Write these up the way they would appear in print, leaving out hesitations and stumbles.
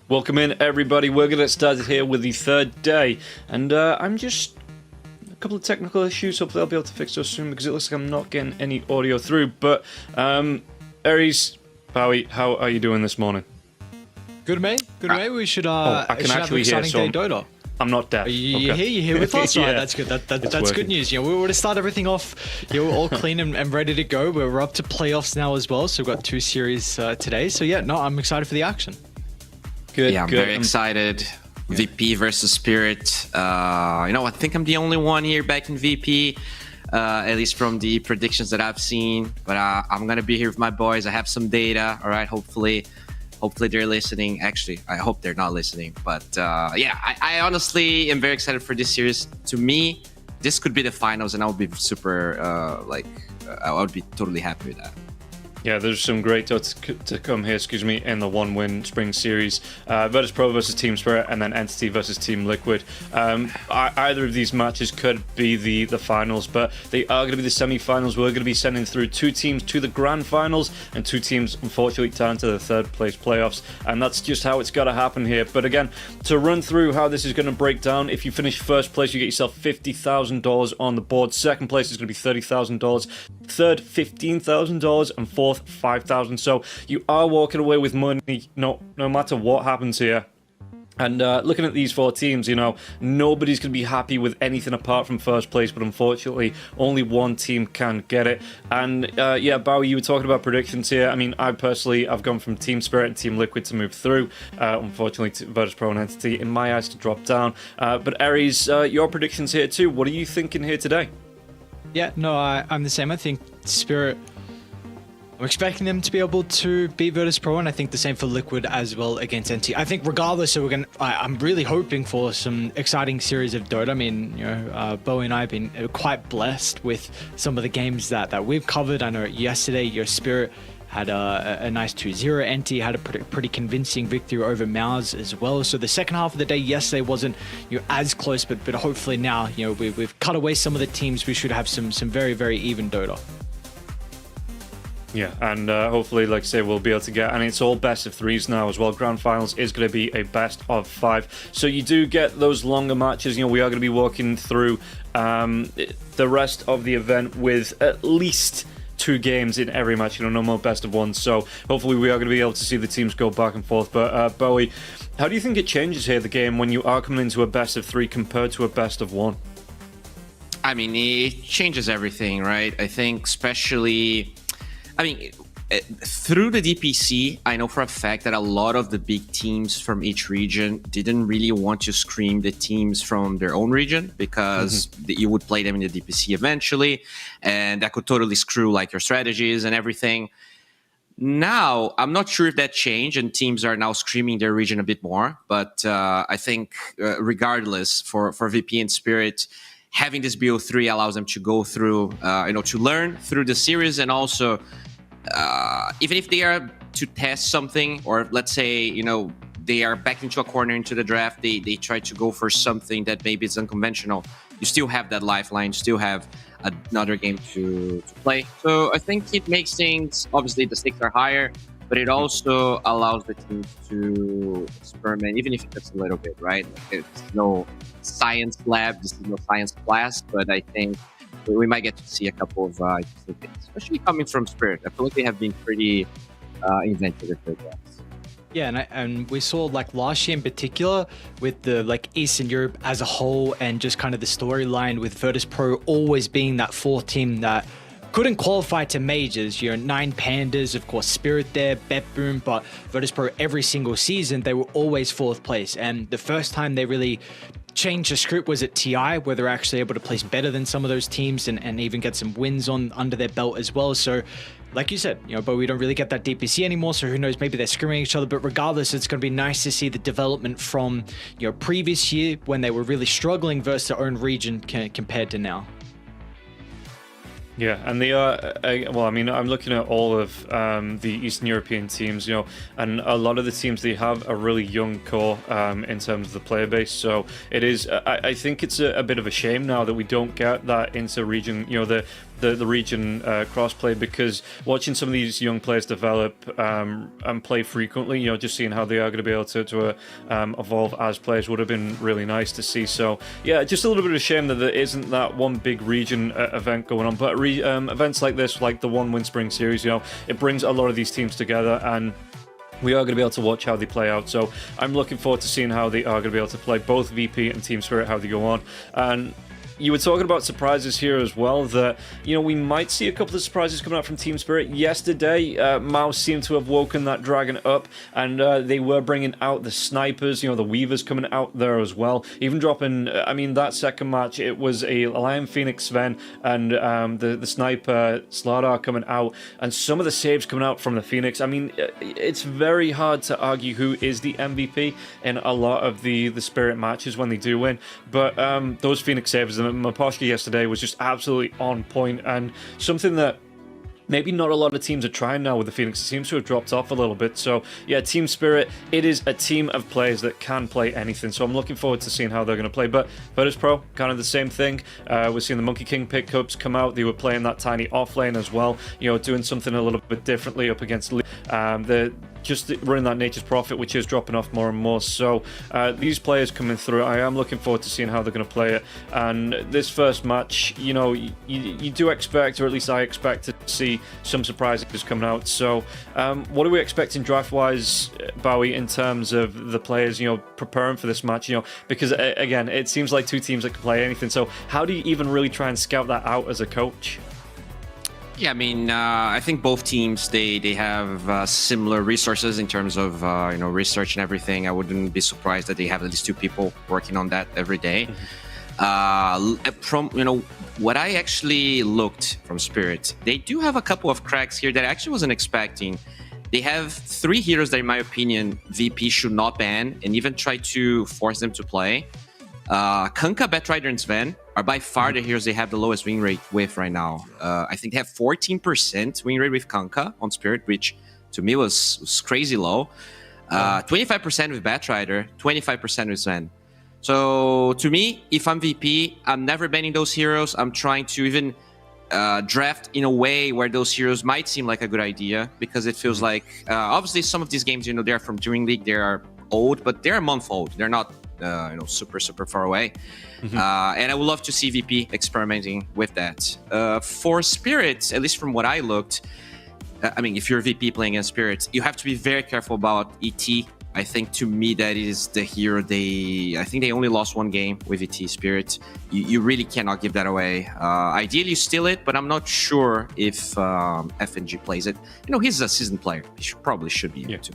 Welcome in, everybody. We're going to get started here with the third day, and I'm just a couple of technical issues. Hopefully, I'll be able to fix those soon because it looks like I'm not getting any audio through. But Aries, Bowie, how are you doing this morning? Good, mate. Good, mate. We should. I can actually hear. So Dota. I'm not deaf. You're here with us, right? That's good. That's good news. You know, we want to start everything off. We're all clean and ready to go. We're up to playoffs now as well, so we've got 2 series today. So yeah, no, I'm excited for the action. Good, I'm very excited. Yeah. VP versus Spirit. I think I'm the only one here back in VP, at least from the predictions that I've seen. But I'm gonna be here with my boys. I have some data. All right, hopefully they're listening. Actually, I hope they're not listening. But I honestly am very excited for this series. To me, this could be the finals, and I would be super I would be totally happy with that. Yeah, there's some great Dota to come here, in the 1-win Spring Series. Virtus Pro versus Team Spirit, and then Entity versus Team Liquid. Either of these matches could be the finals, but they are going to be the semi-finals. We're going to be sending through 2 teams to the grand finals, and 2 teams, unfortunately, down to the third place playoffs. And that's just how it's got to happen here. But again, to run through how this is going to break down, if you finish first place, you get yourself $50,000 on the board. Second place is going to be $30,000. Third, $15,000, and fourth, $5,000. So you are walking away with money no matter what happens here. And looking at these 4 teams, nobody's going to be happy with anything apart from first place, but unfortunately, only one team can get it. And Bowie, you were talking about predictions here. I mean, I've gone from Team Spirit and Team Liquid to move through. Unfortunately, Virtus Pro and Entity, in my eyes, to drop down. But Aries, your predictions here too. What are you thinking here today? Yeah, no, I'm the same. I think Spirit, I'm expecting them to be able to beat Virtus Pro, and I think the same for Liquid as well against NT. I think regardless, so I'm really hoping for some exciting series of Dota. I mean, Bo and I have been quite blessed with some of the games that we've covered. I know yesterday your Spirit had a nice 2-0. NT had a pretty convincing victory over Mouse as well. So the second half of the day yesterday wasn't as close, but hopefully now we've cut away some of the teams. We should have some very, very even Dota. Yeah, and hopefully, like I say, we'll be able to get, and it's all best of 3s now as well. Grand Finals is going to be a best of 5. So you do get those longer matches. We are going to be walking through the rest of the event with at least 2 games in every match, no more best of 1. So hopefully we are going to be able to see the teams go back and forth. But Bowie, how do you think it changes here, the game, when you are coming into a best of 3 compared to a best of 1? I mean, it changes everything, right? I think especially... through the DPC, I know for a fact that a lot of the big teams from each region didn't really want to scream the teams from their own region because you would play them in the DPC eventually, and that could totally screw your strategies and everything. Now, I'm not sure if that changed and teams are now screaming their region a bit more, but I think regardless, for VP and Spirit, having this bo3 allows them to go through, to learn through the series, and also, even if they are to test something, or let's say, they are back into a corner into the draft, they try to go for something that maybe is unconventional, you still have that lifeline, still have another game to play. So I think it makes things, obviously the stakes are higher, but it also allows the team to experiment, even if it's a little bit, right? It's no science lab, this is no science class, but I think we might get to see a couple of interesting things, especially coming from Spirit. I feel like they have been pretty inventive with their drafts. Yeah, and we saw last year in particular with the Eastern Europe as a whole, and just kind of the storyline with Virtus Pro always being that 4th team that couldn't qualify to majors. 9 Pandas, of course, Spirit there, BetBoom, but Virtus Pro every single season they were always 4th place. And the first time they really changed the script was at TI, where they're actually able to place better than some of those teams and even get some wins under their belt as well. So like you said, but we don't really get that DPC anymore, so who knows, maybe they're screaming at each other. But regardless, it's going to be nice to see the development from previous year when they were really struggling versus their own region compared to now. Yeah, and they are, well, I mean, I'm looking at all of the Eastern European teams, and a lot of the teams, they have a really young core in terms of the player base. So it is, I think it's a bit of a shame now that we don't get that inter-region, the region crossplay, because watching some of these young players develop and play frequently, just seeing how they are going to be able to evolve as players would have been really nice to see. So yeah, just a little bit of a shame that there isn't that one big region event going on, but events like this, like the One Win Spring Series, it brings a lot of these teams together, and we are going to be able to watch how they play out. So I'm looking forward to seeing how they are going to be able to play, both VP and Team Spirit, how they go on. And you were talking about surprises here as well, that, we might see a couple of surprises coming out from Team Spirit. Yesterday, Mouse seemed to have woken that dragon up, and they were bringing out the snipers, the weavers coming out there as well. Even dropping, that second match, it was a Lion Phoenix Sven and the sniper Slardar coming out, and some of the saves coming out from the Phoenix. It's very hard to argue who is the MVP in a lot of the Spirit matches when they do win, but those Phoenix saves, Maposhka yesterday was just absolutely on point, and something that maybe not a lot of teams are trying now with the Phoenix. It seems to have dropped off a little bit. So yeah, Team Spirit, it is a team of players that can play anything. So I'm looking forward to seeing how they're going to play. But Virtus Pro, kind of the same thing. We're seeing the Monkey King pickups come out. They were playing that tiny off lane as well, doing something a little bit differently up against the just running that Nature's Prophet, which is dropping off more and more. So these players coming through, I am looking forward to seeing how they're going to play it. And this first match, you do expect, or at least I expect, to see some surprises coming out. So what are we expecting draft-wise, Bowie, in terms of the players, preparing for this match? Because again, it seems like two teams that can play anything. So how do you even really try and scout that out as a coach? Yeah, I think both teams, they have similar resources in terms of research and everything. I wouldn't be surprised that they have at least two people working on that every day. From what I actually looked from Spirit, they do have a couple of cracks here that I actually wasn't expecting. They have 3 heroes that, in my opinion, VP should not ban and even try to force them to play. Kunkka, Batrider, and Sven are by far the heroes they have the lowest win rate with right now. I think they have 14% win rate with Kunkka on Spirit, which to me was crazy low. 25% with Batrider, 25% with Sven. So to me, if I'm VP, I'm never banning those heroes. I'm trying to even draft in a way where those heroes might seem like a good idea, because it feels like obviously some of these games, they're from Dream League, they are old, but they're a month old. They're not super far away. And I would love to see VP experimenting with that. For Spirit, at least from what I looked, if you're a VP playing against Spirit, you have to be very careful about ET. I think to me that is the hero I think they only lost 1 game with ET Spirit. You really cannot give that away. Ideally you steal it, but I'm not sure if FNG plays it. He's a seasoned player. He probably should be able to.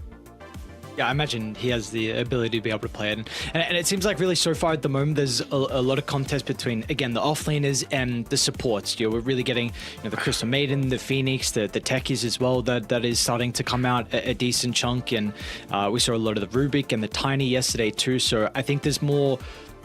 Yeah, I imagine he has the ability to be able to play it. And it seems like really so far at the moment, there's a lot of contest between, again, the offlaners and the supports. We're really getting the Crystal Maiden, the Phoenix, the techies as well, that is starting to come out a decent chunk. And we saw a lot of the Rubik and the Tiny yesterday too. So I think there's more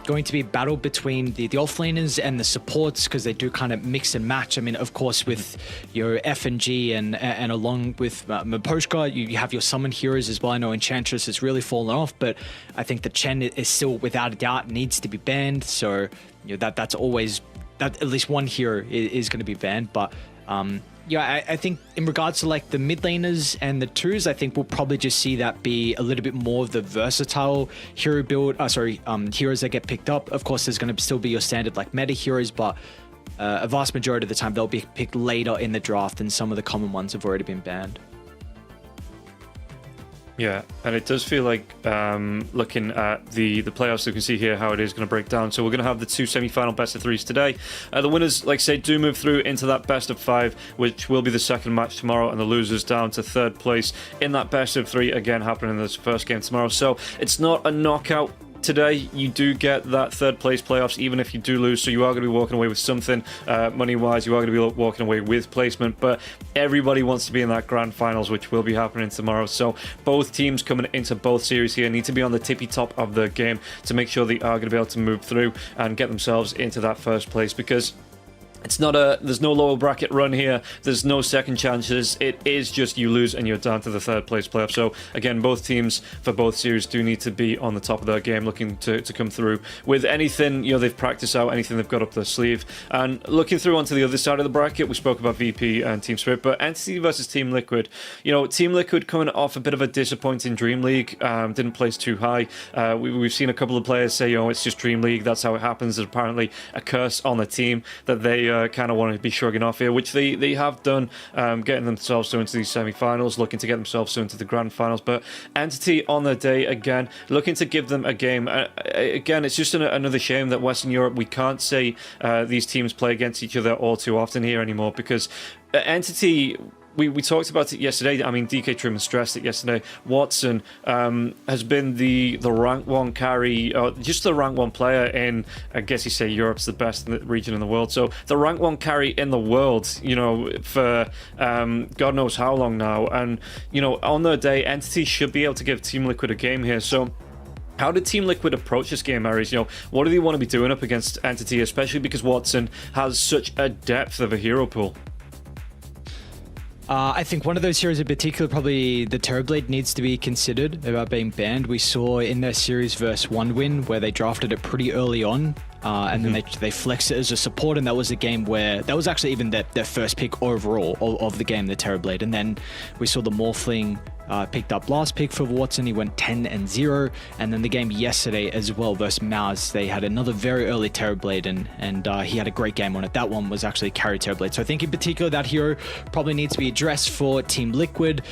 going to be a battle between the offlaners and the supports, because they do kind of mix and match. Of course, with your FNG and along with Maposhka, you have your summon heroes as well. I know Enchantress has really fallen off, but I think the Chen is still, without a doubt, needs to be banned. So that's always, that at least one hero is going to be banned. But I think in regards to like the mid laners and the twos, I think we'll probably just see that be a little bit more of the versatile hero build. Heroes that get picked up. Of course, there's going to still be your standard like meta heroes, but a vast majority of the time they'll be picked later in the draft, and some of the common ones have already been banned. Yeah, and it does feel like looking at the playoffs, you can see here how it is going to break down. So we're going to have the 2 semi-final best of 3s today. The winners, like I say, do move through into that best of 5, which will be the second match tomorrow, and the losers down to 3rd place in that best of 3, again happening in this first game tomorrow. So it's not a knockout today. You do get that 3rd place playoffs even if you do lose, so you are going to be walking away with something money wise. You are going to be walking away with placement, but everybody wants to be in that grand finals, which will be happening tomorrow. So both teams coming into both series here need to be on the tippy top of the game to make sure they are going to be able to move through and get themselves into that 1st place, because It's not there's no lower bracket run here. There's no second chances. It is just you lose and you're down to the third place playoff. So again, both teams for both series do need to be on the top of their game, looking to come through with anything, they've practiced out, anything they've got up their sleeve. And looking through onto the other side of the bracket, we spoke about VP and Team Spirit, but Entity versus Team Liquid. Team Liquid coming off a bit of a disappointing Dream League, didn't place too high. We've seen a couple of players say, it's just Dream League, that's how it happens. There's apparently a curse on the team that they kind of want to be shrugging off here, which they have done, getting themselves through into these semi-finals, looking to get themselves through into the grand finals. But Entity on their day again, looking to give them a game. Again, it's just another shame that Western Europe, we can't say these teams play against each other all too often here anymore, because Entity, we talked about it yesterday. I mean, DK Truman stressed it yesterday. Watson has been the rank 1 carry, just the rank 1 player in, I guess you say Europe's the best in the region in the world. So the rank 1 carry in the world, for God knows how long now. And, on their day, Entity should be able to give Team Liquid a game here. So how did Team Liquid approach this game, Aries? What do they want to be doing up against Entity, especially because Watson has such a depth of a hero pool? I think one of those heroes in particular, probably the Terrorblade, needs to be considered about being banned. We saw in their series versus 1win where they drafted it pretty early on, and then they flexed it as a support, and that was a game where that was actually even their first pick overall of the game, the Terrorblade. And then we saw the Morphling picked up last pick for Watson. He went 10-0, and then the game yesterday as well versus Mouse, they had another very early Terrorblade, and he had a great game on it. That one was actually carry Terrorblade. So I think in particular that hero probably needs to be addressed for Team Liquid.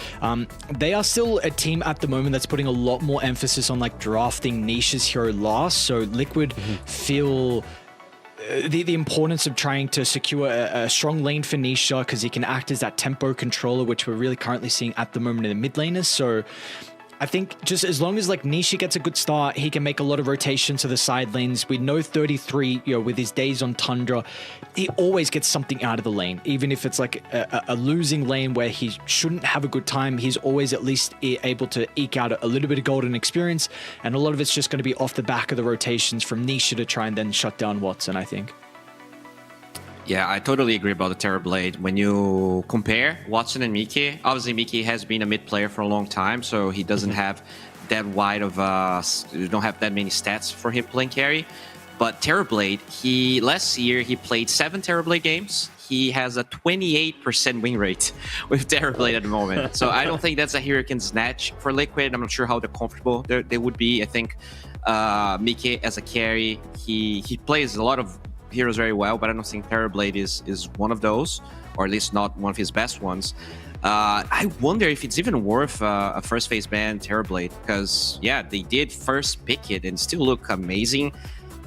They are still a team at the moment that's putting a lot more emphasis on drafting Nisha's hero last. So Liquid feel the importance of trying to secure a strong lane for Nisha, because he can act as that tempo controller, which we're really currently seeing at the moment in the mid laners. So I think just as long as Nisha gets a good start, he can make a lot of rotation to the side lanes. We know 33, with his days on Tundra, he always gets something out of the lane. Even if it's a losing lane where he shouldn't have a good time, he's always at least able to eke out a little bit of golden experience. And a lot of it's just going to be off the back of the rotations from Nisha to try and then shut down Watson, I think. Yeah, I totally agree about the Terrorblade. When you compare Watson and Mickey, obviously Mickey has been a mid player for a long time, so he doesn't have that wide of you don't have that many stats for him playing carry. But Terrorblade, last year he played 7 Terrorblade games. He has a 28% win rate with Terrorblade at the moment. So I don't think that's a hero can snatch for Liquid. I'm not sure how comfortable they would be. I think Mickey as a carry, he plays a lot of heroes very well, but I don't think Terrorblade is one of those, or at least not one of his best ones. I wonder if it's even worth a first phase ban Terrorblade, because they did first pick it and still look amazing.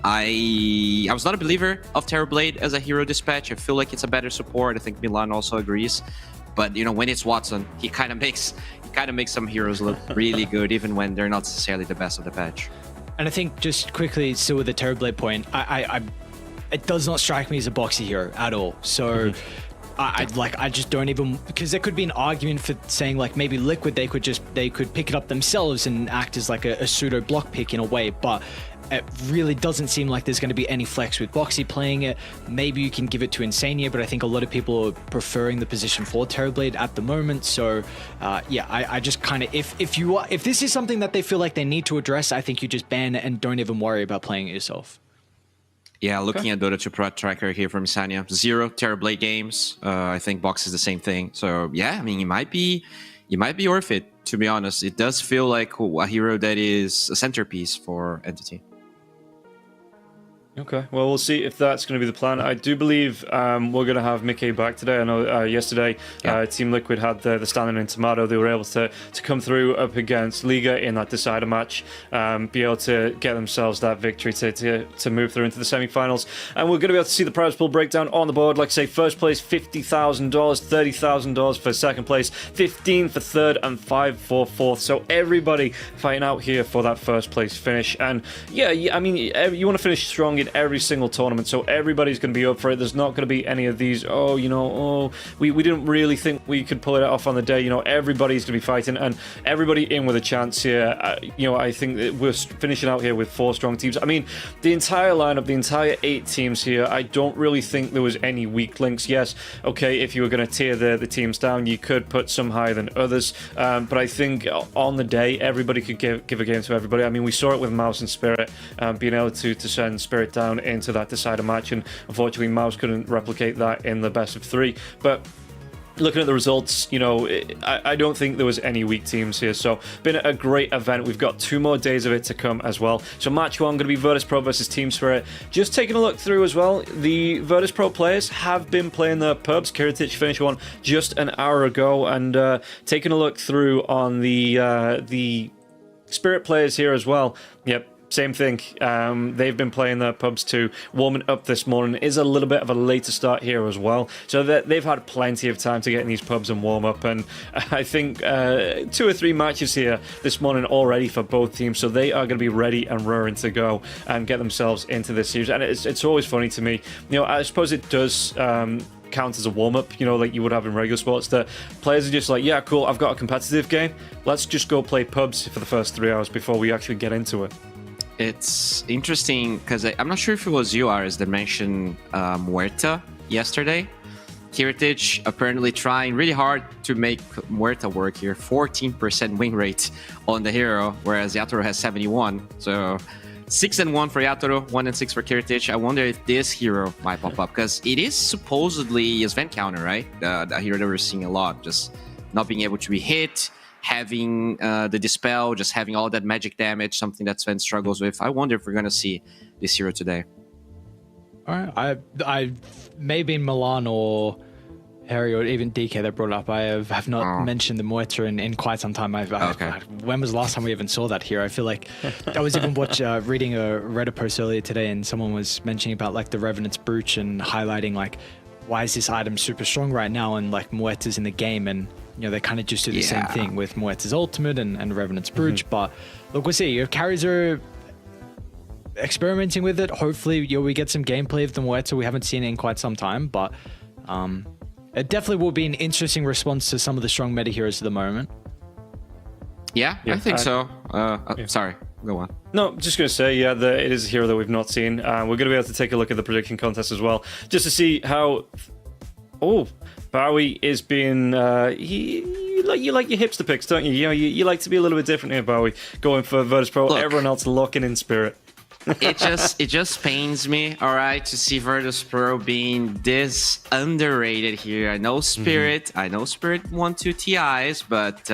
I was not a believer of Terrorblade as a hero dispatch. I feel like it's a better support. I think Milan also agrees. But when it's Watson, he kind of makes some heroes look really good, even when they're not necessarily the best of the patch. And I think just quickly, still with the Terrorblade point, it does not strike me as a boxy hero at all. So I just don't even, because there could be an argument for saying maybe Liquid, they could pick it up themselves and act as a pseudo block pick in a way, but it really doesn't seem like there's going to be any flex with Boxy playing it. Maybe you can give it to Insania, but I think a lot of people are preferring the position for Terrorblade at the moment. So I just kind of, if this is something that they feel like they need to address, I think you just ban it and don't even worry about playing it yourself. Yeah, looking at Dota 2 Pro tracker here from Sanya, 0 Terrorblade games. I think Box is the same thing. So yeah, I mean, it might be worth it, to be honest. It does feel like a hero that is a centerpiece for Entity. Okay, well, we'll see if that's going to be the plan. I do believe we're going to have Mickey back today. I know yesterday Team Liquid had the standing in Tomato. They were able to come through up against Liga in that decider match, be able to get themselves that victory to move through into the semi-finals. And we're going to be able to see the prize pool breakdown on the board. Like I say, first place, $50,000, $30,000 for second place, $15,000 for third, and $5,000 for fourth. So everybody fighting out here for that first place finish. And yeah, I mean, you want to finish strong. played every single tournament, so everybody's going to be up for it. There's not going to be any of these, we didn't really think we could pull it off on the day. Everybody's going to be fighting, and everybody in with a chance here. I think that we're finishing out here with 4 strong teams. I mean, the entire lineup, the entire 8 teams here, I don't really think there was any weak links. Yes, okay, if you were going to tier the teams down, you could put some higher than others, but I think on the day, everybody could give a game to everybody. I mean, we saw it with Mouse and Spirit, being able to send Spirit down into that decider match, and unfortunately Mouse couldn't replicate that in the best of 3, but looking at the results, I don't think there was any weak teams here. So, been a great event. We've got 2 more days of it to come as well. So, match 1 going to be Virtus Pro versus Team Spirit. Just taking a look through as well, the Virtus Pro players have been playing their pubs. Kiritich finished one just an hour ago, and taking a look through on the Spirit players here as well. Yep. Same thing. They've been playing their pubs too. Warming up this morning is a little bit of a later start here as well. So they've had plenty of time to get in these pubs and warm up. And I think 2 or 3 matches here this morning already for both teams. So they are going to be ready and raring to go and get themselves into this series. And it's always funny to me. I suppose it does count as a warm-up, like you would have in regular sports, that players are just like, yeah, cool, I've got a competitive game. Let's just go play pubs for the first 3 hours before we actually get into it. It's interesting because I'm not sure if it was you, Aris, that mentioned Muerta yesterday. Kiritich apparently trying really hard to make Muerta work here. 14% win rate on the hero, whereas Yatoro has 71. So 6-1 for Yatoro, 1-6 for Kiritich. I wonder if this hero might pop up, because it is supposedly a Sven counter, right? The hero that we're seeing a lot, just not being able to be hit, having the dispel, just having all that magic damage, something that Sven struggles with. I wonder if we're going to see this hero today. All right, I maybe in Milan or Harry or even DK that brought it up. I have not mentioned the Muerta in quite some time. When was the last time we even saw that hero? I feel like I was even reading a Reddit post earlier today, and someone was mentioning about like the Revenant's Brooch and highlighting like, why is this item super strong right now, and like Muerta's in the game, and they kind of just do the same thing with Muerta's ultimate and Revenant's Brooch. But look, we'll see. If carries are experimenting with it, hopefully we get some gameplay of the Muerta. We haven't seen it in quite some time, but it definitely will be an interesting response to some of the strong meta heroes at the moment. Yeah, I think so. Sorry, go on. No, just going to say, it is a hero that we've not seen. We're going to be able to take a look at the prediction contest as well, just to see how... Oh, Bowie is being... you like your hipster picks, don't you? You like to be a little bit different here, Bowie. Going for Virtus Pro, look, everyone else locking in Spirit. it just pains me, all right, to see Virtus Pro being this underrated here. I know Spirit, won 2 TIs, but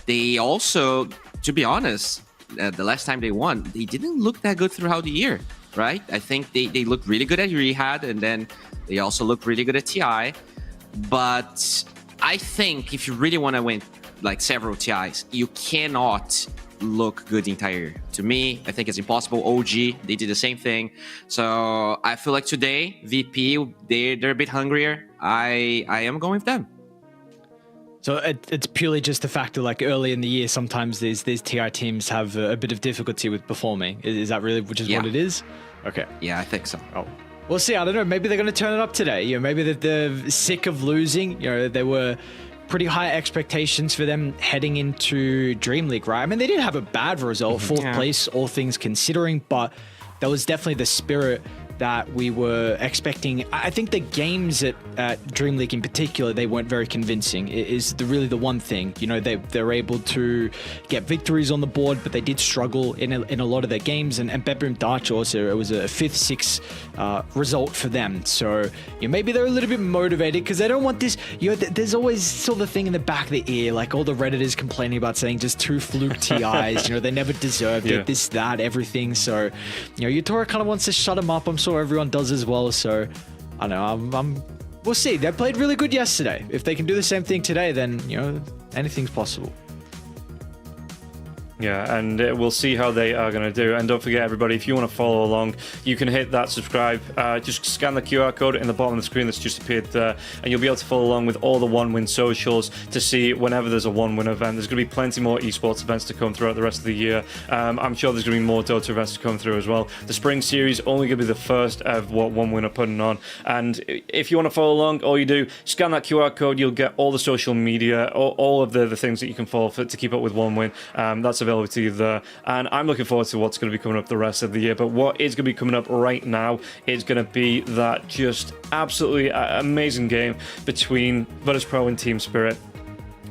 they also, to be honest, the last time they won, they didn't look that good throughout the year, right? I think they looked really good at Rehad, and then they also looked really good at TI. But I think if you really want to win like several TIs, you cannot look good the entire year. To me, I think it's impossible. OG, they did the same thing. So I feel like today, VP, they're a bit hungrier. I am going with them. So it's purely just the fact that like early in the year, sometimes these TI teams have a bit of difficulty with performing. Is that really what it is? Okay. Yeah, I think so. Oh. We'll see. I don't know. Maybe they're going to turn it up today. Maybe they're sick of losing. There were pretty high expectations for them heading into Dream League, right? I mean, they didn't have a bad result, 4th place, all things considering, but that was definitely the spirit that we were expecting. I think the games at Dream League in particular, they weren't very convincing. It is really the one thing. They're able to get victories on the board, but they did struggle in a lot of their games. And Bedroom Dutch also, it was a 5th, 6th result for them. So maybe they're a little bit motivated because they don't want this. There's always sort of the thing in the back of the ear, like all the Redditors complaining about saying just 2 fluke TIs. They never deserved it. This, that, everything. So Yatoro kind of wants to shut them up. I'm sure everyone does as well. So I don't know. We'll see. They played really good yesterday. If they can do the same thing today, then anything's possible. Yeah, and we'll see how they are going to do. And don't forget, everybody, if you want to follow along, you can hit that subscribe. Just scan the QR code in the bottom of the screen that's just appeared there, and you'll be able to follow along with all the One Win socials to see whenever there's a One Win event. There's going to be plenty more esports events to come throughout the rest of the year. I'm sure there's going to be more Dota events to come through as well. The Spring Series only going to be the first of what One Win are putting on. And if you want to follow along, all you do, scan that QR code, you'll get all the social media, all of the things that you can follow to keep up with One Win. That's available to you there. And I'm looking forward to what's going to be coming up the rest of the year. But what is going to be coming up right now is going to be that just absolutely amazing game between Virtus.pro and Team Spirit.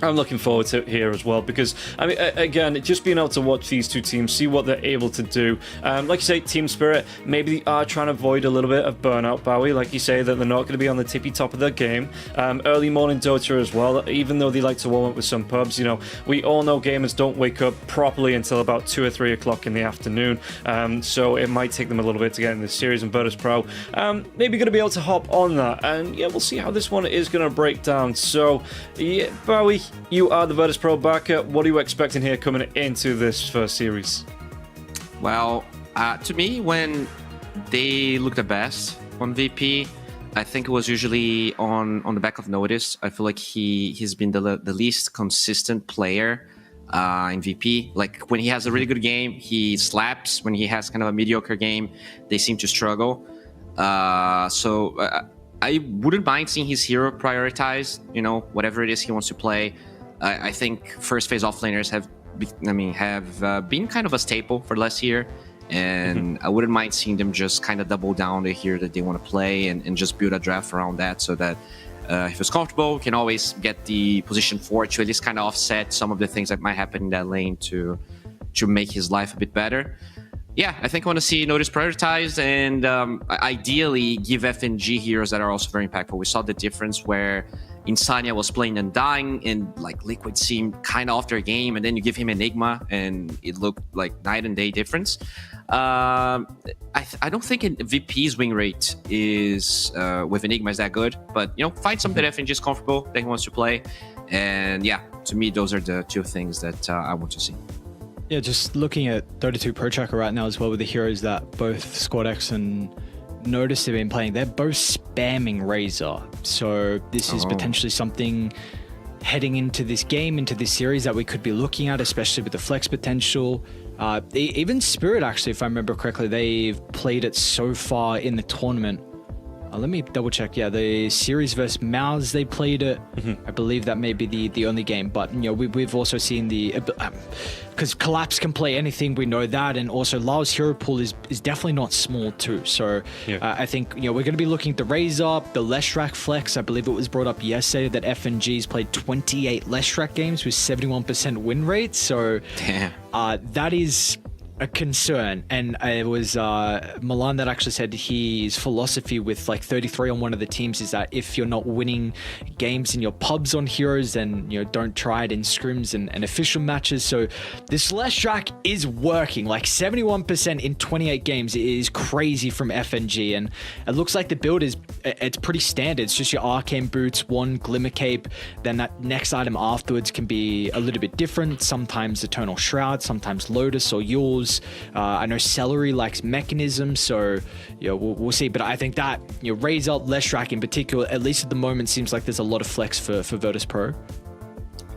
I'm looking forward to it here as well because, I mean, again, just being able to watch these two teams, see what they're able to do. Like you say, Team Spirit, maybe they are trying to avoid a little bit of burnout, Bowie. Like you say, that they're not going to be on the tippy top of their game. Early morning Dota as well, even though they like to warm up with some pubs. You know, we all know gamers don't wake up properly until about 2 or 3 o'clock in the afternoon. So it might take them a little bit to get in the series, and Virtus.pro maybe going to be able to hop on that. And yeah, we'll see how this one is going to break down. So, yeah, Bowie, you are the Virtus.pro backer. What are you expecting here coming into this first series? Well, to me, when they look the best on VP, I think it was usually on the back of Notice. I feel like he's been the least consistent player in VP. Like when he has a really good game, he slaps. When he has kind of a mediocre game, they seem to struggle. So I wouldn't mind seeing his hero prioritized, you know, whatever it is he wants to play. I think first phase offlaners have been kind of a staple for last year, and I wouldn't mind seeing them just kind of double down the hero that they want to play and just build a draft around that, so that if it's comfortable, can always get the position 4 to at least kind of offset some of the things that might happen in that lane to make his life a bit better. Yeah, I think I want to see Notice prioritized and ideally give FNG heroes that are also very impactful. We saw the difference where Insania was playing Undying and like Liquid seemed kind of off their game, and then you give him Enigma and it looked like night and day difference. I don't think VP's win rate is with Enigma is that good, but you know, find something that FNG is comfortable that he wants to play, and yeah, to me those are the two things that I want to see. Yeah, just looking at Dota 2 Pro Tracker right now as well with the heroes that both SquadX and Notice have been playing, they're both spamming Razor. So this is potentially something heading into this game, into this series that we could be looking at, especially with the flex potential. Even Spirit, actually, if I remember correctly, they've played it so far in the tournament. Let me double check. Yeah, the series versus Mouse, they played it. I believe that may be the only game. But you know, we've also seen the because Collapse can play anything. We know that, and also Lao's hero pool is definitely not small too. So I think we're going to be looking at the Razor, the Leshrac flex. I believe it was brought up yesterday that FNG's played 28 Leshrac games with 71% win rate. So that is a concern. And it was Milan that actually said his philosophy with like 33 on one of the teams is that if you're not winning games in your pubs on heroes, then don't try it in scrims and official matches. So this Leshrac is working, like 71% in 28 games is crazy from FNG, and it looks like the build it's pretty standard. It's just your arcane boots, one glimmer cape, then that next item afterwards can be a little bit different, sometimes Eternal Shroud, sometimes Lotus or yours. I know Celery likes Mechanism, so we'll see. But I think that Razor, Leshrac in particular, at least at the moment, seems like there's a lot of flex for Virtus.pro.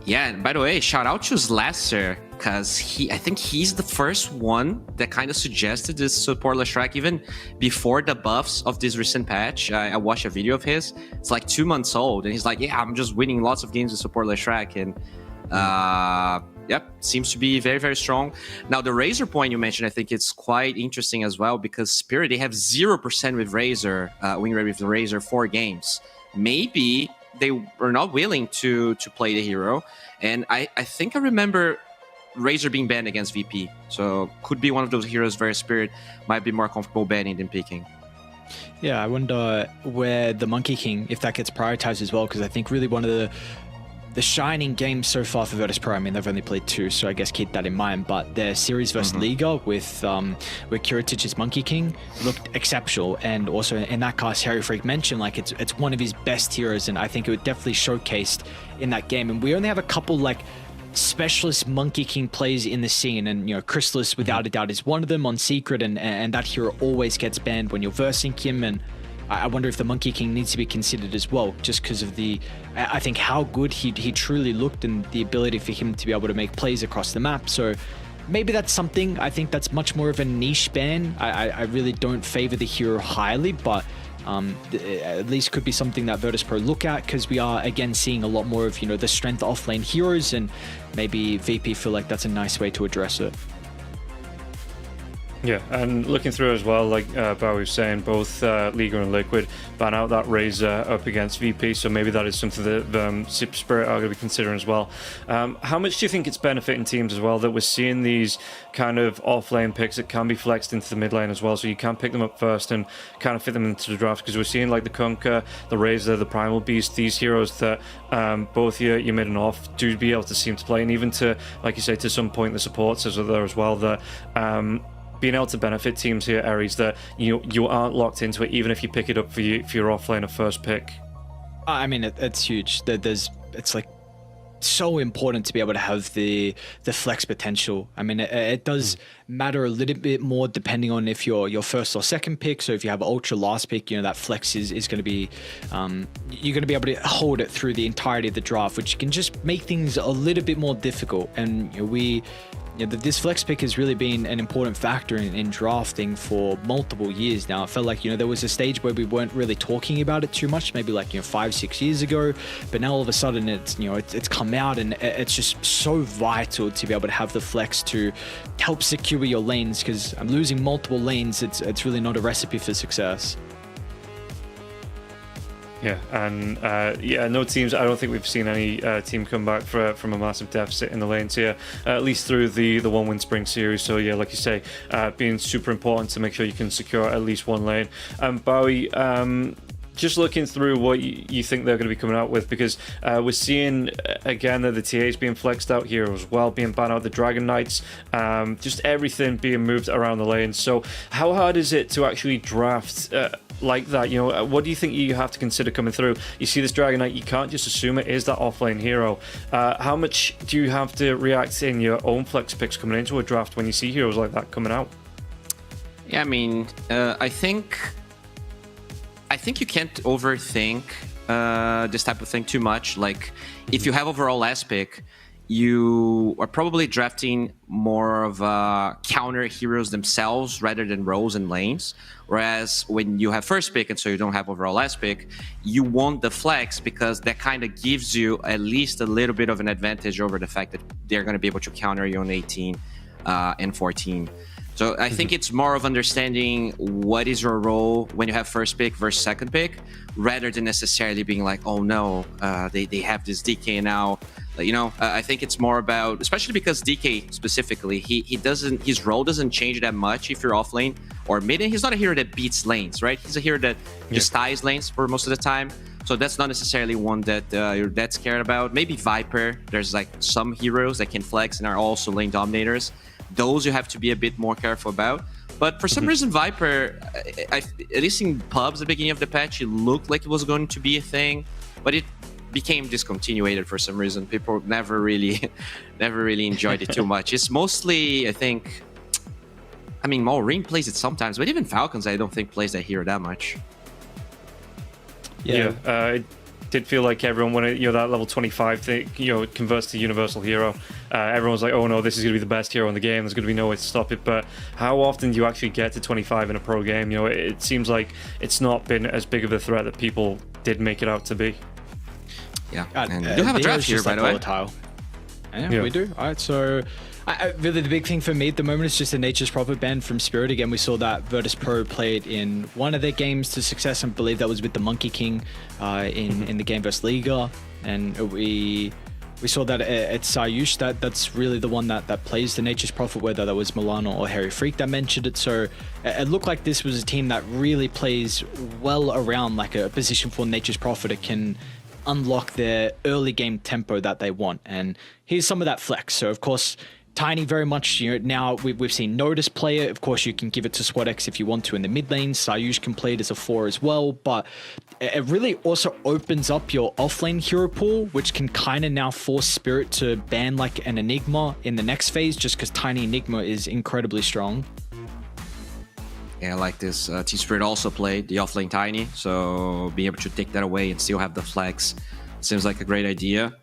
Yeah, and by the way, shout out to Slasher, because I think he's the first one that kind of suggested this support Leshrac even before the buffs of this recent patch. I watched a video of his. It's like 2 months old, and he's like, yeah, I'm just winning lots of games with support Leshrac, and yep, seems to be very, very strong. Now, the Razor point you mentioned, I think it's quite interesting as well, because Spirit, they have 0% with Razor, win rate with the Razor 4 games. Maybe they were not willing to play the hero. And I think I remember Razor being banned against VP. So could be one of those heroes where Spirit might be more comfortable banning than picking. Yeah, I wonder where the Monkey King, if that gets prioritized as well, because I think really one of the shining games so far for Virtus.pro, I mean, they've only played 2, so I guess keep that in mind, but their series versus Liga with where Kiritich's Monkey King looked exceptional, and also in that cast, Harry Freak mentioned like it's one of his best heroes, and I think it was definitely showcased in that game. And we only have a couple like specialist Monkey King players in the scene, and Chrysalis without a doubt is one of them on Secret, and that hero always gets banned when you're versing him, and I wonder if the Monkey King needs to be considered as well, just because of I think how good he truly looked and the ability for him to be able to make plays across the map. So maybe that's something. I think that's much more of a niche ban. I really don't favor the hero highly, but at least could be something that Virtus.pro look at, because we are again seeing a lot more of the strength offlane heroes, and maybe VP feel like that's a nice way to address it. Yeah, and looking through as well, like Bowie was saying, both Liga and Liquid ban out that Razor up against VP, so maybe that is something that Super Spirit are going to be considering as well. How much do you think it's benefiting teams as well that we're seeing these kind of off-lane picks that can be flexed into the mid lane as well, so you can pick them up first and kind of fit them into the draft? Because we're seeing like the Kunkka, the Razor, the Primal Beast, these heroes that both your mid and off do be able to seem to play, and even to, like you say, to some point the supports are there as well, that being able to benefit teams here, Aries, that you aren't locked into it, even if you pick it up for your offlaner first pick. I mean, it's huge. It's like so important to be able to have the flex potential. I mean, it does matter a little bit more depending on if you're your first or second pick. So if you have ultra last pick, that flex is going to be you're going to be able to hold it through the entirety of the draft, which can just make things a little bit more difficult. And this flex pick has really been an important factor in drafting for multiple years now. It felt like, there was a stage where we weren't really talking about it too much, maybe like, 5-6 years ago, but now all of a sudden it's come out, and it's just so vital to be able to have the flex to help secure your lanes, because I'm losing multiple lanes. It's really not a recipe for success. Yeah, and no teams. I don't think we've seen any team come back from a massive deficit in the lanes here, at least through the one-win spring series. So yeah, like you say, being super important to make sure you can secure at least one lane. Bowie, just looking through what you think they're going to be coming out with, because we're seeing again that the TA's being flexed out here as well, being banned out the Dragon Knights, just everything being moved around the lane. So how hard is it to actually draft like that? What do you think you have to consider coming through? You see this Dragon Knight, you can't just assume it is that offlane hero. How much do you have to react in your own flex picks coming into a draft when you see heroes like that coming out? Yeah, I mean, I think you can't overthink this type of thing too much. Like, if you have overall last pick, you are probably drafting more of counter heroes themselves rather than roles and lanes. Whereas when you have first pick, and so you don't have overall last pick, you want the flex, because that kind of gives you at least a little bit of an advantage over the fact that they're going to be able to counter you on 18 and 14. So I think it's more of understanding what is your role when you have first pick versus second pick, rather than necessarily being like, oh no, they have this DK now. I think it's more about, especially because DK specifically, his role doesn't change that much if you're off lane or mid. And he's not a hero that beats lanes, right? He's a hero that just ties lanes for most of the time. So that's not necessarily one that you're that scared about. Maybe Viper. There's like some heroes that can flex and are also lane dominators. Those you have to be a bit more careful about. But for some reason, Viper, at least in pubs at the beginning of the patch, it looked like it was going to be a thing, but it became discontinued for some reason. People never really enjoyed it too much. It's mostly, I think, Maureen plays it sometimes, but even Falcons, I don't think plays that hero that much. Yeah, it did feel like everyone, when that level 25 thing, converts to universal hero, everyone's like, oh no, this is going to be the best hero in the game, there's going to be no way to stop it. But how often do you actually get to 25 in a pro game? It seems like it's not been as big of a threat that people did make it out to be. Yeah, and you do have a draft here, by the way. Volatile. Yeah, we do. All right, so really the big thing for me at the moment is just the Nature's Prophet ban from Spirit. Again, we saw that Virtus.pro played in one of their games to success. I believe that was with the Monkey King in the game versus Liga. And we saw that at Sayush, that's really the one that plays the Nature's Prophet, whether that was Milano or Harry Freak that mentioned it. So it looked like this was a team that really plays well around like a position for Nature's Prophet. It can unlock their early game tempo that they want, and here's some of that flex. So of course, Tiny very much, now we've seen Notice play it. Of course, you can give it to SWATX if you want to in the mid lane. Sayush can play it as a 4 as well, but it really also opens up your offlane hero pool, which can kind of now force Spirit to ban like an Enigma in the next phase, just because Tiny Enigma is incredibly strong. Yeah, I like this. Team Spirit also played the offlane Tiny, so being able to take that away and still have the flex seems like a great idea.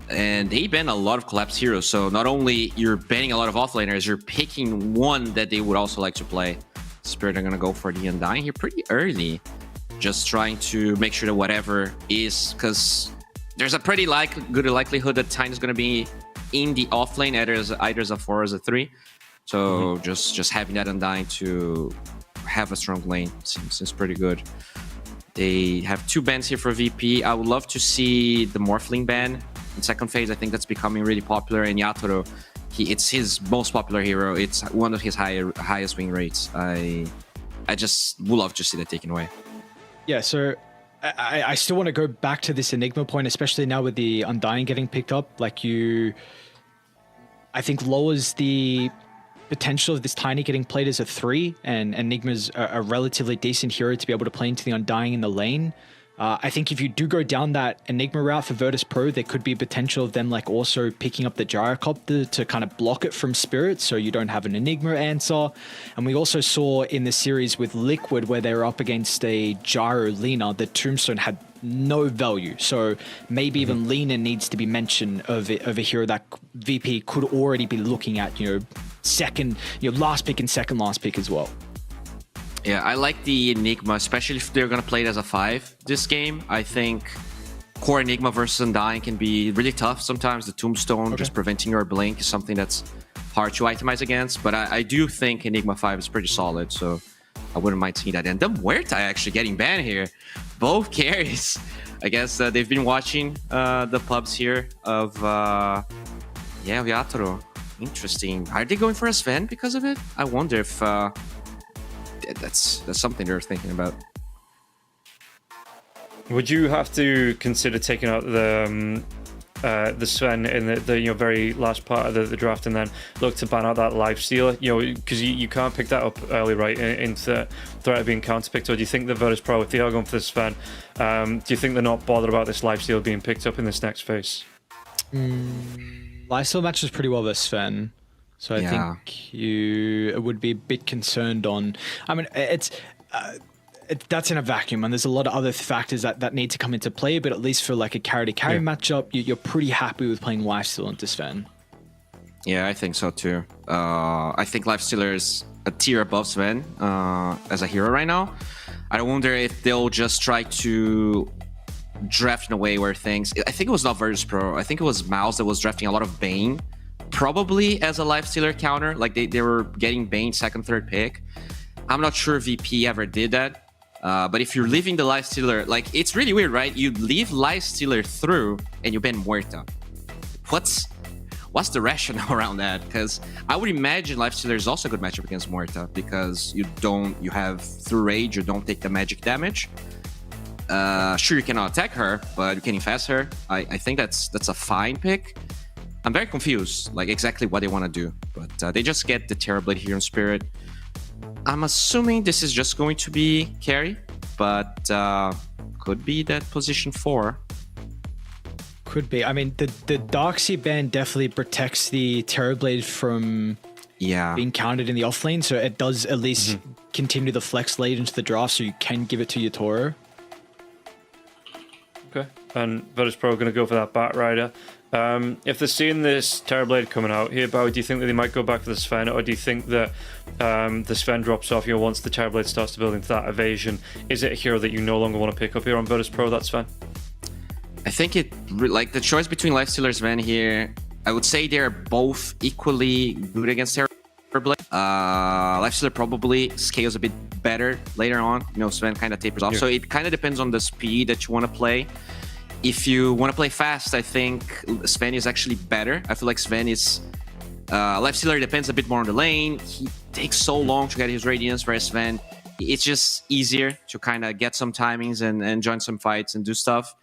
And they ban a lot of collapse heroes, so not only you're banning a lot of offlaners, you're picking one that they would also like to play. Spirit are gonna go for the Undying here pretty early, just trying to make sure that whatever is, because there's a pretty good likelihood that Tiny is gonna be in the offlane, either as a 4 or as a 3. So just having that Undying to have a strong lane seems pretty good. They have 2 bans here for VP. I would love to see the Morphling ban in second phase. I think that's becoming really popular. And Yatoro, it's his most popular hero. It's one of his highest win rates. I just would love to see that taken away. Yeah, so I still want to go back to this Enigma point, especially now with the Undying getting picked up. Like I think lowers the potential of this Tiny getting played as a 3, and Enigma's a relatively decent hero to be able to play into the Undying in the lane. I think if you do go down that Enigma route for Virtus Pro, there could be potential of them like also picking up the Gyrocopter to kind of block it from Spirit, so you don't have an Enigma answer. And we also saw in the series with Liquid, where they were up against a Gyro Lina, the Tombstone had no value. So maybe even Lina needs to be mentioned of a hero that VP could already be looking at, second, last pick and second last pick as well. Yeah, I like the Enigma, especially if they're going to play it as a 5 this game. I think core Enigma versus Undying can be really tough sometimes. The Tombstone, just preventing your blink, is something that's hard to itemize against. But I do think Enigma 5 is pretty solid, so I wouldn't mind seeing that. And the Muerta actually getting banned here. Both carries. I guess they've been watching the pubs here of Yatoro. Interesting. Are they going for a Sven because of it? I wonder if... that's something they're thinking about. Would you have to consider taking out the Sven in the very last part of the draft, and then look to ban out that lifestealer? Because you can't pick that up early, right? Into threat of being counterpicked. Or do you think the Virtus Pro, if they are going for the Sven, do you think they're not bothered about this lifestealer being picked up in this next phase? Lifesteal matches pretty well with Sven. So I think you would be a bit concerned on... I mean, that's in a vacuum, and there's a lot of other factors that need to come into play, but at least for like a carry-to-carry matchup, you're pretty happy with playing Lifesteal into Sven. Yeah, I think so too. I think Lifestealer is a tier above Sven as a hero right now. I wonder if they'll just try to draft in a way where things... I think it was not Virtus Pro. I think it was Mouse that was drafting a lot of Bane, probably as a lifestealer counter. Like they were getting Bane second, third pick. I'm not sure VP ever did that. But if you're leaving the lifestealer, like, it's really weird, right? You leave lifestealer through and you ban Muerta. What's the rationale around that? Because I would imagine lifestealer is also a good matchup against Muerta, because you have through rage, you don't take the magic damage. Sure, you cannot attack her, but you can infest her. I think that's a fine pick. I'm very confused, like exactly what they want to do, but they just get the Terrorblade here in Spirit. I'm assuming this is just going to be carry, but could be that position 4. Could be. I mean, the Darkseid ban definitely protects the Terrorblade from being counted in the offlane, so it does at least continue the flex late into the draft, so you can give it to your Toro. Okay, and Virtus Pro going to go for that Batrider. If they're seeing this Terrorblade coming out here, Bao, do you think that they might go back for the Sven, or do you think that the Sven drops off here once the Terrorblade starts to build into that evasion? Is it a hero that you no longer want to pick up here on Virtus Pro, that Sven? I think like the choice between Lifestealer and Sven here, I would say they're both equally good against Terrorblade. Lifestealer probably scales a bit better later on. Sven kind of tapers off. So it kind of depends on the speed that you want to play. If you want to play fast, I think Sven is actually better. I feel like Sven is... Lifestealer depends a bit more on the lane. He takes so long to get his Radiance, whereas Sven, it's just easier to kind of get some timings and join some fights and do stuff.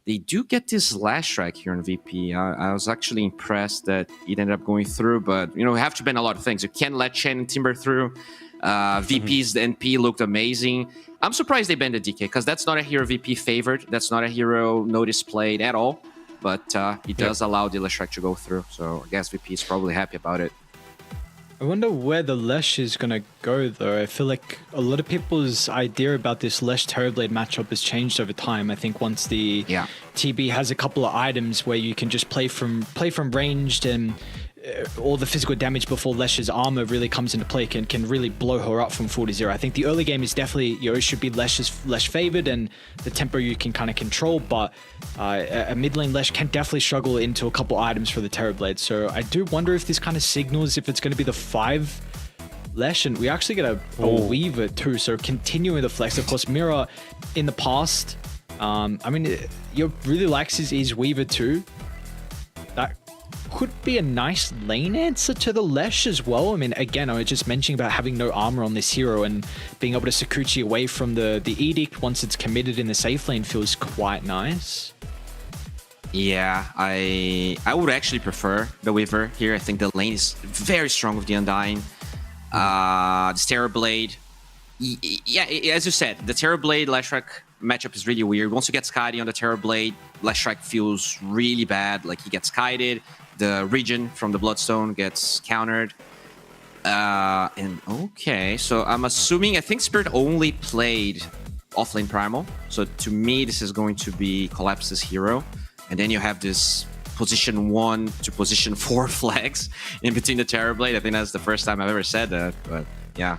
They do get this last strike here on VP. I was actually impressed that it ended up going through, but you have to ban a lot of things. You can't let Chen and Timber through. VP's NP looked amazing. I'm surprised they banned the DK because that's not a hero VP favored. That's not a hero no displayed at all. But it does allow the last strike to go through. So I guess VP is probably happy about it. I wonder where the Lesh is going to go, though. I feel like a lot of people's idea about this Lesh Terrorblade matchup has changed over time. I think once the TB has a couple of items where you can just play from ranged and all the physical damage before Lesh's armor really comes into play can really blow her up from 4-0. I think the early game is definitely, should be Lesh favored and the tempo you can kind of control, but a mid lane Lesh can definitely struggle into a couple items for the Terrorblade. So I do wonder if this kind of signals if it's going to be the 5 Lesh, and we actually get a Weaver too, so continuing the flex. Of course, Mira in the past, I mean, you really likes his Weaver too. That could be a nice lane answer to the Lesh as well. I mean, again, I was just mentioning about having no armor on this hero and being able to Sakuchi away from the Edict once it's committed in the safe lane feels quite nice. Yeah, I would actually prefer the Weaver here. I think the lane is very strong with the Undying. The Terrorblade. Yeah, as you said, the Terrorblade Lashrak matchup is really weird. Once you get Skadi on the Terrorblade, Lashrak feels really bad. Like he gets kited. The region from the Bloodstone gets countered. And okay, so I'm assuming, I think Spirit only played offlane Primal. So to me, this is going to be Collapse's hero. And then you have this position 1 to position 4 flags in between the Terrorblade. I think that's the first time I've ever said that, but yeah.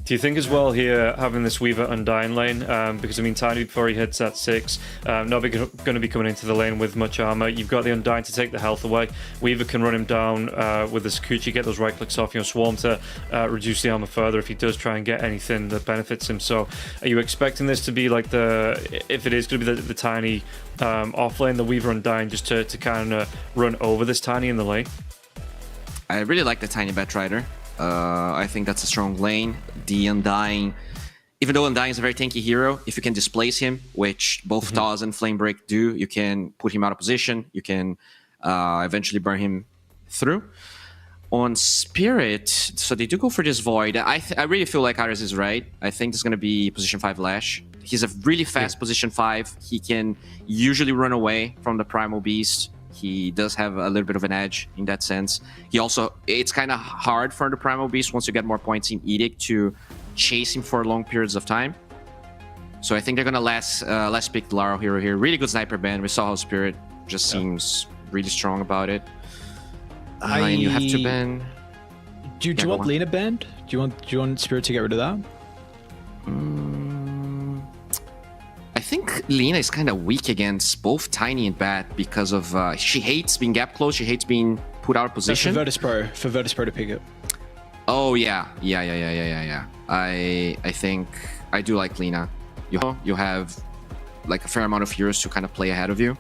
Do you think as well here, having this Weaver Undying lane, because I mean, Tiny before he hits at 6, not going to be coming into the lane with much armor. You've got the Undying to take the health away. Weaver can run him down with the Sakuchi, get those right clicks off, Swarm to reduce the armor further if he does try and get anything that benefits him. So are you expecting this to be like if it is going to be the Tiny off lane, the Weaver Undying, just to kind of run over this Tiny in the lane? I really like the Tiny Batrider. I think that's a strong lane. The Undying, even though Undying is a very tanky hero, if you can displace him, which both Taz and Flamebreak do, you can put him out of position. You can eventually burn him through. On Spirit, so they do go for this Void. I really feel like Iris is right. I think it's going to be position 5 Lash. He's a really fast position 5. He can usually run away from the Primal Beast. He does have a little bit of an edge in that sense. He also, it's kind of hard for the Primal Beast once you get more points in Edict to chase him for long periods of time. So I think they're gonna last pick Laro hero here. Really good sniper ban. We saw how Spirit just seems really strong about it. And you have to ban. Do you want Lena banned? Do you want Spirit to get rid of that? I think Lena is kind of weak against both Tiny and Bat because of she hates being gap close. She hates being put out of position. For Virtus Pro to pick it. Oh yeah. I think I do like Lena. You have like a fair amount of heroes to kind of play ahead of you.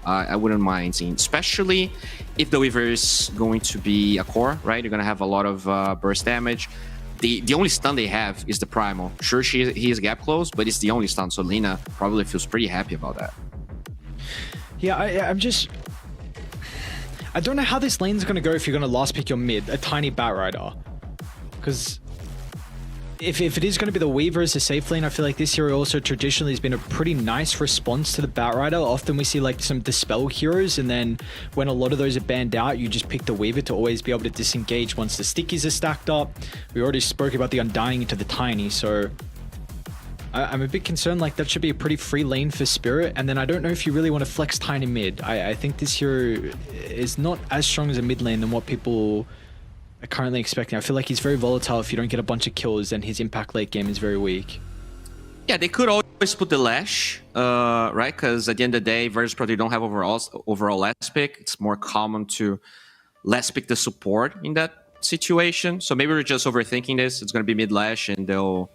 I wouldn't mind seeing, especially if the Weaver is going to be a core, right? You're gonna have a lot of burst damage. The only stun they have is the Primal. Sure, he is gap close, but it's the only stun, so Lena probably feels pretty happy about that. Yeah, I don't know how this lane's going to go if you're going to last pick your mid, a Tiny Batrider. Because if it is going to be the Weaver as a safe lane, I feel like this hero also traditionally has been a pretty nice response to the Batrider. Often we see like some Dispel heroes, and then when a lot of those are banned out, you just pick the Weaver to always be able to disengage once the stickies are stacked up. We already spoke about the Undying into the Tiny, so I'm a bit concerned like that should be a pretty free lane for Spirit, and then I don't know if you really want to flex Tiny mid. I think this hero is not as strong as a mid lane than what people are currently expecting. I feel like he's very volatile. If you don't get a bunch of kills, then his impact late game is very weak. Yeah, they could always put the Lash, right? Because at the end of the day, Virtus Pro, they don't have overall last pick. It's more common to last pick the support in that situation. So maybe we're just overthinking this. It's going to be mid Lash, and they'll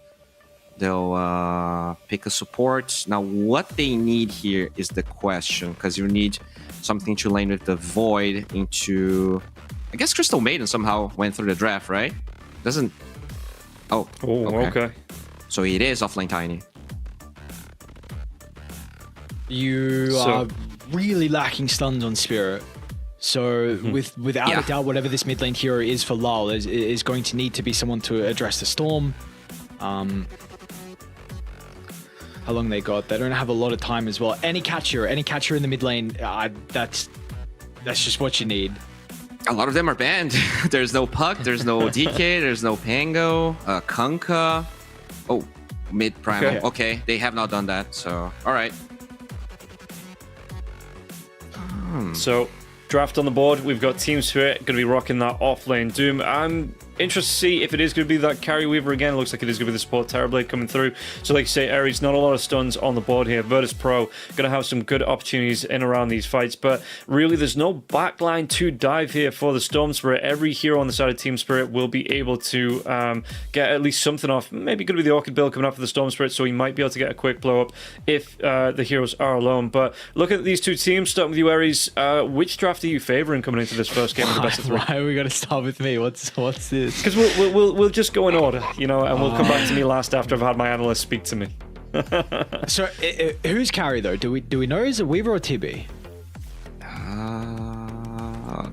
pick a support. Now, what they need here is the question, because you need something to lane with the Void into... I guess Crystal Maiden somehow went through the draft, right? Doesn't... Oh, okay. So it is offlane Tiny. You are really lacking stuns on Spirit. So without a doubt, whatever this mid lane hero is for Lal is going to need to be someone to address the storm. How long they got? They don't have a lot of time as well. Any catcher in the mid lane, that's just what you need. A lot of them are banned. There's no Puck, there's no DK, there's no Pango, Kunkka. Oh, mid primal. Okay, they have not done that. So, all right. So, draft on the board. We've got Team Spirit going to be rocking that offlane Doom. I'm interested to see if it is going to be that carry Weaver again. It looks like it is going to be the support Terrorblade coming through. So like you say, Ares, not a lot of stuns on the board here. Virtus Pro going to have some good opportunities in around these fights, but really there's no backline to dive here for the Storm Spirit. Every hero on the side of Team Spirit will be able to get at least something off. Maybe going to be the Orchid build coming up for the Storm Spirit, so he might be able to get a quick blow up if the heroes are alone. But looking at these two teams, starting with you, Ares, which draft are you favoring coming into this first game of the best of three? Why are we going to start with me? What's this? Because we'll just go in order, you know, and we'll come back to me last after I've had my analyst speak to me. So who's carry though? Do we know? Is it Weaver or TB?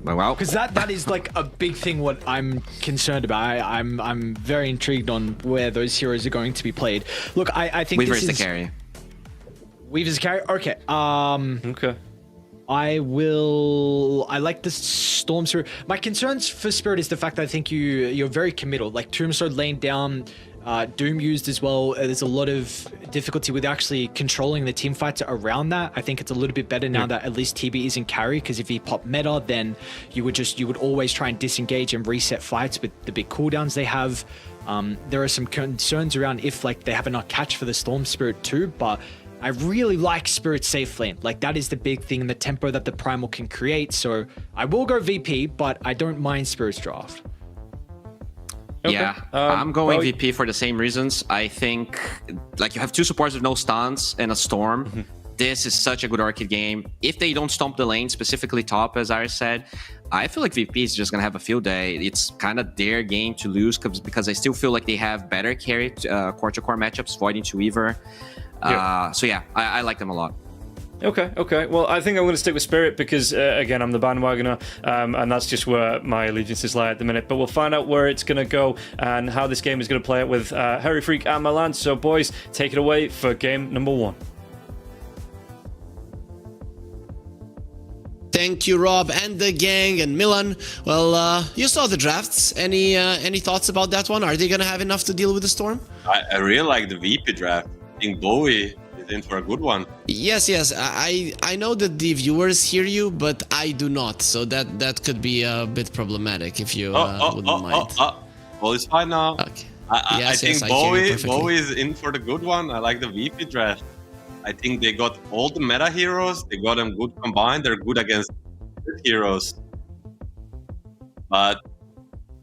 Well, because that is like a big thing. What I'm concerned about. I'm very intrigued on where those heroes are going to be played. Look, I think Weaver is the carry. Weaver's the carry. Okay. Okay. I like the Storm Spirit. My concerns for Spirit is the fact that I think you're very committal. Like Tombstone laying down, Doom used as well. There's a lot of difficulty with actually controlling the team fights around that. I think it's a little bit better now that at least TB isn't carry, because if he popped meta, then you would always try and disengage and reset fights with the big cooldowns they have. There are some concerns around if like they have enough catch for the Storm Spirit too, but I really like Spirit's safe lane. Like that is the big thing, and the tempo that the Primal can create. So I will go VP, but I don't mind Spirit's draft. Okay. Yeah, I'm going VP for the same reasons. I think like you have two supports with no stuns and a Storm. This is such a good Orchid game. If they don't stomp the lane, specifically top, as Iris said, I feel like VP is just going to have a field day. It's kind of their game to lose because I still feel like they have better carry core-to-core matchups, Void into Weaver. So yeah, I like them a lot. Okay. Well, I think I'm going to stick with Spirit because, again, I'm the bandwagoner, and that's just where my allegiances lie at the minute. But we'll find out where it's going to go and how this game is going to play out with Harry Freak and Milan. So, boys, take it away for game number 1. Thank you, Rob and the gang and Milan. Well, you saw the drafts. Any thoughts about that one? Are they going to have enough to deal with the Storm? I really like the VP draft. I think Bowie is in for a good one. Yes. I know that the viewers hear you, but I do not. So that could be a bit problematic if you wouldn't mind. Well, it's fine now. Okay. I think Bowie is in for the good one. I like the VP draft. I think they got all the meta heroes. They got them good combined. They're good against good heroes. But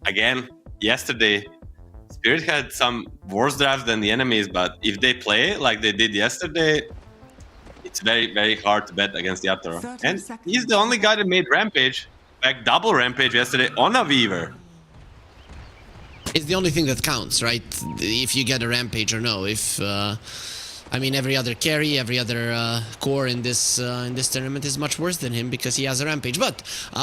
again, yesterday, Spirit had some worse drafts than the enemies. But if they play like they did yesterday, it's very, very hard to bet against the Yatoro. And he's the only guy that made Rampage, like double Rampage yesterday on a Weaver. It's the only thing that counts, right? If you get a Rampage or no. If I mean, every other carry, every other core in this tournament is much worse than him because he has a Rampage. But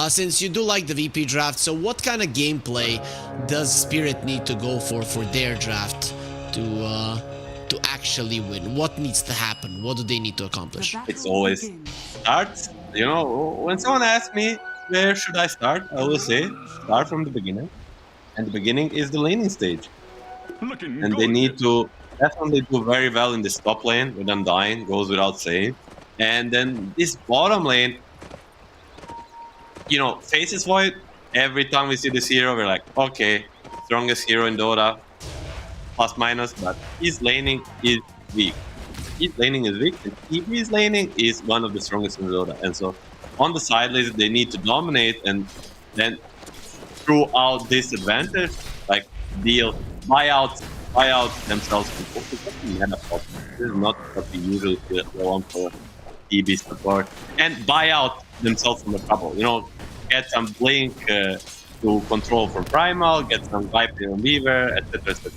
since you do like the VP draft, so what kind of gameplay does Spirit need to go for their draft to actually win? What needs to happen? What do they need to accomplish? It's always start. You know, when someone asks me where should I start, I will say start from the beginning, and the beginning is the laning stage, and they need to definitely do very well in this top lane with Undying, goes without saying. And then this bottom lane, you know, Faces Void, every time we see this hero, we're like, okay, strongest hero in Dota, plus minus, but his laning is weak. His laning is weak, and TV's laning is one of the strongest in Dota. And so on the side lanes, they need to dominate, and then throughout this advantage, like buy out themselves. This is not what we usually go on for TB support, and buy out themselves from the trouble. You know, get some Blink to control from Primal, get some Viper on Weaver, etc.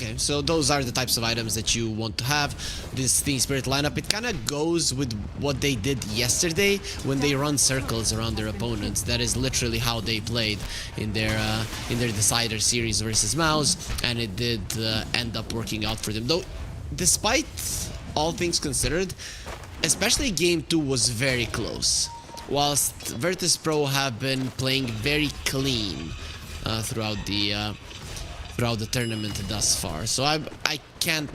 Okay, so those are the types of items that you want to have. This Team Spirit lineup, it kind of goes with what they did yesterday when they run circles around their opponents. That is literally how they played in their Decider series versus Mouse, and it did end up working out for them. Though, despite all things considered, especially Game 2 was very close. Whilst Virtus Pro have been playing very clean throughout the tournament thus far. So I can't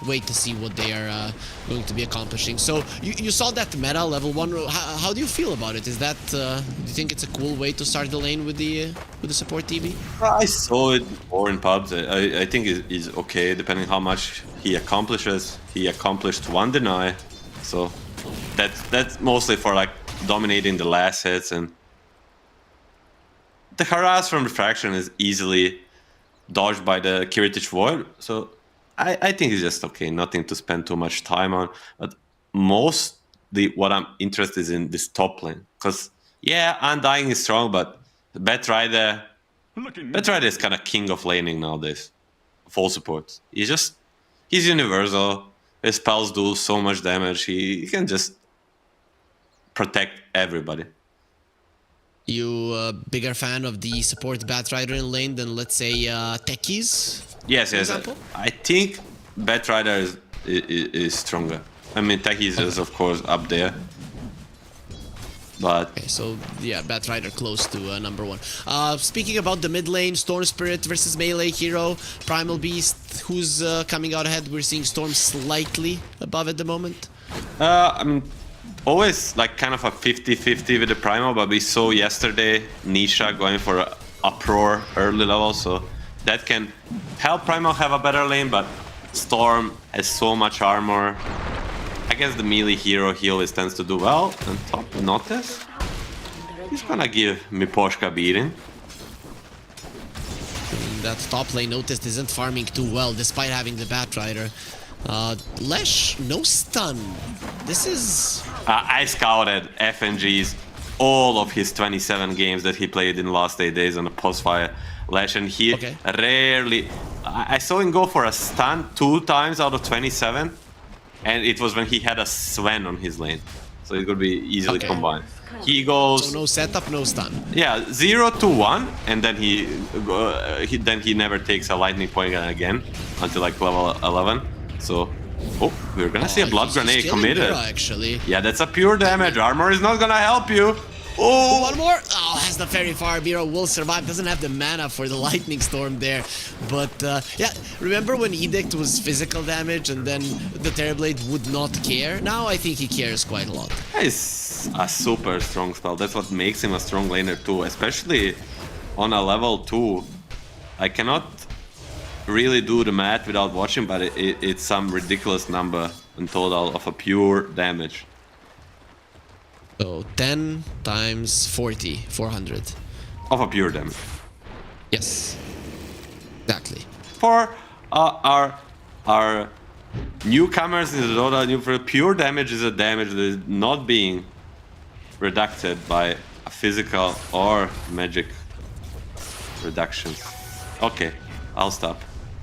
wait to see what they are going to be accomplishing. So you saw that meta level 1. How do you feel about it? Is that do you think it's a cool way to start the lane with the support TV? I saw it before in pubs. I think it's okay depending how much he accomplishes. He accomplished 1 deny, so that's mostly for like dominating the last hits, and the harass from refraction is easily dodged by the Kiritich Void, so I think it's just okay, nothing to spend too much time on. But mostly what I'm interested in this top lane, because yeah, Undying is strong, but Batrider is kind of king of laning nowadays. Full support. He's universal. His spells do so much damage. He can just protect everybody. You a bigger fan of the support Batrider in lane than, let's say, Techies? Yes. Example? I think Batrider is stronger. I mean, Techies is of course up there, but Okay, so yeah, Batrider close to number 1. Speaking about the mid lane, Storm Spirit versus Melee Hero, Primal Beast, who's coming out ahead? We're seeing Storm slightly above at the moment. I'm always like kind of a 50-50 with the Primal, but we saw yesterday Nisha going for a Uproar early level, so that can help Primal have a better lane, but Storm has so much armor. I guess the melee hero he always tends to do well. And top Notice, he's gonna give Miposhka a beating. That top lane Noticed isn't farming too well despite having the Batrider. Lesh, no stun. This is... I scouted FNG's all of his 27 games that he played in the last 8 days on a post-fire Lesh, and he rarely... I saw him go for a stun 2 times out of 27, and it was when he had a Sven on his lane. So it could be easily combined. He goes... So no setup, no stun. Yeah, 0 to 1, and then he never takes a lightning point again until like level 11. So, we're gonna see a blood grenade committed. Mira, actually. Yeah, that's a pure damage. Armor is not gonna help you. Oh, one more. Oh, has the Fairy Fire. Mira will survive. Doesn't have the mana for the Lightning Storm there. But yeah, remember when Edict was physical damage and then the Terrorblade would not care? Now I think he cares quite a lot. It's a super strong spell. That's what makes him a strong laner too, especially on a level 2. I cannot really do the math without watching, but it's some ridiculous number in total of a pure damage. So 10 times 40, 400. Of a pure damage. Yes, exactly. For our newcomers in the Dota, pure damage is a damage that is not being reduced by a physical or magic reduction. Okay, I'll stop.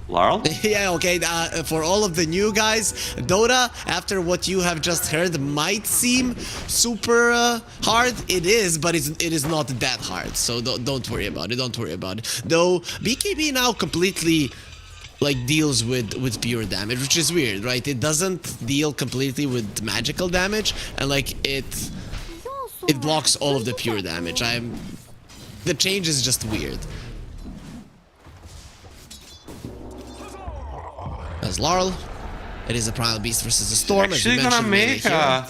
Laurel? Yeah, okay, for all of the new guys, Dota, after what you have just heard, might seem super hard. It is, but it is not that hard, so don't worry about it, Though, BKB now completely, like, deals with pure damage, which is weird, right? It doesn't deal completely with magical damage, and, like, it blocks all of the pure damage. The change is just weird. As Laurel, it is a Primal Beast versus a Storm. Actually gonna make a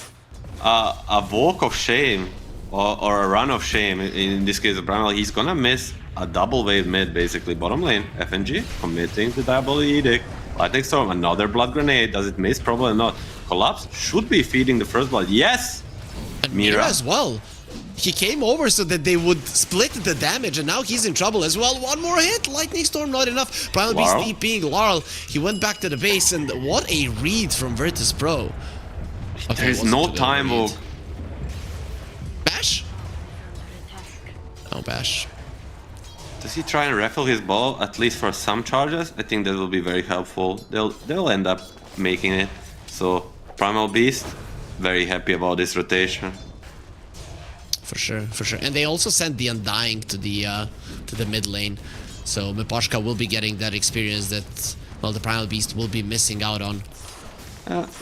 walk of shame or a run of shame. In this case, the Primal, he's gonna miss a double wave mid, basically. Bottom lane, FNG committing the double edict. Lightning Storm, another blood grenade. Does it miss? Probably not. Collapse should be feeding the first blood. Yes! And Mira as well. He came over so that they would split the damage, and now he's in trouble as well. One more hit, Lightning Storm, not enough. Primal Beast TPing Laurel. He went back to the base, and what a read from Virtus Pro. Okay, there's no time walk. Bash? Oh, Bash. Does he try and raffle his ball at least for some charges? I think that will be very helpful. They'll end up making it. So Primal Beast, very happy about this rotation. For sure, for sure. And they also sent the Undying to the mid lane. So Miposhka will be getting that experience that, well, the Primal Beast will be missing out on.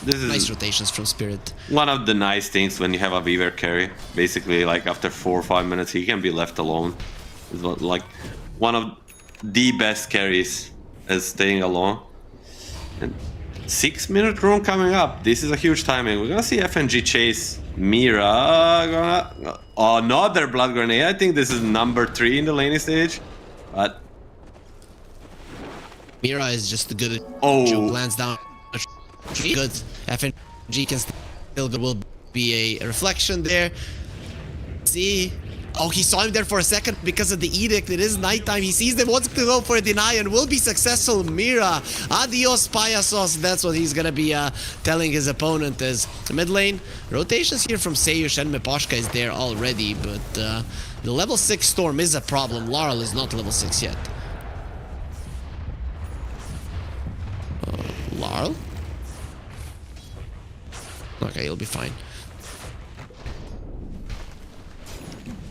This is nice rotations from Spirit. One of the nice things when you have a Weaver carry. Basically, like after 4 or 5 minutes, he can be left alone. It's like one of the best carries is staying alone. And 6-minute rune coming up. This is a huge timing. We're gonna see FNG chase Mira. Another blood grenade. I think this is number 3 in the laning stage. But Mira is just good. Oh, Lands down. Good. FNG can still will be a reflection there. See. Oh, he saw him there for a second because of the edict. It is nighttime. He sees them, wants to go for a deny and will be successful. Mira, adios payasos. That's what he's gonna be telling his opponent as the mid lane. Rotations here from Seiyush and Miposhka is there already, but the level 6 Storm is a problem. Laurel is not level 6 yet. Laurel? Okay, he'll be fine.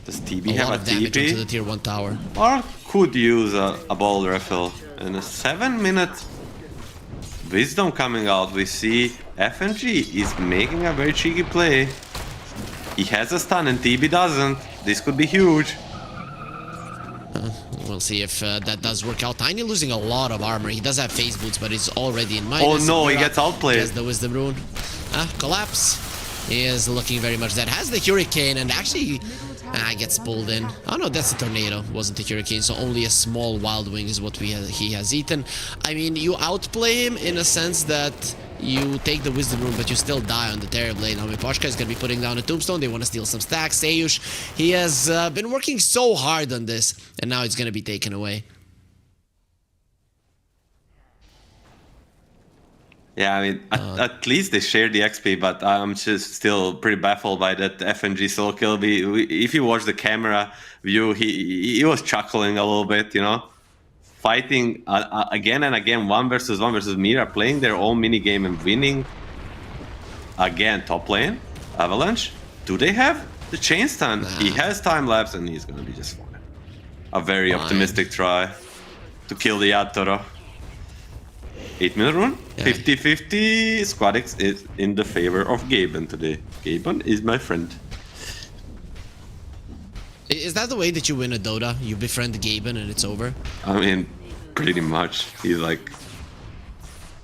Does TB a have lot a of damage TP? onto the tier 1 tower. Or could use a ball refill. And a 7-minute wisdom coming out. We see FNG is making a very cheeky play. He has a stun and TB doesn't. This could be huge. We'll see if that does work out. Tiny losing a lot of armor. He does have phase boots, but he's already in minus. Oh no, Mira he gets outplayed. has the wisdom rune. Collapse. He is looking very much dead. Has the hurricane and actually gets pulled in. Oh no, that's the tornado. Wasn't the hurricane, so only a small wild wing is what he has eaten. I mean, you outplay him in a sense that you take the wisdom rune, but you still die on the Terror Blade. Now Miposhka is going to be putting down a tombstone. They want to steal some stacks. Seiyush, he has been working so hard on this, and now it's going to be taken away. Yeah, I mean, at least they shared the XP, but I'm just still pretty baffled by that FNG solo kill. If you watch the camera view, he was chuckling a little bit, you know? Fighting again and again, 1 versus Mira, playing their own mini game and winning. Again, top lane, Avalanche. Do they have the chain stun? Nah. He has time lapse and he's gonna be just fine. A very optimistic try to kill the Yatoro. 8-minute rune, 50-50. Squad X is in the favor of Gaben today. Gaben is my friend. Is that the way that you win a Dota? You befriend Gaben and it's over? I mean, pretty much. He's like,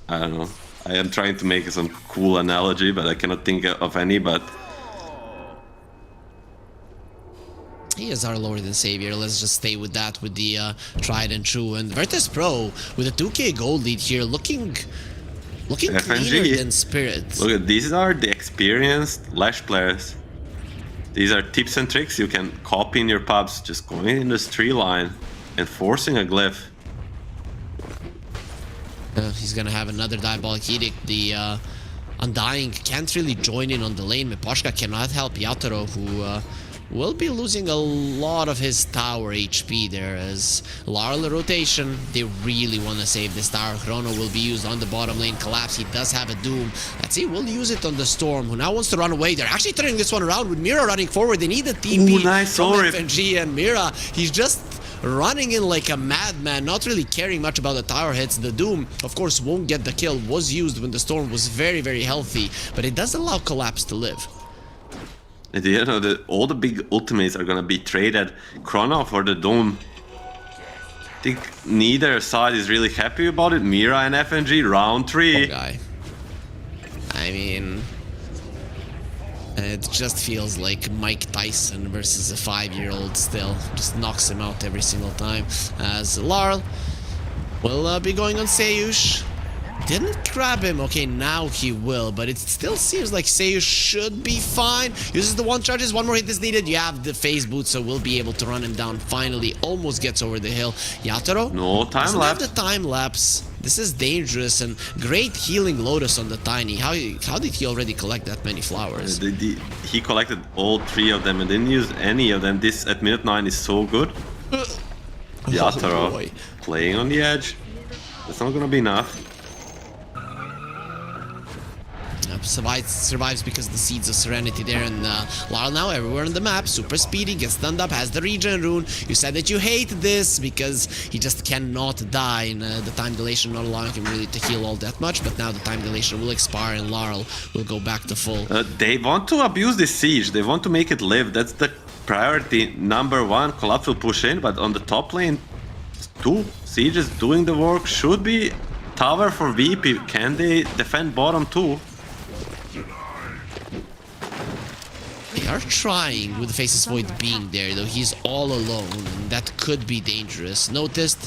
I don't know. I am trying to make some cool analogy, but I cannot think of any, but... He is our Lord and Savior. Let's just stay with that, with the tried and true. And Virtus Pro with a 2k gold lead here, looking cleaner than Spirit. Look at these are the experienced Lash players. These are tips and tricks you can copy in your pubs, just going in this tree line and forcing a glyph. He's gonna have another Diabolic Edict. The Undying can't really join in on the lane. Miposhka cannot help Yatoro, who will be losing a lot of his tower HP there as Laurel rotation. They really want to save this tower. Chrono will be used on the bottom lane. Collapse, he does have a Doom. Let's see, we'll use it on the Storm, who now wants to run away. They're actually turning this one around with Mira running forward. They need a TP from FNG, and Mira, he's just running in like a madman, not really caring much about the tower hits. The Doom, of course, won't get the kill. Was used when the Storm was very, very healthy, but it does allow Collapse to live. At the end of all the big ultimates are gonna be traded. Chrono for the Doom. I think neither side is really happy about it. Mira and FNG, round 3. Poor guy. I mean, it just feels like Mike Tyson versus a 5-year-old still. Just knocks him out every single time. As Laurel will be going on Seiyush. Didn't grab him. Okay, now he will, but it still seems like Seiyush should be fine. Uses the 1 charges, 1 more hit is needed. You have the phase boot, so we'll be able to run him down. Finally, almost gets over the hill. Yatoro, no time lapse. Have the time lapse. This is dangerous, and great healing Lotus on the Tiny. How did he already collect that many flowers? He collected all 3 of them and didn't use any of them. This at minute 9 is so good. Yatoro boy. playing on the edge. That's not gonna be enough. Survives because of the Seeds of Serenity there, and Lyle now everywhere on the map, super speedy, gets stunned up, has the regen rune. You said that you hate this because he just cannot die, and the time dilation not allowing him really to heal all that much, but now the time dilation will expire and Laurel will go back to full. They want to abuse this siege, they want to make it live. That's the priority number one. Collapse will push in, but on the top lane, 2 sieges doing the work. Should be tower for VP. Can they defend bottom too? They are trying with the Faceless Void being there, though he's all alone, and that could be dangerous. Noticed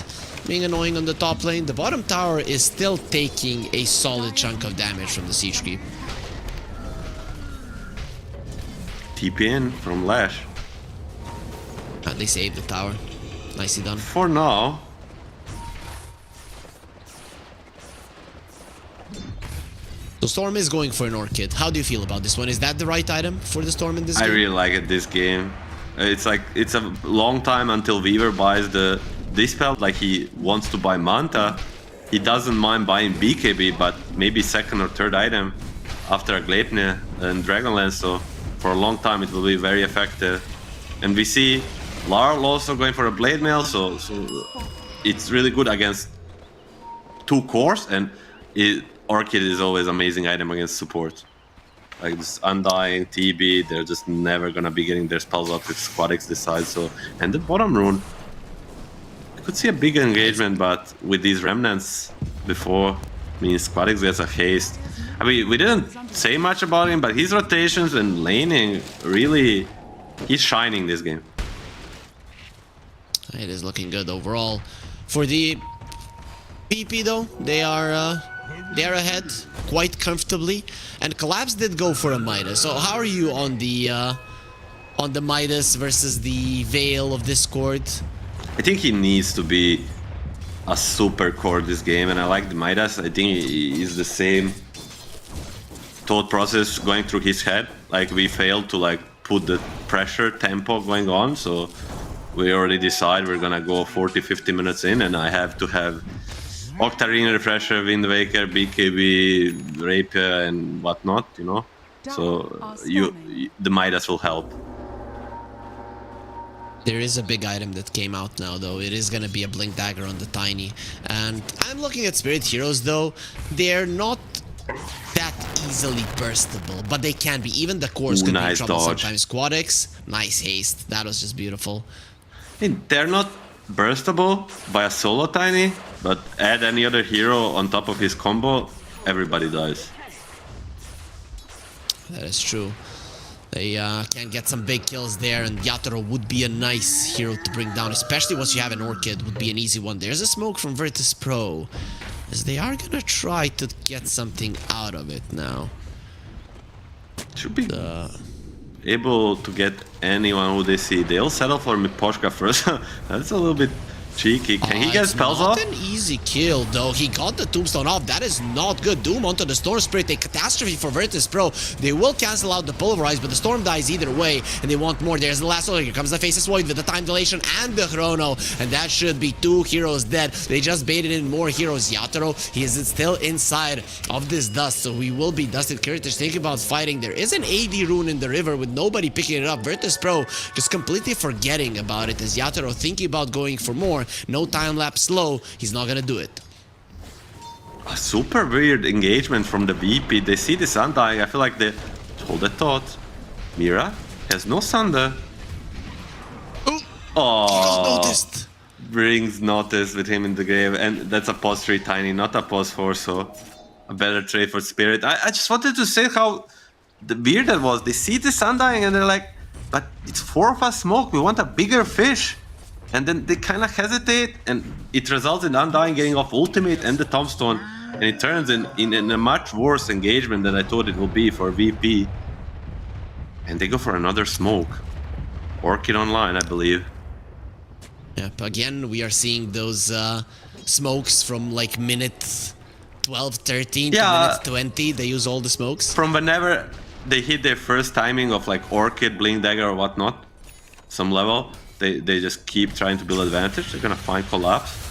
being annoying on the top lane. The bottom tower is still taking a solid chunk of damage from the siege creep. TP in from Lash. They saved the tower. Nicely done. For now. So Storm is going for an Orchid. How do you feel about this one? Is that the right item for the Storm in this I game? really like it this game. It's like, it's a long time until Weaver buys the Dispel. Like, he wants to buy Manta. He doesn't mind buying BKB, but maybe second or third item after a Gleipnir and Dragonlance. So for a long time it will be very effective. And we see Larl also going for a Blade Mail, so it's really good against 2 cores, and Orchid is always amazing item against support. Like this Undying, TB, they're just never gonna be getting their spells up if Squadix decides so. And the bottom rune, I could see a big engagement, but with these remnants before, means Squadix gets a haste. I mean, we didn't say much about him, but his rotations and laning, really, he's shining this game. It is looking good overall. For the PP though, they are ahead quite comfortably, and Collapse did go for a Midas. So how are you on the Midas versus the Veil of Discord? I think he needs to be a super core this game, and I like the Midas. I think he is the same thought process going through his head. Like, we failed to like put the pressure tempo going on, so we already decide we're gonna go 40-50 minutes in, and I have to have Octarine, Refresher, Wind Waker, BKB, Rapier, and whatnot, you know. So the Midas will help. There is a big item that came out now, though. It is gonna be a Blink Dagger on the Tiny, and I'm looking at Spirit Heroes, though. They're not that easily burstable, but they can be. Even the cores could be in trouble sometimes. Squadix, nice haste. That was just beautiful. I mean, they're not burstable by a solo Tiny, but add any other hero on top of his combo, everybody dies. That is true. They can get some big kills there, and Yatoro would be a nice hero to bring down, especially once you have an Orchid, would be an easy one. There's a smoke from Virtus Pro, as they are gonna try to get something out of it now. Should be able to get anyone who they see. They'll settle for Miposhka first. That's a little bit cheeky. Can he get spells off? Not an easy kill, though. He got the Tombstone off. That is not good. Doom onto the Storm Spirit. A catastrophe for Virtus Pro. They will cancel out the Pulverize, but the Storm dies either way, and they want more. There's the last one. Here comes the Faceless Void with the time dilation and the Chrono, and that should be 2 heroes dead. They just baited in more heroes. Yatoro, he is still inside of this dust, so we will be dusted. Kiritish thinking about fighting. There is an AD rune in the river with nobody picking it up. Virtus Pro just completely forgetting about it, as Yatoro thinking about going for more. No time lapse slow, he's not gonna do it. A super weird engagement from the VP. They see the Undying. I feel like they hold a thought. Mira has no Sunder. Oh, noticed. Brings notice with him in the grave, and that's a pos 3 Tiny, not a pos 4, so a better trade for Spirit. I just wanted to say how weird that was. They see the Undying and they're like, but it's 4 of us smoke, we want a bigger fish. And then they kind of hesitate, and it results in Undying getting off ultimate and the Tombstone, and it turns in a much worse engagement than I thought it would be for VP. And they go for another smoke. Orchid online, I believe. Yep, again, we are seeing those smokes from like minute 12, 13 to minute 20. They use all the smokes. From whenever they hit their first timing of like Orchid, Blink Dagger or whatnot, some level, They just keep trying to build advantage. They're gonna find collapse.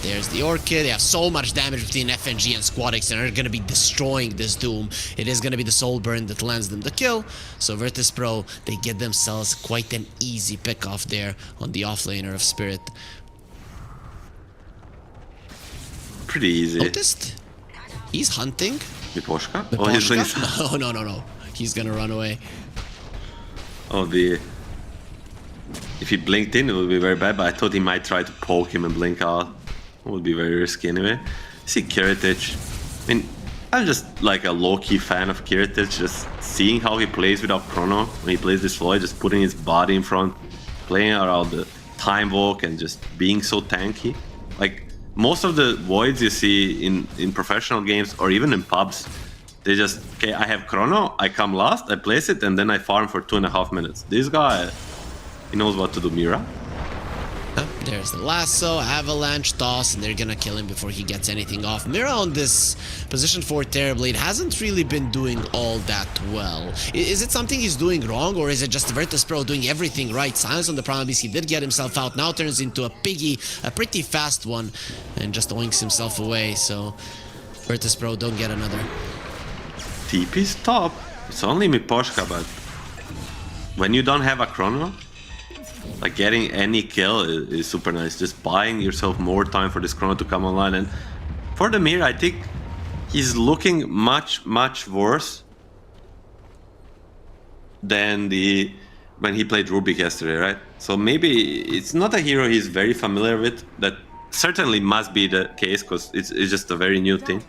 There's the Orchid. They have so much damage between FNG and Squadix and are going to be destroying this Doom. It is going to be the Soul Burn that lands them the kill. So Virtus Pro, they get themselves quite an easy pick off there on the offlaner of Spirit. Pretty easy. Noticed? He's hunting. Miposhka? Oh, he's playing... No. He's going to run away. Oh, if he blinked in, it would be very bad, but I thought he might try to poke him and blink out. It would be very risky anyway. See Kiritich. I mean, I'm just like a low-key fan of Kiritich, just seeing how he plays without Chrono. When he plays this Floyd, just putting his body in front, playing around the time walk and just being so tanky. Like, most of the Voids you see in professional games or even in pubs, they just, okay, I have Chrono, I come last, I place it, and then I farm for 2.5 minutes. This guy, he knows what to do. Mira. There's the lasso, avalanche, toss, and they're gonna kill him before he gets anything off. Mira on this position 4 Terrorblade hasn't really been doing all that well. Is it something he's doing wrong, or is it just Virtus Pro doing everything right? Silence on the Primal Beast, he did get himself out, now turns into a piggy, a pretty fast one, and just oinks himself away, so Virtus Pro don't get another. TP's top. It's only Miposhka, but when you don't have a Chrono, like getting any kill is super nice. Just buying yourself more time for this Chrono to come online. And for the Mir, I think he's looking much worse than when he played Rubik yesterday, right? So maybe it's not a hero he's very familiar with. That certainly must be the case, because it's just a very new thing.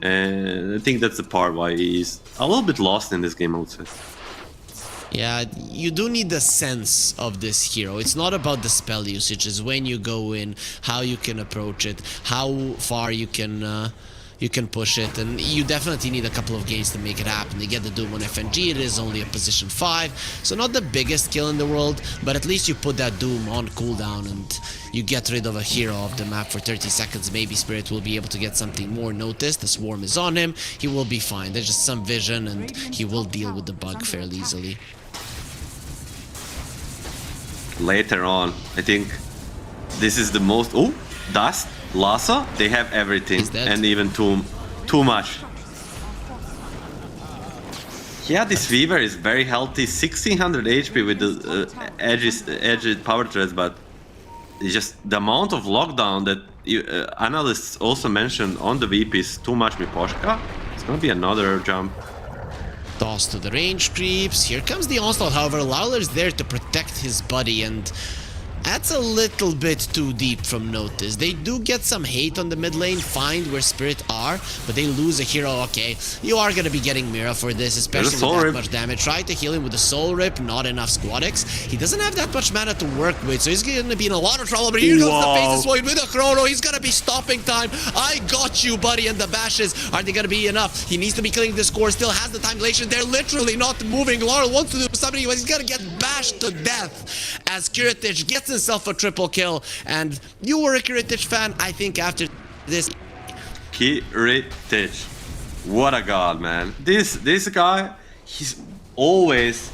And I think that's the part why he's a little bit lost in this game, I would say. Yeah, you do need the sense of this hero. It's not about the spell usage, it's when you go in, how you can approach it, how far you can push it, and you definitely need a couple of games to make it happen. They get the Doom on FNG, it is only a position 5, so not the biggest kill in the world, but at least you put that Doom on cooldown and you get rid of a hero off the map for 30 seconds. Maybe Spirit will be able to get something more noticed. The Swarm is on him, he will be fine. There's just some vision and he will deal with the bug fairly easily. Later on, I think this is the most... Oh, Dust, Lasso, they have everything, and even too much. Yeah, this Weaver is very healthy, 1600 HP with the edged power threads, but it's just the amount of lockdown that analysts also mentioned on the VP is too much. Miposhka, it's gonna be another jump. Toss to the range creeps. Here comes the onslaught. However, Lawler's there to protect his buddy, and that's a little bit too deep from notice. They do get some hate on the mid lane, find where Spirit are, but they lose a hero. Okay, you are going to be getting Mira for this, especially with that much damage. Try to heal him with the Soul Rip, not enough Squadix. He doesn't have that much mana to work with, so he's going to be in a lot of trouble. But here comes the Faceless Void with a Chrono. He's going to be stopping time. I got you, buddy, and the bashes. Are they going to be enough? He needs to be killing this core, still has the time dilation. They're literally not moving. Laurel wants to do something, but he's going to get bashed to death as Kiritich gets himself a triple kill. And you were a Kiritich fan, I think, after this. Kiritich, what a god, man. This guy, he's always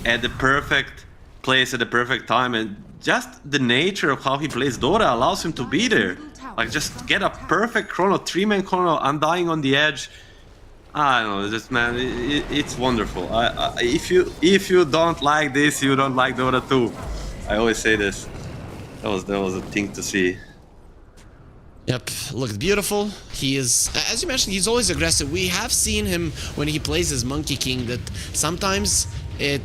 at the perfect place at the perfect time, and just the nature of how he plays Dota allows him to be there. Like, just get a perfect Chrono, 3-man Chrono, Undying on the edge. I don't know, just, man, it's wonderful. If you don't like this, you don't like Dota 2. I always say this. That was a thing to see. Yep, looked beautiful. He is, as you mentioned, he's always aggressive. We have seen him when he plays as Monkey King that sometimes it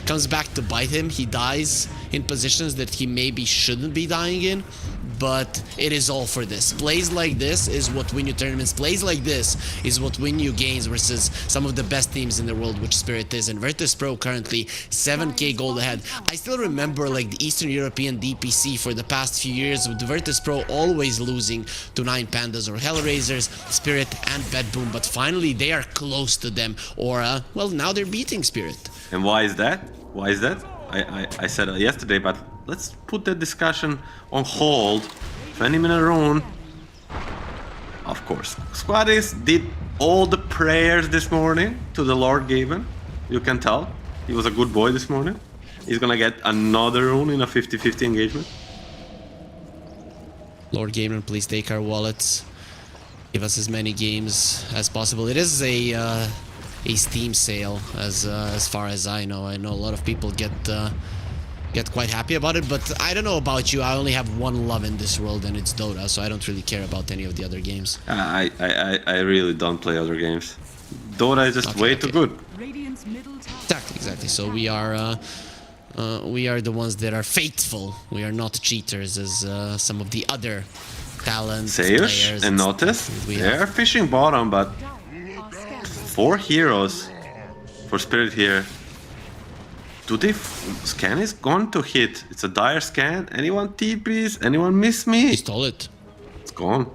comes back to bite him. He dies in positions that he maybe shouldn't be dying in, but it is all for this. Plays like this is what win you tournaments. Plays like this is what win you games versus some of the best teams in the world, which Spirit is. And Virtus Pro currently 7k gold ahead. I still remember like the Eastern European DPC for the past few years with Virtus Pro always losing to 9 Pandas or Hellraisers, Spirit and Bedboom, but finally they are close to them, or well, now they're beating Spirit. And why is that? Why is that? I said it yesterday, but let's put that discussion on hold. 20-minute rune. Of course, Squadix did all the prayers this morning to the Lord Gaben. You can tell he was a good boy this morning. He's gonna get another rune in a 50-50 engagement. Lord Gamer, please take our wallets. Give us as many games as possible. It is a Steam sale, as far as I know. I know a lot of people get quite happy about it, but I don't know about you. I only have one love in this world, and it's Dota, so I don't really care about any of the other games. I really don't play other games. Dota is just way too good. Exactly. So we are the ones that are faithful. We are not cheaters, as some of the other talent Sayers and Notice, they're fishing bottom, but 4 heroes for Spirit here. Do they... Scan is going to hit. It's a dire scan. Anyone TPs? Anyone miss me? He stole it. It's gone.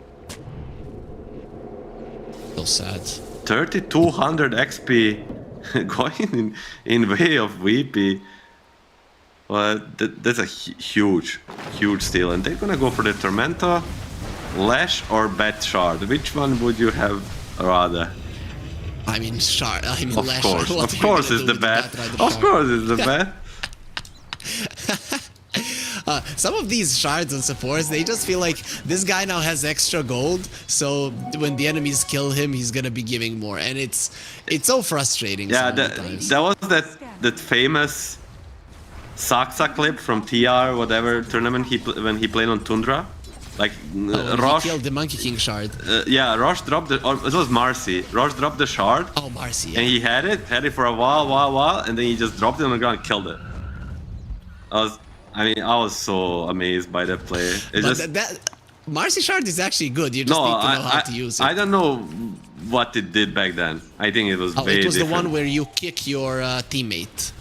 So sad. 3200 XP going in way of VP. But that's a huge steal. And they're gonna go for the Tormenta, Lash or Bat Shard. Which one would you have rather? I mean, Shard. I mean, Of Lash. course it's the Bat. Of course it's the Bat. Some of these shards and supports, they just feel like this guy now has extra gold, so when the enemies kill him, he's gonna be giving more, and it's so frustrating. Yeah, that was that famous Saksa clip from TR whatever tournament when he played on Tundra. Like Rosh killed the Monkey King shard. Yeah, Rosh dropped the. Or it was Marcy. Rosh dropped the shard. Oh, Marcy. Yeah. And he had it for a while, and then he just dropped it on the ground and killed it. I was so amazed by that play. That Marcy shard is actually good. You just need to know how to use it. I don't know what it did back then. I think it was very it was different. the one where you kick your teammate.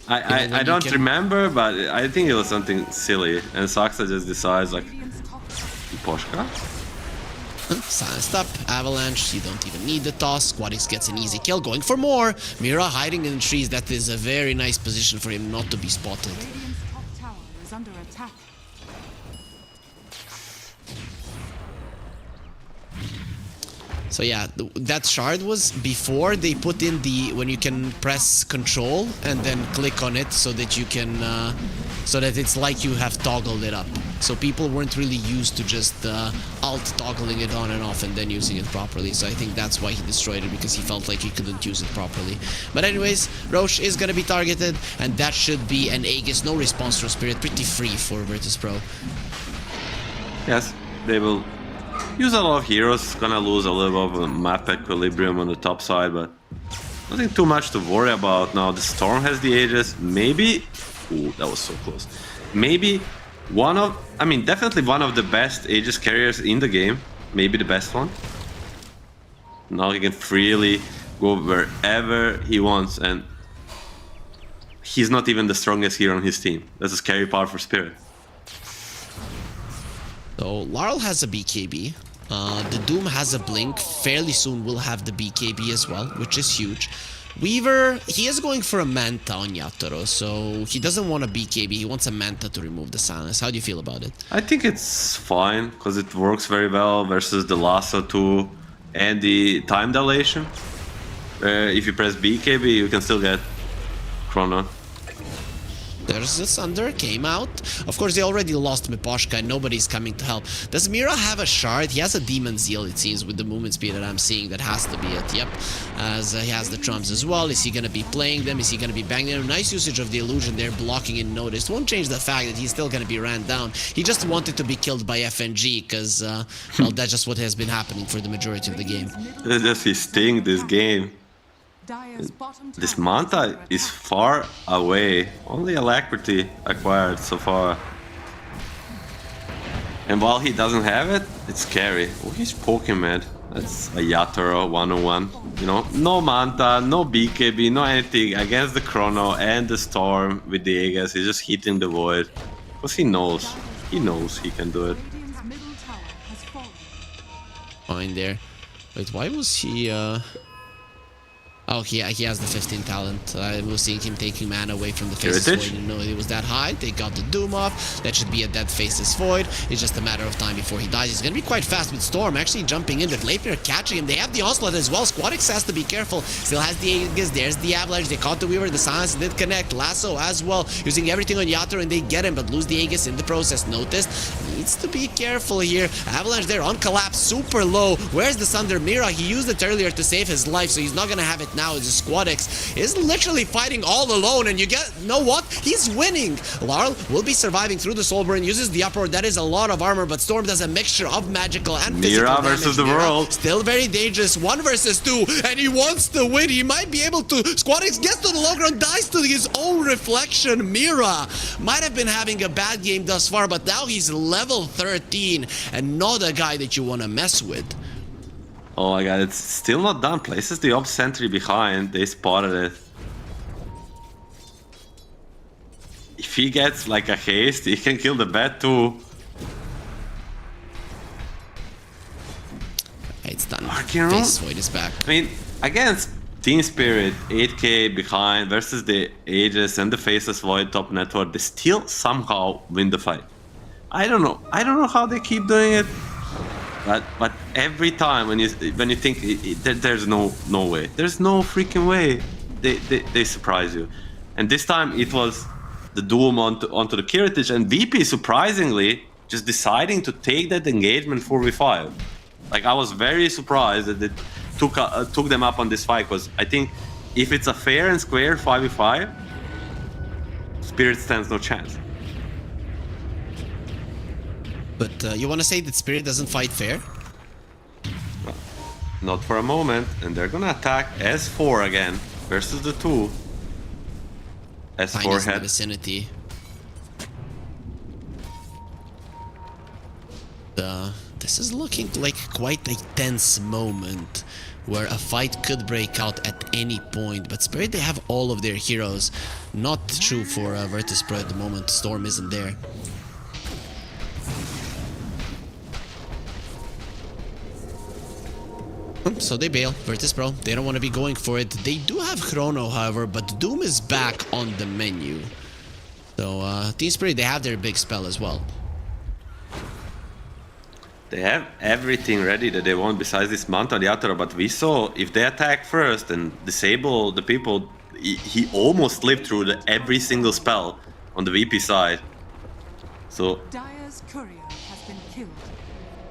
I don't remember, but I think it was something silly. And Saksa just decides like, Poshka? Silenced up, Avalanche, you don't even need the toss. Squadix gets an easy kill, going for more. Mira hiding in the trees, that is a very nice position for him not to be spotted. So yeah, that shard was before they put in when you can press control and then click on it so that you can, so that it's like you have toggled it up. So people weren't really used to just alt toggling it on and off and then using it properly. So I think that's why he destroyed it, because he felt like he couldn't use it properly. But anyways, Roche is gonna be targeted, and that should be an Aegis. No response from Spirit, pretty free for Virtus.pro. Yes, they will use a lot of heroes, gonna lose a little bit of map equilibrium on the top side, but nothing too much to worry about now. The Storm has the Aegis, maybe... Ooh, that was so close. Maybe definitely one of the best Aegis carriers in the game, maybe the best one. Now he can freely go wherever he wants, and he's not even the strongest hero on his team. That's a scary part for Spirit. So Larl has a BKB, the Doom has a Blink, fairly soon we'll have the BKB as well, which is huge. Weaver, he is going for a Manta on Yatoro, so he doesn't want a BKB, he wants a Manta to remove the silence. How do you feel about it? I think it's fine, because it works very well versus the Lasso 2 and the time dilation. If you press BKB, you can still get Chrono. There's the Thunder, came out. Of course, they already lost Miposhka and nobody's coming to help. Does Mira have a shard? He has a Demon Zeal, it seems, with the movement speed that I'm seeing. That has to be it, yep. As he has the Trumps as well. Is he going to be playing them? Is he going to be banging them? Nice usage of the illusion there, blocking in notice. Won't change the fact that he's still going to be ran down. He just wanted to be killed by FNG, because, well, that's just what has been happening for the majority of the game. That's just his thing, this game. This Manta is far away. Only Alacrity acquired so far. And while he doesn't have it, it's scary. Oh, he's poking mad. That's a Yatoro 101. You know, no Manta, no BKB, no anything against the Chrono and the Storm with the Aegis. He's just hitting the void. Because he knows. He knows he can do it. Fine there. Wait, why was he... Oh, he has the 15 talent. I was seeing him taking mana away from the Faceless Void. I didn't know it was that high. They got the Doom off. That should be a dead Faceless Void. It's just a matter of time before he dies. He's going to be quite fast with Storm actually jumping in. But Leipnir catching him. They have the Onslaught as well. Squadix has to be careful. Still has the Aegis. There's the Avalanche. They caught the Weaver. The Silence did connect. Lasso as well. Using everything on Yator and they get him, but lose the Aegis in the process. Noticed. Needs to be careful here. Avalanche there on Collapse. Super low. Where's the Sunder Mira? He used it earlier to save his life, so he's not going to have it now. It's Squadix is literally fighting all alone, and you know what? He's winning. Larl will be surviving through the Soulburn, uses the Uproar. That is a lot of armor, but Storm does a mixture of magical and physical Mira damage. versus the world. Still very dangerous. 1 versus 2, and he wants to win. He might be able to. Squadix gets to the low ground, dies to his own reflection. Mira might have been having a bad game thus far, but now he's level 13 and not a guy that you want to mess with. Oh my god, it's still not done. Places the Ob sentry behind. They spotted it. If he gets like a haste, he can kill the bat too. It's done. Arcane Face Void is back. I mean, against Team Spirit, 8k behind versus the Aegis and the Faceless Void top network, they still somehow win the fight. I don't know how they keep doing it. But every time when you think there's no way, there's no freaking way, they surprise you. And this time it was the Doom onto the Kiritich, and VP surprisingly just deciding to take that engagement 4v5. Like, I was very surprised that it took them up on this fight, because I think if it's a fair and square 5v5, Spirit stands no chance. But you want to say that Spirit doesn't fight fair? Well, not for a moment, and they're gonna attack S4 again versus the 2. S4 in the head. vicinity. This is looking like quite a tense moment where a fight could break out at any point, but Spirit, they have all of their heroes. Not true for Virtus.pro at the moment. Storm isn't there. So they bail. Virtus.pro, they don't want to be going for it. They do have Chrono, however, but Doom is back on the menu. So Team Spirit, they have their big spell as well. They have everything ready that they want besides this Mount on the outer, but we saw if they attack first and disable the people, he almost lived through every single spell on the VP side. So Dire's courier has been killed.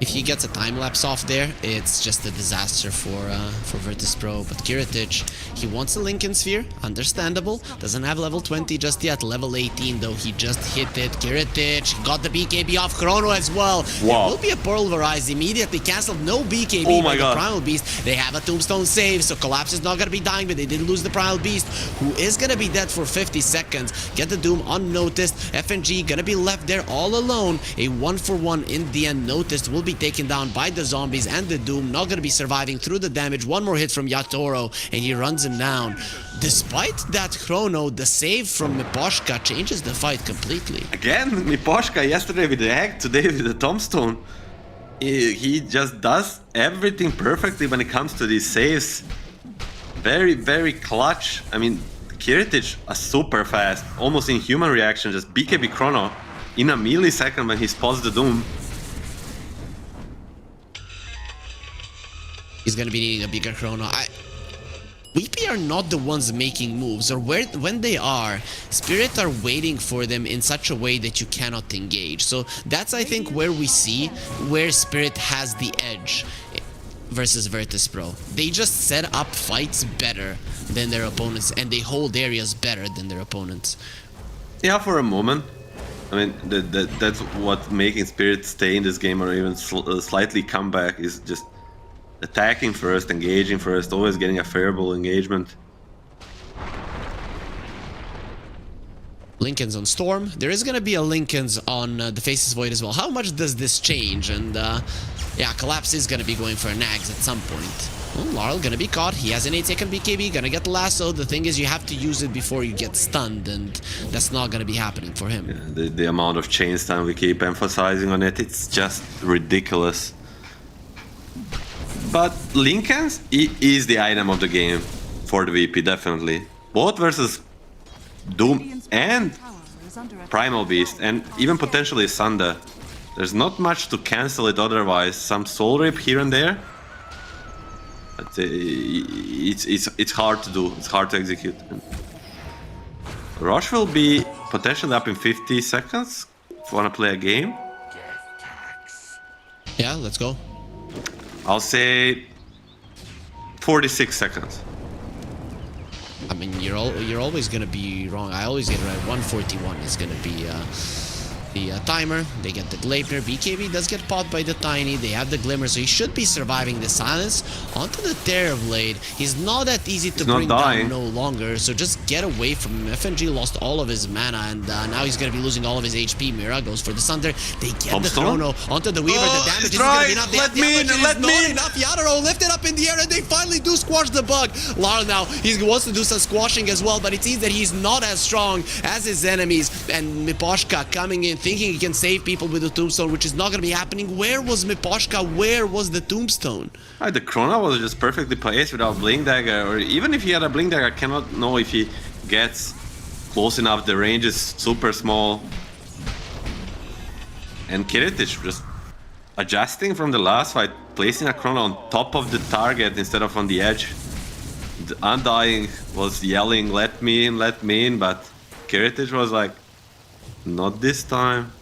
If he gets a time lapse off there, it's just a disaster for Virtus.pro. But Kiritich, he wants a Lincoln Sphere, understandable. Doesn't have level 20 just yet. Level 18 though, he just hit it. Kiritich got the BKB off Chrono as well. Wow. There will be a Pulverize immediately cancelled. No BKB Oh by my the God. Primal Beast. They have a Tombstone save, so Collapse is not gonna be dying, but they did lose the Primal Beast, who is gonna be dead for 50 seconds. Get the Doom unnoticed. FNG gonna be left there all alone. A 1-for-1 in the end. Noticed will be taken down by the zombies, and the Doom not gonna be surviving through the damage. One more hit from Yatoro and he runs him down. Despite that Chrono, the save from Miposhka changes the fight completely. again, Miposhka yesterday with the egg, today with the Tombstone. He just does everything perfectly when it comes to these saves. Very, very clutch. I mean, Kiritich are super fast, almost inhuman reaction, just BKB Chrono in a millisecond when he spots the Doom. He's gonna be needing a bigger Chrono. VP are not the ones making moves, or when they are, Spirit are waiting for them in such a way that you cannot engage. So that's, I think, where we see where Spirit has the edge versus Virtus.pro. They just set up fights better than their opponents, and they hold areas better than their opponents. Yeah, for a moment. I mean, that's what making Spirit stay in this game or even slightly come back is just attacking first, engaging first, always getting a favorable engagement. Lincoln's on Storm. There is going to be a Lincoln's on the Faceless Void as well. How much does this change? And yeah, Collapse is going to be going for a Nags at some point. Well, Laurel going to be caught. He has an 8-second BKB, going to get the lasso. The thing is, you have to use it before you get stunned, and that's not going to be happening for him. Yeah, the amount of chains time we keep emphasizing on it, it's just ridiculous. But Lincoln's is the item of the game for the VP, definitely. Both versus Doom and Tower is under attack. Primal Beast, and even potentially Sunder. There's not much to cancel it otherwise. Some Soul Rip here and there. But it's hard to do. It's hard to execute. Rosh will be potentially up in 50 seconds if you want to play a game. Yeah, let's go. I'll say 46 seconds. I mean, you're always gonna be wrong. I always get it right. 141 is gonna be the timer. They get the Gleipnir. BKB does get popped by the Tiny. They have the Glimmer, so he should be surviving the silence. Onto the Terrorblade. He's not that easy to bring down no longer, so just get away from him. FNG lost all of his mana, and now he's gonna be losing all of his HP. Mira goes for the Sunder. They get the Chrono onto the Weaver. The damage isn't gonna be enough. Let me in, let me in. Enough. Yatoro lifted up in the air, and they finally do squash the bug. Lara now, he wants to do some squashing as well, but it seems that he's not as strong as his enemies. And Miposhka coming in, thinking he can save people with the Tombstone, which is not going to be happening. Where was Miposhka? Where was the Tombstone? The Chrono was just perfectly placed without Blink Dagger, or even if he had a Blink Dagger, I cannot know if he gets close enough. The range is super small. And Kiritic just adjusting from the last fight, placing a Chrono on top of the target instead of on the edge. The Undying was yelling, let me in, but Kiritic was like, not this time.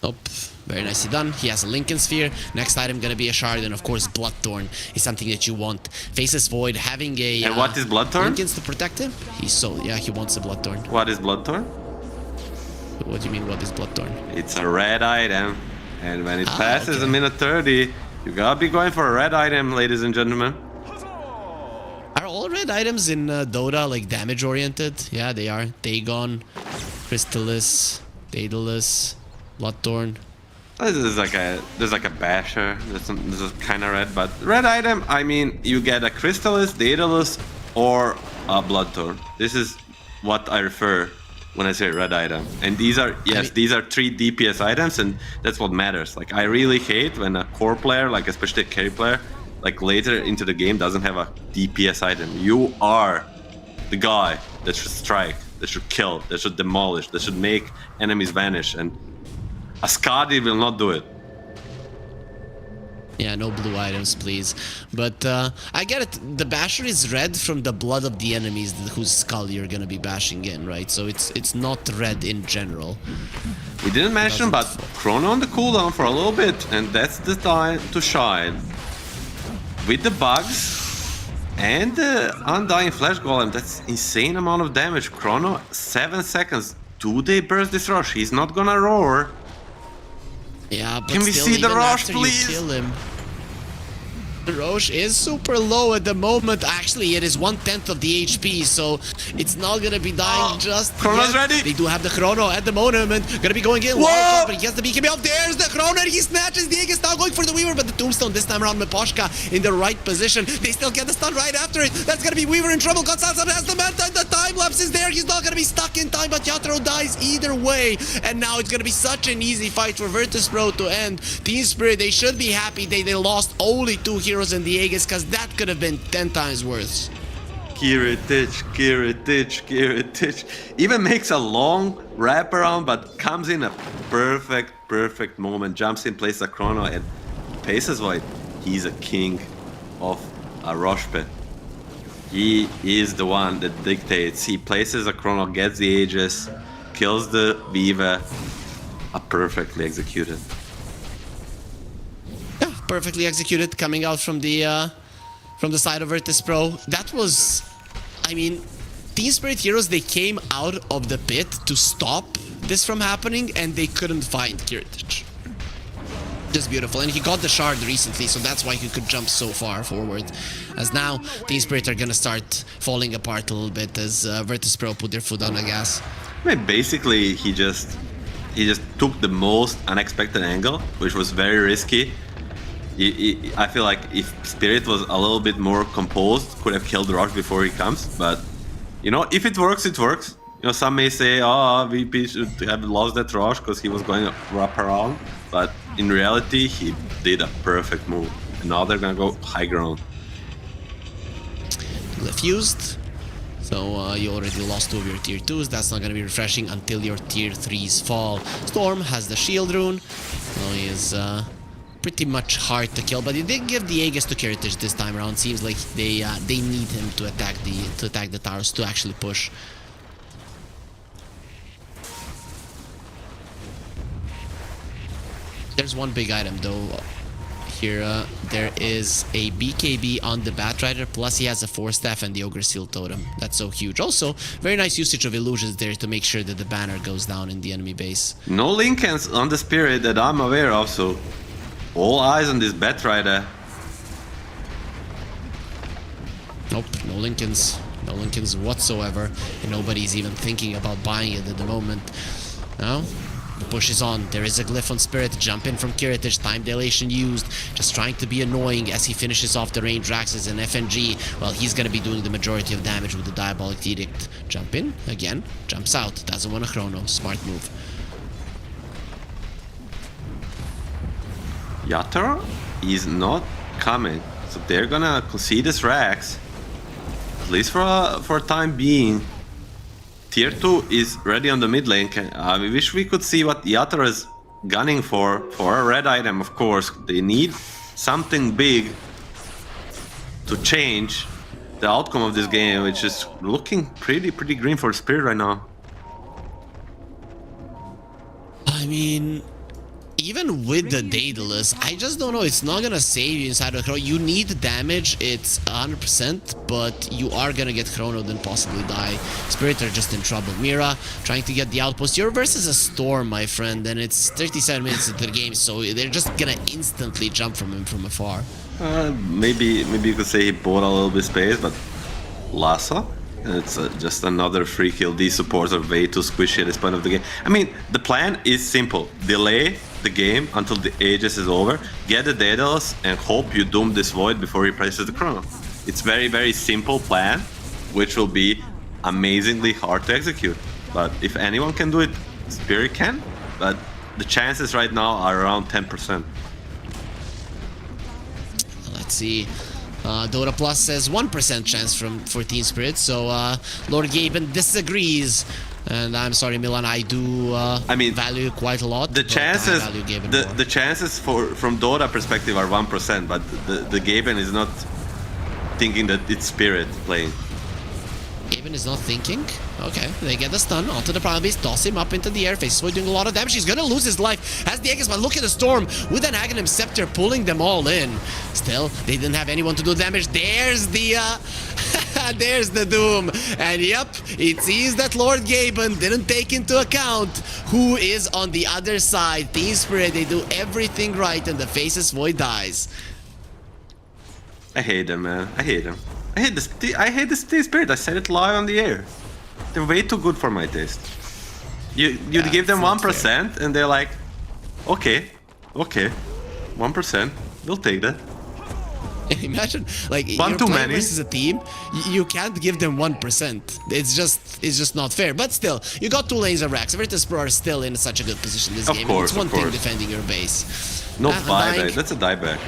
Nope. Very nicely done. He has a Lincoln Sphere. Next item gonna be a Shard, and of course Bloodthorn is something that you want. Faceless Void having a... And what is Bloodthorn? Lincolns to protect him. Yeah, he wants a Bloodthorn. What is Bloodthorn? What do you mean, what is Bloodthorn? It's a red item. And when it passes a minute 30, you gotta be going for a red item, ladies and gentlemen. Are all red items in Dota like damage oriented? Yeah, they are. Dagon, Crystallis, Daedalus, Bloodthorn. There's like a basher. This is kind of red, but red item. I mean, you get a Crystallis, Daedalus, or a Bloodthorn. This is what I refer when I say red item. And these are these are 3 DPS items, and that's what matters. Like, I really hate when a core player, like especially a carry player, like later into the game doesn't have a DPS item. You are the guy that should strike, that should kill, that should demolish, that should make enemies vanish, and a Skadi will not do it. Yeah, no blue items, please. But I get it. The basher is red from the blood of the enemies whose skull you're gonna be bashing in, right? So it's not red in general. We didn't mention, but Chrono on the cooldown for a little bit, and that's the time to shine. With the bugs and the Undying Flash Golem, that's insane amount of damage. Chrono, 7 seconds. Do they burst this Rosh? He's not gonna roar. Yeah, but can we still, see the even Rosh, after please? You kill him, the Rosh is super low at the moment. Actually, it is 1/10 of the HP, so it's not gonna be dying just Chrono's yet. ready. They do have the Chrono at the moment. Gonna be going in. Whoa! But he has the BKB up. There's the Chrono, and he snatches the Aegis. Now going for the Weaver, but the Tombstone this time around. Miposhka in the right position. They still get the stun right after it. That's gonna be Weaver in trouble. Gonsalves has the Manta, and the time lapse is there. He's not gonna be stuck in time, but Yatoro dies either way. And now it's gonna be such an easy fight for Virtus Pro to end. Team Spirit, they should be happy they lost only 2 heroes in the Aegis, because that could have been 10 times worse. Kiritic. Even makes a long wraparound, but comes in a perfect moment. Jumps in, places a Chrono, and Faceless Void. He's a king of a Rosh pit. He is the one that dictates. He places a Chrono, gets the Aegis, kills the Viva. Perfectly executed. Yeah, perfectly executed, coming out from the side of Virtus Pro. That was, I mean, Team Spirit Heroes, they came out of the pit to stop this from happening, and they couldn't find Kiritic. Just beautiful. And he got the Shard recently, so that's why he could jump so far forward. As now, Team Spirit are gonna start falling apart a little bit as Virtus Pro put their foot on the gas. I mean, basically, he just took the most unexpected angle, which was very risky. I feel like if Spirit was a little bit more composed, could have killed Rosh before he comes. But, you know, if it works, it works. You know, some may say, oh, VP should have lost that Rosh because he was going to wrap around. But in reality, he did a perfect move. And now they're going to go high ground. Glyph used. So you already lost 2 of your tier 2s. That's not going to be refreshing until your tier 3s fall. Storm has the shield rune. So he is pretty much hard to kill. But he did give the Aegis to Kiritych this time around. Seems like they need him to attack the towers to actually push. There's one big item though. Here, there is a BKB on the Batrider, plus he has a 4-staff and the Ogre Seal Totem. That's so huge. Also, very nice usage of illusions there to make sure that the banner goes down in the enemy base. No Lincolns on the Spirit that I'm aware of, so all eyes on this Batrider. Nope, no Lincolns. No Lincolns whatsoever. And nobody's even thinking about buying it at the moment. Now, the push is on. There is a glyph on Spirit. Jump in from Kiritych. Time dilation used. Just trying to be annoying as he finishes off the range Raxes and FNG. Well, he's going to be doing the majority of damage with the Diabolic Edict. Jump in. Again. Jumps out. Doesn't want a chrono. Smart move. Yatoro is not coming. So they're gonna concede this Rax. At least for a time being. Tier 2 is ready on the mid lane. We wish we could see what Yatoro is gunning for a red item, of course. They need something big to change the outcome of this game, which is looking pretty green for Spirit right now. I mean, even with the Daedalus, I just don't know. It's not gonna save you inside of the Chrono. You need damage, it's 100%, but you are gonna get Chronoed and possibly die. Spirit are just in trouble. Mira trying to get the outpost. You're versus a Storm, my friend, and it's 37 minutes into the game, so they're just gonna instantly jump from him from afar. Maybe you could say he bought a little bit space, but Lhasa? It's just another free kill. These supports are way too squishy at this point of the game. I mean, the plan is simple. Delay the game until the Aegis is over, get the Daedalus, and hope you doom this Void before he places the Chrono. It's very simple plan, which will be amazingly hard to execute. But if anyone can do it, Spirit can. But the chances right now are around 10%. Let's see. Dota Plus says 1% chance for Team Spirit, so Lord Gaben disagrees. And I'm sorry, Milan, I do value quite a lot. The chances, the chances from Dota perspective are 1%, but the Gaben is not thinking that it's Spirit playing. Gaben is not thinking? Okay, they get the stun onto the Primal Beast, toss him up into the air. Faces Void doing a lot of damage. He's gonna lose his life. Has the Aegis, but look at the Storm with an Aghanim Scepter pulling them all in. Still, they didn't have anyone to do damage. There's the there's the Doom. And yep, it seems that Lord Gaben didn't take into account who is on the other side. Team Spirit, they do everything right, and the Faces Void dies. I hate them, man. I hate them. I hate this Team Spirit. I said it live on the air. They're way too good for my taste. You give them 1% and they're like, okay, 1%, we'll take that. Imagine, like, one you're too playing many versus a team, you can't give them 1%. It's just not fair. But still, you got 2 lanes of Rax. Virtus Pro are still in such a good position this game. It's one thing defending your base. No buyback, that's a dieback.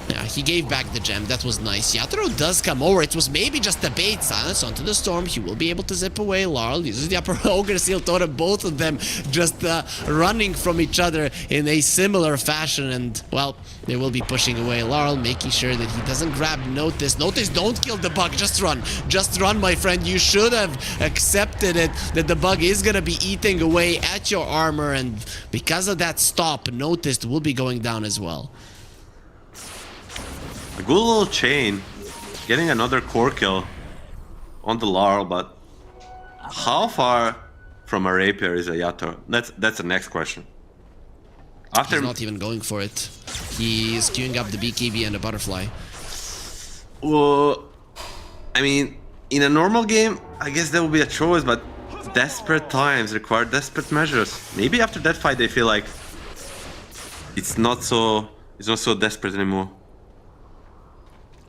Yeah, he gave back the gem. That was nice. Yatoro does come over. It was maybe just a bait. Silence onto the Storm. He will be able to zip away. Larl uses the upper Ogre Seal Totem. Both of them just running from each other in a similar fashion. And, well, they will be pushing away Larl, making sure that he doesn't grab Notice. Notice, don't kill the bug. Just run. Just run, my friend. You should have accepted it, that the bug is going to be eating away at your armor. And because of that stop, Noticed will be going down as well. A good little chain, getting another core kill on the Larl, but how far from a rapier is a Yatoro? That's the next question. He's not even going for it. He is queuing up the BKB and the butterfly. Well, I mean, in a normal game, I guess there will be a choice, but desperate times require desperate measures. Maybe after that fight, they feel like it's not so desperate anymore.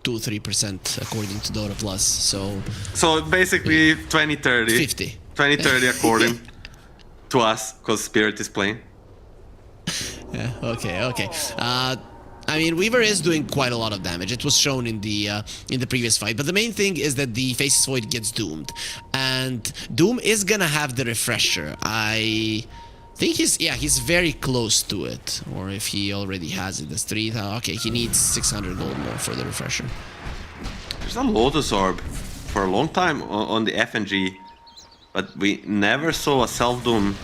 2-3% according to Dota Plus, so basically 20-30. 50. 20-30 according to us, because Spirit is playing. Yeah, okay. I mean, Weaver is doing quite a lot of damage. It was shown in the previous fight. But the main thing is that the Faceless Void gets doomed. And Doom is gonna have the refresher. I think he's very close to it. Or if he already has it, that's 3,000. Okay, he needs 600 gold more for the refresher. There's a Lotus Orb for a long time on the FNG. But we never saw a self-doom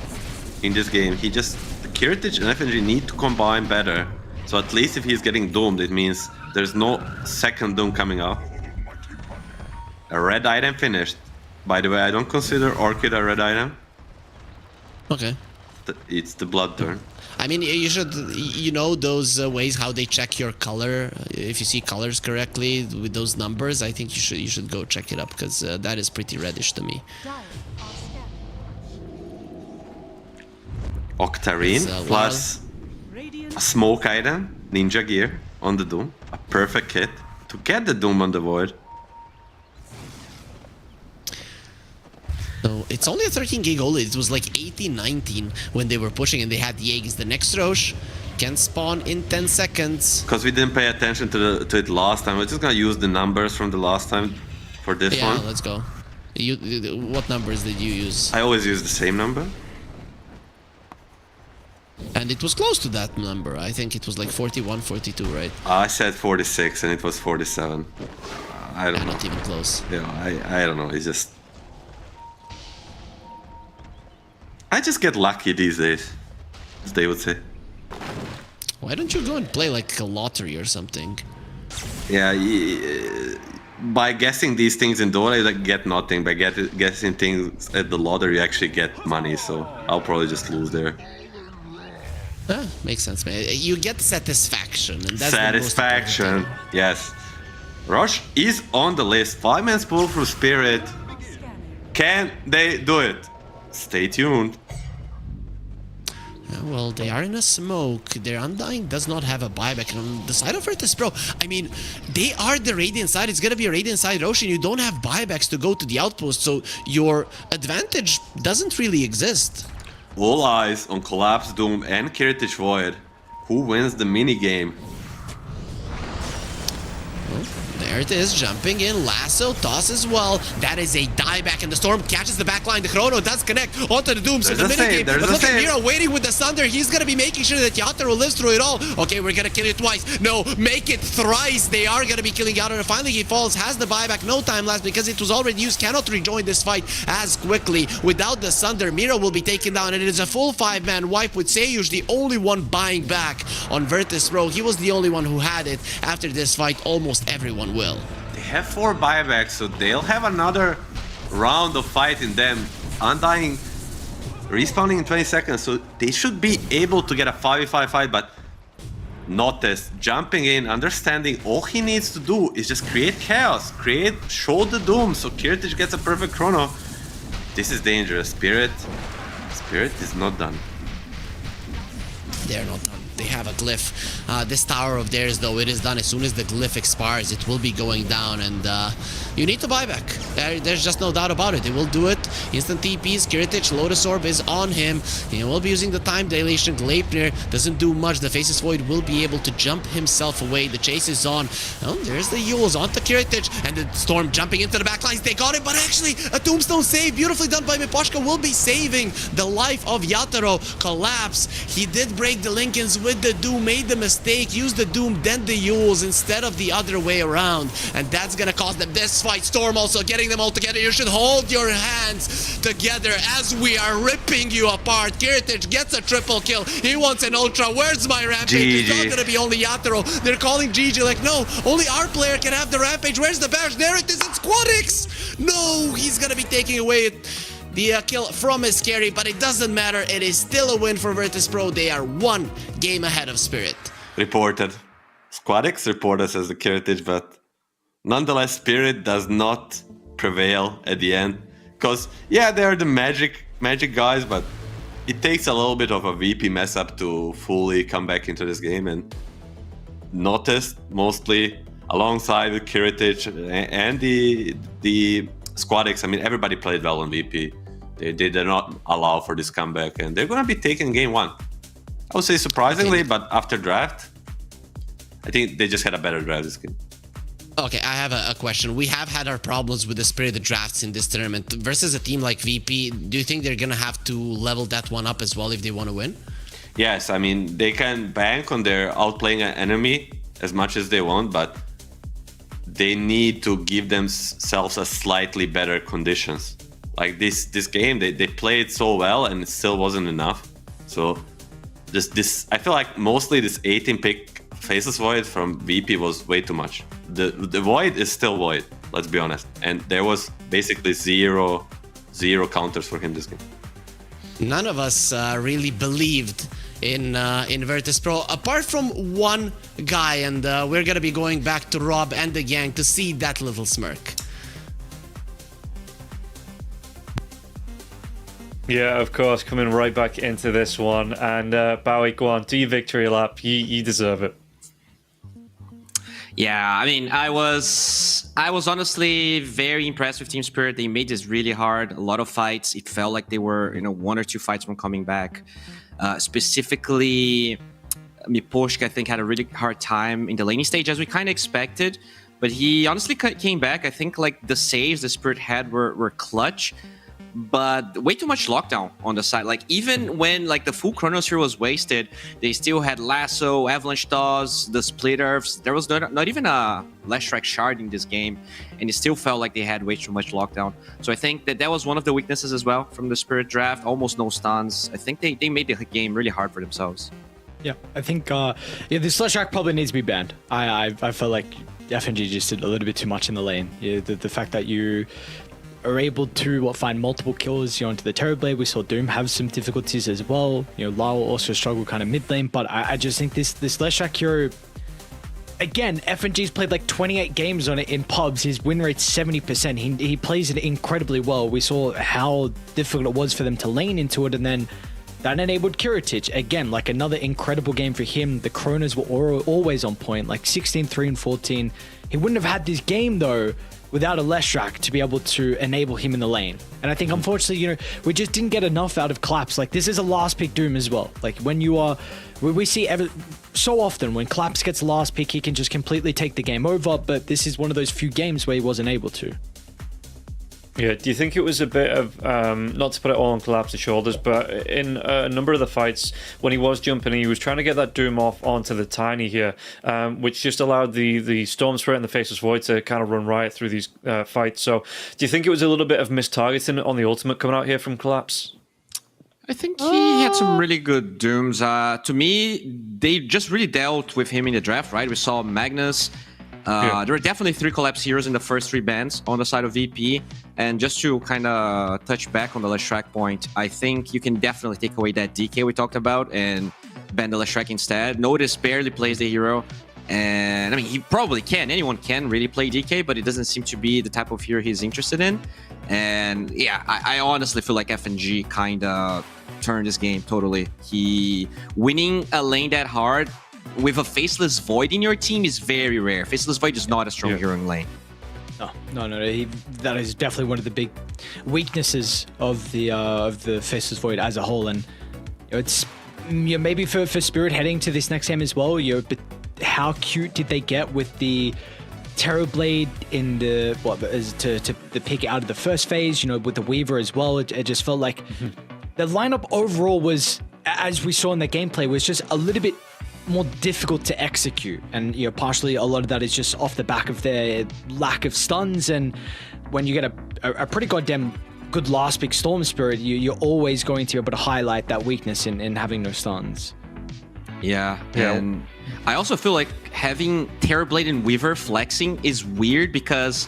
in this game. The Kiritich and FNG need to combine better. So at least if he's getting doomed, it means there's no second doom coming out. A red item finished. By the way, I don't consider Orchid a red item. Okay. It's the blood turn. I mean, you should, those ways how they check your color. If you see colors correctly with those numbers, I think you should go check it up because that is pretty reddish to me. Octarine plus a smoke item, ninja gear on the Doom, a perfect kit to get the Doom on the Void. So it's only a 13 gig OLED. It was like 18-19 when they were pushing and they had the eggs. The next Roche can spawn in 10 seconds. Because we didn't pay attention to it last time, we're just gonna use the numbers from the last time for this one. Yeah, let's go. What numbers did you use? I always use the same number. And it was close to that number. I think it was like 41, 42, right? I said 46 and it was 47. I don't know. Not even close. Yeah, I don't know. It's just... I just get lucky these days, as they would say. Why don't you go and play like a lottery or something? Yeah, by guessing these things in Dota, you like get nothing. By guessing things at the lottery, you actually get money. So I'll probably just lose there. Makes sense, man. You get satisfaction, and that's satisfaction. The most important thing. Yes. Rush is on the list. 5-man spool through Spirit. Can they do it? Stay tuned. Well, they are in a smoke. Their Undying does not have a buyback. And on the side of Virtus Pro, I mean, they are the Radiant side. It's gonna be a Radiant side Ocean. You don't have buybacks to go to the outpost, so your advantage doesn't really exist. All eyes on Collapse Doom and Kiritich Void. Who wins the mini game? There it is, jumping in, lasso, toss as well. That is a dieback, and the Storm catches the backline. The Chrono does connect onto the Dooms in the minigame. But look at Mira waiting with the Sunder. He's gonna be making sure that Yatoro lives through it all. Okay, we're gonna kill it twice. No, make it thrice. They are gonna be killing Yatoro. Finally, he falls, has the buyback, no time lapse because it was already used. Cannot rejoin this fight as quickly. Without the Sunder, Mira will be taken down, and it is a full 5-man wipe with Seiyush, the only one buying back on Virtus Pro. He was the only one who had it. After this fight, almost everyone will. They have 4 buybacks, so they'll have another round of fighting them. Undying respawning in 20 seconds, so they should be able to get a 5v5 fight, but Notice jumping in, understanding all he needs to do is just create chaos, show the doom, so Kiritich gets a perfect chrono. This is dangerous. Spirit is not done. They're not done. They have a glyph. This tower of theirs, though, it is done. As soon as the glyph expires, it will be going down, and you need to buy back. There's just no doubt about it. It will do it. Instant TPs, Kiritich, Lotus Orb is on him. He will be using the time dilation. Gleipnir doesn't do much. The Faceless Void will be able to jump himself away. The chase is on. Oh, there's the Yules onto Kiritich, and the Storm jumping into the backlines. They got it, but actually, a Tombstone save, beautifully done by Miposhka, will be saving the life of Yatoro. Collapse. He did break the Lincolns with the Doom, made the mistake, used the Doom, then the Yules instead of the other way around, and that's gonna cost them this fight. Storm also getting them all together. You should hold your hands together as we are ripping you apart. Kiritich gets a triple kill. He wants an ultra. Where's my rampage? It's not gonna be only Yatoro. They're calling GG like, no, only our player can have the rampage. Where's the bash? There it is. It's Quadix. No, he's gonna be taking away the kill from his carry, but it doesn't matter. It is still a win for Virtus Pro. They are one game ahead of Spirit. Reported. Squadix reported as the Kiritich, but nonetheless, Spirit does not prevail at the end. Because, yeah, they're the magic guys, but it takes a little bit of a VP mess up to fully come back into this game. And noticed mostly alongside with Kiritich and the Squadix. I mean, everybody played well on VP. They did not allow for this comeback, and they're going to be taking game one. I would say surprisingly, but after draft, I think they just had a better draft this game. Okay, I have a question. We have had our problems with the spirited drafts in this tournament. Versus a team like VP, do you think they're going to have to level that one up as well if they want to win? Yes, I mean, they can bank on their outplaying an enemy as much as they want, but they need to give themselves a slightly better conditions. Like this game, they played so well and it still wasn't enough. So this I feel like mostly this 18 pick Faceless Void from VP was way too much. The Void is still Void, let's be honest. And there was basically zero counters for him this game. None of us really believed in Virtus Pro, apart from one guy, and we're gonna be going back to Rob and the gang to see that little smirk. Yeah, of course, coming right back into this one. And Bowie, go on, do your victory lap. You deserve it. Yeah, I mean, I was honestly very impressed with Team Spirit. They made this really hard. A lot of fights. It felt like they were, 1 or 2 fights from coming back. Specifically, Miposhka, I think, had a really hard time in the laning stage, as we kind of expected. But he honestly came back. I think like the saves the Spirit had were clutch. But way too much lockdown on the side. Like even when like the full Chronosphere was wasted, they still had Lasso, Avalanche Dawes, the Split Earths. There was not even a Last Strike Shard in this game, and it still felt like they had way too much lockdown. So I think that was one of the weaknesses as well from the Spirit draft. Almost no stuns. I think they made the game really hard for themselves. Yeah, I think the Slash Rack probably needs to be banned. I felt like FNG just did a little bit too much in the lane. Yeah, the fact that you are able to find multiple kills onto the Terrorblade. We saw Doom have some difficulties as well. Lyle also struggled kind of mid lane, but I just think this Leshrac hero, again, FNG's played like 28 games on it in pubs. His win rate's 70%. He plays it incredibly well. We saw how difficult it was for them to lane into it, and then that enabled Kiritich. Again, like another incredible game for him. The Kronas were always on point, like 16, 3, and 14. He wouldn't have had this game though without a Leshrac to be able to enable him in the lane. And I think unfortunately, we just didn't get enough out of Claps. Like this is a last pick Doom as well. Like when we see so often when Claps gets last pick, he can just completely take the game over, but this is one of those few games where he wasn't able to. Yeah, do you think it was a bit of, not to put it all on Collapse's shoulders, but in a number of the fights, when he was jumping, he was trying to get that Doom off onto the Tiny here, which just allowed the Storm Spirit and the Faceless Void to kind of run riot through these fights. So do you think it was a little bit of mistargeting on the ultimate coming out here from Collapse? I think he had some really good Dooms. To me, they just really dealt with him in the draft, right? We saw Magnus. There were definitely 3 Collapse heroes in the first 3 bans on the side of VP. And just to kind of touch back on the Leshrac point, I think you can definitely take away that DK we talked about and ban the Leshrac instead. Notice barely plays the hero. And I mean, he probably can. Anyone can really play DK, but it doesn't seem to be the type of hero he's interested in. And yeah, I honestly feel like FNG kind of turned this game totally. Winning a lane that hard with a Faceless Void in your team is very rare. Faceless Void is not a strong hero in lane. No. That is definitely one of the big weaknesses of the Faceless Void as a whole, and it's maybe for Spirit heading to this next game as well. But how cute did they get with the Terrorblade in the to the pick out of the first phase? With the Weaver as well. It just felt like the lineup overall was, as we saw in the gameplay, was just a little bit more difficult to execute, and partially a lot of that is just off the back of their lack of stuns. And when you get a pretty goddamn good last pick Storm Spirit, you're always going to be able to highlight that weakness in having no stuns. Yeah, and I also feel like having Terrorblade and Weaver flexing is weird because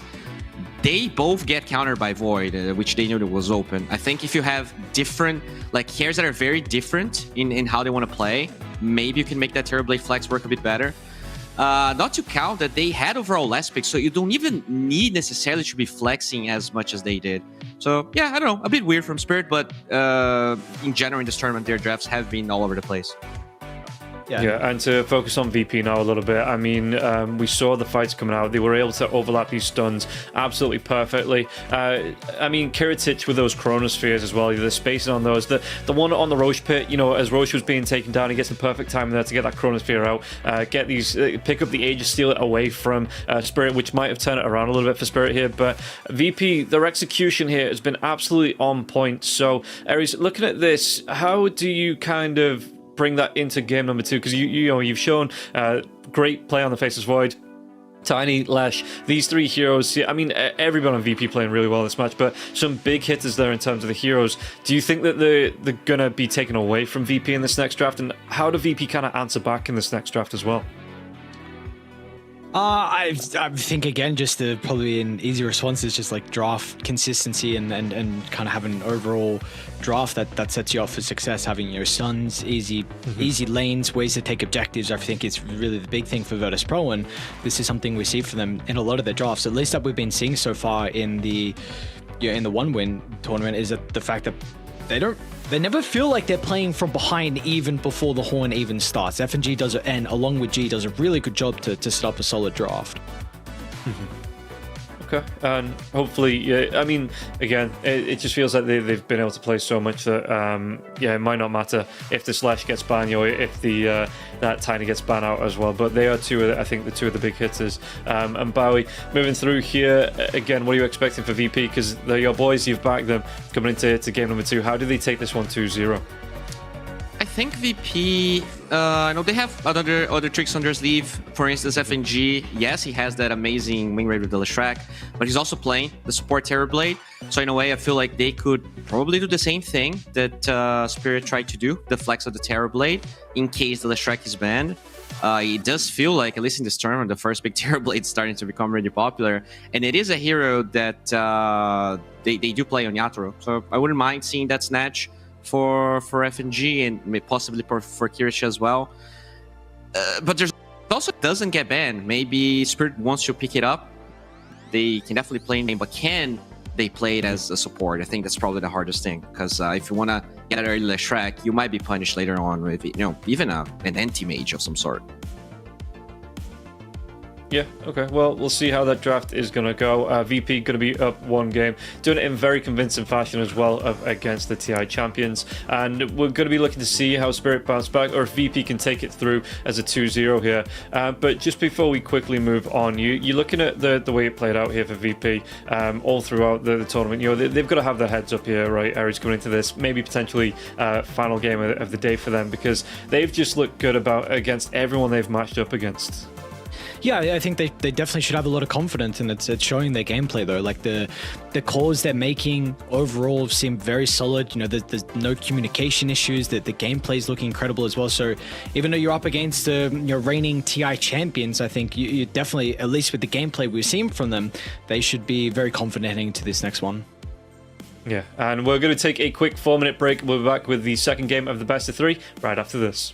they both get countered by Void, which they knew that was open. I think if you have different, like, heroes that are very different in how they want to play, maybe you can make that Terrorblade flex work a bit better. Not to count that they had overall less picks, so you don't even need necessarily to be flexing as much as they did. So yeah, I don't know, a bit weird from Spirit, but in general in this tournament, their drafts have been all over the place. Yeah, and to focus on VP now a little bit, I mean, we saw the fights coming out. They were able to overlap these stuns absolutely perfectly. I mean, Kiritich with those chronospheres as well, the spacing on those. The one on the Roche pit, you know, as Roche was being taken down, he gets the perfect time there to get that chronosphere out, get these, pick up the Aegis, steal it away from Spirit, which might have turned it around a little bit for Spirit here. But VP, their execution here has been absolutely on point. So, Aries, looking at this, how do you kind of bring that into game number 2? Because you know, you've shown great play on the Faceless Void, Tiny, Lesh, these 3 heroes. I mean, everyone on VP playing really well this match, but some big hitters there in terms of the heroes. Do you think that they're gonna be taken away from VP in this next draft, and how do VP kind of answer back in this next draft as well? I think again, just probably an easy response is just like draft consistency and kind of have an overall draft that sets you up for success. Having your stuns, easy lanes, ways to take objectives. I think it's really the big thing for Virtus Pro, and this is something we see for them in a lot of their drafts. At least that we've been seeing so far in the one win tournament is that the fact that they never feel like they're playing from behind even before the horn even starts. FNG does it, and along with G does a really good job to set up a solid draft. Okay, and hopefully, yeah, I mean, again, it just feels like they've been able to play so much that, yeah, it might not matter if the Slash gets banned or if the that Tiny gets banned out as well. But they are I think, the 2 of the big hitters. And Bowie, moving through here, again, what are you expecting for VP? Because they're your boys, you've backed them coming into game number 2. How do they take this one 2-0? I think VP, I know they have other tricks on their sleeve. For instance, FNG, yes, he has that amazing wing rate with the Leshrac, but he's also playing the support Terrorblade. So in a way, I feel like they could probably do the same thing that Spirit tried to do, the flex of the Terrorblade, in case the Leshrac is banned. It does feel like, at least in this tournament, the first big Terrorblade is starting to become really popular. And it is a hero that they do play on Yatoro. So I wouldn't mind seeing that snatch for FNG and possibly for Kirich as well. But there's also doesn't get banned. Maybe Spirit wants to pick it up. They can definitely play in game, but can they play it as a support? I think that's probably the hardest thing, because if you want to get an early Leshrac, you might be punished later on with, you know, even an anti-mage of some sort. Yeah, okay. Well, we'll see how that draft is going to go. VP going to be up 1 game, doing it in very convincing fashion as well against the TI champions. And we're going to be looking to see how Spirit bounce back, or if VP can take it through as a 2-0 here. But just before we quickly move on, you're looking at the way it played out here for VP all throughout the tournament. You know, they've got to have their heads up here, right? Aries coming into this, maybe potentially final game of the day for them, because they've just looked good against everyone they've matched up against. Yeah, I think they definitely should have a lot of confidence, and it's showing their gameplay though. Like the calls they're making overall seem very solid. You know, there's no communication issues. That the gameplay is looking incredible as well. So even though you're up against your reigning TI champions, I think you definitely, at least with the gameplay we've seen from them, they should be very confident heading into this next one. Yeah, and we're going to take a quick 4-minute break. We'll be back with the second game of the best of 3 right after this.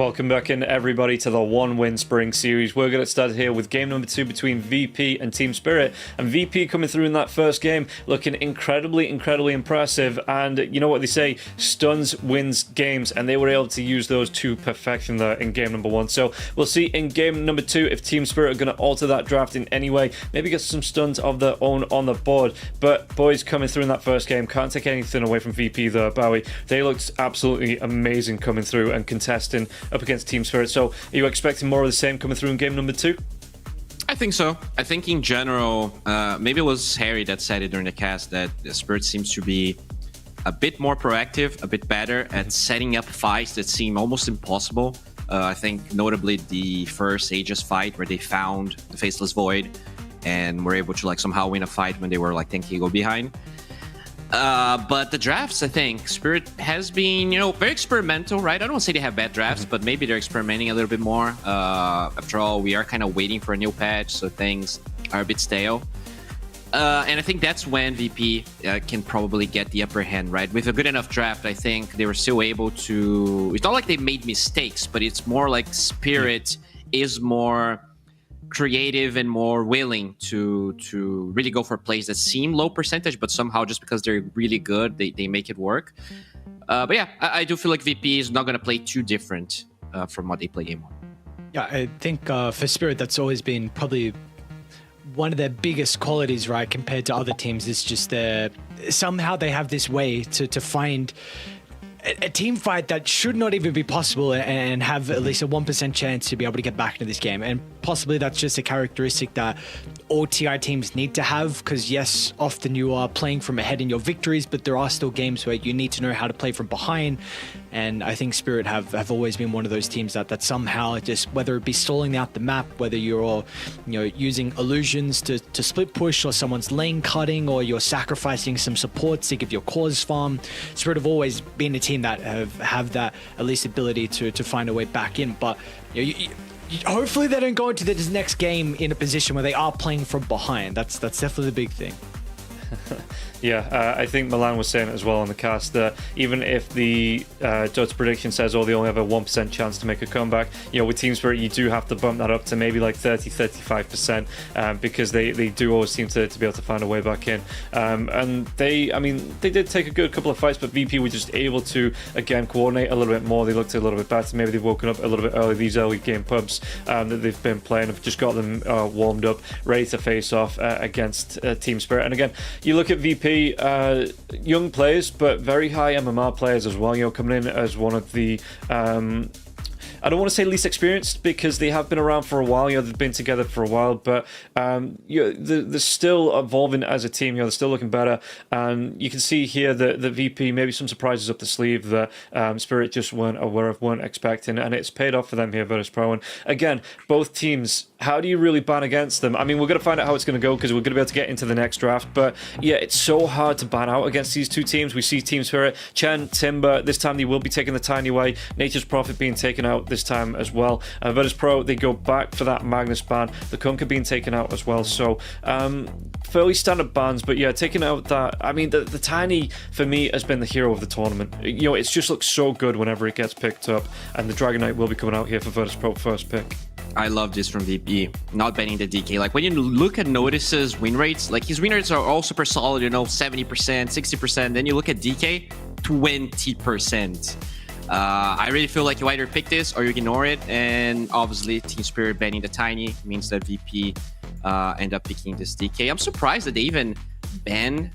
Welcome back in, everybody, to the one-win spring series. We're going to start here with game number 2 between VP and Team Spirit. And VP coming through in that first game, looking incredibly impressive. And you know what they say, stuns wins games. And they were able to use those to perfection there in game number 1. So we'll see in game number 2 if Team Spirit are going to alter that draft in any way. Maybe get some stuns of their own on the board. But boys, coming through in that first game, can't take anything away from VP there, Bowie. They looked absolutely amazing coming through and contesting up against Team Spirit. So are you expecting more of the same coming through in game number 2? I think so. I think in general, maybe it was Harry that said it during the cast, that the Spirit seems to be a bit more proactive, a bit better at setting up fights that seem almost impossible. I think notably the first Aegis fight where they found the Faceless Void and were able to like somehow win a fight when they were like 10k go behind. But the drafts, I think, Spirit has been, very experimental, right? I don't want to say they have bad drafts, but maybe they're experimenting a little bit more. After all, we are kind of waiting for a new patch, so things are a bit stale. And I think that's when VP can probably get the upper hand, right? With a good enough draft, I think they were still able to... It's not like they made mistakes, but it's more like Spirit is more creative and more willing to really go for plays that seem low percentage, but somehow just because they're really good, they make it work. But yeah, I do feel like VP is not going to play too different from what they play game 1. Yeah, I think for Spirit, that's always been probably one of their biggest qualities, right, compared to other teams. Is just somehow they have this way to find a team fight that should not even be possible and have at least a 1% chance to be able to get back into this game. And possibly that's just a characteristic that all TI teams need to have, because yes, often you are playing from ahead in your victories, but there are still games where you need to know how to play from behind. And I think Spirit have always been one of those teams that somehow just, whether it be stalling out the map, whether you're using illusions to split push, or someone's lane cutting, or you're sacrificing some supports to give your cause farm, Spirit have always been a team that have that at least ability to find a way back in. But hopefully they don't go into this next game in a position where they are playing from behind. That's definitely the big thing. Yeah, I think Milan was saying it as well on the cast that even if the Dota prediction says, they only have a 1% chance to make a comeback, with Team Spirit, you do have to bump that up to maybe like 30-35%, because they do always seem to be able to find a way back in. And they did take a good couple of fights, but VP were just able to, again, coordinate a little bit more. They looked a little bit better. Maybe they've woken up a little bit early. These early game pubs that they've been playing have just got them warmed up, ready to face off against Team Spirit. And again, you look at VP, young players, but very high MMR players as well, coming in as one of the I don't want to say least experienced, because they have been around for a while. They've been together for a while, but they're still evolving as a team. They're still looking better, and you can see here that the VP, maybe some surprises up the sleeve that Spirit just weren't aware of, weren't expecting, and it's paid off for them here, Virtus Pro. And again, both teams, how do you really ban against them? I mean, we're going to find out how it's going to go, because we're going to be able to get into the next draft, but yeah, it's so hard to ban out against these two teams. We see Team Spirit, Chen, Timber, this time they will be taking the Tiny away, Nature's Prophet being taken out this time as well. Virtus Pro, they go back for that Magnus ban, the Kunkka being taken out as well. So fairly standard bans, but yeah, taking out that, the Tiny for me has been the hero of the tournament. It just looks so good whenever it gets picked up, and the Dragon Knight will be coming out here for Virtus Pro first pick. I love this from VP, not banning the DK. Like, when you look at Notice's win rates, like his win rates are all super solid, 70%, 60%. Then you look at DK, 20%. I really feel like you either pick this or you ignore it, and obviously Team Spirit banning the Tiny means that VP end up picking this DK. I'm surprised that they even ban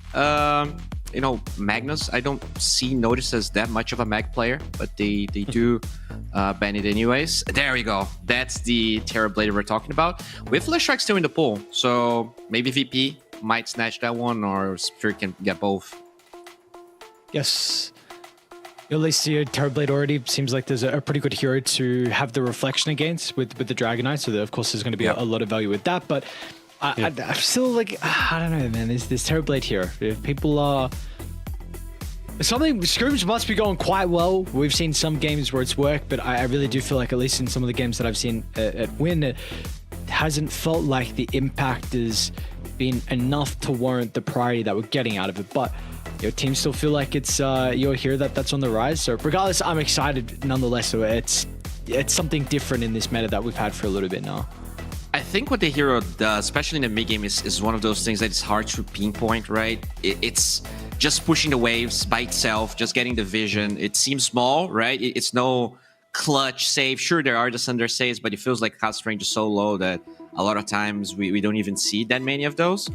Magnus. I don't see Notice as that much of a Mag player, but they do ban it anyways. There we go. That's the Terrablader we're talking about. With Flash Strike still in the pool, so maybe VP might snatch that one, or Spirit can get both. Yes. At least Terrorblade already seems like there's a pretty good hero to have the reflection against with the Dragon Knight, so of course there's going to be a lot of value with that, but I'm still like, I don't know, man, this Terrorblade here, if people are... Something, scrims must be going quite well. We've seen some games where it's worked, but I really do feel like, at least in some of the games that I've seen at Win, it hasn't felt like the impact has been enough to warrant the priority that we're getting out of it, but your team still feel like it's you're here that's on the rise. So regardless, I'm excited nonetheless. So it's it's something different in this meta that we've had for a little bit now. I think what the hero does, especially in the mid game, is one of those things that it's hard to pinpoint, right? It's just pushing the waves by itself, just getting the vision. It seems small, right? It's no clutch save. Sure, there are the Sunder saves, but it feels like cast range is so low that a lot of times we don't even see that many of those.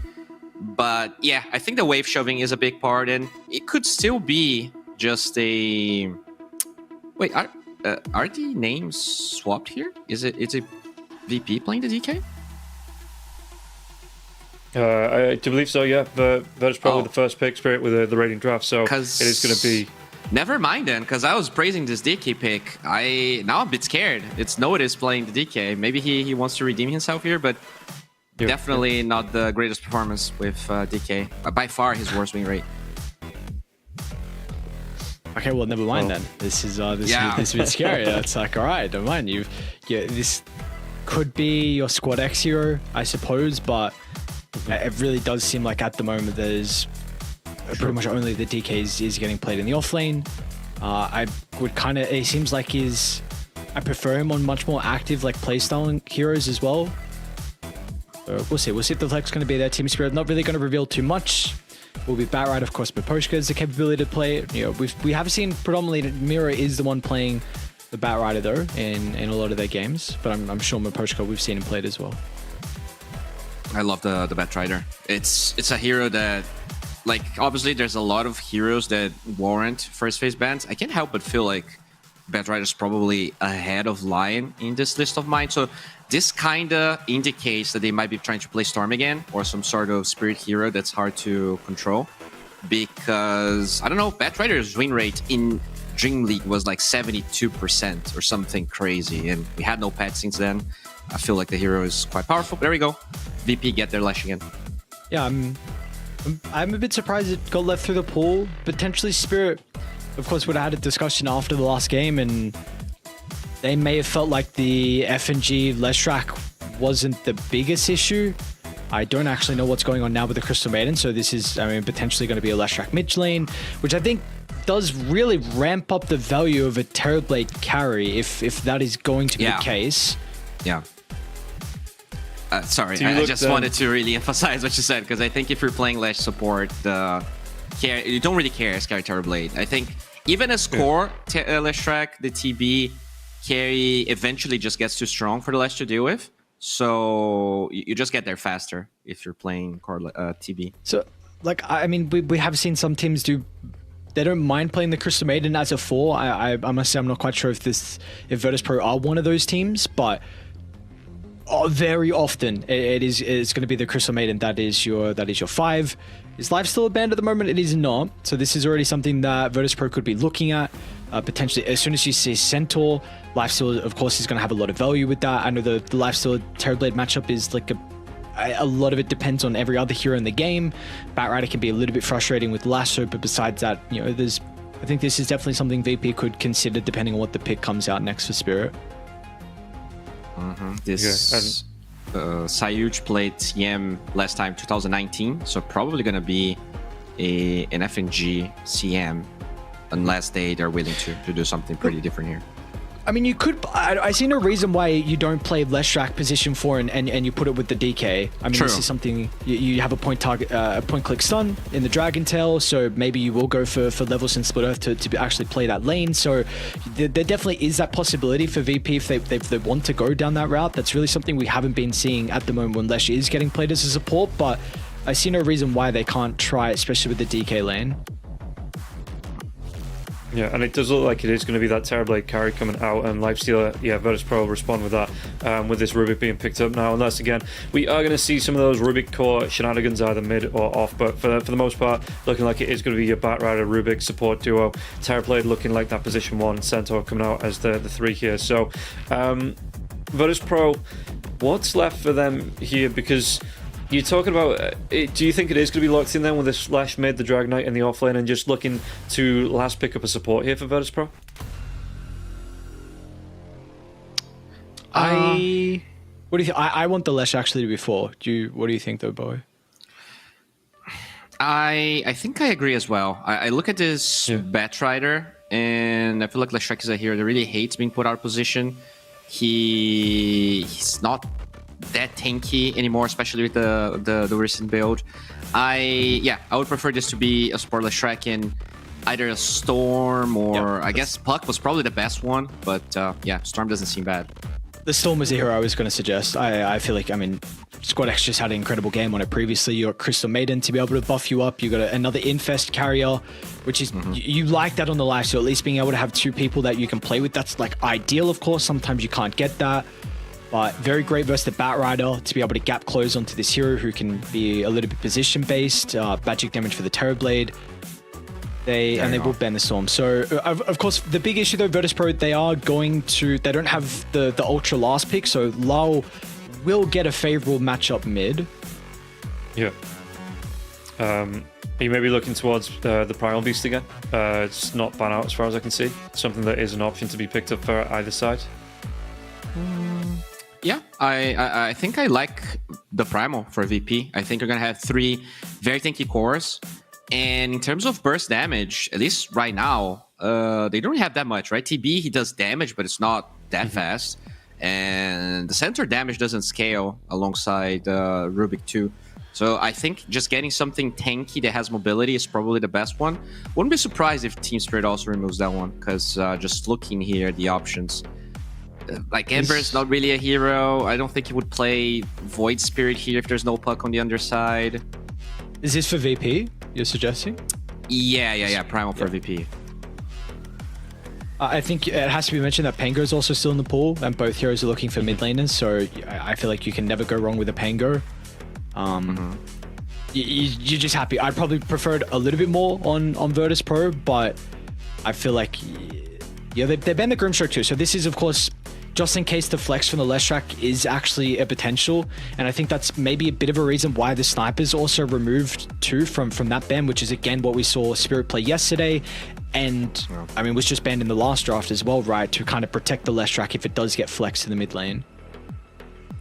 But yeah, I think the wave shoving is a big part, and it could still be just a... Wait, are the names swapped here? Is it VP playing the DK? I do believe so, yeah. But that is probably the first pick, Spirit, with the rating draft, so it is going to be... Never mind then, because I was praising this DK pick. Now I'm a bit scared. It's Notice playing the DK. Maybe he wants to redeem himself here, but definitely not the greatest performance with DK. By far his worst win rate. Okay, well, never mind then. This is a bit scary. It's like, all right, don't mind. This could be your Squad X hero, I suppose, but it really does seem like at the moment there's pretty much only the DK is getting played in the offlane. I would it seems like I prefer him on much more active like playstyle heroes as well. So we'll see if the flex going to be there. Team Spirit not really going to reveal too much. Will be Batrider, of course, but Poshka has the capability to play it. You know, we have seen predominantly that Mira is the one playing the Batrider though in a lot of their games, but I'm sure Poshka we've seen him play it as well. I love the Batrider. It's a hero that, like, obviously there's a lot of heroes that warrant first phase bans. I can't help but feel like Batrider's probably ahead of Lion in this list of mine. So this kind of indicates that they might be trying to play Storm again or some sort of spirit hero that's hard to control. Because, I don't know, Batrider's win rate in Dream League was like 72% or something crazy. And we had no pet since then. I feel like the hero is quite powerful. There we go. VP get their Lash again. Yeah, I'm a bit surprised it got left through the pool. Potentially Spirit, of course, would have had a discussion after the last game, and they may have felt like the FNG Leshrac wasn't the biggest issue. I don't actually know what's going on now with the Crystal Maiden, so this is, potentially going to be a Leshrac mid lane, which I think does really ramp up the value of a Terrorblade carry if that is going to be the case. Yeah. Sorry, I just wanted to really emphasize what you said, because I think if you're playing Lash support, you don't really care as carry Terrorblade. I think even as core Leshrac, the TB carry eventually just gets too strong for the Lash to deal with. So you just get there faster if you're playing core TB. So, like, we have seen some teams do. They don't mind playing the Crystal Maiden as a 4. I must say I'm not quite sure if Virtus Pro are one of those teams, but very often it's going to be the Crystal Maiden that is your 5. Is Life still a banned at the moment? It is not. So this is already something that Virtus Pro could be looking at. Potentially, as soon as you see Centaur, Lifesteal, of course, is going to have a lot of value with that. I know the Lifesteal Terrorblade matchup is like a lot of it depends on every other hero in the game. Batrider can be a little bit frustrating with Lasso, but besides that, I think this is definitely something VP could consider depending on what the pick comes out next for Spirit. This Sayuj played CM last time, 2019, so probably going to be an FNG CM unless they're willing to do something pretty different here. You could. I see no reason why you don't play Leshrac position 4 and you put it with the DK. True. This is something you have a point click stun in the Dragon Tail, so maybe you will go for Levels and Split Earth to actually play that lane. So there definitely is that possibility for VP if they want to go down that route. That's really something we haven't been seeing at the moment when Lesh is getting played as a support, but I see no reason why they can't try, especially with the DK lane. Yeah, and it does look like it is going to be that Terrorblade carry coming out, and Lifestealer, Virtus Pro will respond with that, with this Rubik being picked up now. Unless, again, we are going to see some of those Rubik core shenanigans either mid or off, but for the most part, looking like it is going to be your Batrider Rubik support duo. Terrorblade looking like that position 1, Centaur coming out as the 3 here. So, Virtus Pro, what's left for them here? Because you're talking about, do you think it is going to be locked in then with this Lash mid, the Drag Knight, and the offlane, and just looking to last pick up a support here for Virtus Pro? What do you think? I want the Lash actually to be 4. What do you think though, boy? I think I agree as well. I look at this Batrider, and I feel like Leshrac is a hero that really hates being put out of position. He's not that tanky anymore, especially with the recent build. I would prefer this to be a support Leshrac in either a Storm or I guess Puck was probably the best one, but Storm doesn't seem bad. The Storm was the hero I was going to suggest. I feel like, I mean, Squad X just had an incredible game on it previously. You got Crystal Maiden to be able to buff you up. You got another Infest carrier, which is, you like that on the live. So at least being able to have two people that you can play with, that's like ideal, of course. Sometimes you can't get that. But very great versus the Bat Rider to be able to gap close onto this hero who can be a little bit position based. Magic damage for the Terrorblade. They will ban the Storm. So, of course, the big issue though, Virtus Pro, they don't have the Ultra last pick, so Lau will get a favorable matchup mid. Yeah. Are you maybe looking towards the Primal Beast again? It's not ban out as far as I can see. Something that is an option to be picked up for either side. Yeah, I think I like the Primal for VP. I think you're going to have 3 very tanky cores. And in terms of burst damage, at least right now, they don't have that much, right? TB, he does damage, but it's not that fast. And the center damage doesn't scale alongside Rubik too. So I think just getting something tanky that has mobility is probably the best one. Wouldn't be surprised if Team Spirit also removes that one, because just looking here at the options, like Ember is not really a hero. I don't think he would play Void Spirit here if there's no Puck on the underside. Is this for VP, you're suggesting? Yeah. Primal for VP. I think it has to be mentioned that Pango is also still in the pool, and both heroes are looking for mid laners, so I feel like you can never go wrong with a Pango. You're just happy. I'd probably prefer it a little bit more on Virtus Pro, but I feel like, they banned the Grimstroke too, so this is, of course, just in case the flex from the Leshrac is actually a potential, and I think that's maybe a bit of a reason why the Sniper's also removed too from that ban, which is again what we saw Spirit play yesterday, and I mean was just banned in the last draft as well, right, to kind of protect the Leshrac if it does get flexed to the mid lane.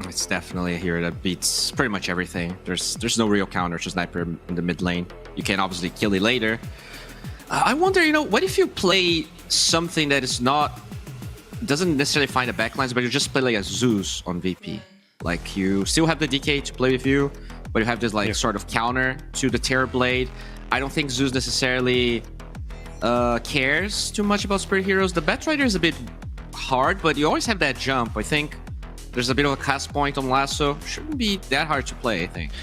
It's definitely a hero that beats pretty much everything. There's no real counter to Sniper in the mid lane. You can obviously kill it later. I wonder, what if you play something that is doesn't necessarily find the backlines, but you just play like a Zeus on VP. Like you still have the DK to play with you, but you have this sort of counter to the Terrorblade. I don't think Zeus necessarily cares too much about Spirit Heroes. The Batrider is a bit hard, but you always have that jump. I think there's a bit of a cast point on Lasso. Shouldn't be that hard to play, I think.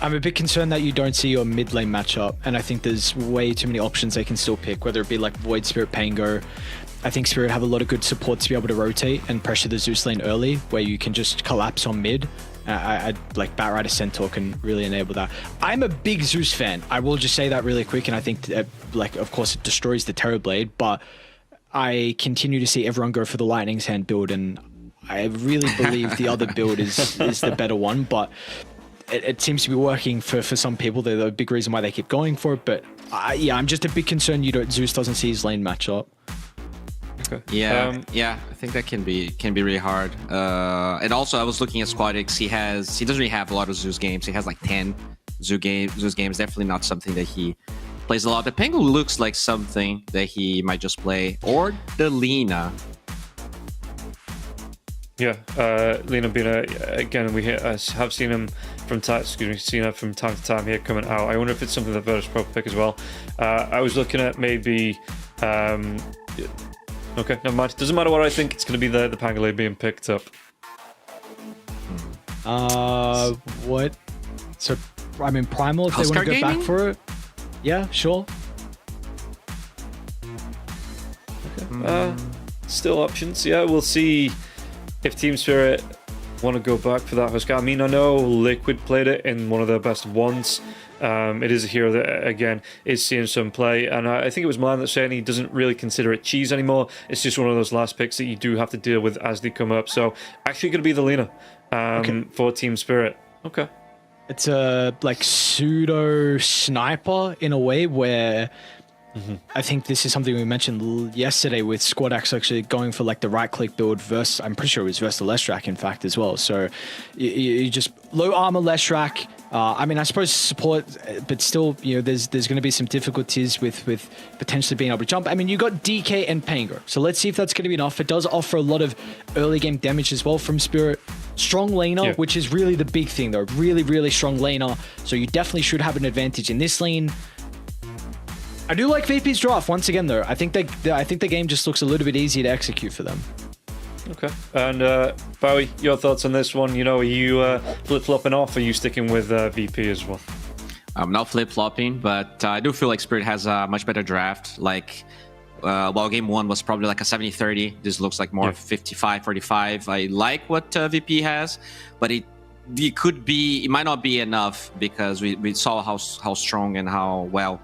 I'm a bit concerned that you don't see your mid lane matchup, and I think there's way too many options they can still pick, whether it be like Void Spirit, Pango. I think Spirit have a lot of good support to be able to rotate and pressure the Zeus lane early, where you can just collapse on mid. I like Batrider Centaur can really enable that. I'm a big Zeus fan. I will just say that really quick, and I think of course it destroys the Terrorblade, but I continue to see everyone go for the Lightning's Hand build, and I really believe the other build is the better one, but it seems to be working for some people. They're the big reason why they keep going for it, but I'm just a bit concerned Zeus doesn't see his lane matchup. Okay. Yeah, I think that can be really hard. And also, I was looking at Squad X. He doesn't really have a lot of Zeus games. He has like 10 Zeus games. Definitely not something that he plays a lot. The Pengu looks like something that he might just play, or the Lina. Yeah, Lina being again, we have seen him from time to time here coming out. I wonder if it's something that Virtus Pro pick as well. I was looking at maybe. Okay, never mind. Doesn't matter what I think. It's going to be the Pangolin being picked up. What? So, I mean, Primal, if they want to go back for it. Yeah, sure. Okay. Still options. Yeah, we'll see if Team Spirit want to go back for that Huskar. I mean, I know Liquid played it in one of their best ones. It is a hero that, again, is seeing some play. And I think it was Milan that saying he doesn't really consider it cheese anymore. It's just one of those last picks that you do have to deal with as they come up. So, actually going to be the Lina for Team Spirit. Okay. It's a, pseudo sniper in a way where... I think this is something we mentioned yesterday with Squad X actually going for the right click build versus, I'm pretty sure it was versus the Leshrac in fact as well. So you just low armor Leshrac, I mean, I suppose support, but still, you know, there's going to be some difficulties with potentially being able to jump. I mean, you got DK and Pango, so let's see if that's going to be enough. It does offer a lot of early game damage as well from Spirit. Strong laner, which is really the big thing, though. Really, really strong laner. So you definitely should have an advantage in this lane. I do like VP's draft once again, though. I think the game just looks a little bit easier to execute for them. Okay. And Bowie, your thoughts on this one? You know, are you flip-flopping off? Or are you sticking with VP as well? I'm not flip-flopping, but I do feel like Spirit has a much better draft. Like, while game 1 was probably like a 70-30, this looks like more 55-45. I like what VP has, but it might not be enough because we saw how strong and how well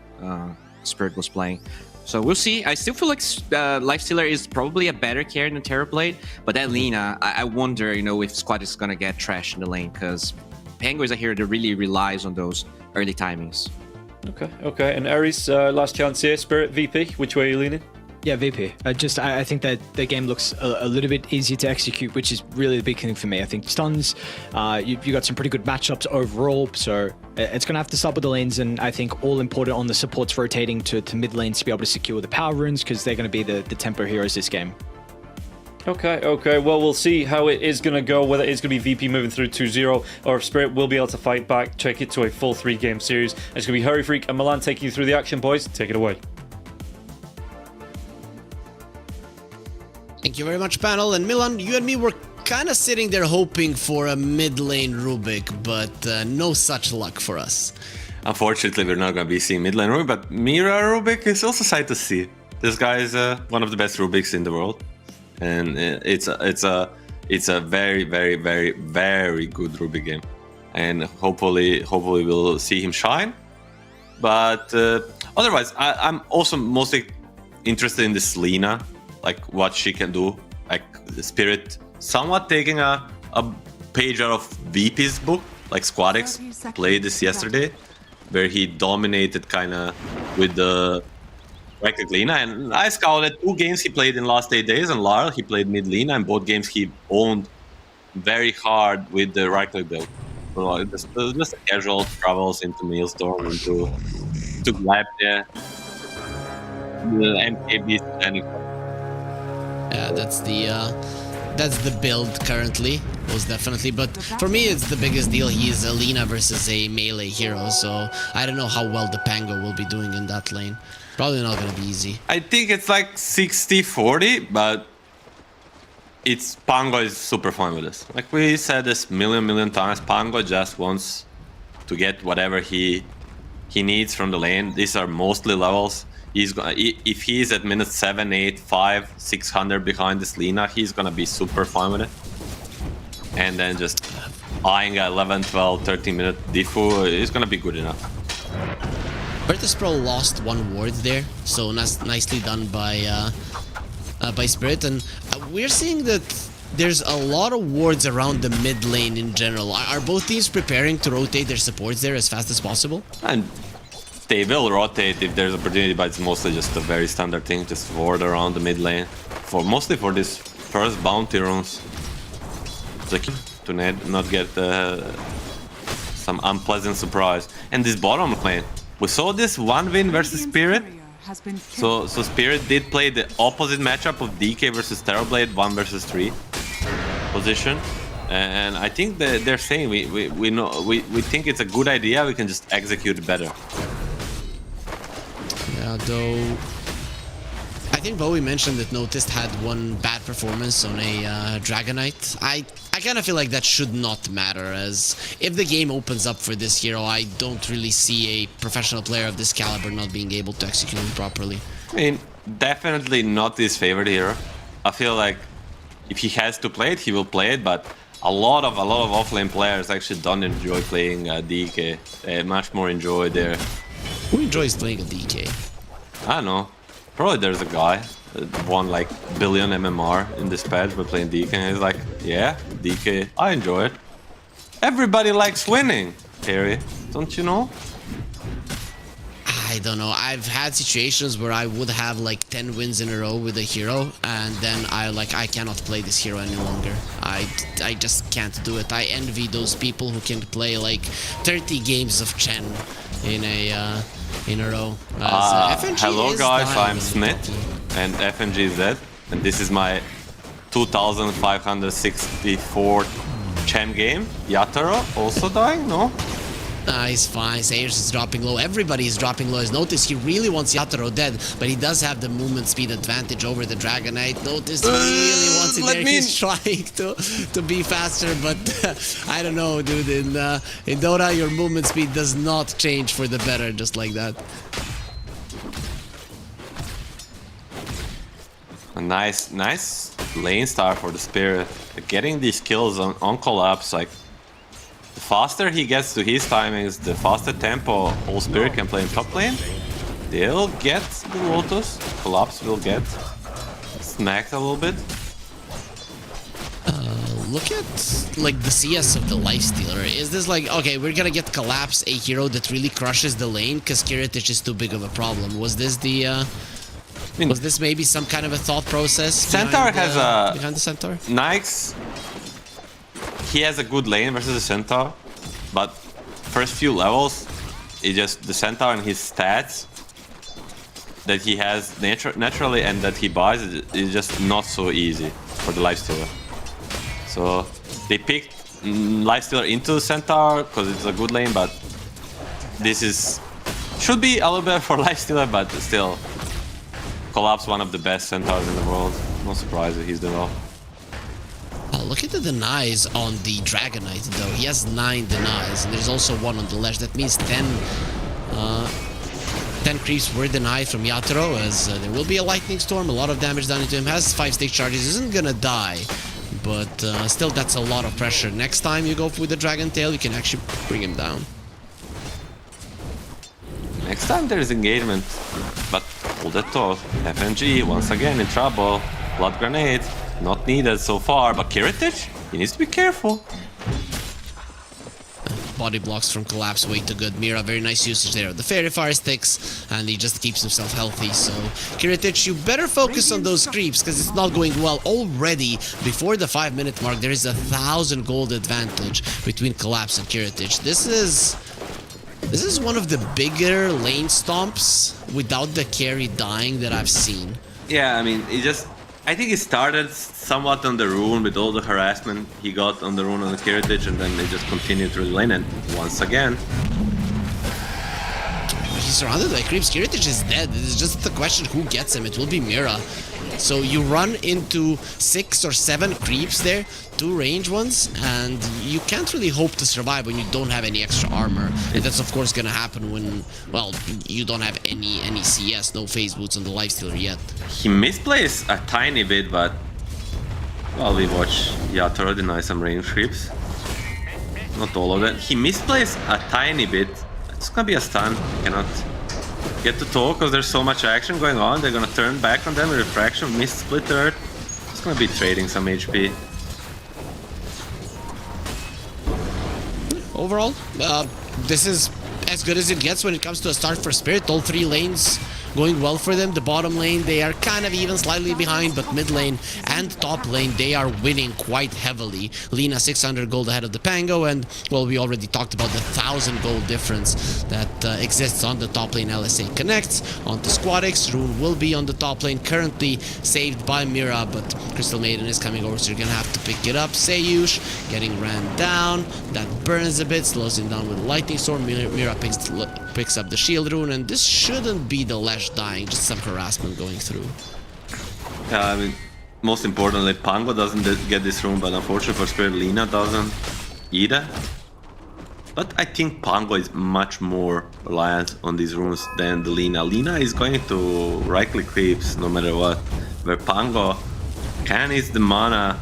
Spirit was playing. So we'll see. I still feel like Lifestealer is probably a better carry than Terrorblade, but that Lina, I wonder, you know, if Squad is gonna get trashed in the lane, because Pango is a hero that really relies on those early timings. Okay. And Ares, last chance here. Spirit, VP, which way are you leaning? Yeah, VP. I think that the game looks a little bit easier to execute, which is really the big thing for me. I think stuns, you got some pretty good matchups overall, so it's going to have to start with the lanes, and I think all important on the supports rotating to mid lanes to be able to secure the power runes, because they're going to be the tempo heroes this game. Okay. Well, we'll see how it is going to go, whether it's going to be VP moving through 2-0, or if Spirit will be able to fight back, take it to a full 3-game series. It's going to be Hurry Freak and Milan taking you through the action, boys. Take it away. Thank you very much, panel. And Milan, you and me were kind of sitting there hoping for a mid lane Rubik, but no such luck for us. Unfortunately, we're not going to be seeing mid lane Rubik, but Mira Rubik is also sight to see. This guy is one of the best Rubiks in the world, and it's a very, very, very, very good Rubik game, and hopefully we'll see him shine. But otherwise, I'm also mostly interested in this Lina. Like what she can do, like the Spirit somewhat taking a page out of VP's book, like Squadix played this yesterday, where he dominated kind of with the right-click Lina. And I scouted 2 games he played in last 8 days, and Lyle he played mid Lina, and both games he owned very hard with the right-click build. So just casual travels into Maelstrom, into Glapia, the MKB standing. Yeah, that's the build currently, most definitely. But for me, it's the biggest deal. He's a Lina versus a melee hero, so I don't know how well the Pango will be doing in that lane. Probably not gonna be easy. I think it's like 60-40, but Pango is super fine with this. Like we said this million times, Pango just wants to get whatever he needs from the lane. These are mostly levels. If he's at minute 7, 8, 5, 600 behind this Lina, he's gonna be super fine with it. And then just eyeing a 11, 12, 13 minute Diffu is gonna be good enough. Virtus.pro lost 1 ward there, so nicely done by Spirit. And we're seeing that there's a lot of wards around the mid lane in general. Are both teams preparing to rotate their supports there as fast as possible? And they will rotate if there's opportunity, but it's mostly just a very standard thing, just ward around the mid lane. Mostly for this first bounty runes. To not get some unpleasant surprise. And this bottom lane, we saw this 1 win versus Spirit. So Spirit did play the opposite matchup of DK versus Terrorblade 1 versus 3 position. And I think that they're saying we think it's a good idea, we can just execute it better. Yeah, though I think Bowie mentioned that Noticed had 1 bad performance on a Dragonite. I kind of feel like that should not matter, as if the game opens up for this hero, I don't really see a professional player of this caliber not being able to execute him properly. I mean, definitely not his favorite hero. I feel like if he has to play it, he will play it, but a lot of offlane players actually don't enjoy playing DK. They much more enjoy their... Who enjoys playing a DK? I don't know. Probably there's a guy that won like billion MMR in this patch by playing DK, and he's like, yeah, DK, I enjoy it. Everybody likes winning, Harry, don't you know? I don't know. I've had situations where I would have like 10 wins in a row with a hero, and then I cannot play this hero any longer. I just can't do it. I envy those people who can play like 30 games of Chen in a row. FNG hello is guys, dying I'm in the Smith, top lane. and FNG is dead, and this is my 2564 Chen game. Yatoro also dying, no? He's fine. Sayers is dropping low. Everybody is dropping low. As Notice, he really wants Yatoro dead, but he does have the movement speed advantage over the Dragon Knight. Notice he really wants it there. He's trying to be faster, but I don't know, dude. In Dota, your movement speed does not change for the better, just like that. A nice lane start for the Spirit. Getting these kills on collapse, like, the faster he gets to his timings, the faster tempo whole Spirit can play in top lane. They'll get the Lotus. Collapse will get smacked a little bit. Look at like the CS of the Lifestealer. Is this like, okay, we're gonna get Collapse, a hero that really crushes the lane because Kiritich is too big of a problem? Was this the was this maybe some kind of a thought process? Centaur has behind the Centaur? Nyx, he has a good lane versus the Centaur, but first few levels, it just the Centaur and his stats that he has naturally and that he buys is just not so easy for the Lifestealer. So they picked Lifestealer into the Centaur because it's a good lane, but this should be a little bit for Lifestealer, but still, Collapse one of the best Centaurs in the world. No surprise that he's doing well. Oh, look at the denies on the Dragon Knight though. He has 9 denies, and there's also 1 on the ledge. That means 10 creeps were denied from Yatoro, as there will be a lightning storm, a lot of damage done into him. Has 5 stick charges, isn't gonna die, but still that's a lot of pressure. Next time you go with the Dragon Tail, you can actually bring him down. Next time there is engagement, but hold that thought. FNG once again in trouble. Blood grenade, not needed so far, but Kiritich, he needs to be careful. Body blocks from Collapse, way too good. Mira, very nice usage there of the Fairy Fire sticks, and he just keeps himself healthy. So, Kiritich, you better focus on those creeps, because it's not going well already. Before the 5-minute mark, there is 1,000 gold advantage between Collapse and Kiritich. This is one of the bigger lane stomps without the carry dying that I've seen. Yeah, I mean, I think it started somewhat on the rune with all the harassment he got on the rune on the Kiritich, and then they just continued through the lane, and once again... He's surrounded by creeps. Kiritich is dead. It is just the question who gets him. It will be Mira. So you run into 6 or 7 creeps there, 2 range ones, and you can't really hope to survive when you don't have any extra armor. And that's of course gonna happen when, well, you don't have any CS, no phase boots on the Lifestealer yet. He misplays a tiny bit, but while we watch Yatoro deny some range creeps, not all of that. He misplays a tiny bit. It's gonna be a stun. He cannot get to talk because there's so much action going on. They're gonna turn back on them. Refraction, missed split earth. It's gonna be trading some HP. Overall, this is as good as it gets when it comes to a start for Spirit. All 3 lanes going well for them. The bottom lane, they are kind of even slightly behind, but mid lane and top lane, they are winning quite heavily. Lina 600 gold ahead of the Pango, and, well, we already talked about the 1,000 gold difference that exists on the top lane. LSA connects onto Squadix. Rune will be on the top lane, currently saved by Mira, but Crystal Maiden is coming over, so you're gonna have to pick it up. Seiyush getting ran down. That burns a bit, slows him down with Lightning Storm. Mira picks up the shield rune, and this shouldn't be the Lash dying, just some harassment going through. Yeah, I mean, most importantly, Pango doesn't get this rune, but unfortunately for Spirit, Lina doesn't either. But I think Pango is much more reliant on these runes than the Lina. Lina is going to right-click creeps no matter what, where Pango can use the mana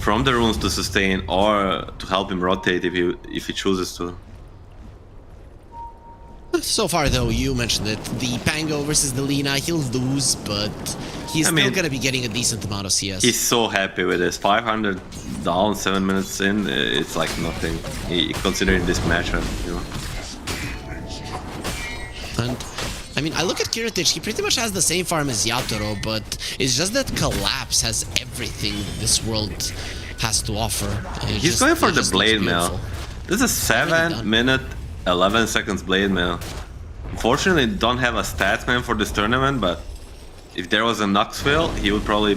from the runes to sustain or to help him rotate if he chooses to. So far, though, you mentioned it. The Pango versus the Lina, he'll lose, but he's still going to be getting a decent amount of CS. He's so happy with this. 500 down, 7 minutes in, it's like nothing. Considering this matchup, you know. And mean, I look at Kiritich, he pretty much has the same farm as Yatoro, but it's just that Collapse has everything this world has to offer. He's going for the blade mail. This is 7 minute 11 seconds blade mail. Unfortunately, don't have a statsman for this tournament, but if there was a Knoxville, he would probably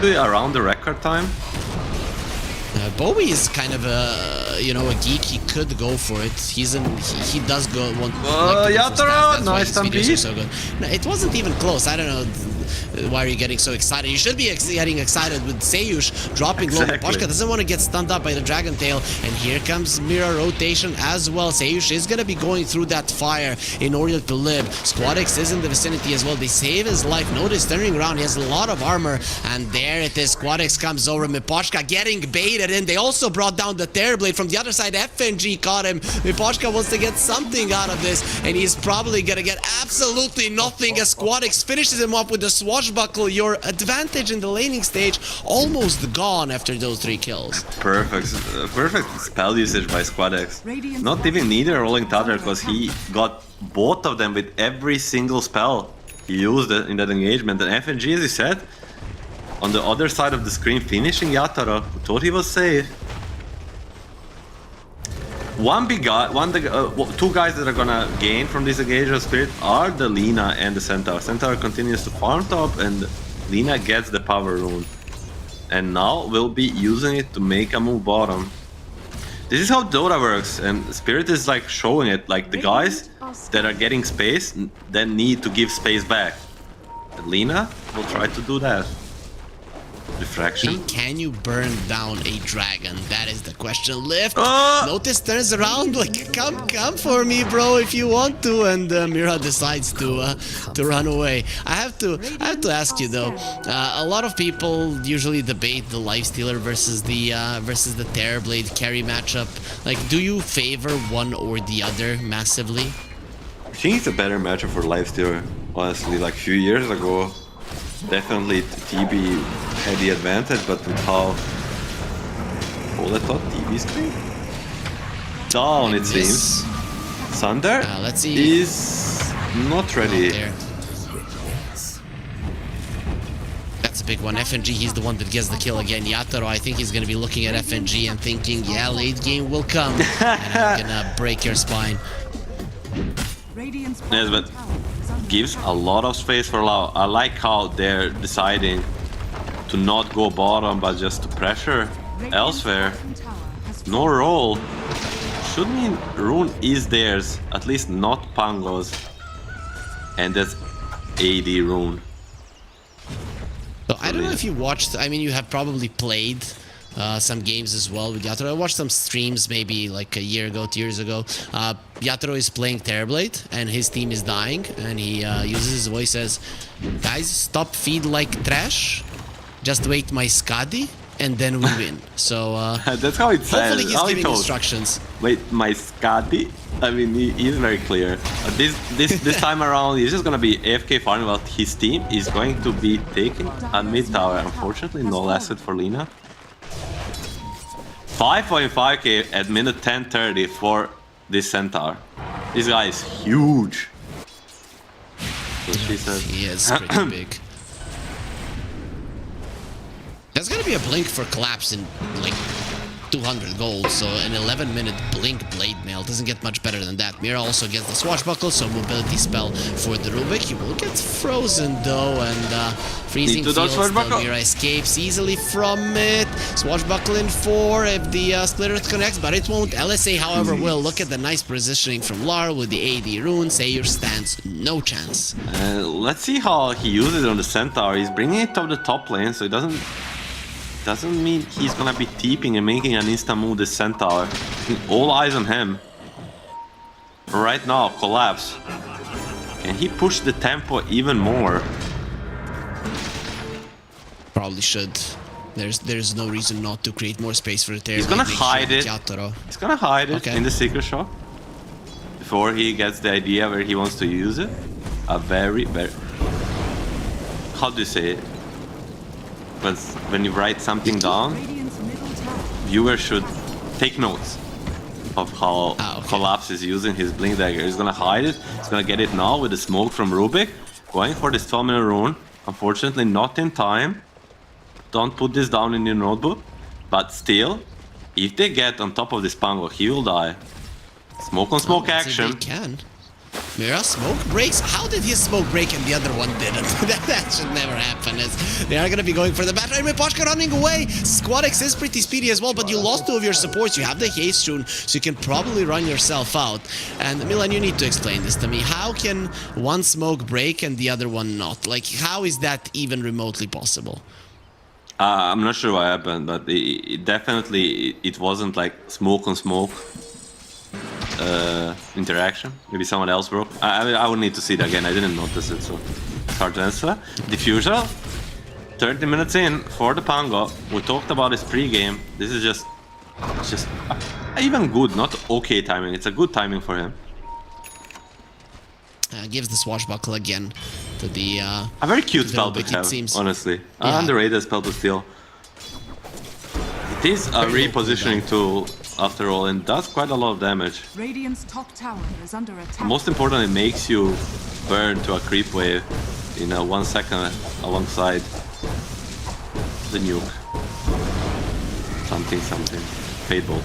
be around the record time. Bowie is kind of a, you know, a geek. He could go for it. He does go want. Yatoro, nice stampede. So good. No, it wasn't even close. I don't know. Why are you getting so excited? You should be getting excited with Seiyush dropping low. Pashka doesn't want to get stunned up by the Dragon Tail. And here comes mirror rotation as well. Seiyush is going to be going through that fire in order to live. Squadix is in the vicinity as well. They save his life. Notice turning around. He has a lot of armor. And there it is. Squadix comes over. Miposhka getting baited in. They also brought down the Terrorblade from the other side. FNG caught him. Miposhka wants to get something out of this. And he's probably going to get absolutely nothing as Squadix finishes him up with the swashbuckle. Your advantage in the laning stage almost gone after those 3 kills. Perfect spell usage by Squadix. Not even neither rolling Thunder, because he got both of them with every single spell he used in that engagement. And FNG, as you said, on the other side of the screen, finishing Yatoro, who thought he was safe. Two guys that are gonna gain from this engagement spirit are the Lina and the Centaur. Centaur continues to farm top, and Lina gets the power rune. And now will be using it to make a move bottom. This is how Dota works, and Spirit is like showing it. Like the guys that are getting space then need to give space back. And Lina will try to do that. Refraction. Can you burn down a dragon? That is the question. Lift. Notice turns around like, come for me, bro, if you want to. And Mira decides to run away. I have to ask you though. A lot of people usually debate the Lifestealer versus the Terrorblade carry matchup. Like, do you favor one or the other massively? I think it's a better matchup for Lifestealer. Honestly, like a few years ago, definitely TB had the advantage, but with how I thought TB's great. Down, it seems. Thunder let's see. Is not ready. That's a big one. FNG, he's the one that gets the kill again. Yatoro, I think he's going to be looking at FNG and thinking, yeah, late game will come. And I'm going to break your spine. Yes, but gives a lot of space for Lao. I like how they're deciding to not go bottom, but just to pressure elsewhere. No roll. Should mean rune is theirs, at least not Pango's. And that's AD rune. So I don't know if you watched, I mean, you have probably played some games as well with Yatoro. I watched some streams maybe like a year ago, 2 years ago. Yatoro is playing Terrorblade and his team is dying, and he uses his voice as, guys, stop feed like trash, just wait my Skadi, and then we win. So that's how it says. Hopefully he's giving instructions. Wait, my Skadi? I mean, he's very clear. This time around, he's just gonna be AFK farming, but his team is going to be taking a mid tower. Unfortunately, no asset for Lina. 5.5k at minute 10:30 for this Centaur. This guy is huge. So she says. He is pretty big. There's gonna be a blink for Collapse in like 200 gold, so an 11-minute blink blade mail doesn't get much better than that. Mira also gets the swashbuckle, so mobility spell for the Rubik. He will get frozen though, and freezing fields. Mira escapes easily from it. Swashbuckle in 4 if the splitter connects, but it won't. LSA, however, will. Look at the nice positioning from Lar with the AD rune. Seiyur stands no chance. Let's see how he uses it on the Centaur. He's bringing it to the top lane, so it doesn't mean he's gonna be TPing and making an insta move this Centaur. All eyes on him. Right now, Collapse. Can he push the tempo even more? Probably should. There's no reason not to create more space for the Terror. He's gonna hide it. He's gonna hide it in the secret shop before he gets the idea where he wants to use it. A very how do you say it? When you write something down, viewers should take notes. of how Collapse is using his Blink Dagger. He's gonna hide it. He's gonna get it now with the smoke from Rubik. Going for this 12-minute rune. Unfortunately, not in time. Don't put this down in your notebook. But still, if they get on top of this Pango, he will die. Smoke on smoke action. They can. Mira, smoke breaks? How did his smoke break and the other one didn't? That should never happen. They are going to be going for the battery. Miposhka running away. Squadix is pretty speedy as well, but you lost 2 of your supports. You have the haste rune, so you can probably run yourself out. And Milan, you need to explain this to me. How can one smoke break and the other one not? Like, how is that even remotely possible? I'm not sure what happened, but it definitely it wasn't like smoke on smoke interaction. Maybe someone else broke. I would need to see it again. I didn't notice it, so it's hard to answer. Diffusal, 30 minutes in for the Pango. We talked about his pre-game. This is just even good, not okay timing. It's a good timing for him. Gives the swashbuckle again to the a very cute spell to have, honestly. Underrated spell to steal. It is a repositioning tool after all, and does quite a lot of damage. Radiant's top tower is under attack. Most important, it makes you burn to a creep wave in 1 second alongside the nuke. Something. Fateful.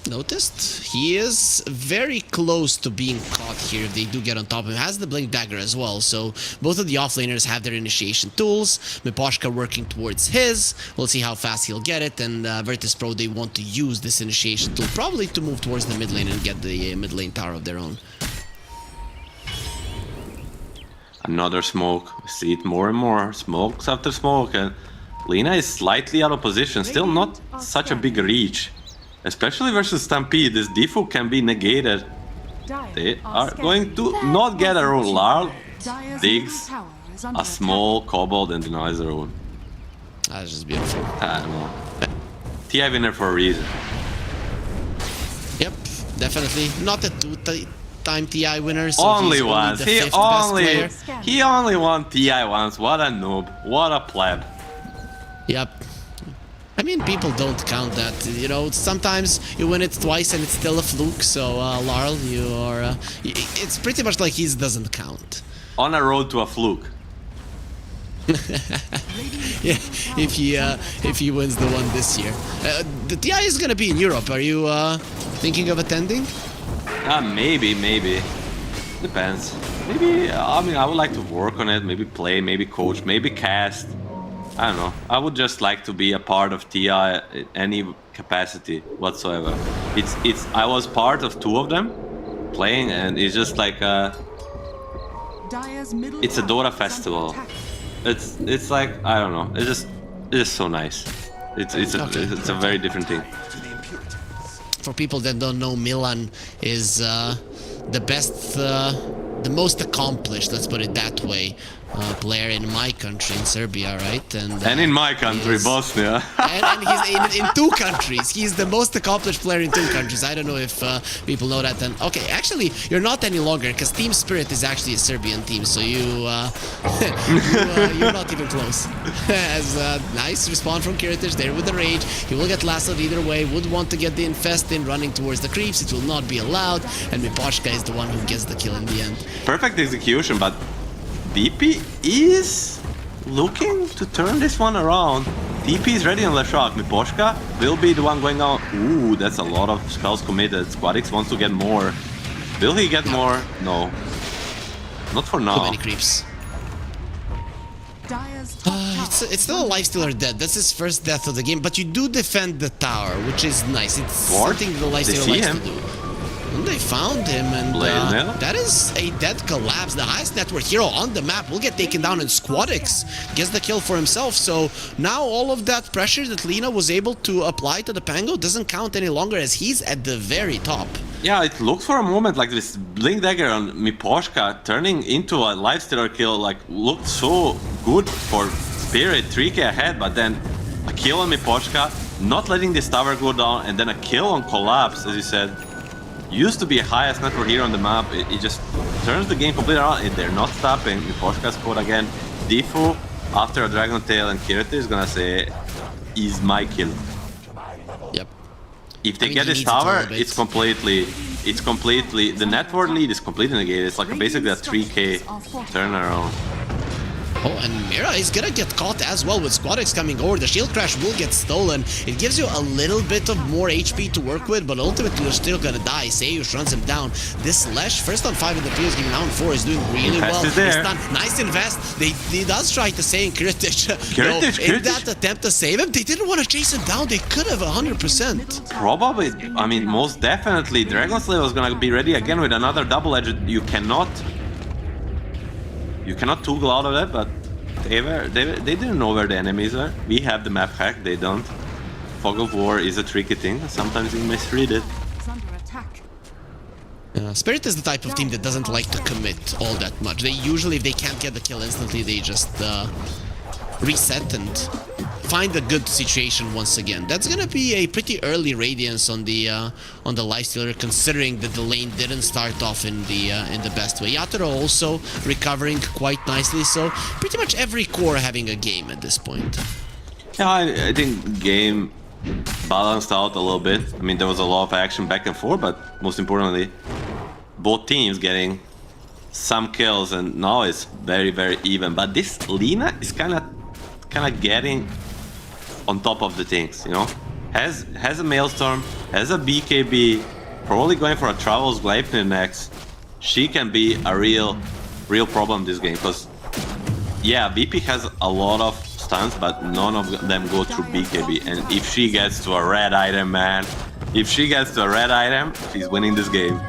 Noticed? He is very close to being caught here if they do get on top of him. Has the Blink Dagger as well, so both of the offlaners have their initiation tools. Miposhka working towards his. We'll see how fast he'll get it, and Virtus Pro, they want to use this initiation tool probably to move towards the mid lane and get the mid lane tower of their own. Another smoke. We see it more and more. Smokes after smoke, and Lina is slightly out of position. Still not such a big reach. Especially versus Stampede, this default can be negated. They are going to not get a rune. Larl digs a small kobold and denies the rune. That's just beautiful. I don't know. TI winner for a reason. Yep, definitely. Not a two-time TI winner. So only once. He only won TI once. What a noob. What a pleb. Yep. I mean, people don't count that, you know, sometimes you win it twice and it's still a fluke, so, Larl, you are, it's pretty much like his doesn't count. On a road to a fluke. Yeah, if he wins the one this year. The TI is gonna be in Europe, are you, thinking of attending? Maybe. Depends. Maybe, I mean, I would like to work on it, maybe play, maybe coach, maybe cast. I don't know. I would just like to be a part of TI in any capacity whatsoever. I was part of 2 of them playing, and it's just like it's a Dota festival. It's like, I don't know. It's just so nice. It's a very different thing. For people that don't know, Milan is the best, the most accomplished, let's put it that way, player in my country, in Serbia, right? And in my country, Bosnia. and he's in 2 countries. He's the most accomplished player in 2 countries. I don't know if people know that. And okay, actually, you're not any longer, because Team Spirit is actually a Serbian team, so you're not even close. As a nice respawn from Kiritish there with the rage. He will get lassoed either way. Would want to get the infest in, running towards the creeps. It will not be allowed, and Miposhka is the one who gets the kill in the end. Perfect execution, but DP is looking to turn this one around. DP is ready on Leshak. Miposhka will be the one going out. Ooh, that's a lot of spells committed. Squadix wants to get more. Will he get more? No. Not for now. Too many creeps. It's still a lifestealer dead. That's his first death of the game, but you do defend the tower, which is nice. It's something the lifestealer likes to do. And they found him, and that is a dead collapse. The highest net worth hero on the map will get taken down, and Squadix gets the kill for himself. So now all of that pressure that Lina was able to apply to the Pango doesn't count any longer, as he's at the very top. Yeah, it looked for a moment like this Blink Dagger on Miposhka turning into a lifestealer kill, like, looked so good for Spirit, 3k ahead, but then a kill on Miposhka, not letting this tower go down, and then a kill on Collapse, as you said. Used to be highest net worth hero on the map. It just turns the game completely around. They're not stopping. Miposhka's caught again. Defu, after a Dragon Tail and Kiriti, is gonna say, is my kill. Yep. if they I mean, get he this needs it a tower, little bit. it's completely, the net worth lead is completely negated. It's like basically a 3k turnaround. Oh, and Mira is gonna get caught as well with Squadex coming over. The shield crash will get stolen. It gives you a little bit of more HP to work with, but ultimately you're still gonna die. Seiyush runs him down. This Lesh, first on 5 in the previous game, now on 4, is doing really Invest well. is there. It's done. Nice invest. He does try to say in Kiritich. In that attempt to save him, they didn't want to chase him down. They could have 100%. Probably, I mean, most definitely, Dragon Slayer is gonna be ready again with another double-edged. You cannot toggle out of that, but they didn't know where the enemies are. We have the map hack, they don't. Fog of War is a tricky thing. Sometimes you misread it. Is under attack. Spirit is the type of team that doesn't like to commit all that much. They usually, if they can't get the kill instantly, they just reset and find a good situation once again. That's gonna be a pretty early Radiance on the Lifestealer, considering that the lane didn't start off in the best way. Yatoro also recovering quite nicely, so pretty much every core having a game at this point. Yeah, I think game balanced out a little bit. I mean, there was a lot of action back and forth, but most importantly, both teams getting some kills, and now it's very, very even. But this Lina is kind of getting on top of the things, you know. Has a Maelstrom, has a BKB, probably going for a Travels Gleipnir next. She can be a real problem this game, because yeah, VP has a lot of stuns, but none of them go through BKB. And if she gets to a red item, man, if she gets to a red item, she's winning this game.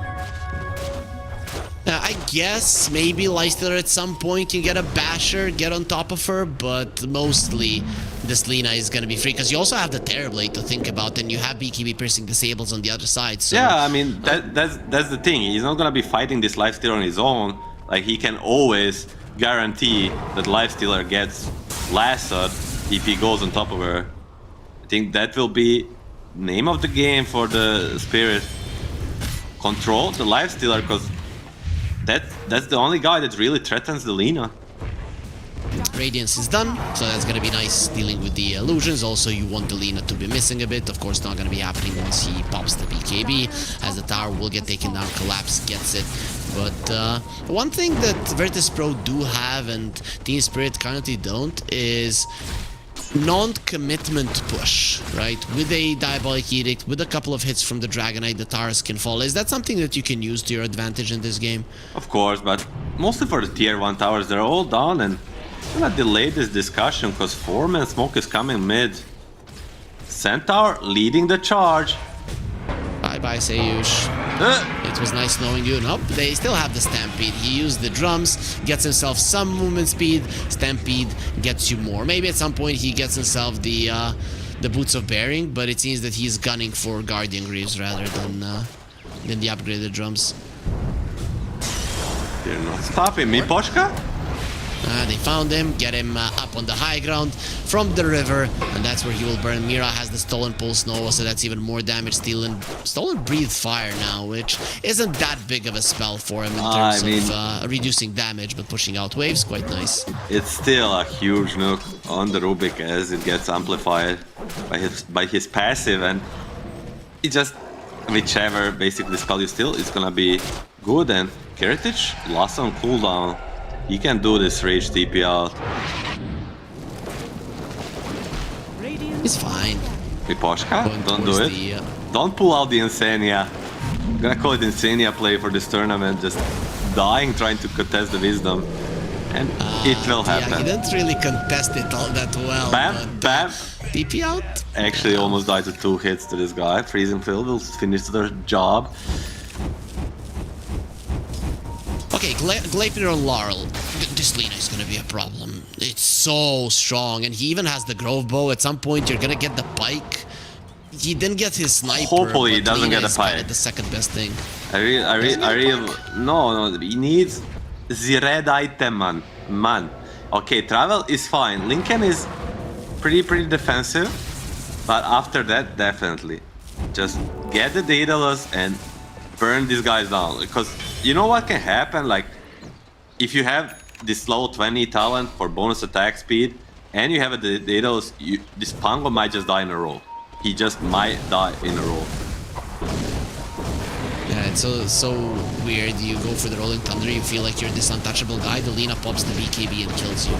I guess maybe Lifestealer at some point can get a Basher, get on top of her, but mostly this Lina is gonna be free, because you also have the Terrorblade to think about, and you have BKB piercing disables on the other side. So yeah, I mean, that's the thing. He's not gonna be fighting this Lifestealer on his own. Like, he can always guarantee that Lifestealer gets lassoed if he goes on top of her. I think that will be name of the game for the Spirit. Control the Lifestealer, because that's the only guy that really threatens the Lina. Radiance is done, so that's gonna be nice dealing with the illusions. Also, you want the Lina to be missing a bit. Of course, not gonna be happening once he pops the BKB, as the tower will get taken down. Collapse gets it. But one thing that Virtus Pro do have and Team Spirit currently don't is non-commitment push, right? With a Diabolic Edict, with a couple of hits from the Dragonite, the towers can fall. Is that something that you can use to your advantage in this game? Of course, but mostly for the tier 1 towers, they're all down, and I'm gonna delay this discussion because 4-man smoke is coming mid. Centaur leading the charge. Bye-bye, Seiyush. It was nice knowing you. Nope, they still have the Stampede. He used the drums, gets himself some movement speed. Stampede gets you more. Maybe at some point he gets himself the Boots of Bearing, but it seems that he's gunning for Guardian Greaves rather than the upgraded drums. You're not stopping me, Poshka? They found him, get him up on the high ground from the river, and that's where he will burn. Mira has the Stolen Pulse Nova, so that's even more damage. Stolen Breathe Fire now, which isn't that big of a spell for him in terms of reducing damage, but pushing out waves, quite nice. It's still a huge nuke on the Rubik as it gets amplified by his passive, and it just, whichever basically spell you steal is gonna be good. And Kiritich lost on cooldown. He can do this Rage TP out. He's fine. Poshka, don't do it. Don't pull out the Insania. I'm gonna call it Insania play for this tournament. Just dying trying to contest the Wisdom. And it will happen. Yeah, he didn't really contest it all that well. Bam, bam. TP out? Actually almost died to 2 hits to this guy. Freezing Field will finish their job. Okay, Gleipnir on Laurel. This Lina is gonna be a problem. It's so strong, and he even has the Grove Bow. At some point, you're gonna get the Pike. He didn't get his Sniper. Hopefully he doesn't Lina get a Pike. Kind of the second best thing. No, he needs the red item, man. Okay, travel is fine. Lincoln is pretty defensive, but after that, definitely. Just get the Daedalus and burn these guys down, because you know what can happen? Like, if you have this level 20 talent for bonus attack speed and you have a Daedalus, this Pango might just die in a row. He just might die in a row. Right, so weird. You go for the Rolling Thunder, you feel like you're this untouchable guy. The Lina pops the BKB and kills you.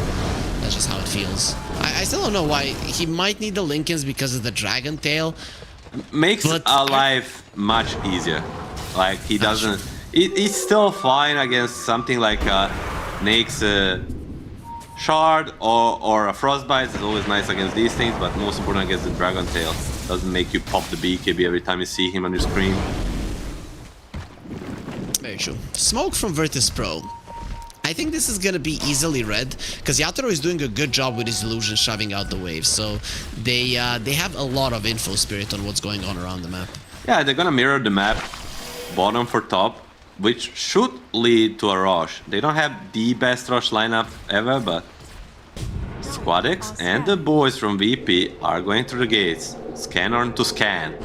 That's just how it feels. I still don't know why. He might need the Linkens because of the Dragon Tail. Makes our life much easier. Like, he doesn't... It's still fine against something like Nake's Shard or a Frostbite. It's always nice against these things, but most important against the Dragon Tail. Doesn't make you pop the BKB every time you see him on your screen. Very true. Smoke from Virtus Pro. I think this is gonna be easily read because Yatoro is doing a good job with his illusion shoving out the waves. So they have a lot of info spirit on what's going on around the map. Yeah, they're gonna mirror the map, bottom for top, which should lead to a rush. They don't have the best rush lineup ever, but Squadix and the boys from VP are going through the gates. Scanner to scan.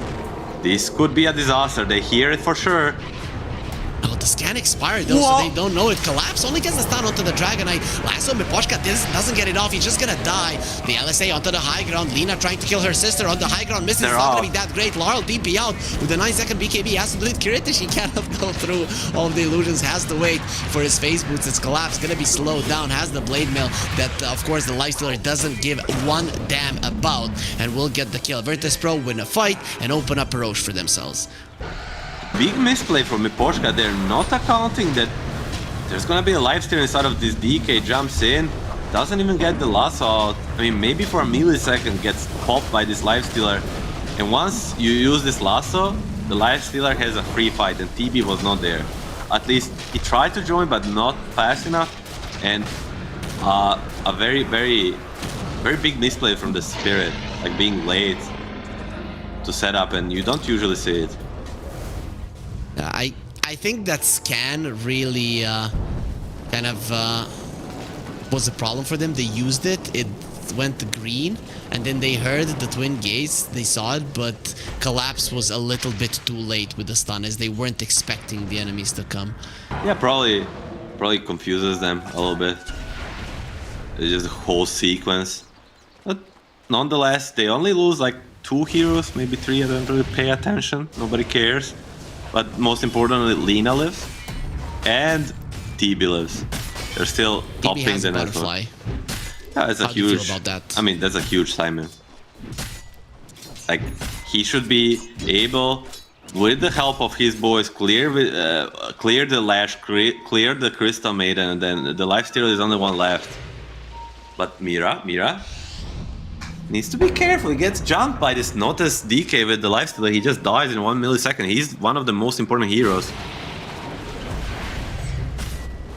This could be a disaster. They hear it for sure. Oh, the scan expired though, so they don't know it. Collapse only gets the stun onto the Dragonite. Lasso Miposhka doesn't get it off. He's just gonna die. The LSA onto the high ground. Lina trying to kill her sister on the high ground. Misses. It's not gonna be that great. Laurel DP out with the 9-second BKB. Has to do it. Kiritish, he cannot go through all of the illusions. Has to wait for his phase boots. It's Collapse. Gonna be slowed down. Has the blade mail that, of course, the Lifestealer doesn't give one damn about. And will get the kill. Virtus Pro win a fight and open up a Roche for themselves. Big misplay from Miposhka. They're not accounting that there's gonna be a lifesteal inside of this. DK jumps in, doesn't even get the lasso out. I mean, maybe for a millisecond gets popped by this lifestealer. And once you use this lasso, the lifestealer has a free fight, and TB was not there. At least he tried to join, but not fast enough. And a very, very, very big misplay from the Spirit, like being late to set up, and you don't usually see it. I think that scan really kind of was a problem for them. They used it, it went green, and then they heard the twin gates, they saw it, but Collapse was a little bit too late with the stun as they weren't expecting the enemies to come. Yeah, probably confuses them a little bit. It's just the whole sequence. But nonetheless, they only lose like 2 heroes, maybe 3. I don't really pay attention. Nobody cares. But most importantly, Lina lives and TB lives. They're still topping the network. Yeah, it's a huge. Do you feel about that? I mean, that's a huge Simon. Like, he should be able, with the help of his boys, clear the Lash, clear the Crystal Maiden, and then the Lifestealer is only one left. But Mira needs to be careful. He gets jumped by this Notice DK with the Lifestealer. He just dies in 1 millisecond. He's one of the most important heroes.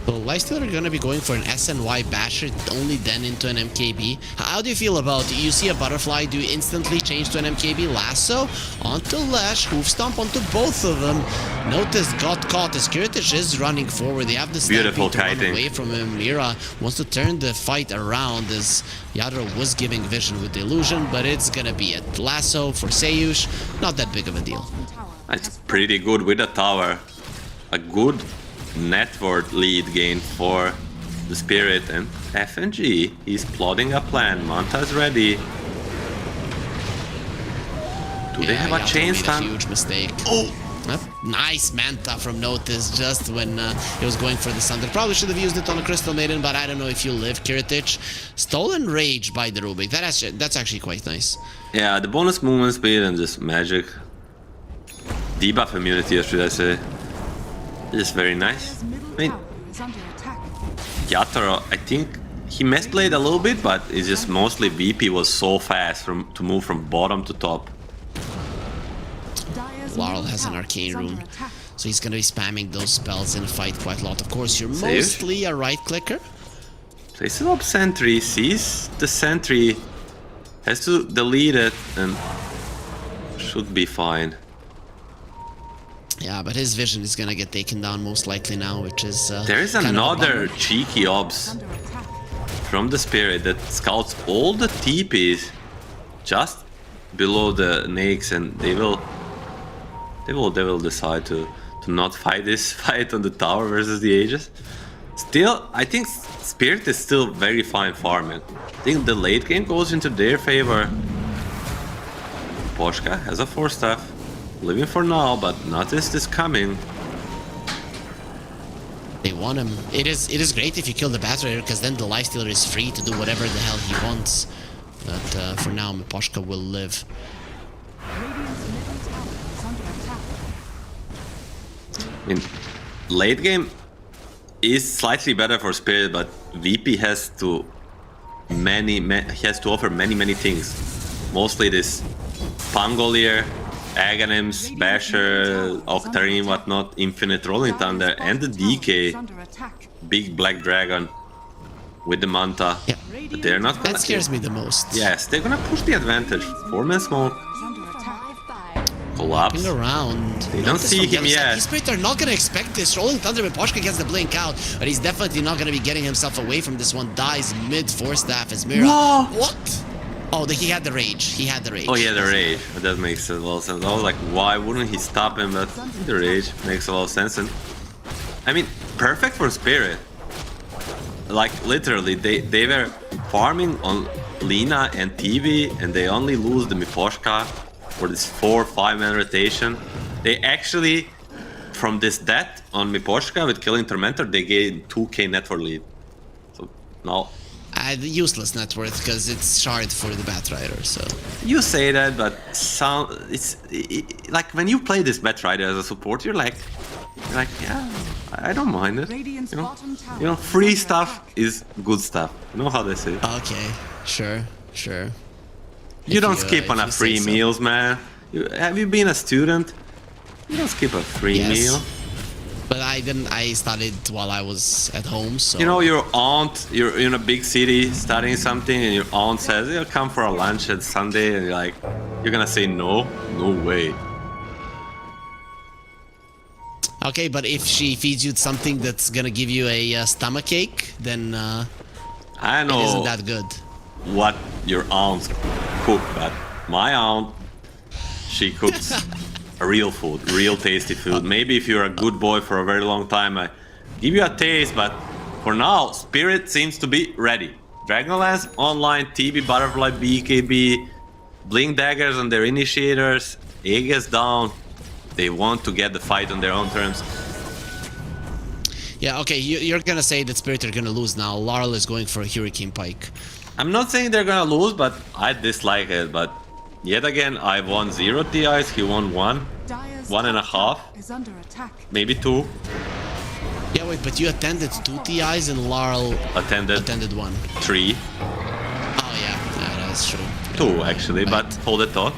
So Lifestealer are gonna be going for an SNY Basher, only then into an MKB. How do you feel about it? You see a butterfly, do you instantly change to an MKB? Lasso onto Lash, Hoof Stomp onto both of them. Notice got caught as Kiritish is running forward. They have the beautiful to run kiting away from him. Mira wants to turn the fight around as Yadro was giving vision with the illusion, but it's gonna be a Lasso for Seiyush. Not that big of a deal. That's pretty good with the tower. A good network lead gain for the Spirit, and FNG is plotting a plan. Manta's ready. Do they have a chain stun? Huge mistake. Oh! Nice Manta from Notice just when he was going for the Thunder. Probably should have used it on a Crystal Maiden, but I don't know if you live. Kiritich. Stolen Rage by the Rubik. That's actually quite nice. Yeah, the bonus movement speed and just magic. Debuff immunity, should I say. It's very nice. I mean, Yatoro, I think he misplayed a little bit, but it's just mostly VP was so fast to move from bottom to top. Laurel has an arcane room, so he's gonna be spamming those spells in a fight quite a lot. Of course, you're mostly a right clicker. Places up sentry, sees the sentry, has to delete it, and should be fine. Yeah, but his vision is gonna get taken down most likely now, which is there is another cheeky obs from the Spirit that scouts all the TPs just below the Nakes, and they will decide to not fight this fight on the tower versus the Aegis. Still, I think Spirit is still very fine farming. I think the late game goes into their favor. Poshka has a 4-staff. Living for now, but Notice is coming. They want him. It is great if you kill the Batrider, because then the Lifestealer is free to do whatever the hell he wants. But for now, Miposhka will live. Radiant's middle tower is under attack. I mean, late game is slightly better for Spirit, but VP has to offer many things. Mostly this Pangolier, Aghanims, Basher, Octarine, whatnot, Infinite Rolling Thunder, and the DK, Big Black Dragon with the Manta. Yeah. But they're not gonna... That scares me the most. Yes, they're gonna push the advantage. 4-man smoke. Collapse. Looking around. They don't see him yet. Spirit are not gonna expect this. Rolling Thunder with Miposhka gets the blink out, but he's definitely not gonna be getting himself away from this one. Dies mid Force Staff as Mira. No! What? Oh, he had the rage. He had the rage. Oh, he had the rage. That makes a lot of sense. I was like, why wouldn't he stop him? But the rage makes a lot of sense. And I mean, perfect for Spirit. Like, literally, they were farming on Lina and TV, and they only lose the Miposhka for this 4-5-man rotation. They actually, from this death on Miposhka with killing Tormentor, they gained 2k net for lead. So now... The useless net worth, because it's shard for the Batrider, so... You say that, but like when you play this Batrider as a support, you're like, yeah, I don't mind it. You know, free stuff is good stuff. You know how they say. Okay, sure. You don't skip on a free meals, man. Have you been a student? You don't skip a free meal. But I didn't. I studied while I was at home, so... You know, your aunt, you're in a big city studying something, and your aunt says, "You'll come for a lunch at Sunday," and you're gonna say no? No way. Okay, but if she feeds you something that's gonna give you a stomach ache, then I know it isn't that good. What your aunts cook, but my aunt, she cooks real food, real tasty food. Maybe if you're a good boy for a very long time, I give you a taste, but for now, Spirit seems to be ready. Dragonlance online, TB, Butterfly, BKB, Blink Daggers on their initiators, Aegis down. They want to get the fight on their own terms. Yeah, okay, you're gonna say that Spirit are gonna lose now. Laurel is going for a Hurricane Pike. I'm not saying they're gonna lose, but I dislike it. But yet again, I won 0 TIs, he won 1, 1.5, maybe 2. Yeah, wait, but you attended 2 TIs and Laurel attended 1. 3. Oh yeah, that's true. 2 actually, right. But hold it thought.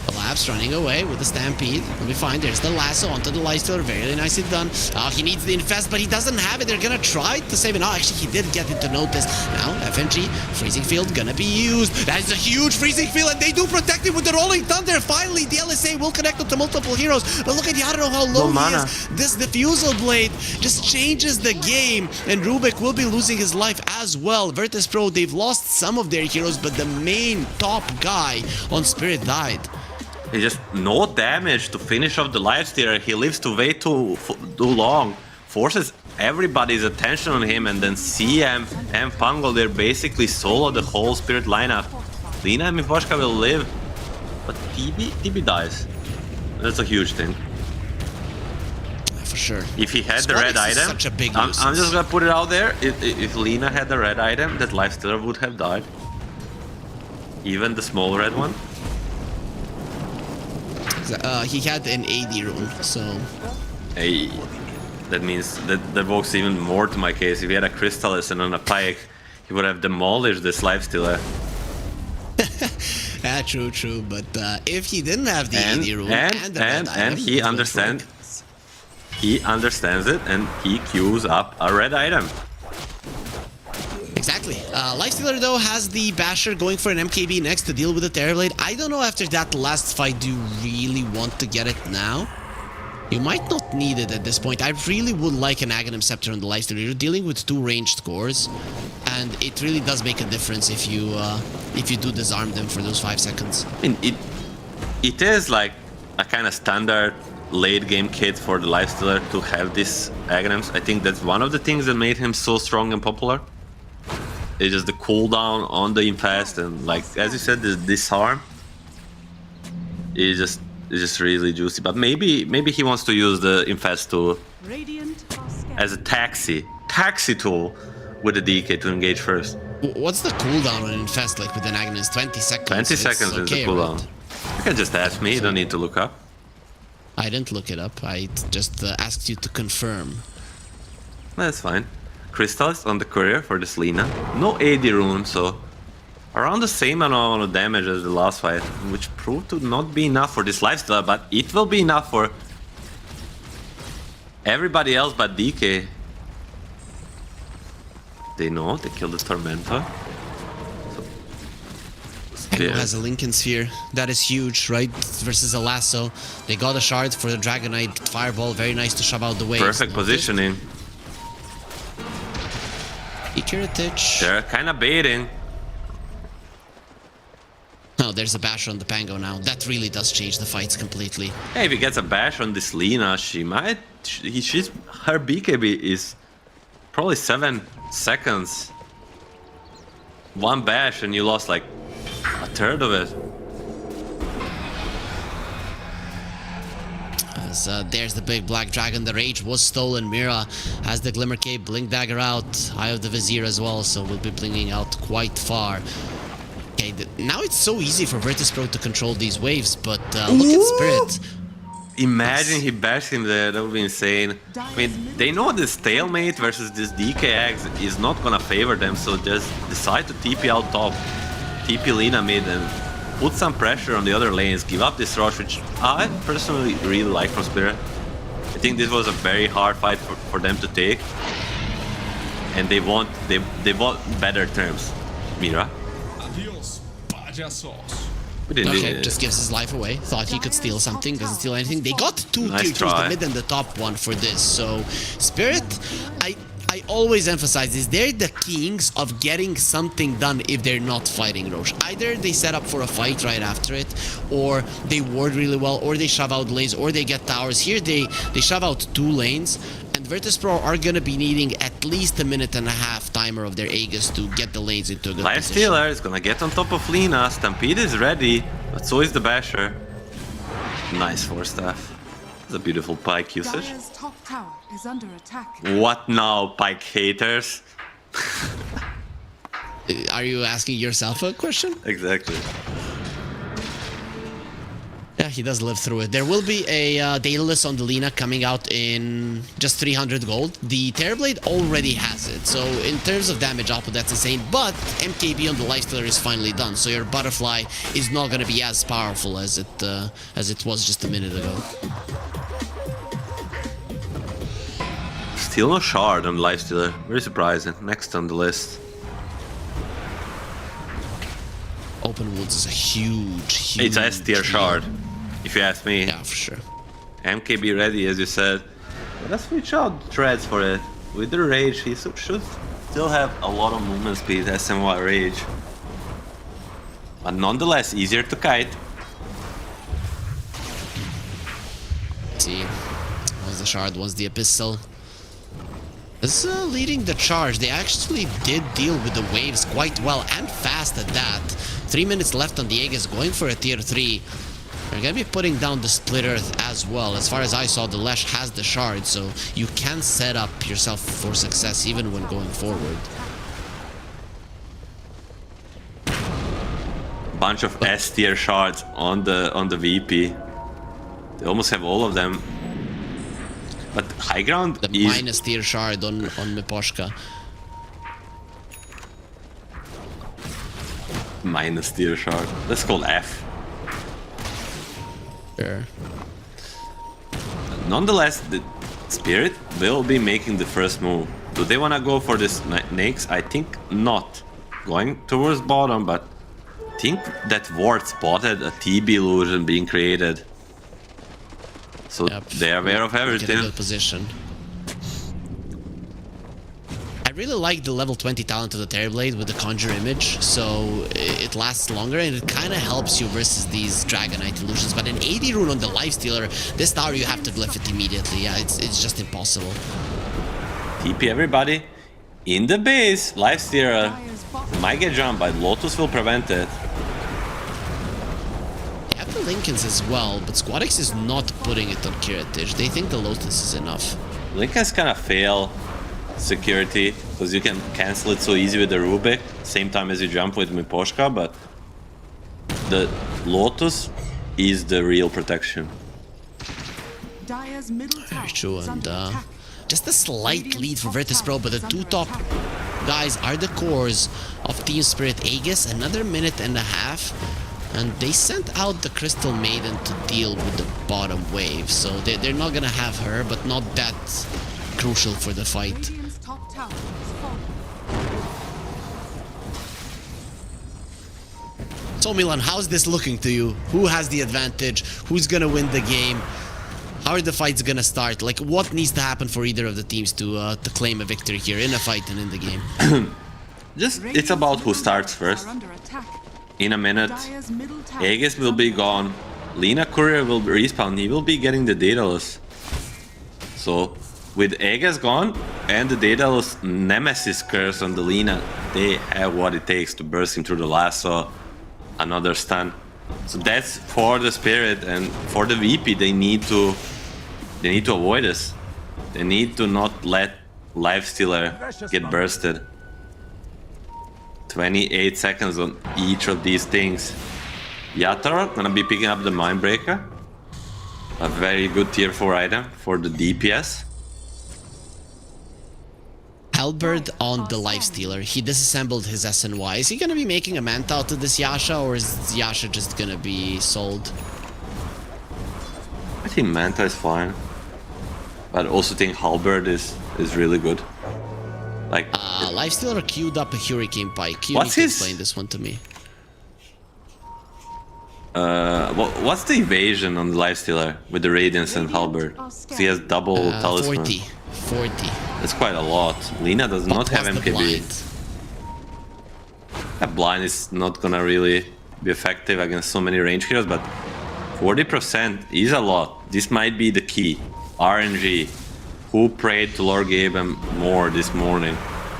Collapse running away with the Stampede. We'll be fine. There's the lasso onto the Lifestealer. Very nicely done. He needs the Infest, but he doesn't have it. They're gonna try to save it. Oh, actually, he did get it to notice. Now, FNG, Freezing Field gonna be used. That is a huge Freezing Field, and they do protect it with the Rolling Thunder. Finally, the LSA will connect up to multiple heroes. But look at I don't know how low he is. This Diffusal Blade just changes the game, and Rubik will be losing his life as well. Virtus Pro, they've lost some of their heroes, but the main top guy on Spirit died. He just no damage to finish off the Lifestealer. He lives to wait too long, forces everybody's attention on him, and then CM and Pangol, they're basically solo the whole Spirit lineup. Lina and Miposhka will live, but TB dies. That's a huge thing. For sure. If he had the red item, I'm just gonna put it out there. If Lina had the red item, that Lifestealer would have died. Even the small red one. He had an AD rune, so... Hey, that means that evokes even more to my case. If he had a Crystallis and on a Pike, he would have demolished this Lifestealer. True, but if he didn't have the AD rune and he understands it, and he queues up a red item. Exactly. Lifestealer, though, has the Basher going for an MKB next to deal with the Terrorblade. I don't know after that last fight, do you really want to get it now? You might not need it at this point. I really would like an Aghanim Scepter on the Lifestealer. You're dealing with 2 ranged cores, and it really does make a difference if you do disarm them for those 5 seconds. I mean, it is like a kind of standard late game kit for the Lifestealer to have this Aghanims. I think that's one of the things that made him so strong and popular. It's just the cooldown on the Infest, and like as you said, this disarm is just is just really juicy. But maybe he wants to use the infest tool Radiant are scared. as a taxi tool with the DK to engage first. What's the cooldown on Infest like with an Agnes? 20 seconds. 20 It's seconds is the okay, cooldown. right? You can just ask me. You don't need to look up. I didn't look it up. I just asked you to confirm. That's fine. Crystals on the courier for this Lina. No AD rune, so around the same amount of damage as the last fight, which proved to not be enough for this lifestyle, but it will be enough for everybody else but DK. They know, they killed the Tormentor. Echo has a Lincoln Sphere. That is huge, right? Versus a Lasso. They got a shard for the Dragonite Fireball. Very nice to shove out the waves. Perfect positioning. Kiritich. They're kind of baiting. Oh, there's a bash on the Pango now. That really does change the fights completely. Hey, if he gets a bash on this Lina, she might... her BKB is probably 7 seconds. One bash and you lost like a third of it. As, there's the big black dragon. The rage was stolen. Mira has the Glimmer Cape, Blink Dagger out, Eye of the Vizier as well, so we'll be blinking out quite far. Okay, now it's so easy for Virtus.pro to control these waves, but look at Spirit. Imagine he bashed him there, that would be insane. I mean, they know this stalemate versus this DKX is not gonna favor them, so just decide to TP out top, TP Lina mid, and put some pressure on the other lanes, give up this rush, which I personally really like from Spirit. I think this was a very hard fight for them to take, and they want better terms. Mira? Adios, payasos. Okay, just gives his life away. Thought he could steal something, doesn't steal anything. They got two Nice tier 2s, try. the mid and the top one for this. So, Spirit, I always emphasize this. They're the kings of getting something done if they're not fighting Roche. Either they set up for a fight right after it, or they ward really well, or they shove out lanes, or they get towers. Here they shove out 2 lanes, and Virtus.pro are gonna be needing at least a minute and a half timer of their Aegis to get the lanes into a good position. Lifestealer is gonna get on top of Lina, Stampede is ready, but so is the Basher. Nice 4-staff. It's a beautiful pike usage. Dire's top tower is under attack. What now, pike haters? Are you asking yourself a question? Exactly. Yeah, he does live through it. There will be a Daedalus on the Lina coming out in just 300 gold. The Terrorblade already has it, so in terms of damage output, that's insane. But MKB on the Lifestealer is finally done, so your Butterfly is not going to be as powerful as it was just a minute ago. Still no shard on Lifestealer. Very surprising. Next on the list. Open Woods is a huge It's a S tier shard, if you ask me. Yeah, for sure. MKB ready, as you said. But let's switch out threads for it. With the Rage, he should still have a lot of movement speed, SMY Rage. But nonetheless, easier to kite. Let's see. One's the shard, one's the Abyssal. This is leading the charge. They actually did deal with the waves quite well and fast at that. 3 minutes left on the Aegis, going for a tier 3. They're gonna be putting down the Split Earth as well. As far as I saw, the Lesh has the shard, so you can set up yourself for success even when going forward. Bunch of S tier shards on the VP. They almost have all of them. But high ground The is minus tier shard on Miposhka. minus tier shard. That's called F. Sure. Nonetheless, the Spirit will be making the first move. Do they want to go for this Nyx? I think not. Going towards bottom, but I think that Ward spotted a TB illusion being created. So Yep. they are aware of Get a everything. good position. I really like the level 20 talent of the Terrorblade with the Conjure image, so it lasts longer and it kind of helps you versus these Dragonite illusions. But an 80 rune on the Lifestealer, this tower you have to glyph it immediately. Yeah, it's just impossible. TP everybody in the base. Lifestealer Dire's bottom might get jumped, but Lotus will prevent it. You have to Lincoln's as well, but Squadix is not putting it on Kiritich. They think the Lotus is enough. Lincoln's kind of fail security because you can cancel it so easy with the Rubik, same time as you jump with Miposhka, but the Lotus is the real protection. Dire's middle tower Very true, is and under attack. just a slight lead for Virtus Pro, but the two top guys are the cores of Team Spirit Aegis. Another minute and a half, and they sent out the Crystal Maiden to deal with the bottom wave, so they're not gonna have her, but not that crucial for the fight. Radiant's top tower is falling. So Milan, how's this looking to you? Who has the advantage? Who's gonna win the game? How are the fights gonna start? Like, what needs to happen for either of the teams to claim a victory here in a fight and in the game? It's about who starts first. Are under attack. In a minute, Dire's middle tower Aegis is will be under gone. Lina Courier will respawn. He will be getting the Daedalus. So, with Aegis gone and the Daedalus Nemesis curse on the Lina, they have what it takes to burst him through the lasso. Another stun. So that's for the Spirit, and for the VP they need to avoid this. They need to not let Lifestealer get bursted. 28 seconds on each of these things. Yatoro gonna be picking up the Mindbreaker. A very good tier 4 item for the DPS. Halberd on the Lifestealer. He disassembled his SNY. Is he gonna be making a Manta out of this Yasha, or is Yasha just gonna be sold? I think Manta is fine. But I also think Halberd is really good. Like, Lifestealer queued up a Hurricane Pike. You What's need to his- explain this one to me. what's the evasion on the Lifestealer with the Radiance and Halberd? So he has double talisman. 40. 40. That's quite a lot. Lina does not have Plus the MKB. blind. That blind is not gonna really be effective against so many range heroes, but 40% is a lot. This might be the key. RNG. Who prayed to Lord Gaben more this morning?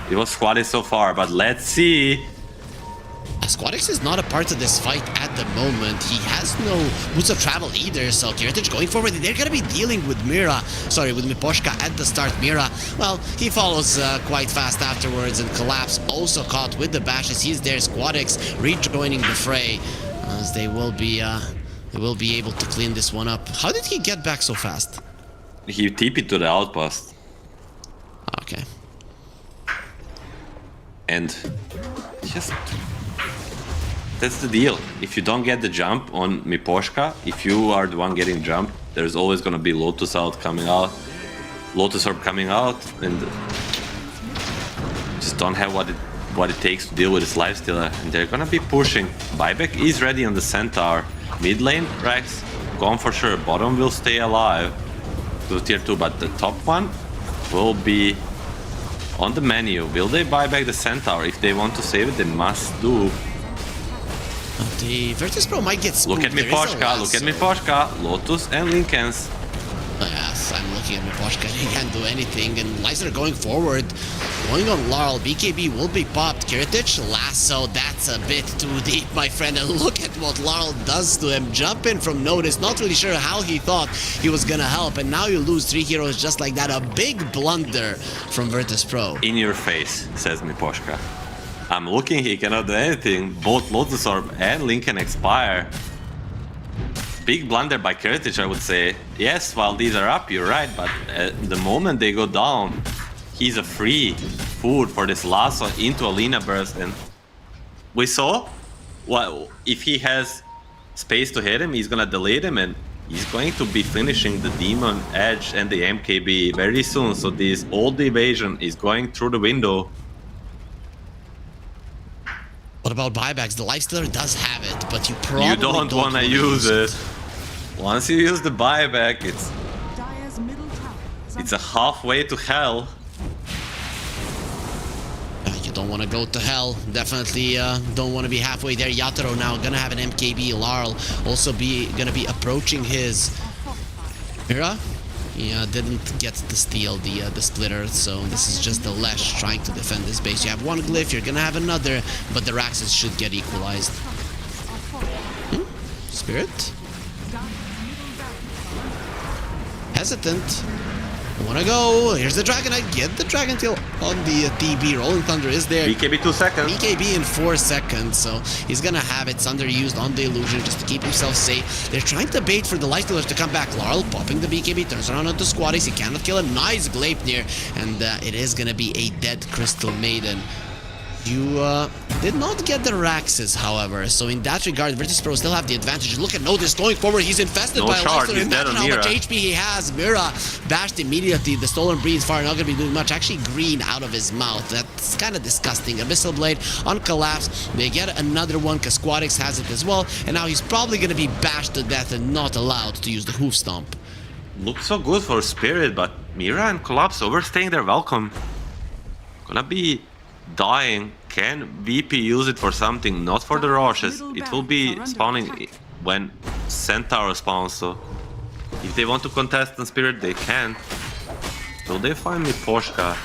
It was Squaddy so far, but let's see. Squadix is not a part of this fight at the moment. He has no boots of travel either, so Kiritich going forward. They're gonna be dealing with with Miposhka at the start. Mira, well, he follows quite fast afterwards, and Collapse also caught with the bashes. He's there. Squadix rejoining the fray, as they will be able to clean this one up. How did he get back so fast? He TP'd to the outpost. Okay. And just... that's the deal. If you don't get the jump on Miposhka, if you are the one getting jumped, there's always gonna be Lotus Orb coming out, and just don't have what it takes to deal with this Lifestealer. And they're gonna be pushing. Buyback is ready on the Centaur. Mid lane, Rex, gone for sure. Bottom will stay alive to tier 2, but the top one will be on the menu. Will they buy back the Centaur? If they want to save it, they must do. The Virtus Pro might get spooked. Look at There is a Miposhka, look at Miposhka, Lotus and Lincolns. Yes, I'm looking at Miposhka. He can't do anything. And Lyser going forward. Going on Laurel. BKB will be popped. Kiritich, lasso. That's a bit too deep, my friend. And look at what Laurel does to him. Jump in from notice. Not really sure how he thought he was gonna help. And now you lose 3 heroes just like that. A big blunder from Virtus Pro. In your face, says Miposhka. I'm looking, he cannot do anything. Both Lotus Orb and Lincoln expire. Big blunder by Kiritich, I would say. Yes, while these are up, you're right, but the moment they go down, he's a free food for this lasso into a Lina burst. And we saw, well, if he has space to hit him, he's gonna delete him, and he's going to be finishing the Demon Edge and the MKB very soon. So this old evasion is going through the window. What about buybacks? The Lifestealer does have it, but you probably You don't want to use it. Once you use the buyback, Dire's middle tower is it's a halfway to hell. You don't want to go to hell. Definitely don't want to be halfway there. Yatoro now gonna have an MKB. Larl also gonna be approaching his Mira. Yeah, didn't get the steal, the splitter, so this is just the Lesh trying to defend this base. You have one glyph, you're gonna have another, but the Raxes should get equalized. Spirit? Hesitant. Wanna go. Here's the Dragon Knight. Get the Dragon Tail on the TB. Rolling Thunder is there. BKB 2 seconds. BKB in 4 seconds, so he's gonna have it. Thunder used on the illusion just to keep himself safe. They're trying to bait for the Light Stealers to come back. Laurel popping the BKB, turns around onto Squatties. He cannot kill him. Nice Gleipnir, and it is gonna be a dead Crystal Maiden. You did not get the Raxes, however, so in that regard, Virtus Pro still have the advantage. Look at Notice going forward. He's infested No by shard, Leicester. he's dead Imagine on how much Mira. HP he has. Mira bashed immediately. The Stolen Breeze Fire not going to be doing much. Actually, green out of his mouth. That's kind of disgusting. Abyssal Blade on Collapse. They get another one because Squadix has it as well. And now he's probably going to be bashed to death and not allowed to use the Hoof Stomp. Looks so good for Spirit, but Mira and Collapse overstaying their welcome. Gonna be dying. Can VP use it for something? Not for the rushes. It will be spawning when Centaur spawns, so if they want to contest on Spirit, they can. Will they find me Poshka?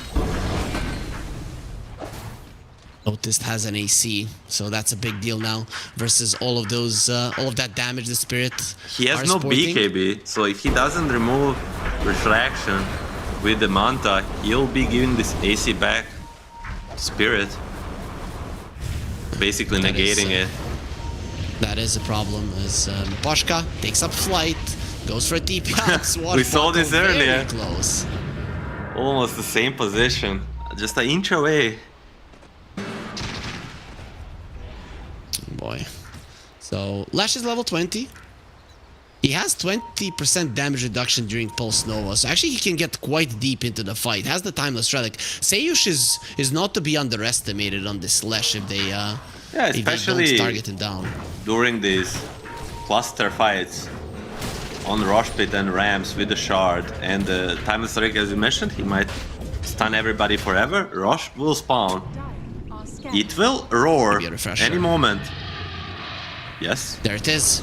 Noticed has an AC, so that's a big deal now versus all of those, all of that damage the Spirit. He has are no sporting. BKB, so if he doesn't remove Refraction with the Manta, he'll be giving this AC back to Spirit. Basically That is, negating it. That is a problem, as Poshka takes up flight, goes for a TP out. We saw this earlier. Very close. Almost the same position, just an inch away. Boy. So, Lash is level 20. He has 20% damage reduction during Pulse Nova, so actually he can get quite deep into the fight. Has the Timeless Relic. Seiyush is not to be underestimated on this Lash if they if especially they don't target him down. during these cluster fights on Rush Pit and Rams with the Shard and the Timeless Relic, as you mentioned, he might stun everybody forever. Rush will spawn. It will roar Maybe a refresher. any moment. Yes. There it is.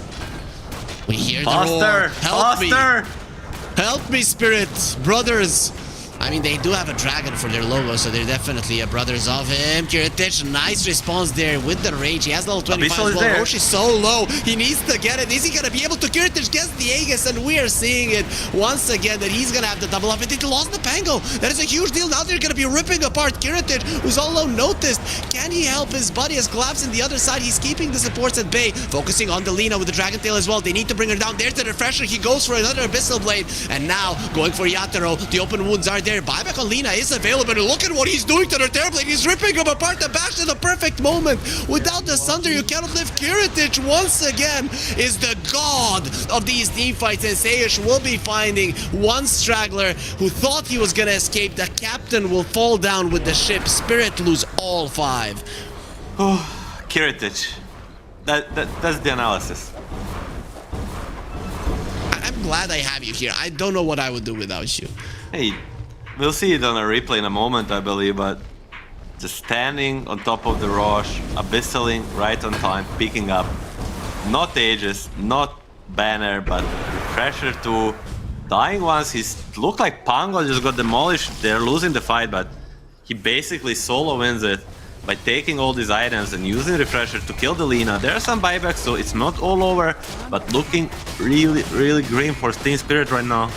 We hear Faster! the roar. Help me! Faster! Help me, Spirit! Brothers! I mean, they do have a dragon for their logo, so they're definitely brothers of him. Kiritich, nice response there with the rage. He has level 25 Abyssal as is well. there. Roche is so low. He needs to get it. Is he going to be able to? Kiritich gets the Aegis, and we are seeing it once again that he's going to have to double up. And he lost the Pango. That is a huge deal. Now they're going to be ripping apart Kiritich, who's all low Noticed. Can he help his buddy as Collapse on the other side? He's keeping the supports at bay, focusing on Delina with the Dragon Tail as well. They need to bring her down. There's the refresher. He goes for another Abyssal Blade, and now going for Yatoro. The open wounds are there. Buyback on Lina is available, and look at what he's doing to their Terrorblade. He's ripping them apart. The bash in the perfect moment. Without the Sunder, you cannot live. Kiritich once again is the god of these team fights, and Seiyush will be finding one straggler who thought he was gonna escape. The captain will fall down with the ship. Spirit lose all 5. Oh, Kiritich. That's the analysis. I'm glad I have you here. I don't know what I would do without you. Hey, we'll see it on a replay in a moment, I believe, but just standing on top of the Roche, abyssaling right on time, picking up. Not Aegis, not Banner, but Refresher 2. Dying once, he looked like Pango just got demolished. They're losing the fight, but he basically solo wins it by taking all these items and using Refresher to kill the Lina. There are some buybacks, so it's not all over, but looking really, really grim for Team Spirit right now.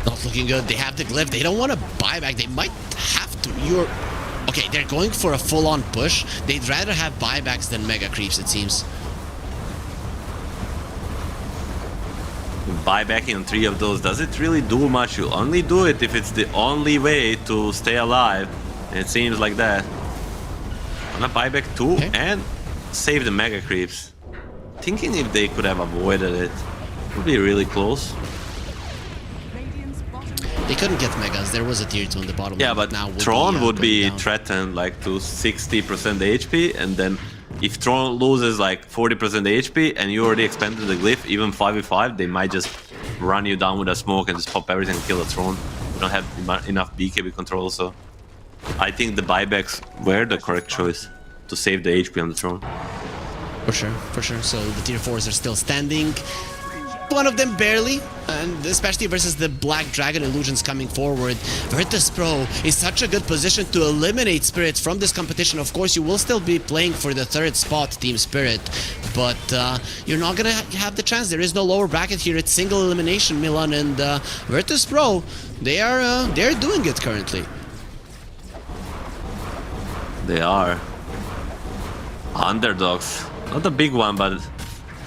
Not looking good. They have the glyph. They don't want to buy back. They might have to. Okay, they're going for a full-on push. They'd rather have buybacks than mega creeps, it seems. Buybacking on 3 of those, does it really do much? You only do it if it's the only way to stay alive. And it seems like that. Wanna buyback 2 and save the mega creeps. Thinking if they could have avoided it. Would be really close. They couldn't get megas. There was a tier 2 on the bottom. Yeah, but now Tron would be down. threatened like to 60% HP, and then if Tron loses like 40% HP and you already expanded the glyph, even 5v5, they might just run you down with a smoke and just pop everything and kill the Tron. You don't have enough BKB control, so I think the buybacks were the correct choice to save the HP on the Tron. For sure, for sure. So the tier 4s are still standing. one of them barely, and especially versus the Black Dragon illusions coming forward. Virtus.pro is such a good position to eliminate Spirit from this competition. Of course, you will still be playing for the 3rd spot, Team Spirit, but you're not gonna have the chance. There is no lower bracket here. It's single elimination, Milan, and Virtus.pro, they're doing it currently. They are underdogs. Not a big one, but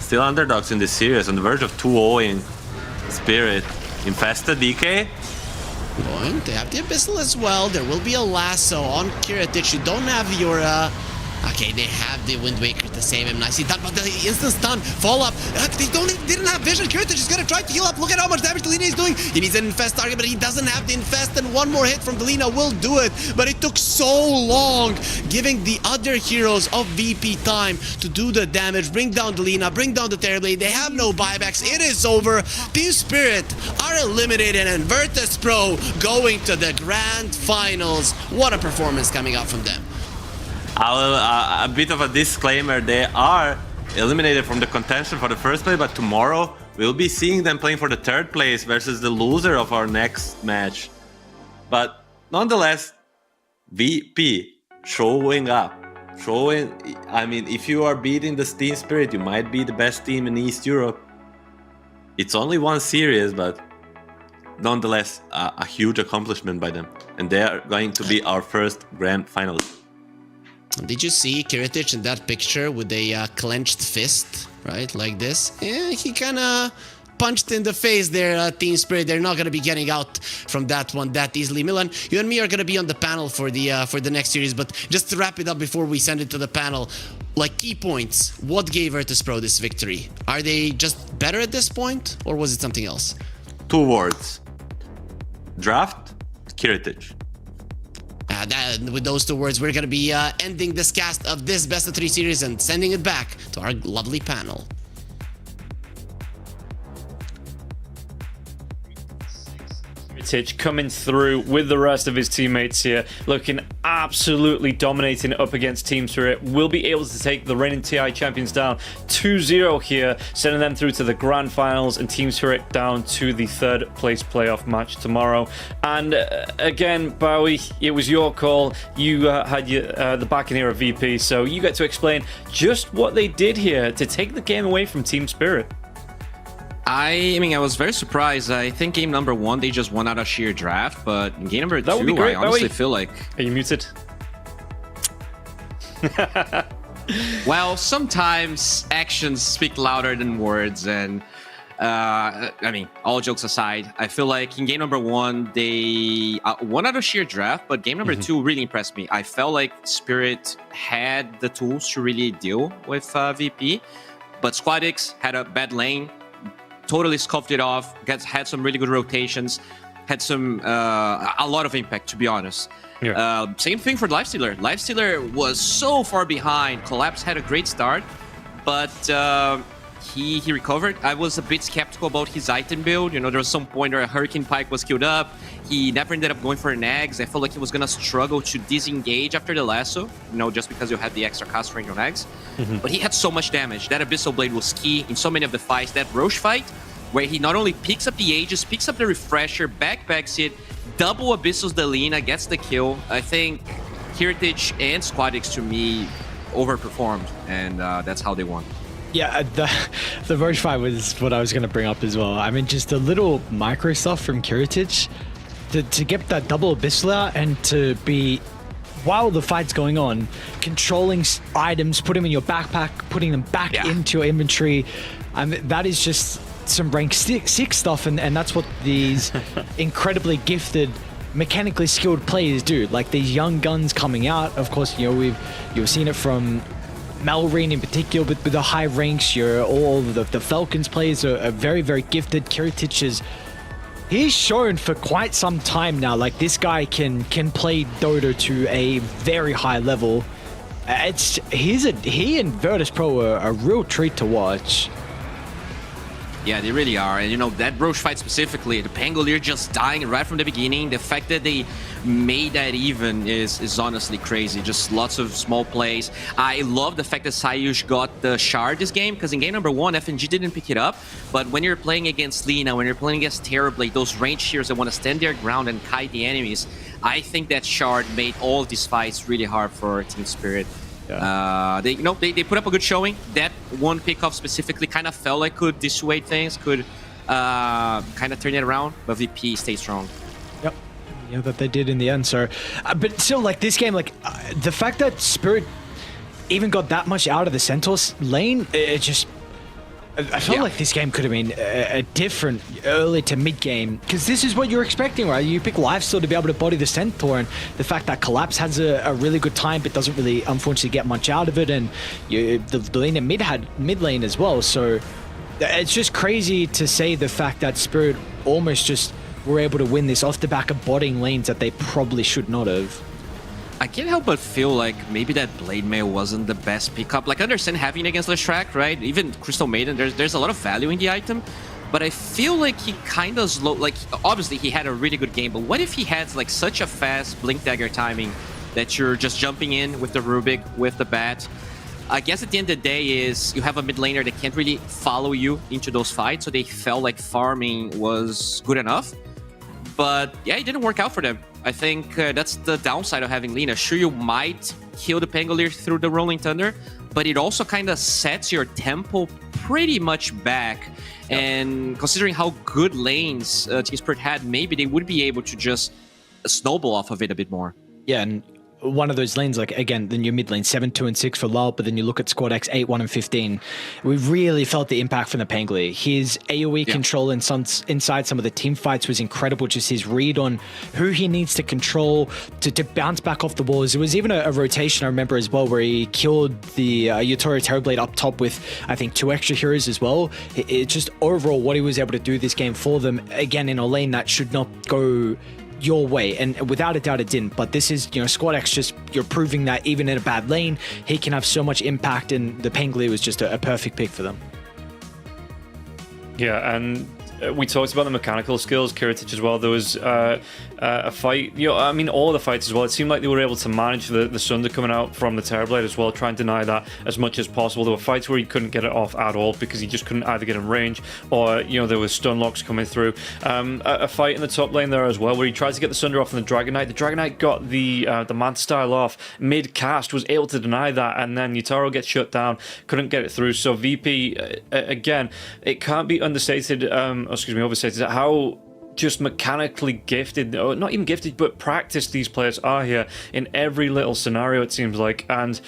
still underdogs in this series. On the verge of 2-0ing Spirit. Infested DK. They have the Abyssal as well. There will be a lasso on Kiritich. You don't have your... Okay, they have the Wind Waker to save him. Nicely done, but the instant stun, fall up. They didn't have vision. Kiritich is gonna try to heal up. Look at how much damage Delina is doing. He needs an infest target, but he doesn't have the infest, and one more hit from Delina will do it. But it took so long, giving the other heroes of VP time to do the damage, bring down Delina, bring down the Terrorblade. They have no buybacks. It is over. Team Spirit are eliminated, and Virtus.pro going to the grand finals. What a performance coming out from them. A bit of a disclaimer, they are eliminated from the contention for the first place, but tomorrow we'll be seeing them playing for the 3rd place versus the loser of our next match. But nonetheless, VP showing up. I mean, if you are beating the Team Spirit, you might be the best team in East Europe. It's only one series, but nonetheless, a huge accomplishment by them. And they are going to be our first grand finalist. Did you see Kiritich in that picture with a clenched fist, right, like this? Yeah, he kind of punched in the face there, Team Spirit. They're not going to be getting out from that one that easily. Milan, you and me are going to be on the panel for the next series, but just to wrap it up before we send it to the panel, like key points, what gave Virtus.pro this victory? Are they just better at this point, or was it something else? 2 words. Draft, Kiritich. With those 2 words, we're going to be ending this cast of this Best of 3 series and sending it back to our lovely panel. Coming through with the rest of his teammates here, looking absolutely dominating up against Team Spirit. Will be able to take the reigning TI champions down 2-0 here, sending them through to the grand finals, and Team Spirit down to the 3rd place playoff match tomorrow. And again, Bowie, it was your call. You had the backing here of VP, so you get to explain just what they did here to take the game away from Team Spirit. I mean, I was very surprised. I think game number 1, they just won out of sheer draft, but in game number 2, would be great, I honestly Bowie. feel like... Are you muted? Well, sometimes actions speak louder than words, and I mean, all jokes aside, I feel like in game number 1, they won out of sheer draft, but game number 2 really impressed me. I felt like Spirit had the tools to really deal with VP, but Squadix had a bad lane, totally scuffed it off, had some really good rotations, had some a lot of impact, to be honest. Yeah. Same thing for Lifestealer. Lifestealer was so far behind. Collapse had a great start, but he recovered. I was a bit skeptical about his item build. You know, there was some point where a Hurricane Pike was queued up. He never ended up going for an Eggs. I felt like he was going to struggle to disengage after the lasso, you know, just because you had the extra cast range on Eggs. But he had so much damage. That Abyssal Blade was key in so many of the fights. That Roche fight, where he not only picks up the Aegis, picks up the Refresher, backpacks it, double Abyssals Delina, gets the kill. I think Kiritich and Squadix, to me, overperformed, and that's how they won. Yeah, the Roche fight was what I was going to bring up as well. I mean, just a little micro stuff from Kiritich to get that double Abyssal out and to be, while the fight's going on, controlling items, put them in your backpack, putting them back into your inventory. That is just some rank 6 stuff, and that's what these incredibly gifted, mechanically skilled players do. Like these young guns coming out, of course, you know, you've seen it from Malrine in particular, but with the high ranks, all the Falcons players are very, very gifted. Kiritich he's shown for quite some time now, like this guy can play Dota to a very high level. He and Virtus.pro are a real treat to watch. Yeah, they really are. And, you know, that Roche fight specifically, the Pangolier just dying right from the beginning. The fact that they made that even is honestly crazy. Just lots of small plays. I love the fact that Sayush got the shard this game, because in game number 1, FNG didn't pick it up. But when you're playing against Lina, when you're playing against Terrorblade, those range shears that want to stand their ground and kite the enemies, I think that shard made all of these fights really hard for Team Spirit. Yeah. They put up a good showing. That one pickoff specifically kind of felt like could dissuade things, could kind of turn it around, but VP stayed strong. Yep. Yeah, that they did in the end. So, but still, like this game, like the fact that Spirit even got that much out of the Centaur's lane, it just. I felt like this game could have been a different early to mid game, because this is what you're expecting, right? You pick Lifesteal to be able to body the Centaur, and the fact that Collapse has a really good time but doesn't really, unfortunately, get much out of it, and the lane in mid had mid lane as well. So it's just crazy to say the fact that Spirit almost just were able to win this off the back of botting lanes that they probably should not have. I can't help but feel like maybe that Blade Mail wasn't the best pickup. Like, I understand having it against Leshrac, right? Even Crystal Maiden, there's a lot of value in the item. But I feel like he kind of slow. Like, obviously he had a really good game, but what if he had like such a fast Blink Dagger timing that you're just jumping in with the Rubik, with the Bat? I guess at the end of the day is you have a mid laner that can't really follow you into those fights, so they felt like farming was good enough. But yeah, it didn't work out for them. I think that's the downside of having Lina. Sure, you might kill the Pangolier through the Rolling Thunder, but it also kind of sets your tempo pretty much back. Yep. And considering how good lanes Team Spirit had, maybe they would be able to just snowball off of it a bit more. Yeah, and one of those lanes, like again, then your mid lane 7, 2, and 6 for Lull, but then you look at Squad X 8, 1, and 15. We really felt the impact from the Pangolier. His AoE control inside some of the team fights was incredible. Just his read on who he needs to control to bounce back off the walls. There was even a rotation I remember as well where he killed the Yutori Terrorblade up top with I think 2 extra heroes as well. It just overall what he was able to do this game for them, again in a lane that should not go your way, and without a doubt it didn't. But this is, Squad X, just you're proving that even in a bad lane he can have so much impact, and the Pangolier was just a perfect pick for them. Yeah, and we talked about the mechanical skills, Kiritich as well. There was a fight, I mean all the fights as well. It seemed like they were able to manage the Sunder coming out from the Terrorblade as well, try and deny that as much as possible. There were fights where he couldn't get it off at all because he just couldn't either get in range or, there was stun locks coming through. A fight in the top lane there as well where he tried to get the Sunder off on the Dragon Knight. The Dragon Knight got the Manta style off mid-cast, was able to deny that, and then Yutaro gets shut down, couldn't get it through. So VP, again, it can't be overstated how just mechanically gifted, or not even gifted, but practiced these players are here in every little scenario, it seems like. And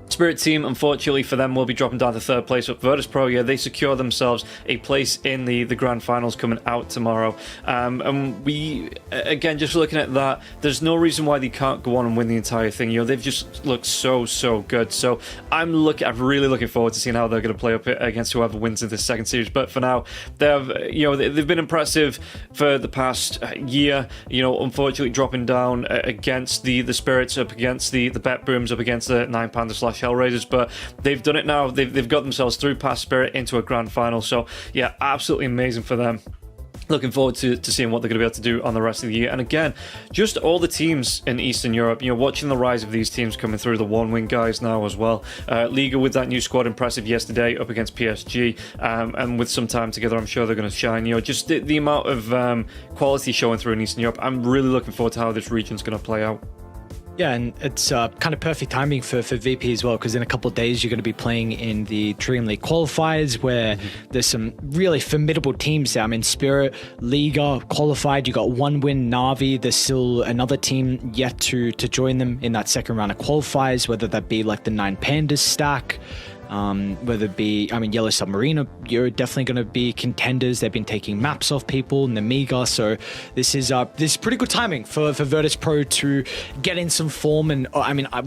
Spirit team, unfortunately for them, will be dropping down to 3rd place, but Virtus.pro, they secure themselves a place in the grand finals coming out tomorrow. And we, again, just looking at that, there's no reason why they can't go on and win the entire thing. They've just looked so good. So I'm really looking forward to seeing how they're going to play up against whoever wins in this second series. But for now, they've been impressive for the past year. Unfortunately dropping down against the Spirits, up against the Bet Booms, up against the 9 Panda / Hellraisers, but they've done it now. They've got themselves through past Spirit into a grand final. So yeah, absolutely amazing for them. Looking forward to seeing what they're going to be able to do on the rest of the year. And again, just all the teams in Eastern Europe, watching the rise of these teams coming through, the one-win guys now as well. Liga with that new squad, impressive yesterday up against PSG, and with some time together, I'm sure they're going to shine. Just the amount of quality showing through in Eastern Europe. I'm really looking forward to how this region's going to play out. Yeah, and it's kind of perfect timing for VP as well, because in a couple of days you're going to be playing in the Dream League qualifiers where there's some really formidable teams there. I mean, Spirit, Liga, qualified, you got one win, Na'Vi. There's still another team yet to join them in that second round of qualifiers, whether that be like the 9 Pandas stack, whether it be, Yellow Submarine, you're definitely going to be contenders. They've been taking maps off people in the Mega, so this is pretty good timing for Virtus.pro to get in some form. And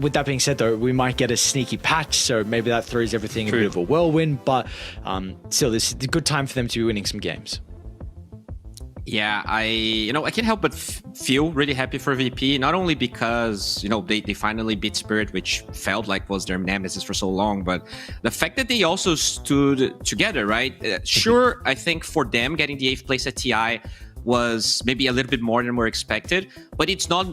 with that being said though, we might get a sneaky patch, so maybe that throws everything a bit of a whirlwind, but still, this is a good time for them to be winning some games. Yeah, I can't help but feel really happy for VP, not only because, they finally beat Spirit, which felt like was their nemesis for so long, but the fact that they also stood together, right? Sure, I think for them, getting the 8th place at TI was maybe a little bit more than we're expected, but it's not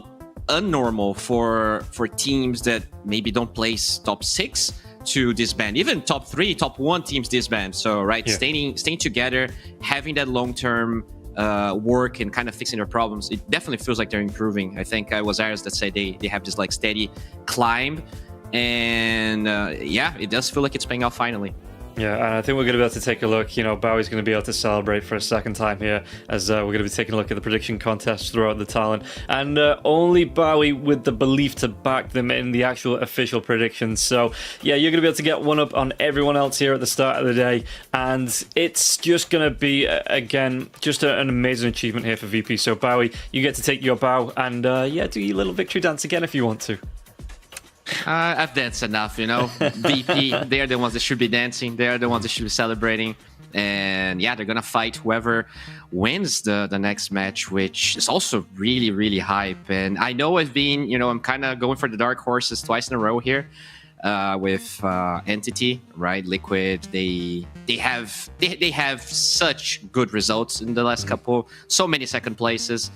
unnormal for teams that maybe don't place top 6 to disband. Even top 3, top 1 teams disband. So, right, staying together, having that long-term work and kind of fixing their problems, it definitely feels like they're improving. I think I was Ares that said they have this like steady climb, and it does feel like it's paying off finally. Yeah, and I think we're going to be able to take a look. Bowie's going to be able to celebrate for a second time here, as we're going to be taking a look at the prediction contest throughout the talent. And only Bowie with the belief to back them in the actual official predictions. So, yeah, you're going to be able to get one up on everyone else here at the start of the day. And it's just going to be, again, just an amazing achievement here for VP. So, Bowie, you get to take your bow and, do your little victory dance again if you want to. I've danced enough, VP, they're the ones that should be dancing. They're the ones that should be celebrating. And they're going to fight whoever wins the next match, which is also really, really hype. And I know I've been, I'm kind of going for the dark horses twice in a row here with Entity, right? Liquid, they have such good results in the last couple, so many second places.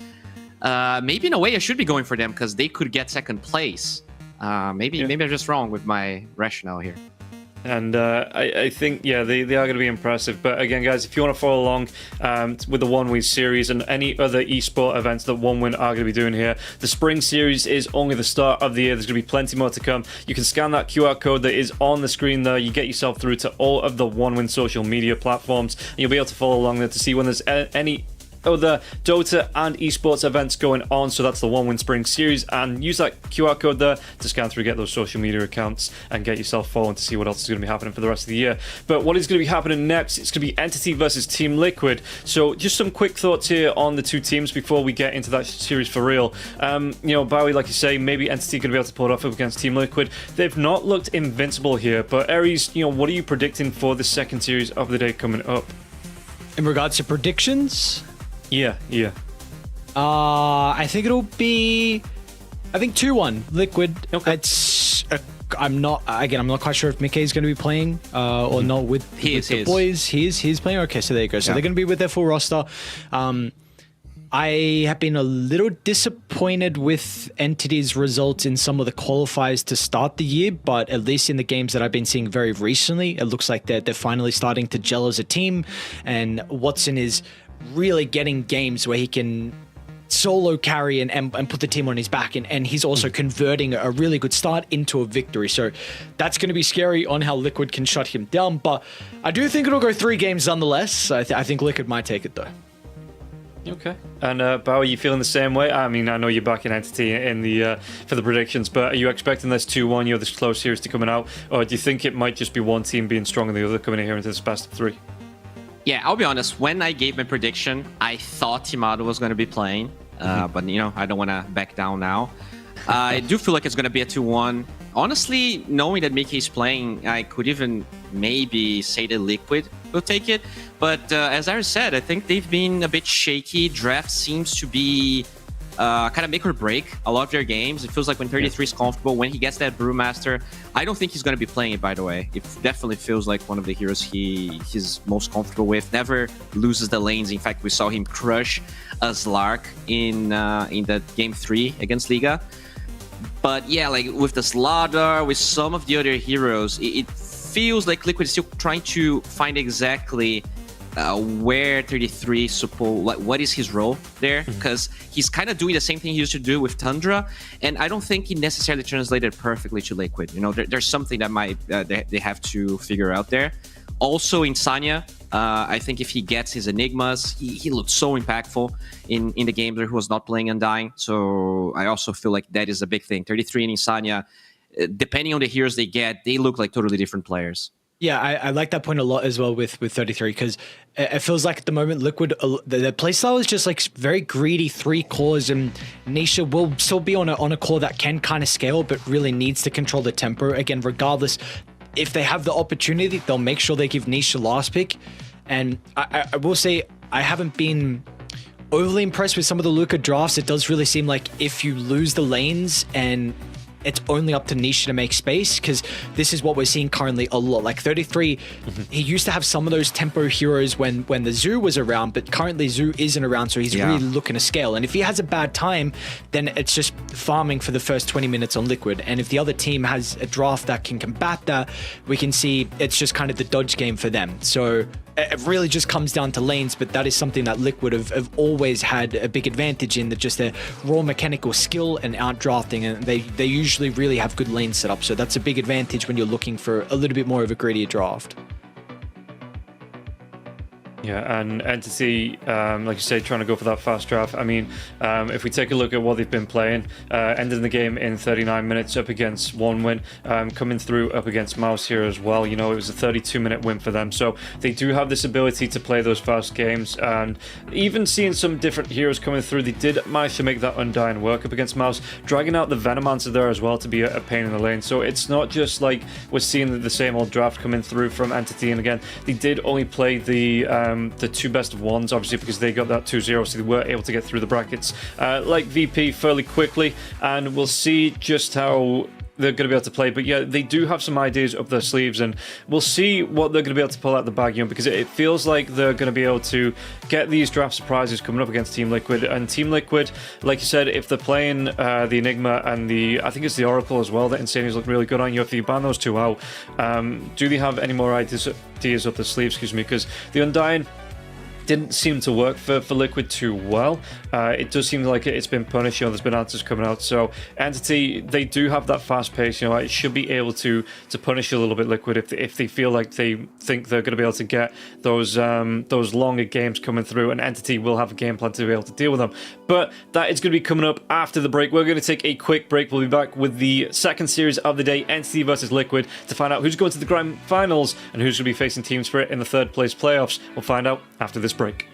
Maybe in a way I should be going for them because they could get second place. Maybe I'm just wrong with my rationale here. And I think, they are going to be impressive. But again, guys, if you want to follow along with the One Win series and any other esport events that One Win are going to be doing here, the Spring Series is only the start of the year. There's going to be plenty more to come. You can scan that QR code that is on the screen there. You get yourself through to all of the One Win social media platforms, and you'll be able to follow along there to see when there's any other Dota and esports events going on. So that's the One Win Spring Series, and use that QR code there to scan through, get those social media accounts, and get yourself following to see what else is going to be happening for the rest of the year. But what is going to be happening next? It's going to be Entity versus Team Liquid. So just some quick thoughts here on the two teams before we get into that series for real. Bowie, like you say, maybe Entity going to be able to pull it off against Team Liquid. They've not looked invincible here, but Ares, what are you predicting for the second series of the day coming up? In regards to predictions, Yeah. I think it'll be, 2-1 Liquid. Okay. I'm not quite sure if Mickey is going to be playing or not with the boys. He's playing. Okay, so there you go. So they're going to be with their full roster. I have been a little disappointed with Entity's results in some of the qualifiers to start the year, but at least in the games that I've been seeing very recently, it looks like they're finally starting to gel as a team, and Watson is really getting games where he can solo carry and put the team on his back, and he's also converting a really good start into a victory. So that's going to be scary on how Liquid can shut him down, but I do think it'll go 3 games nonetheless. I think Liquid might take it though. Okay. And Bowie, you feeling the same way? I mean, I know you're backing Entity in the for the predictions, but are you expecting this 2-1, this close series to coming out, or do you think it might just be one team being stronger than the other coming in here into this best of 3? Yeah, I'll be honest. When I gave my prediction, I thought Timado was going to be playing, but I don't want to back down now. I do feel like it's going to be a 2-1. Honestly, knowing that Mickey's playing, I could even maybe say that Liquid will take it. But as I said, I think they've been a bit shaky. Draft seems to be kind of make or break a lot of their games. It feels like when 33 is comfortable, when he gets that Brewmaster, I don't think he's going to be playing it, by the way. It definitely feels like one of the heroes he's most comfortable with. Never loses the lanes. In fact, we saw him crush a Slark in that game 3 against Liga. But yeah, like with the Slaughter, with some of the other heroes, it feels like Liquid is still trying to find exactly where 33 what is his role there, because he's kind of doing the same thing he used to do with Tundra, and I don't think he necessarily translated perfectly to Liquid. There's something that might they have to figure out there. Also in Sanya, I think if he gets his Enigmas, he looked so impactful in the game where he was not playing Undying. So I also feel like that is a big thing. 33 and Insania, depending on the heroes they get, they look like totally different players. Yeah, I like that point a lot as well with 33, because it feels like at the moment Liquid, the playstyle is just like very greedy 3 cores, and Nisha will still be on a core that can kind of scale, but really needs to control the tempo. Again, regardless, if they have the opportunity, they'll make sure they give Nisha last pick. And I will say, I haven't been overly impressed with some of the Luka drafts. It does really seem like if you lose the lanes and it's only up to Nisha to make space, because this is what we're seeing currently a lot. Like 33, he used to have some of those tempo heroes when the Zoo was around, but currently Zoo isn't around, so he's really looking to scale. And if he has a bad time, then it's just farming for the first 20 minutes on Liquid. And if the other team has a draft that can combat that, we can see it's just kind of the dodge game for them. So it really just comes down to lanes, but that is something that Liquid have always had a big advantage in, that just their raw mechanical skill and out drafting, and they usually really have good lane setup. So that's a big advantage when you're looking for a little bit more of a greedier draft. Yeah, and Entity, like you say, trying to go for that fast draft. I mean, if we take a look at what they've been playing, ending the game in 39 minutes up against one win, coming through up against Mouse here as well. You know, it was a 32-minute win for them. So they do have this ability to play those fast games. And even seeing some different heroes coming through, they did manage to make that Undying work up against Mouse, dragging out the Venomancer there as well to be a pain in the lane. So it's not just like we're seeing the same old draft coming through from Entity. And again, they did only play the two best of ones, obviously, because they got that 2-0, so they were able to get through the brackets like VP fairly quickly, and we'll see just how they're going to be able to play. But yeah, they do have some ideas up their sleeves, and we'll see what they're going to be able to pull out the bag, you know, because it feels like they're going to be able to get these draft surprises coming up against Team Liquid. And Team Liquid, like you said, if they're playing the Enigma and I think it's the Oracle as well, that Insanity's look really good on you. If you ban those two out, do they have any more ideas up their sleeves, excuse me, because the Undying didn't seem to work for Liquid too well. It does seem like it's been punished, you know, there's been answers coming out. So Entity, they do have that fast pace, you know, it should be able to punish a little bit Liquid if they feel like they think they're going to be able to get those longer games coming through, and Entity will have a game plan to be able to deal with them. But that is going to be coming up after the break. We're going to take a quick break. We'll be back with the second series of the day, Entity versus Liquid, to find out who's going to the grand finals and who's going to be facing Team Spirit in the third place playoffs. We'll find out after this break.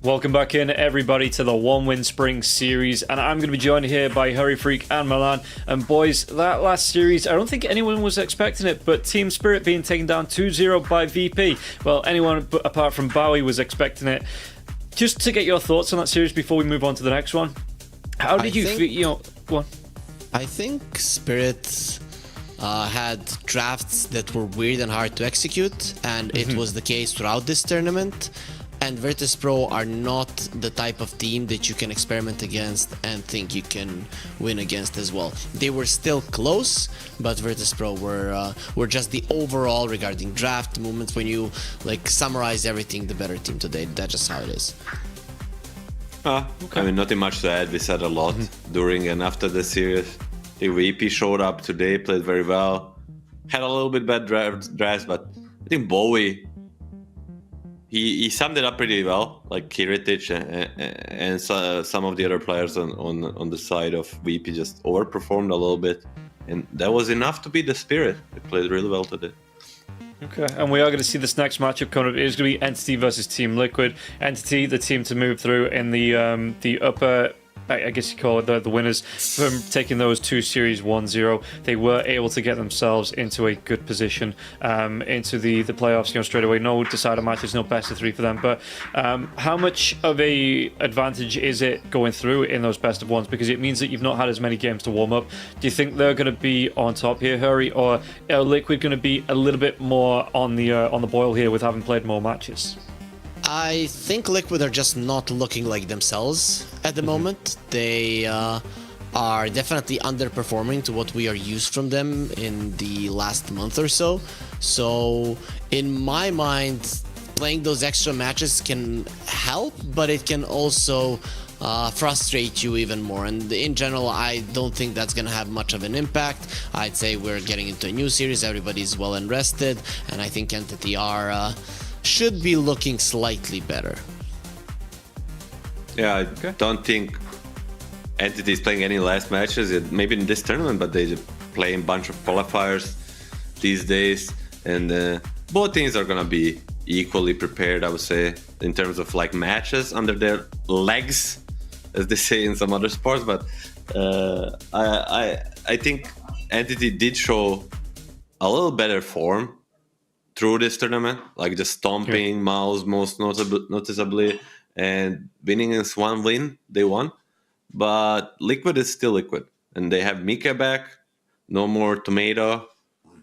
Welcome back in, everybody, to the One Win Spring Series, and I'm going to be joined here by Hurry Freak and Milan. And boys, that last series, I don't think anyone was expecting it, but Team Spirit being taken down 2-0 by VP. Well, anyone apart from Bowie was expecting it. Just to get your thoughts on that series before we move on to the next one, how did you feel? You know, go on. I think Spirit had drafts that were weird and hard to execute, and it was the case throughout this tournament. And Virtus Pro are not the type of team that you can experiment against and think you can win against as well. They were still close, but Virtus Pro were just the overall regarding draft movements. When you like summarize everything, the better team today. That's just how it is. Okay. I mean, nothing much to add. We said a lot during and after the series. The VP showed up today, played very well. Had a little bit bad drafts, but I think Bowie. He summed it up pretty well, like Kiritic and some of the other players on the side of VP just overperformed a little bit, and that was enough to beat the Spirit. They played really well today. Okay, and we are going to see this next matchup coming up. It is going to be Entity versus Team Liquid. Entity, the team to move through in the upper, I guess you call it the winners from taking those two series 1-0. They were able to get themselves into a good position into the playoffs, you know, straight away. No decided matches, no best of three for them. But how much of a advantage is it going through in those best of ones? Because it means that you've not had as many games to warm up. Do you think they're going to be on top here, Hurry, or are Liquid going to be a little bit more on the boil here with having played more matches? I think Liquid are just not looking like themselves at the moment. They are definitely underperforming to what we are used from them in the last month or so. So in my mind, playing those extra matches can help, but it can also frustrate you even more. And in general, I don't think that's going to have much of an impact. I'd say we're getting into a new series. Everybody's well and rested, and I think Entity are... should be looking slightly better. Yeah, I don't think Entity is playing any last matches, maybe in this tournament, but they just play a bunch of qualifiers these days, and both teams are gonna be equally prepared, I would say, in terms of like matches under their legs, as they say in some other sports. But I think Entity did show a little better form through this tournament, like just stomping Mouse most noticeably, and winning is one win, they won. But Liquid is still Liquid, and they have Mika back, no more Tomato.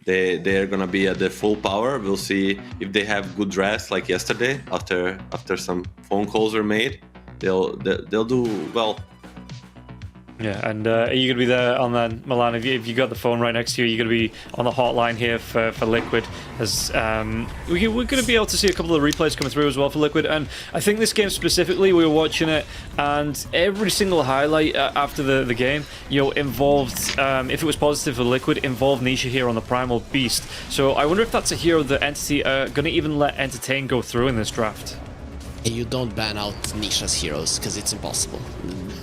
They're gonna be at their full power. We'll see if they have good drafts like yesterday. After some phone calls were made, they'll do well. Yeah, and are you going to be there on that, Milan? If you got the phone right next to you, you're going to be on the hotline here for Liquid. As we're going to be able to see a couple of replays coming through as well for Liquid. And I think this game specifically, we were watching it, and every single highlight after the game, you know, involved, if it was positive for Liquid, involved Nisha here on the Primal Beast. So I wonder if that's a hero that Entity are going to even let Entertain go through in this draft. You don't ban out Nisha's heroes because it's impossible.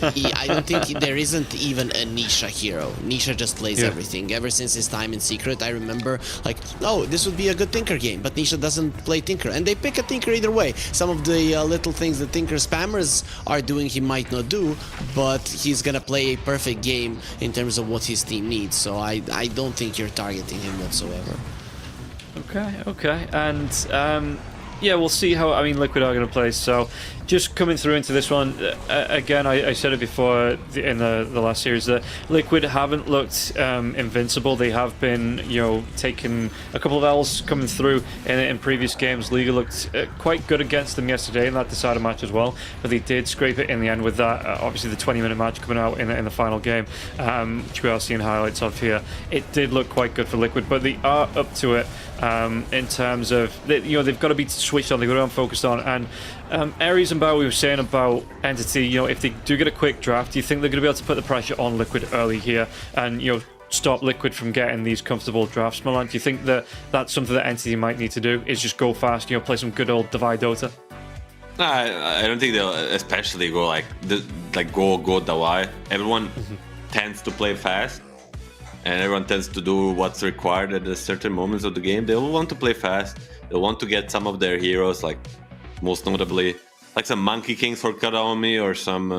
I don't think there isn't even a Nisha hero. Nisha just plays everything. Ever since his time in Secret, I remember like, oh, this would be a good Tinker game, but Nisha doesn't play Tinker, and they pick a Tinker either way. Some of the little things the Tinker spammers are doing he might not do, but he's gonna play a perfect game in terms of what his team needs. So I don't think you're targeting him whatsoever. Okay, and yeah, we'll see how, I mean, Liquid are going to play. So just coming through into this one, again, I said it before in the last series that Liquid haven't looked invincible. They have been, you know, taking a couple of L's coming through in previous games. Liga looked quite good against them yesterday in that decided match as well, but they did scrape it in the end with that, obviously the 20-minute match coming out in the final game, which we are seeing highlights of here. It did look quite good for Liquid, but they are up to it in terms of, you know, they've got to be switched on, they've got to be focused on. And Aries and Bao, we were saying about Entity, you know, if they do get a quick draft, do you think they're going to be able to put the pressure on Liquid early here and, you know, stop Liquid from getting these comfortable drafts, Milan? Do you think that that's something that Entity might need to do, is just go fast, you know, play some good old Divide Dota? No, I don't think they'll especially go go Divide. Everyone tends to play fast, and everyone tends to do what's required at a certain moments of the game. They'll want to play fast. They'll want to get some of their heroes, like most notably like some Monkey Kings for Karaomi or some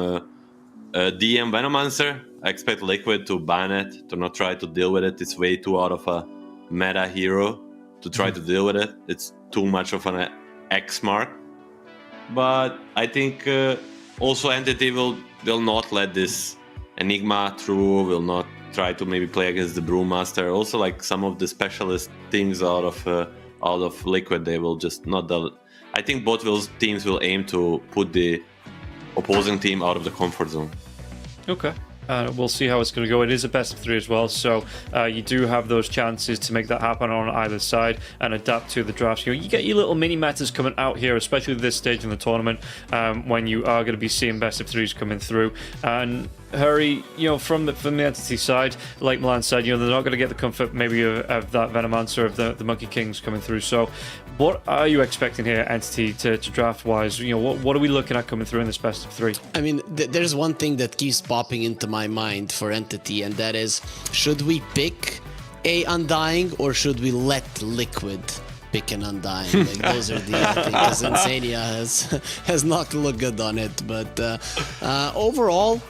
DM Venomancer. I expect Liquid to ban it, to not try to deal with it. It's way too out of a meta hero to try to deal with it. It's too much of an X mark. But I think also Entity will not let this Enigma through, will not try to maybe play against the Brewmaster. Also, like some of the specialist things out of Liquid, they will just not. I think both those teams will aim to put the opposing team out of the comfort zone. Okay. We'll see how it's going to go. It is a best of 3 as well, so you do have those chances to make that happen on either side and adapt to the drafts. You get your little mini metas coming out here, especially this stage in the tournament, when you are going to be seeing best of 3s coming through. And Hurry, from the Entity side, like Milan's side, they're not going to get the comfort maybe of that Venomancer, of the Monkey Kings coming through. So what are you expecting here, Entity, to draft-wise? What are we looking at coming through in this best of 3? I mean, there's one thing that keeps popping into my mind for Entity, and that is, should we pick a Undying or should we let Liquid pick an Undying? Like, those are the things, because Insania has not looked good on it. But overall,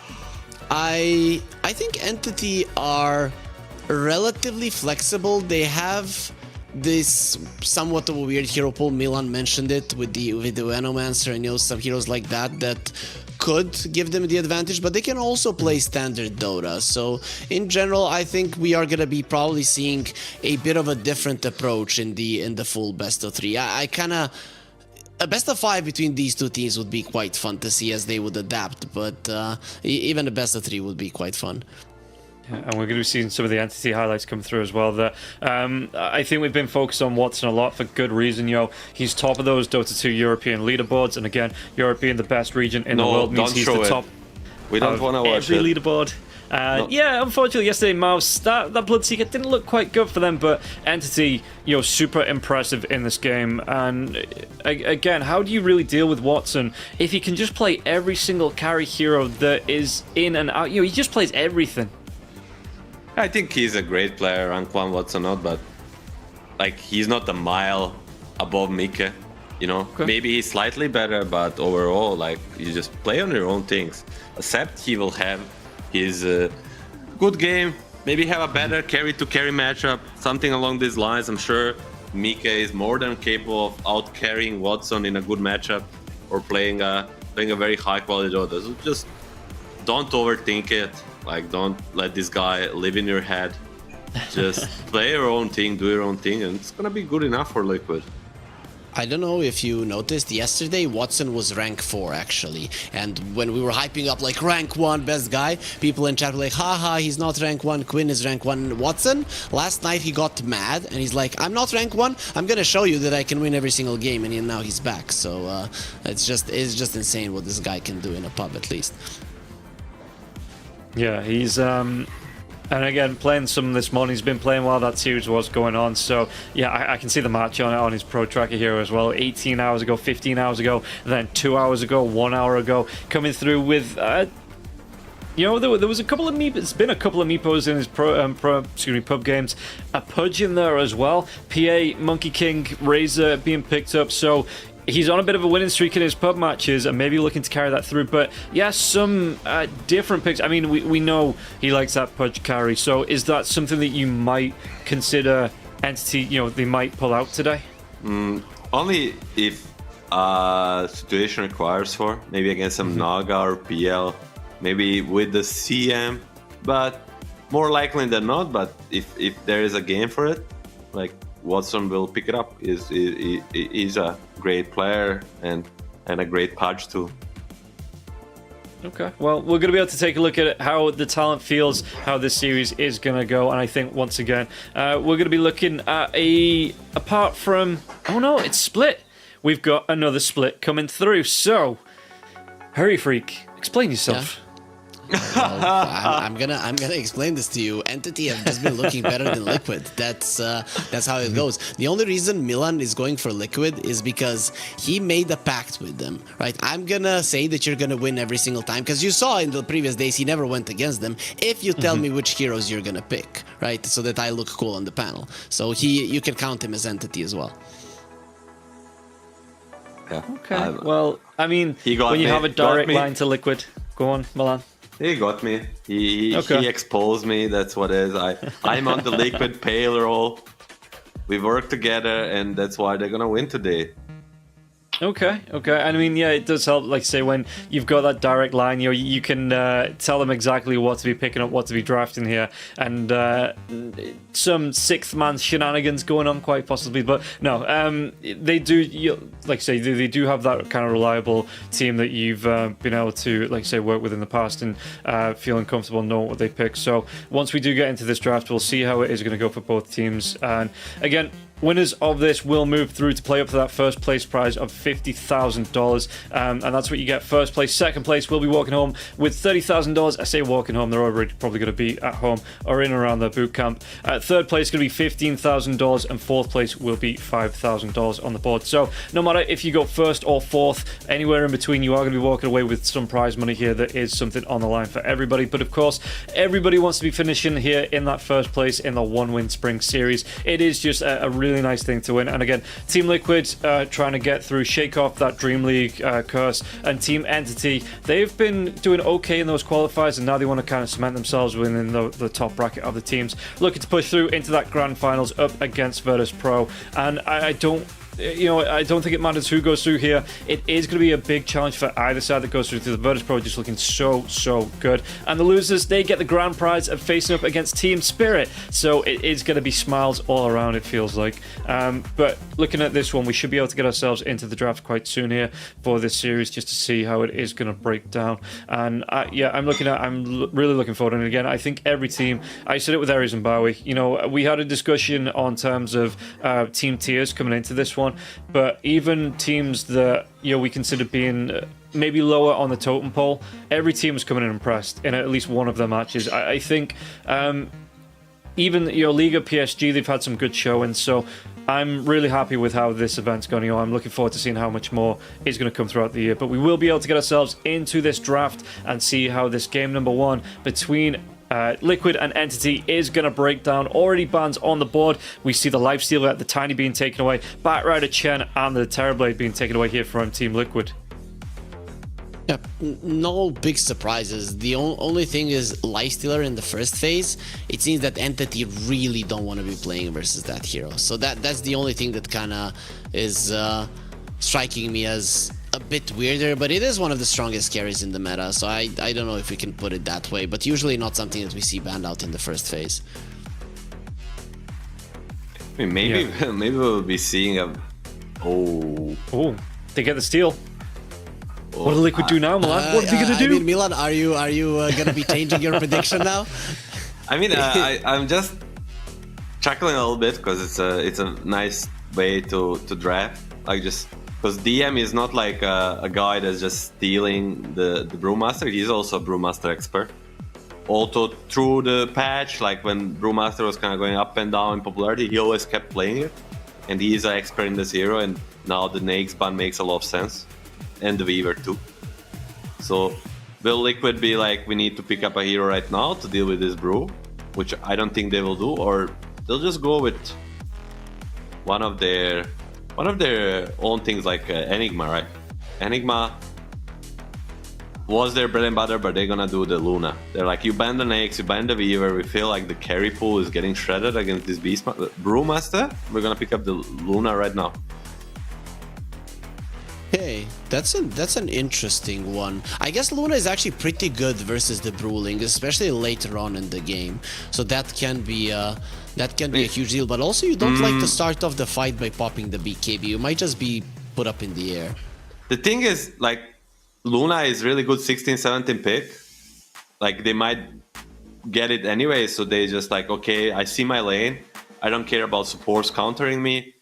I think Entity are relatively flexible. They have this somewhat of a weird hero pool. Milan mentioned it with the Venomancer and some heroes like that could give them the advantage, but they can also play standard Dota. So in general, I think we are gonna be probably seeing a bit of a different approach in the full best of 3. I kind of, a best of 5 between these two teams would be quite fun to see as they would adapt, but even a best of 3 would be quite fun. Yeah, and we're going to be seeing some of the Entity highlights come through as well. I think we've been focused on Watson a lot for good reason. He's top of those Dota 2 European leaderboards, and again, Europe being the best region in the world means he's the top. We don't want to watch every it. leaderboard. Yeah, unfortunately, yesterday, Mouse, that Bloodseeker didn't look quite good for them, but Entity, super impressive in this game. And again, how do you really deal with Watson if he can just play every single carry hero that is in and out? He just plays everything. I think he's a great player, rank 1 Watson not, but like he's not a mile above Mike. Okay. Maybe he's slightly better, but overall, like, you just play on your own things. Except he will have his good game, maybe have a better carry-to-carry matchup, something along these lines. I'm sure Mike is more than capable of out-carrying Watson in a good matchup or playing a very high-quality Dota. So just don't overthink it. Like, don't let this guy live in your head. Just play your own thing, do your own thing, and it's gonna be good enough for Liquid. I don't know if you noticed, yesterday Watson was rank 4 actually, and when we were hyping up like rank 1 best guy, people in chat were like, haha, he's not rank 1, Quinn is rank 1. Watson, last night he got mad and he's like, I'm not rank 1, I'm gonna show you that I can win every single game, and now he's back. So it's just insane what this guy can do in a pub, at least. Yeah, he's and again, playing some this morning. He's been playing while that series was going on. So yeah, I can see the match on his pro tracker here as well. 18 hours ago, 15 hours ago, and then 2 hours ago, 1 hour ago, coming through with there was a couple of meepos. It's been a couple of meepos in his pub games. A Pudge in there as well. PA, Monkey King, Razor being picked up. So he's on a bit of a winning streak in his pub matches and maybe looking to carry that through. But yeah, some different picks. I mean, we know he likes that Pudge carry. So is that something that you might consider Entity, they might pull out today? Only if situation requires for. Maybe against some Naga or PL. Maybe with the CM. But more likely than not. But if there is a game for it, like, Watson will pick it up. He's a great player and a great Pudge too. Okay, well, we're going to be able to take a look at how the talent feels, how this series is going to go, and I think once again we're going to be looking at apart from, oh no, it's split. We've got another split coming through. So, Hurry Freak, explain yourself. Yeah. Well, I'm gonna explain this to you. Entity have just been looking better than Liquid. That's how it goes. The only reason Milan is going for Liquid is because he made a pact with them, right? I'm gonna say that you're gonna win every single time, because you saw in the previous days he never went against them. If you tell me which heroes you're gonna pick, right, so that I look cool on the panel. So you can count him as Entity as well. Yeah. Okay. Well, I mean, He got when you me. have a Got direct me. line to Liquid, go on, Milan. He got me. Okay. He exposed me. That's what it is. I'm on the Liquid payroll. We work together, and that's why they're gonna win today. Okay. I mean, yeah, it does help. Like, say, when you've got that direct line, you can tell them exactly what to be picking up, what to be drafting here, and some sixth man shenanigans going on, quite possibly. But no, they do. Like, say, they do have that kind of reliable team that you've been able to, like, say, work with in the past and feeling comfortable knowing what they pick. So once we do get into this draft, we'll see how it is going to go for both teams. And again, winners of this will move through to play up for that first place prize of $50,000, and that's what you get. First place, second place will be walking home with $30,000. I say walking home, they're already probably going to be at home or in and around their boot camp. Third place is going to be $15,000, and fourth place will be $5,000 on the board. So no matter if you go first or fourth, anywhere in between, you are going to be walking away with some prize money here. There is something on the line for everybody, but of course, everybody wants to be finishing here in that first place in the one-win spring series. It is just a really nice thing to win. And again, Team Liquid trying to get through, shake off that Dream League curse, and Team Entity, they've been doing okay in those qualifiers, and now they want to kind of cement themselves within the top bracket of the teams, looking to push through into that grand finals up against Virtus Pro. And I don't think it matters who goes through here. It is going to be a big challenge for either side that goes through. The Virtus Pro just looking so good. And the losers, they get the grand prize of facing up against Team Spirit. So it is going to be smiles all around, it feels like. But looking at this one, we should be able to get ourselves into the draft quite soon here for this series, just to see how it is going to break down. And I'm really looking forward. And again, I think every team, I said it with Aries and Bowie, we had a discussion on terms of team tiers coming into this one. But even teams that we consider being maybe lower on the totem pole, every team is coming in impressed in at least one of their matches. I think even Liga PSG, they've had some good showings. So I'm really happy with how this event's going. I'm looking forward to seeing how much more is going to come throughout the year. But we will be able to get ourselves into this draft and see how this game number one between Liquid and Entity is going to break down. Already bans on the board. We see the Lifestealer at the Tiny being taken away, Batrider Chen and the Terrorblade being taken away here from Team Liquid. Yeah, no big surprises. The only thing is Lifestealer in the first phase. It seems that Entity really don't want to be playing versus that hero. So that's the only thing that kind of is striking me as a bit weirder, but it is one of the strongest carries in the meta, so I don't know if we can put it that way, but usually not something that we see banned out in the first phase. I mean, maybe we'll be seeing a... Oh, they get the steal. What do Liquid do now, Milan? What are they going to do? I mean, Milan, are you going to be changing your prediction now? I mean, I'm just chuckling a little bit because it's a nice way to draft. Like, just because DM is not like a guy that's just stealing the Brewmaster. He's also a Brewmaster expert. Also, through the patch, like when Brewmaster was kind of going up and down in popularity, he always kept playing it, and he is an expert in this hero. And now the Nakes ban makes a lot of sense, and the Weaver too. So will Liquid be like, we need to pick up a hero right now to deal with this Brew, which I don't think they will do, or they'll just go with one of their own things like Enigma, right? Enigma was their bread and butter, but they're gonna do the Luna. They're like, you ban the Nakes, you ban the Weaver, we feel like the carry pool is getting shredded against this Brewmaster, we're gonna pick up the Luna right now. Hey, that's an interesting one. I guess Luna is actually pretty good versus the Brewling, especially later on in the game. So that can be a huge deal. But also, you don't like to start off the fight by popping the BKB. You might just be put up in the air. The thing is, like, Luna is really good 16-17 pick. Like, they might get it anyway, so they just like, okay, I see my lane. I don't care about supports countering me.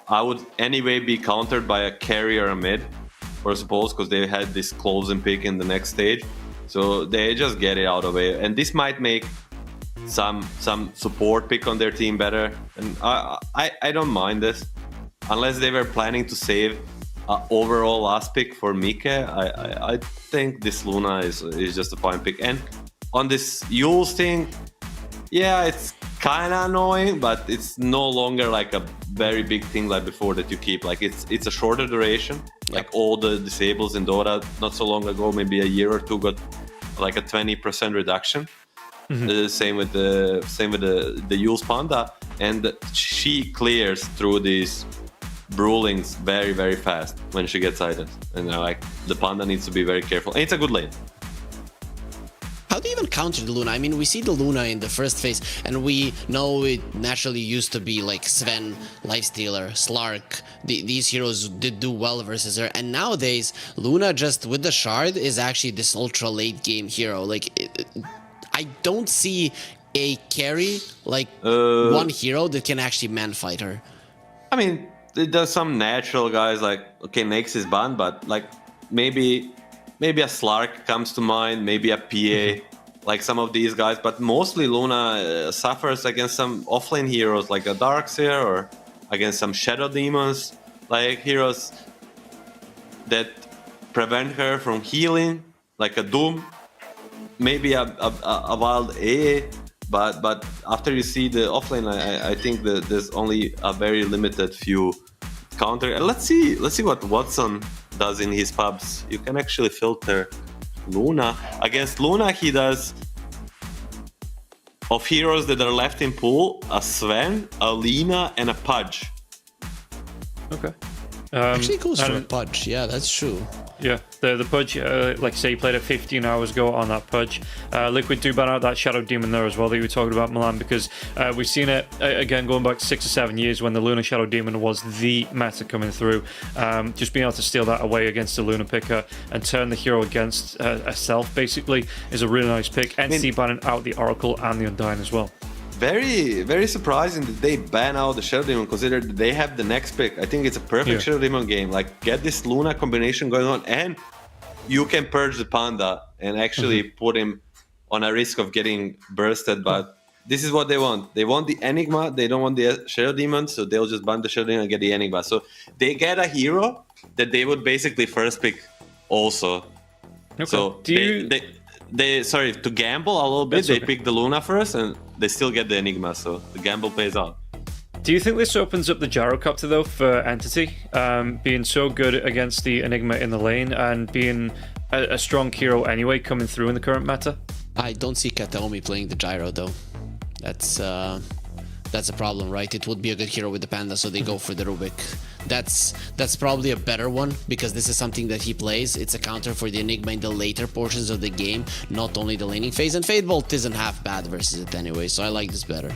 I would anyway be countered by a carry or a mid, or suppose, because they had this closing pick in the next stage. So they just get it out of the way. And this might make some support pick on their team better. And I don't mind this. Unless they were planning to save overall last pick for Mike, I think this Luna is just a fine pick. And on this Yule's thing, yeah, it's kind of annoying, but it's no longer like a very big thing like before that you keep. Like, it's a shorter duration. Like all the disables in Dota not so long ago, maybe a year or two, got like a 20% reduction. Same with the Yule's Panda, and she clears through these brawlings very, very fast when she gets items. And like the Panda needs to be very careful. And it's a good lane. How do you even counter the Luna? I mean, we see the Luna in the first phase, and we know it naturally used to be like Sven, Lifestealer, Slark. These heroes did do well versus her, and nowadays Luna just with the Shard is actually this ultra late game hero. Like, I don't see a carry like one hero that can actually man fight her. I mean, there's some natural guys like Nyx is banned, but like maybe a Slark comes to mind, maybe a PA, like some of these guys. But mostly Luna suffers against some offlane heroes like a Darkseer or against some Shadow Demons, like heroes that prevent her from healing, like a Doom, maybe a wild AA. But after you see the offlane, I think that there's only a very limited few counter. Let's see what Watson does in his pubs. You can actually filter Luna. Against Luna, he does of heroes that are left in pool, a Sven, a Lina, and a Pudge. Okay. Actually goes for a Pudge. Yeah, that's true. Yeah, the Pudge, like I say, you played it 15 hours ago on that Pudge. Liquid do ban out that Shadow Demon there as well that you were talking about, Milan, because we've seen it, again, going back 6 or 7 years when the Luna Shadow Demon was the meta coming through. Just being able to steal that away against the Luna picker and turn the hero against herself, basically, is a really nice pick. NC banning out the Oracle and the Undying as well. Very, very surprising that they ban out the Shadow Demon, considering they have the next pick. I think it's a perfect Shadow Demon game. Like, get this Luna combination going on, and you can purge the Panda and actually put him on a risk of getting bursted. But this is what they want. They want the Enigma. They don't want the Shadow Demon, so they'll just ban the Shadow Demon and get the Enigma. So they get a hero that they would basically first pick also. Okay. So they sorry, to gamble a little bit, they pick the Luna first, and they still get the Enigma, so the gamble pays out. Do you think this opens up the Gyrocopter, though, for Entity? Being so good against the Enigma in the lane and being a strong hero anyway coming through in the current meta? I don't see Kataomi playing the Gyro, though. That's a problem, right? It would be a good hero with the Panda, so they go for the Rubik. That's probably a better one, because this is something that he plays. It's a counter for the Enigma in the later portions of the game, not only the laning phase. And Fade Bolt isn't half bad versus it anyway, so I like this better.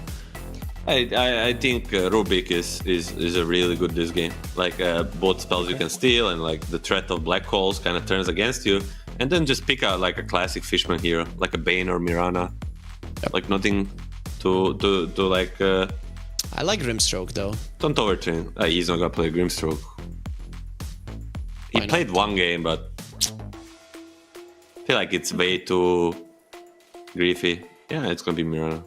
I think Rubik is a really good this game. Like both spells you can steal, and like the threat of black holes kind of turns against you. And then just pick out like a classic Fishman hero, like a Bane or Mirana. Yep. Like nothing to like. I like Grimstroke though. Don't overtrain. He's not gonna play Grimstroke. He played one game, but I feel like it's way too griefy. Yeah, it's gonna be Mirana.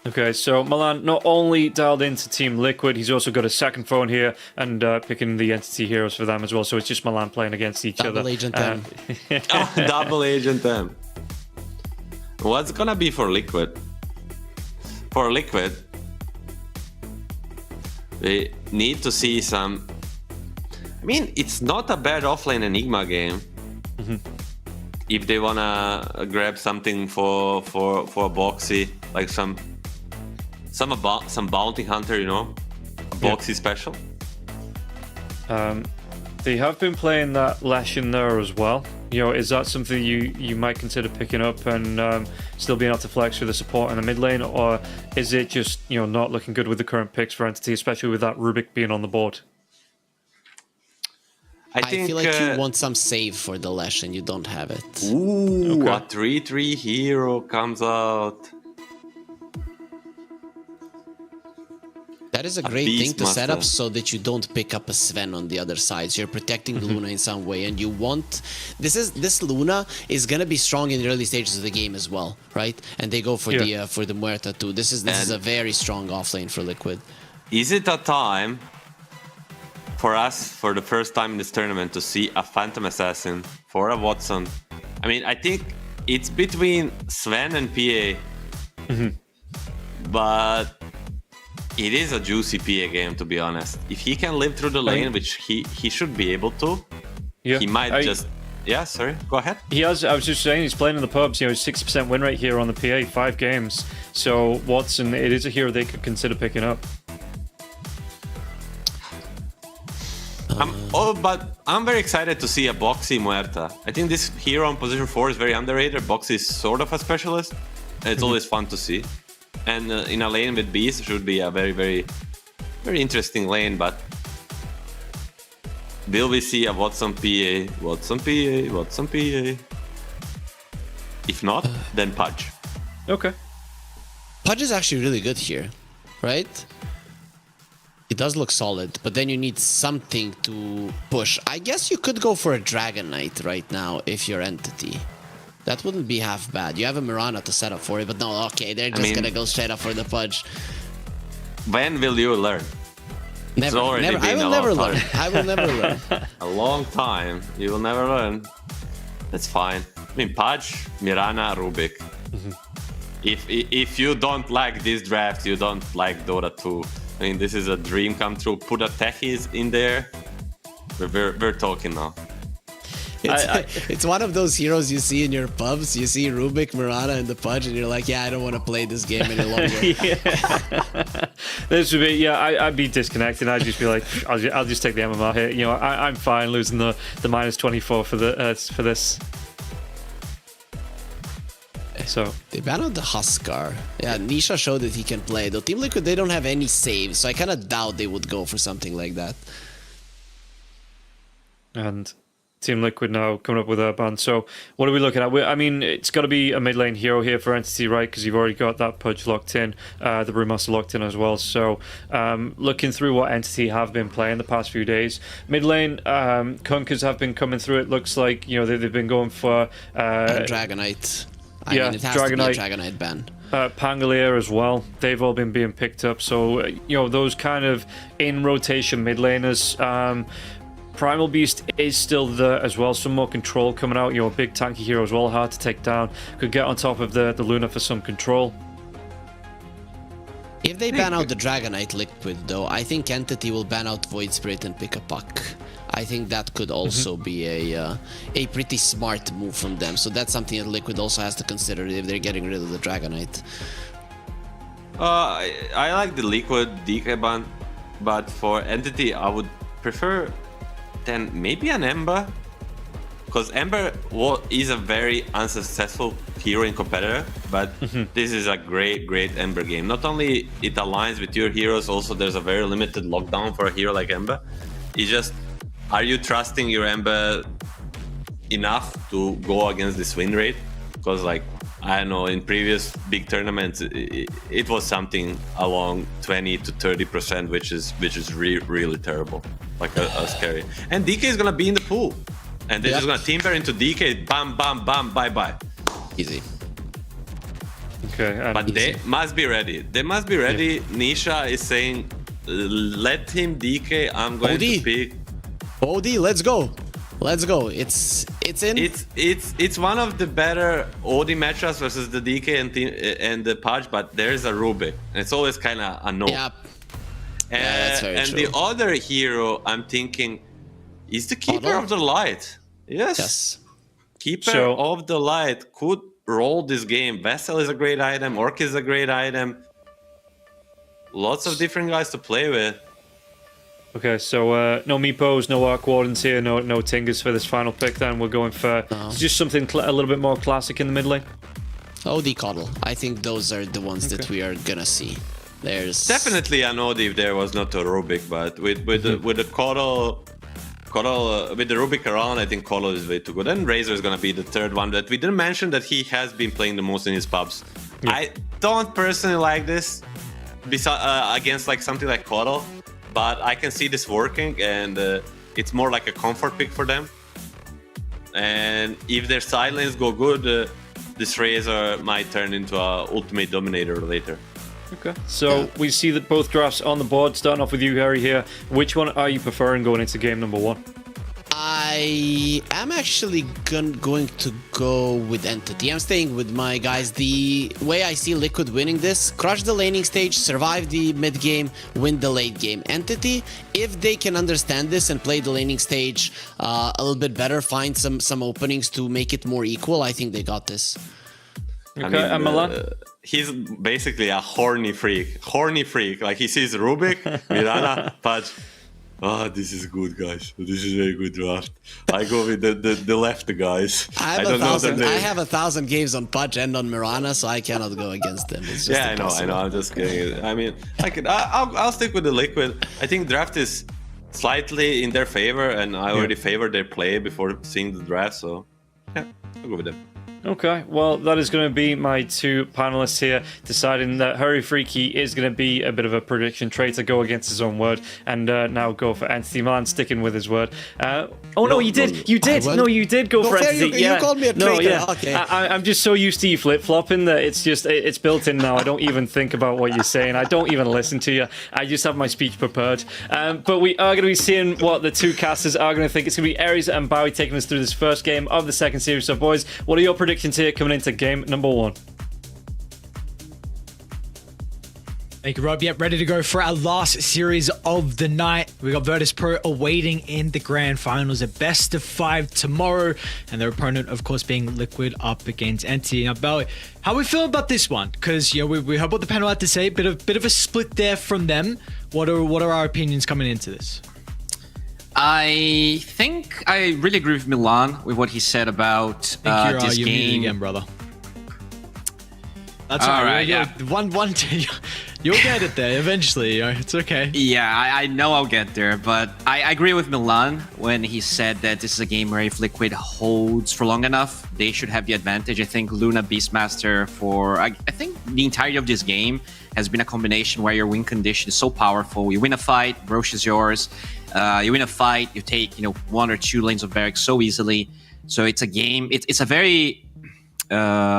Okay, so Milan not only dialed into Team Liquid, he's also got a second phone here and picking the Entity heroes for them as well. So it's just Milan playing against each other. Double Agent M. Double Agent M. What's gonna be for Liquid? For Liquid, we need to see some. I mean, it's not a bad offlane Enigma game. If they wanna grab something for a boxy, like some bounty hunter, you know, a boxy special. They have been playing that Lash in there as well. You know, is that something you might consider picking up and still being able to flex with the support in the mid lane, or is it just, you know, not looking good with the current picks for Entity, especially with that Rubik being on the board? I feel like you want some save for the Lash and you don't have it. Ooh, okay. A 3/3 hero comes out. That is a great thing to set up so that you don't pick up a Sven on the other side. So you're protecting Luna in some way, and you want this Luna is gonna be strong in the early stages of the game as well, right? And they go for the Muerta too. This is a very strong offlane for Liquid. Is it a time for us, for the first time in this tournament, to see a Phantom Assassin for a Watson? I mean, I think it's between Sven and PA, but It is a juicy PA game, to be honest. If he can live through the lane, which he should be able to, he might just... Yeah, sorry, go ahead. He has. I was just saying, he's playing in the pubs. 60% win rate here on the PA, 5 games. So Watson, it is a hero they could consider picking up. But I'm very excited to see a bo3 Muerta. I think this hero on position 4 is very underrated. bo3 is sort of a specialist. And it's always fun to see. And in a lane with bees should be a very, very, very interesting lane. But will we see a Watson PA? Watson PA? Watson PA? If not, then Pudge. Okay. Pudge is actually really good here, right? It does look solid, but then you need something to push. I guess you could go for a Dragon Knight right now if you're Entity. That wouldn't be half bad. You have a Mirana to set up for it, but no, okay, they're just gonna go straight up for the Pudge. When will you learn? Never. I will never learn. I will never learn. A long time. You will never learn. That's fine. I mean, Pudge, Mirana, Rubik. If you don't like this draft, you don't like Dota 2. I mean, this is a dream come true. Put a techies in there. We're talking now. It's one of those heroes you see in your pubs. You see Rubik, Mirana, and the Pudge, and you're like, yeah, I don't want to play this game any longer. This would be, I'd be disconnected. I'd just be like, I'll just take the MMR hit. I'm fine losing the minus 24 for this. So they banned the Huskar. Yeah, Nisha showed that he can play. Though Team Liquid, they don't have any saves, so I kind of doubt they would go for something like that. And Team Liquid now coming up with a ban. So what are we looking at? I mean, it's got to be a mid lane hero here for Entity, right? Because you've already got that Pudge locked in, the Brewmaster locked in as well. So looking through what Entity have been playing the past few days, mid lane Kunkers have been coming through. It looks like they've been going for Dragonite. I mean, it has to be a Dragonite ban. Pangolier as well. They've all been being picked up. So those kind of in rotation mid laners. Primal Beast is still there as well. Some more control coming out. A big tanky hero as well, hard to take down. Could get on top of the Luna for some control. If they ban out the Dragonite Liquid, though, I think Entity will ban out Void Spirit and pick a puck. I think that could also be a pretty smart move from them. So that's something that Liquid also has to consider if they're getting rid of the Dragonite. I like the Liquid DK ban, but for Entity, I would prefer then maybe an Ember, because Ember is a very unsuccessful hero in competitor, but this is a great Ember game. Not only it aligns with your heroes, also there's a very limited lockdown for a hero like Ember. It's just, are you trusting your Ember enough to go against this win rate? Because I don't know, in previous big tournaments, it was something along 20 to 30%, which is really terrible, like a scary. And DK is gonna be in the pool, and they're just gonna timber into DK, bam, bam, bam, bye, bye. Easy. Okay, but they must be ready. They must be ready. Nisha is saying, let him DK. I'm going to pick. OD, let's go. Let's go. It's in. It's one of the better OD matchups versus the DK and the Pudge, but there's a Rubik, and it's always kind of a no. Yep. That's very and true. the other hero I'm thinking is the Keeper of the Light. Yes. Keeper of the Light could roll this game. Vessel is a great item. Orc is a great item. Lots of different guys to play with. Okay, so no Meepos, no Arc Wardens here, no Tingers for this final pick. Then we're going for just something a little bit more classic in the mid lane. OD Coddle. I think those are the ones that we are gonna see. There's definitely an OD if there was not a Rubik, but with the Coddle with the Rubik around, I think Coddle is way too good. And Razor is gonna be the third one that we didn't mention that he has been playing the most in his pubs. Yeah. I don't personally like this against something like Coddle. But I can see this working, and it's more like a comfort pick for them. And if their side lanes go good, this Razor might turn into an ultimate dominator later. Okay, so we see that both drafts on the board. Starting off with you, Harry, here. Which one are you preferring going into game number 1? I I am actually going to go with Entity. I'm staying with my guys. The way I see Liquid winning this, crush the laning stage, survive the mid game, win the late game. Entity, if they can understand this and play the laning stage a little bit better, find some openings to make it more equal, I think they got this. Okay, and Milan? He's basically a horny freak. Like he sees Rubik, Mirana, Pudge. Ah, this is good, guys. This is a very good draft. I go with the left guys. I have 1,000 games on Pudge and on Mirana, so I cannot go against them. It's just I know. I'm just kidding. I mean, I'll stick with the Liquid. I think draft is slightly in their favor, and I already favor their play before seeing the draft. So yeah, I'll go with them. Okay, well, that is going to be my two panelists here, deciding that Hurry Freaky is going to be a bit of a prediction traitor, go against his own word, and now go for Entity. Milan sticking with his word. No, you did. You did. No, you did go for Entity. You called me a traitor. No, yeah. Okay. I'm just so used to you flip-flopping that it's built in now. I don't even think about what you're saying. I don't even listen to you. I just have my speech prepared. But we are going to be seeing what the two casters are going to think. It's going to be Aries and Bowie taking us through this first game of the second series. So, boys, what are your predictions here coming into game number 1? Thank you, Rob. Yep, ready to go for our last series of the night. We got Virtus Pro awaiting in the grand finals, a best of 5 tomorrow, and their opponent, of course, being Liquid up against Entity. Now, Belly, how are we feeling about this one? Because we heard what the panel had to say. Bit of a split there from them. What are our opinions coming into this? I think I really agree with Milan with what he said about this you're game. again, brother. That's all right. right. Yeah. You'll get it there eventually. It's okay. Yeah, I know I'll get there, but I agree with Milan when he said that this is a game where if Liquid holds for long enough, they should have the advantage. I think Luna Beastmaster I think the entirety of this game has been a combination where your win condition is so powerful. You win a fight, Roche is yours. You win a fight, you take 1 or 2 lanes of barracks so easily. So it's a game. It's a very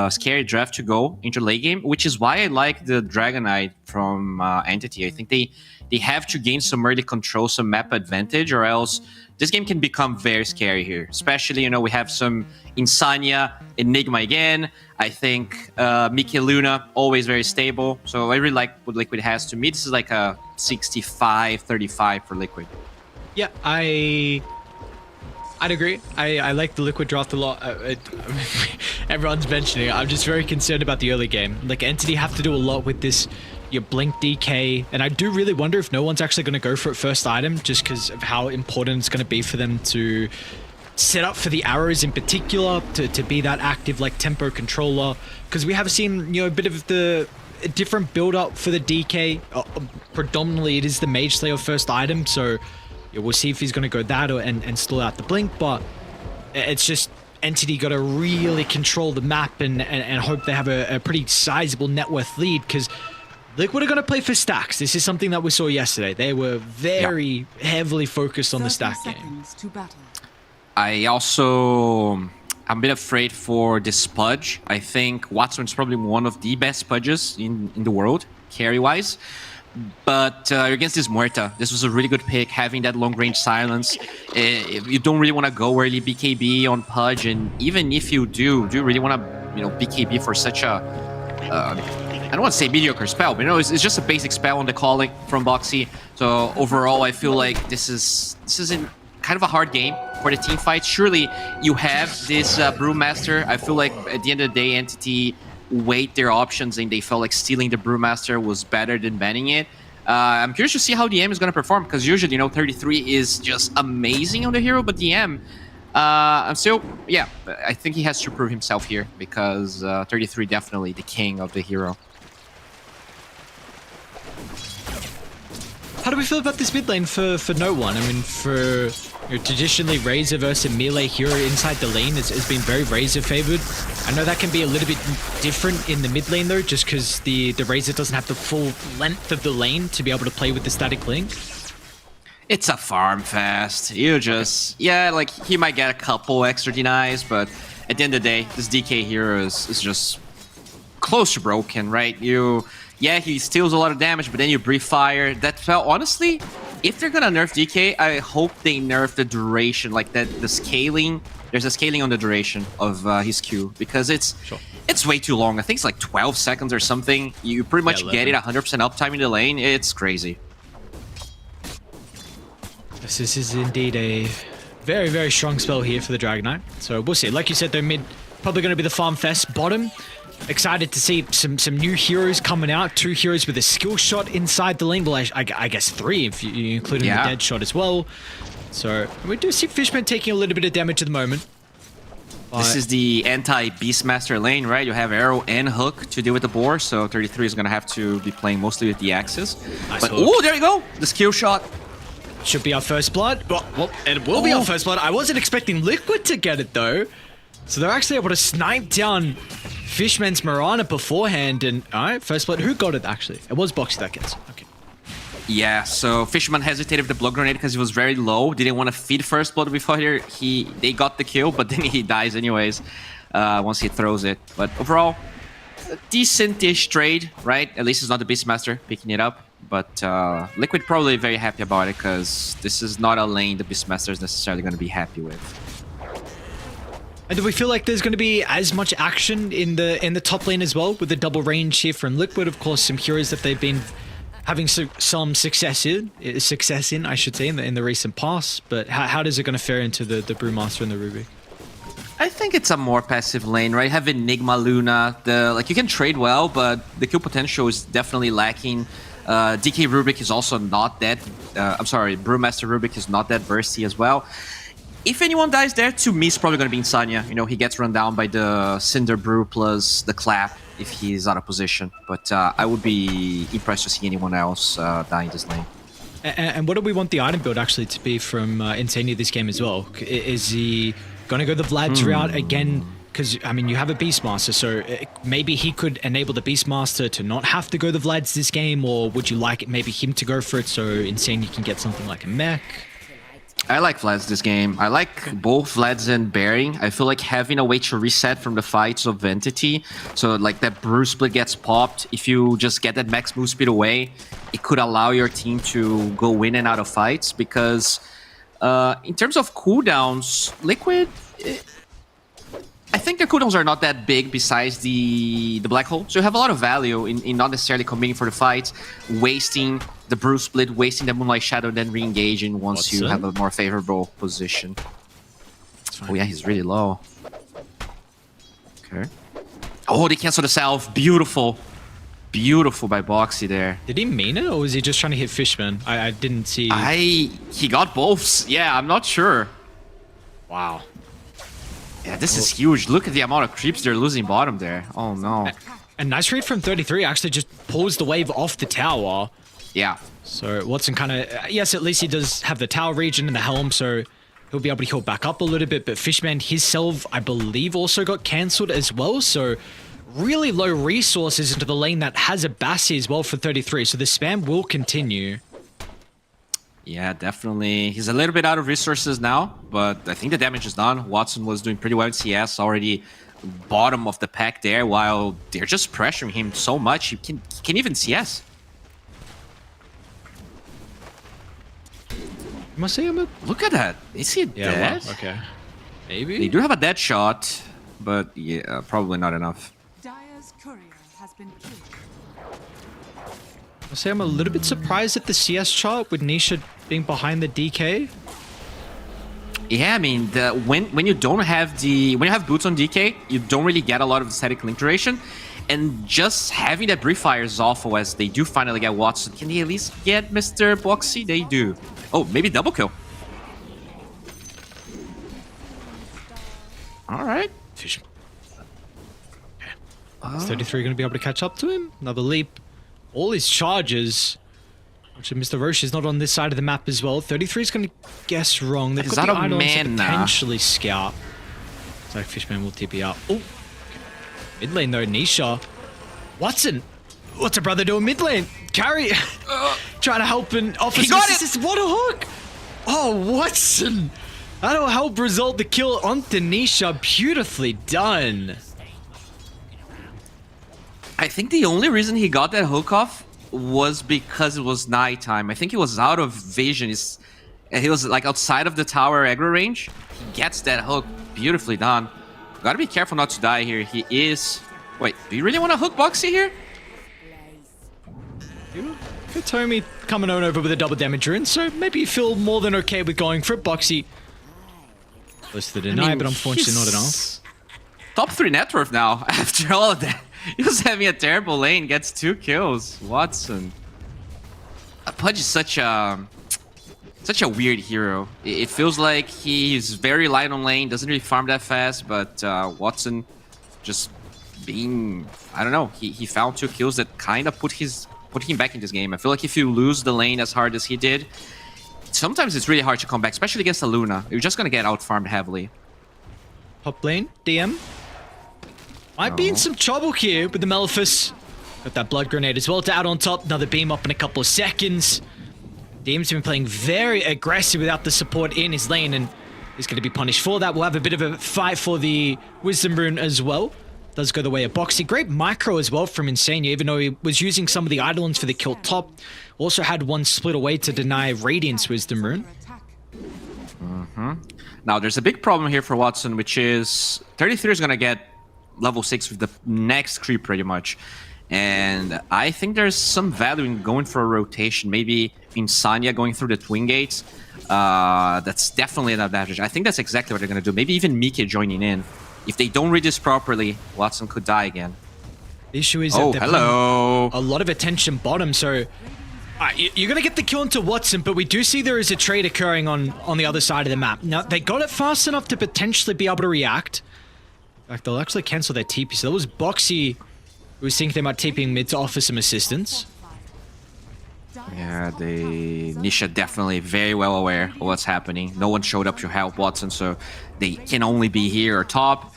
scary draft to go into late game, which is why I like the Dragon Knight from Entity. I think they have to gain some early control, some map advantage, or else this game can become very scary here. Especially, we have some Insania, Enigma again. I think Mickey Luna, always very stable. So I really like what Liquid has. To me, this is like a 65-35 for Liquid. Yeah, I'd agree. I like the Liquid draft a lot. Everyone's mentioning it. I'm just very concerned about the early game. Like, Entity have to do a lot with this, your Blink DK, and I do really wonder if no one's actually going to go for it first item, just because of how important it's going to be for them to set up for the arrows in particular, to be that active, like, tempo controller, because we have seen, a bit of a different build-up for the DK. Predominantly, it is the Mage Slayer first item, so we'll see if he's going to go that and stall out the Blink, but it's just Entity got to really control the map and hope they have a pretty sizable net worth lead, because Liquid are going to play for stacks. This is something that we saw yesterday. They were very heavily focused on the stack game. I'm a bit afraid for this Pudge. I think Watson's probably one of the best Pudges in the world, carry-wise. But against this Muerta, this was a really good pick, having that long-range silence. You don't really want to go early BKB on Pudge, and even if you do you really want to, BKB for such a, I don't want to say mediocre spell, but it's just a basic spell on the calling from bo3. So overall, I feel like this is kind of a hard game for the team fight. Surely you have this Brewmaster. I feel like at the end of the day, Entity weighed their options and they felt like stealing the Brewmaster was better than banning it. I'm curious to see how DM is going to perform, because usually, 33 is just amazing on the hero, but DM, I think he has to prove himself here, because 33 definitely the king of the hero. How do we feel about this mid lane for no one? I mean, for traditionally Razor versus melee hero inside the lane has been very Razor favored. I know that can be a little bit different in the mid lane though, just because the Razor doesn't have the full length of the lane to be able to play with the static link. It's a farm fest. You just, he might get a couple extra denies, but at the end of the day, this DK hero is just close to broken, right? He steals a lot of damage, but then you breathe fire. That felt, honestly, if they're gonna nerf DK, I hope they nerf the duration, like the scaling. There's a scaling on the duration of his Q because it's way too long. I think it's like 12 seconds or something. You pretty much get it 100% uptime in the lane. It's crazy. This is indeed a very, very strong spell here for the Dragon Knight. So we'll see. Like you said, though, mid probably going to be the Farm Fest. Bottom, excited to see some new heroes coming out. 2 heroes with a skill shot inside the lane. Well, I guess 3 if you include in the dead shot as well. So we do see Fishman taking a little bit of damage at the moment. This is the anti-Beastmaster lane, right? You have Arrow and Hook to deal with the boar, so 33 is going to have to be playing mostly with the axes. Nice but, hook. oh, there you go! The skill shot. Should be our first blood. Well, it will be our first blood. I wasn't expecting Liquid to get it, though. So they're actually able to snipe down Fishman's Mirana beforehand. And, alright, first blood. Who got it, actually? It was Boxy that gets it. Okay. Yeah, so Fishman hesitated with the blood grenade because he was very low. Didn't want to feed first blood before they got the kill, but then he dies anyways once he throws it. But overall, a decent-ish trade, right? At least it's not the Beastmaster picking it up. But Liquid probably very happy about it because this is not a lane the Beastmaster is necessarily going to be happy with. And do we feel like there's going to be as much action in the top lane as well with the double range here from Liquid? Of course, some heroes that they've been having some success in, I should say, in the recent past. But how does it going to fare into the Brewmaster and the Rubik? I think it's a more passive lane, right? Have Enigma, Luna, you can trade well, but the kill potential is definitely lacking. DK Rubik is also not that. I'm sorry, Brewmaster Rubik is not that bursty as well. If anyone dies there, to me, it's probably going to be Insania. You know, he gets run down by the Cinder Brew plus the Clap if he's out of position. But I would be impressed to see anyone else die in this lane. And what do we want the item build actually to be from Insania this game as well? Is he going to go the Vlad's route again? Because, I mean, you have a Beastmaster, so maybe he could enable the Beastmaster to not have to go the Vlads this game, or would you like maybe him to go for it so Insania can get something like a mech? I like Vlads this game. I like both Vlads and Bearing. I feel like having a way to reset from the fights of Entity, so like that Brew split gets popped, if you just get that max move speed away, it could allow your team to go in and out of fights, because in terms of cooldowns, Liquid... I think their cooldowns are not that big besides the black hole. So you have a lot of value in not necessarily committing for the fight, wasting the Brew split, wasting the Moonlight Shadow, then re-engaging once you have a more favorable position. Oh yeah, he's really low. Okay. Oh, they cancel the salve. Beautiful. Beautiful by Boxy there. Did he mean it, or was he just trying to hit Fishman? I didn't see... He got both. Yeah, I'm not sure. Wow. Yeah, this is huge. Look at the amount of creeps they're losing bottom there. Oh, no. And nice read from 33. Actually just pulls the wave off the tower. Yeah. So Watson kind of... yes, at least he does have the tower region and the helm, so he'll be able to heal back up a little bit. But Fishman, his salve, I believe, also got cancelled as well. So really low resources into the lane that has a Bassi as well for 33. So the spam will continue. Yeah, definitely. He's a little bit out of resources now, but I think the damage is done. Watson was doing pretty well in CS, already bottom of the pack there, while they're just pressuring him so much, he can even CS. Must say him. Look at that. Is he dead? Well, okay. Maybe. They do have a dead shot, but yeah, probably not enough. Dire's courier has been killed. I'll say I'm a little bit surprised at the CS chart with Nisha being behind the DK. Yeah, I mean, when you don't have when you have boots on DK, you don't really get a lot of static link duration, and just having that brief fire is awful. As they do finally get Watson, can they at least get Mr. Boxy? They do. Oh, maybe double kill. All right. Fish. Okay. Is 33 going to be able to catch up to him? Another leap. All his charges. Actually, Mr. Roche is not on this side of the map as well. 33 is going to guess wrong. They've got the idol to potentially scout. So Fishman will TP out. Oh, okay. Mid lane though, Nisha. Watson, what's a brother doing mid lane? Carry, trying to help and offer some assistance. What a hook! Oh, Watson, that'll help result the kill onto Nisha. Beautifully done. I think the only reason he got that hook off was because it was nighttime. I think he was out of vision. He was like outside of the tower aggro range. He gets that hook beautifully done. Gotta be careful not to die here. He is... Wait, do you really want to hook Boxy here? Katomi coming on over with a double damage rune, so maybe you feel more than okay with going for it. Boxy close to the deny, but unfortunately not enough. Top 3 net worth now after all of that. He was having a terrible lane, gets 2 kills. Watson. Pudge is such a weird hero. It feels like he's very light on lane, doesn't really farm that fast, but Watson just being, I don't know, he found 2 kills that kind of put him back in this game. I feel like if you lose the lane as hard as he did, sometimes it's really hard to come back, especially against a Luna. You're just gonna get out-farmed heavily. Top lane, DM. Might be in some trouble here with the Malefice. Got that blood grenade as well to add on top. Another beam up in a couple of seconds. DM's been playing very aggressive without the support in his lane, and he's going to be punished for that. We'll have a bit of a fight for the Wisdom Rune as well. Does go the way of Boxy. Great micro as well from Insania, even though he was using some of the Eidolons for the kill top. Also had one split away to deny Radiant's Wisdom Rune. Now, there's a big problem here for Watson, which is 33 is going to get level 6 with the next creep pretty much. And I think there's some value in going for a rotation. Maybe Insania going through the Twin Gates. That's definitely an advantage. I think that's exactly what they're going to do. Maybe even Mike joining in. If they don't read this properly, Watson could die again. The issue is that they're hello. a lot of attention bottom, so you're going to get the kill into Watson, but we do see there is a trade occurring on the other side of the map. Now, they got it fast enough to potentially be able to react. In fact, they'll actually cancel their TP. So that was Boxy who was thinking they might TPing mid to offer some assistance. Yeah, Nisha definitely very well aware of what's happening. No one showed up to help Watson, so they can only be here or top.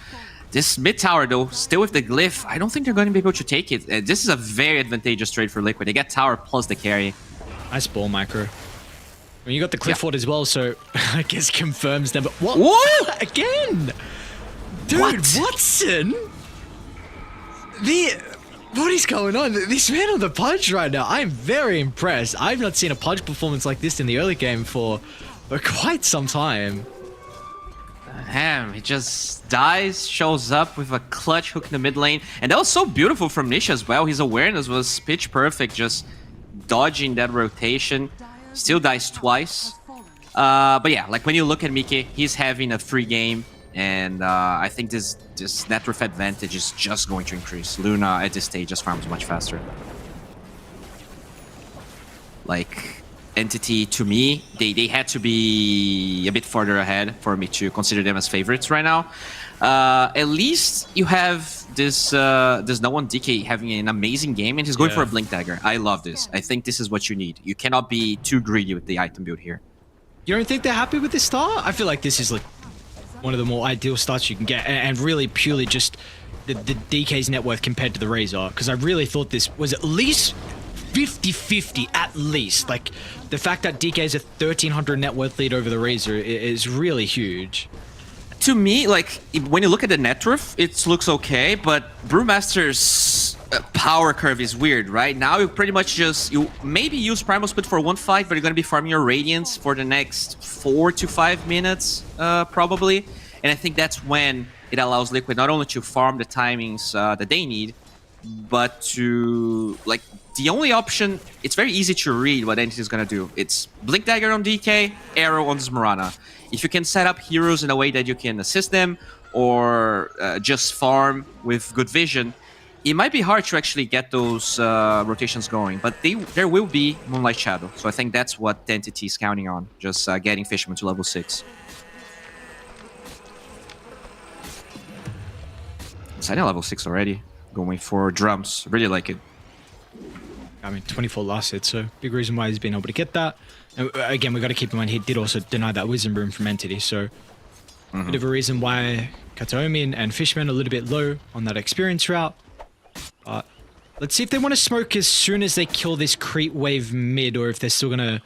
This mid tower, though, still with the glyph, I don't think they're going to be able to take it. This is a very advantageous trade for Liquid. They get tower plus the carry. Nice ball micro. I mean, you got the Clifford as well, so I guess confirms them. But what? Whoa! Again? Dude, What? Watson? What is going on? This man on the Pudge right now, I'm very impressed. I've not seen a Pudge performance like this in the early game for quite some time. Damn, he just dies, shows up with a clutch hook in the mid lane. And that was so beautiful from Nisha as well. His awareness was pitch perfect, just dodging that rotation. Still dies twice. But yeah, like when you look at Mike, he's having a free game. And I think this net worth advantage is just going to increase. Luna at this stage just farms much faster. Like, Entity, to me, they had to be a bit further ahead for me to consider them as favorites right now. At least you have this no one DK having an amazing game, and he's going for a Blink Dagger. I love this. I think this is what you need. You cannot be too greedy with the item build here. You don't think they're happy with this start? I feel like this is like one of the more ideal starts you can get, and really purely just the DK's net worth compared to the Razor, because I really thought this was at least 50-50 at least. Like, the fact that DK is a 1300 net worth lead over the Razor is really huge. To me, like, when you look at the net worth, it looks okay, but Brewmaster's power curve is weird, right? Now you pretty much you maybe use Primal Split for one fight, but you're going to be farming your Radiance for the next 4 to 5 minutes, probably. And I think that's when it allows Liquid not only to farm the timings that they need, but to, like, the only option, it's very easy to read what Entity is going to do. It's Blink Dagger on DK, Arrow on Zmarana. If you can set up heroes in a way that you can assist them, or just farm with good vision, it might be hard to actually get those rotations going, but there will be Moonlight Shadow. So I think that's what the Entity is counting on, just getting Fisherman to level 6. It's at level 6 already, going for drums. Really like it. I mean, 24 last hit, so big reason why he's been able to get that. And again, we got to keep in mind he did also deny that Wisdom Rune from Entity, so bit of a reason why Kataomi and Fishman are a little bit low on that experience route. But let's see if they want to smoke as soon as they kill this creep wave mid, or if they're still going to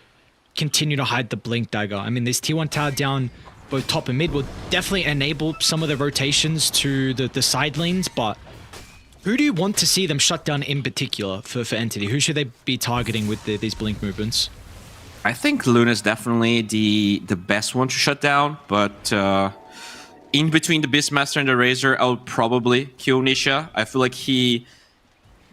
continue to hide the Blink Dagger. I mean, this T1 tower down both top and mid will definitely enable some of the rotations to the side lanes, but Who do you want to see them shut down in particular for Entity? Who should they be targeting with these blink movements? I think Luna's definitely the best one to shut down, but in between the Beastmaster and the Razor, I would probably kill Nisha. I feel like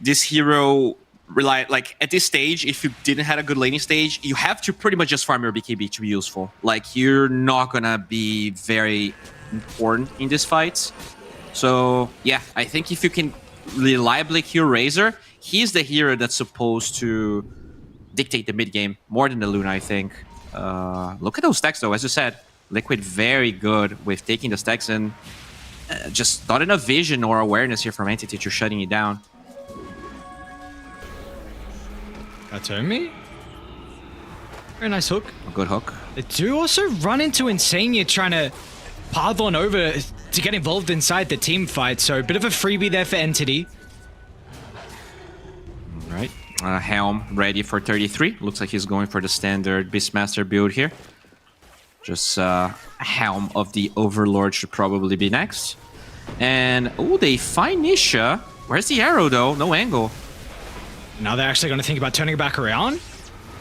this hero like at this stage, if you didn't have a good laning stage, you have to pretty much just farm your BKB to be useful. Like, you're not gonna be very important in these fights. So yeah, I think if you can reliably kill Razor, he's the hero that's supposed to dictate the mid game more than the Luna, I think. Look at those stacks though, as you said, Liquid very good with taking the stacks, and just not enough vision or awareness here from Entity to shutting it down. That's me. Very nice hook. A good hook. They do also run into Insania trying to path on over to get involved inside the team fight, so a bit of a freebie there for Entity. Right. Helm ready for 33. Looks like he's going for the standard Beastmaster build here. Just Helm of the Overlord should probably be next. And, oh, they find Nisha. Where's the arrow, though? No angle. Now they're actually going to think about turning it back around.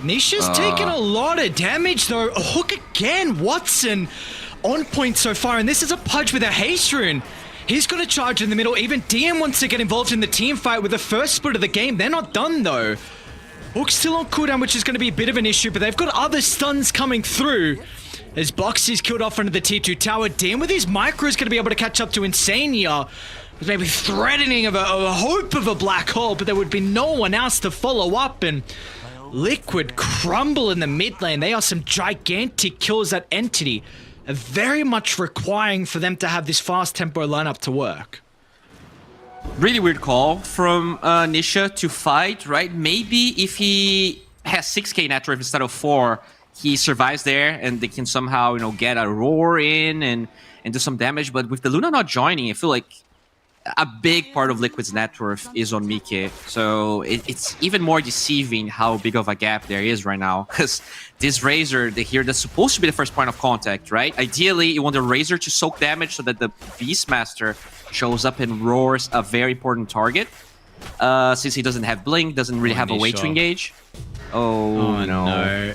Nisha's taking a lot of damage, though. A hook again. Watson on point so far, and this is a Pudge with a haste rune. He's going to charge in the middle. Even DM wants to get involved in the team fight with the first split of the game. They're not done, though. Hook's still on cooldown, which is going to be a bit of an issue, but they've got other stuns coming through. As Boxy's killed off under the T2 tower, DM with his micro is going to be able to catch up to Insania. Maybe threatening of a hope of a black hole, but there would be no one else to follow up, and Liquid crumble in the mid lane. They are some gigantic kills at Entity, very much requiring for them to have this fast tempo lineup to work. Really weird call from Nisha to fight, right? Maybe if he has 6k net worth instead of 4, he survives there and they can somehow, you know, get a roar in and do some damage. But with the Luna not joining, I feel like a big part of Liquid's net worth is on Mike. So it's even more deceiving how big of a gap there is right now. Because this Razor, the hero that's supposed to be the first point of contact, right? Ideally, you want the Razor to soak damage so that the Beastmaster shows up and roars a very important target. Since he doesn't have Blink, doesn't really have a way to engage. Oh no.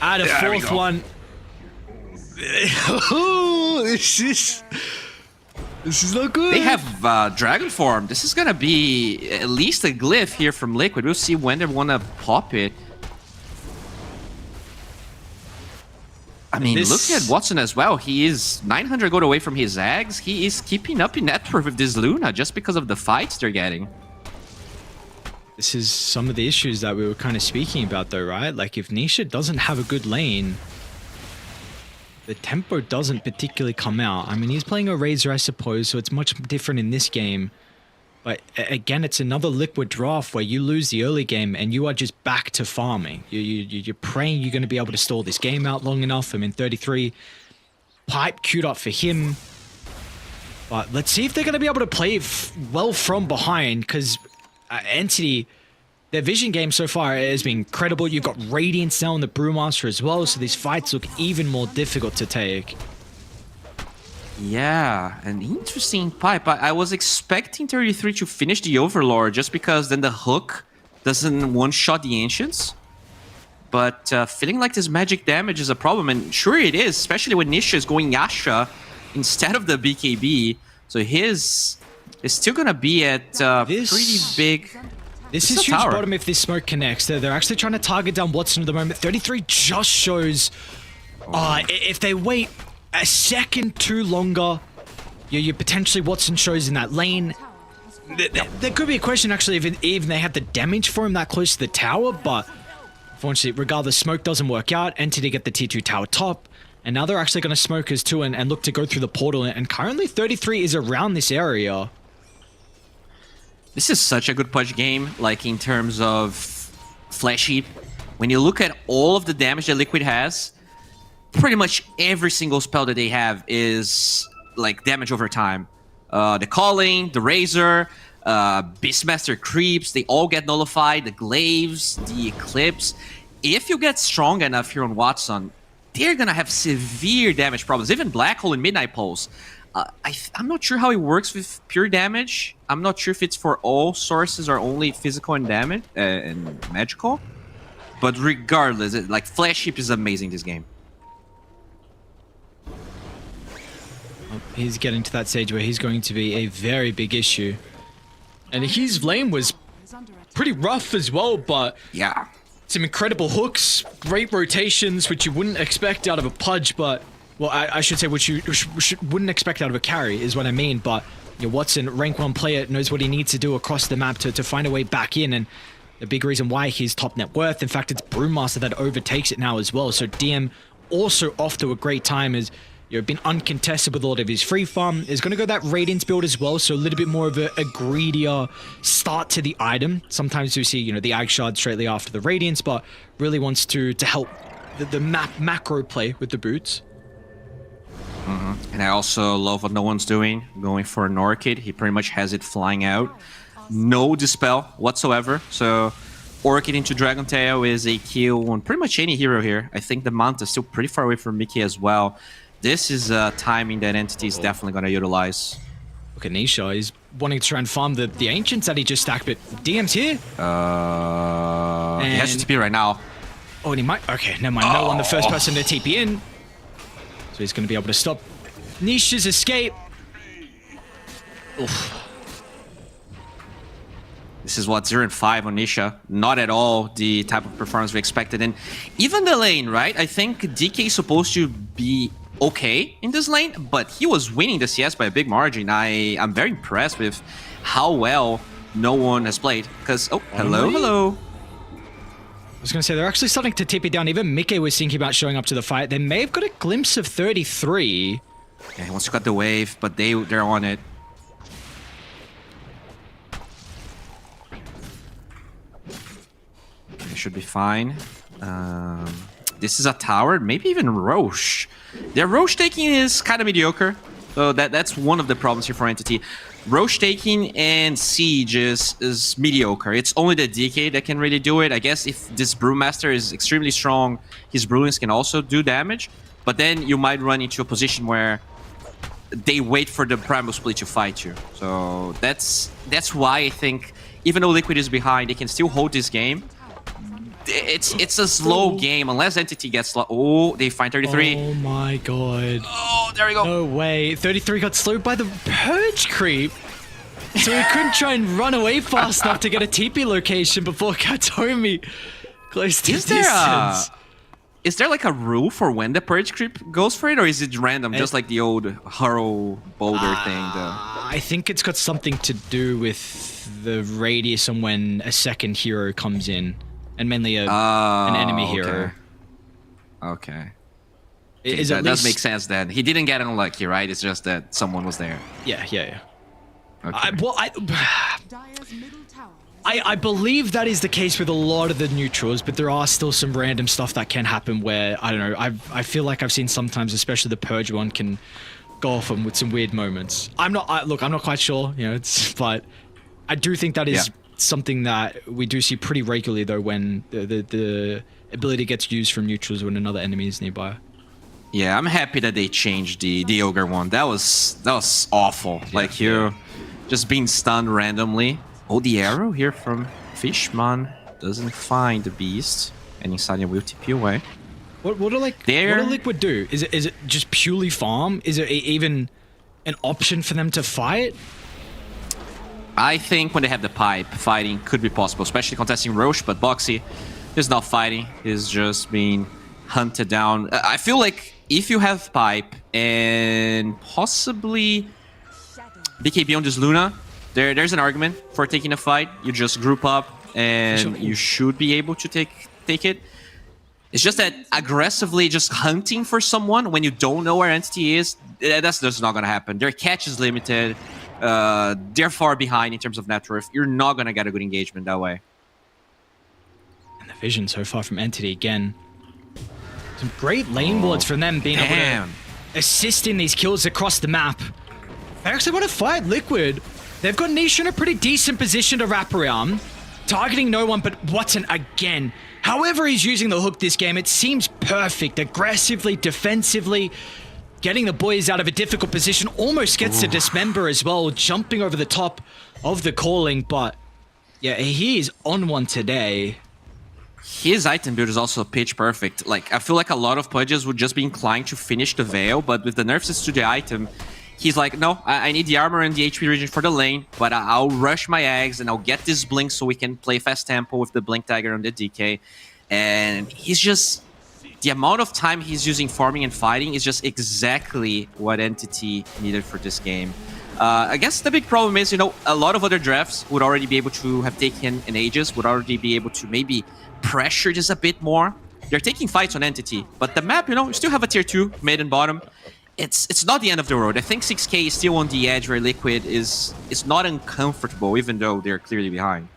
Add a fourth one. This is not good. They have Dragon Form. This is gonna be at least a glyph here from Liquid. We'll see when they wanna pop it. I mean, looking at Watson as well, he is 900 gold away from his Zags. He is keeping up in net worth with this Luna just because of the fights they're getting. This is some of the issues that we were kind of speaking about though, right? Like, if Nisha doesn't have a good lane, the tempo doesn't particularly come out. I mean, he's playing a Razor, I suppose, so it's much different in this game. But again, it's another Liquid draft where you lose the early game and you are just back to farming. You're praying you're going to be able to stall this game out long enough. I mean, 33, pipe queued up for him. But let's see if they're going to be able to play well from behind, because Entity, their vision game so far has been incredible. You've got Radiance now on the Brewmaster as well, so these fights look even more difficult to take. Yeah, an interesting pipe. I was expecting 33 to finish the Overlord just because then the hook doesn't one-shot the Ancients. But feeling like this magic damage is a problem, and sure it is, especially when Nisha is going Yasha instead of the BKB. So his is still going to be at pretty big... This is huge bottom if this smoke connects. They're actually trying to target down Watson at the moment. 33 just shows... if they wait a second too longer, you potentially Watson shows in that lane. There could be a question actually if even they have the damage for him that close to the tower, but unfortunately, regardless, smoke doesn't work out. Entity get the T2 tower top, and now they're actually going to smoke us too and look to go through the portal, and currently 33 is around this area. This is such a good Pudge game, like in terms of Flash Heap. When you look at all of the damage that Liquid has, pretty much every single spell that they have is like damage over time. The Calling, the Razor, Beastmaster Creeps, they all get nullified, the Glaives, the Eclipse. If you get strong enough here on Watson, they're gonna have severe damage problems. Even Black Hole and Midnight Pulse I'm not sure how it works with pure damage. I'm not sure if it's for all sources or only physical and damage and magical. But regardless, like Flash Heap is amazing this game. He's getting to that stage where he's going to be a very big issue. And his lane was pretty rough as well, but Yeah. some incredible hooks, great rotations, which you wouldn't expect out of a Pudge, but... Well, I should say which you wouldn't expect out of a carry, is what I mean, but you know, Watson, rank 1 player, knows what he needs to do across the map to find a way back in, and the big reason why he's top net worth. In fact, it's Brewmaster that overtakes it now as well, so DM also off to a great time as you've been uncontested with all of his free farm. Is going to go that Radiance build as well, so a little bit more of a greedier start to the item. Sometimes you see, you know, the Ag Shard straightly after the Radiance, but really wants to help the macro play with the boots. And I also love what no one's doing, going for an Orchid. He pretty much has it flying out. No Dispel whatsoever. So Orchid into Dragon Tail is a kill on pretty much any hero here. I think the Manta is still pretty far away from Mickey as well. This is timing that Entity is definitely going to utilize. Look at Nisha, he's wanting to try and farm the Ancients that he just stacked, but DM's here. He has to TP right now. Oh, and he might... Okay, never mind. No one the first person to TP in. So he's going to be able to stop Nisha's escape. Oof. This is what 0 and 5 on Nisha. Not at all the type of performance we expected. And even the lane, right? I think DK is supposed to be okay in this lane, but he was winning the CS by a big margin. I'm very impressed with how well no one has played. Because, oh, hello. I was going to say, they're actually starting to tip it down. Even Mickey was thinking about showing up to the fight. They may have got a glimpse of 33. Yeah, he wants to cut the wave, but they're on it. They should be fine. This is a tower, maybe even Roche. Their Roche taking is kind of mediocre. So that's one of the problems here for Entity. Roche taking and Siege is mediocre. It's only the DK that can really do it. I guess if this Brewmaster is extremely strong, his Brewlings can also do damage. But then you might run into a position where they wait for the Primal Split to fight you. So that's why I think, even though Liquid is behind, they can still hold this game. It's a slow game unless Entity gets slow. Oh, they find 33. Oh my god. Oh, there we go. No way. 33 got slowed by the Purge creep. So he couldn't try and run away fast enough to get a TP location before Katomi close to distance. Is there like a rule for when the Purge creep goes for it, or is it random, just like the old Hurl Boulder thing? I think it's got something to do with the radius and when a second hero comes in. And mainly an enemy hero. Okay. That does make sense then. He didn't get unlucky, right? It's just that someone was there. Yeah. Okay. I believe that is the case with a lot of the neutrals, but there are still some random stuff that can happen where, I don't know, I feel like I've seen sometimes, especially the Purge one, can go off them with some weird moments. I'm not quite sure, you know, but I do think that is... Yeah. Something that we do see pretty regularly though when the ability gets used from neutrals when another enemy is nearby. Yeah, I'm happy that they changed the Ogre one. That was awful. Like you just being stunned randomly. Oh, the arrow here from Fishman doesn't find the beast, and inside will TP away. What do Liquid do? Is it just purely farm? Is it even an option for them to fight? I think when they have the pipe, fighting could be possible, especially contesting Roche, but Boxy is not fighting. He's just being hunted down. I feel like if you have pipe and possibly BKB on this Luna, there's an argument for taking a fight. You just group up and you should be able to take it. It's just that aggressively just hunting for someone when you don't know where Entity is, that's just not going to happen. Their catch is limited. They're far behind in terms of net worth. You're not going to get a good engagement that way. And the vision so far from Entity again. Some great lane wards from them being able to assist in these kills across the map. They actually want to fight Liquid. They've got Nisha in a pretty decent position to wrap around. Targeting no one but Watson again. However he's using the hook this game, it seems perfect. Aggressively, defensively. getting the boys out of a difficult position, almost gets to dismember as well, jumping over the top of the calling, but yeah, he is on one today. His item build is also pitch perfect. Like, I feel like a lot of pudges would just be inclined to finish the Veil, but with the nerfs to the item, he's like, no, I need the armor and the HP regen for the lane, but I'll rush my eggs and I'll get this blink so we can play fast tempo with the blink dagger on the DK. And he's just... The amount of time he's using farming and fighting is just exactly what Entity needed for this game. I guess the big problem is, you know, a lot of other drafts would already be able to have taken an Aegis, would already be able to maybe pressure just a bit more. They're taking fights on Entity, but the map, you know, you still have a tier 2, mid and bottom. It's not the end of the road. I think 6k is still on the edge where Liquid is not uncomfortable, even though they're clearly behind.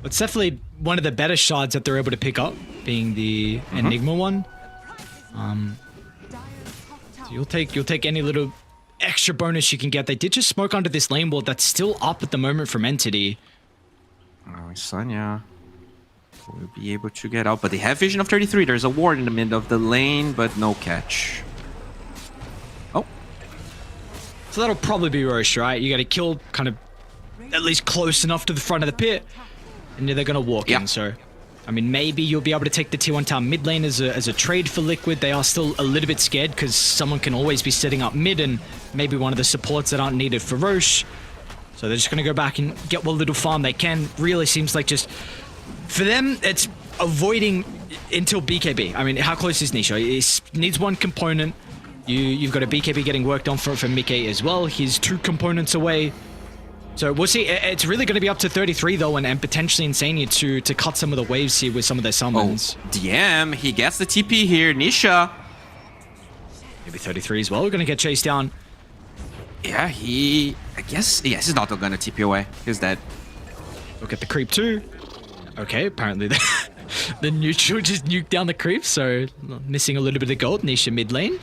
It's definitely one of the better shards that they're able to pick up, being the Enigma one. So you'll take any little extra bonus you can get. They did just smoke under this lane wall that's still up at the moment from Entity. Oh, Sonya will be able to get out, but they have vision of 33. There's a ward in the mid of the lane, but no catch. Oh. So that'll probably be Roche, right? You got to kill kind of at least close enough to the front of the pit, and they're going to walk in. So, I mean, maybe you'll be able to take the tier 1 tower mid lane as a trade for Liquid. They are still a little bit scared because someone can always be setting up mid and maybe one of the supports that aren't needed for Roche. So they're just going to go back and get what little farm they can. Really seems like just, for them, it's avoiding until BKB. I mean, how close is Nisha? He needs one component. You've got a BKB getting worked on for Mickey as well. He's 2 components away. So we'll see. It's really going to be up to 33 though, and potentially Insania to cut some of the waves here with some of their summons. Oh, DM, he gets the TP here. Nisha. Maybe 33 as well. We're going to get chased down. Yeah, I guess, yes, he's not going to TP away. He's dead. Look at the creep too. Okay, apparently the neutral just nuked down the creep, so missing a little bit of gold. Nisha mid lane.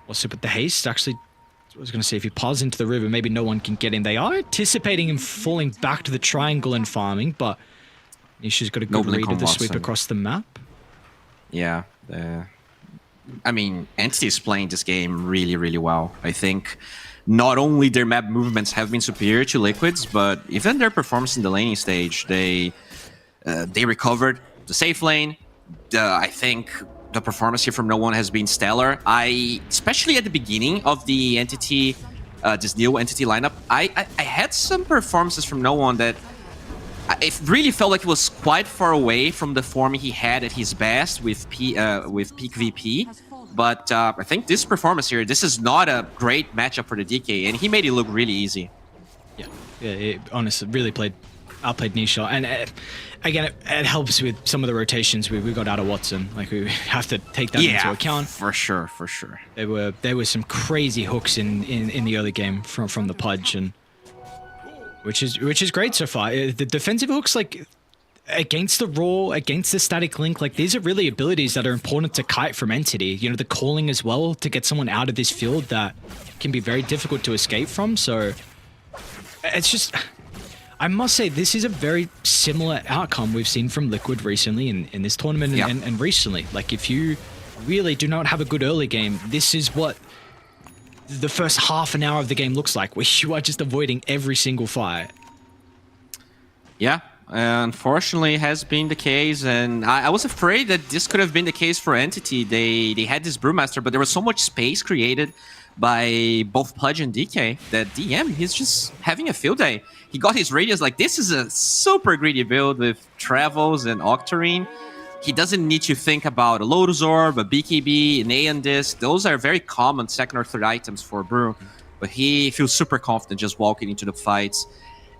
What's up with the haste? Actually, I was going to say, if he piles into the river, maybe no one can get in. They are anticipating him falling back to the triangle and farming, but Nisha's got a good read of the sweep across the map. Yeah. I mean, Entity is playing this game really, really well. I think not only their map movements have been superior to Liquid's, but even their performance in the laning stage. They recovered the safe lane. I think the performance here from No One has been stellar. Especially at the beginning of the Entity, this new Entity lineup, I had some performances from No One that it really felt like it was quite far away from the form he had at his best with peak VP. But I think this performance here, this is not a great matchup for the DK, and he made it look really easy. Yeah, it honestly really outplayed Nisha, and again, it helps with some of the rotations we got out of Watson. Like, we have to take that into account. For sure. There were some crazy hooks in the early game from the Pudge, and which is great so far. The defensive hooks, like against the Raw, against the Static Link, like these are really abilities that are important to kite from Entity. You know, the calling as well to get someone out of this field that can be very difficult to escape from. So it's just, I must say, this is a very similar outcome we've seen from Liquid recently in this tournament and recently. Like, if you really do not have a good early game, this is what the first half an hour of the game looks like, where you are just avoiding every single fight. Yeah, unfortunately it has been the case, and I was afraid that this could have been the case for Entity. They had this Brewmaster, but there was so much space created by both Pudge and DK that DM, he's just having a field day. He got his radius, like, this is a super greedy build with Travels and Octarine. He doesn't need to think about a Lotus Orb, a BKB, an Aeon Disc. Those are very common second or third items for Brew. But he feels super confident just walking into the fights.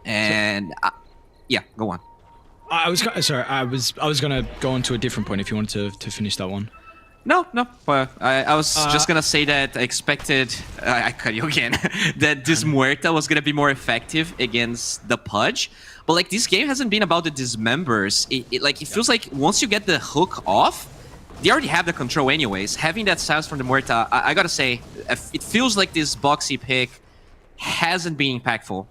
And yeah, go on. I was gonna go on to a different point if you wanted to finish that one. No, but I was just gonna say that I expected, I cut you again, that this Muerta was gonna be more effective against the Pudge. But like, this game hasn't been about the dismembers. It feels like once you get the hook off, they already have the control anyways. Having that silence from the Muerta, I gotta say, it feels like this boxy pick hasn't been impactful.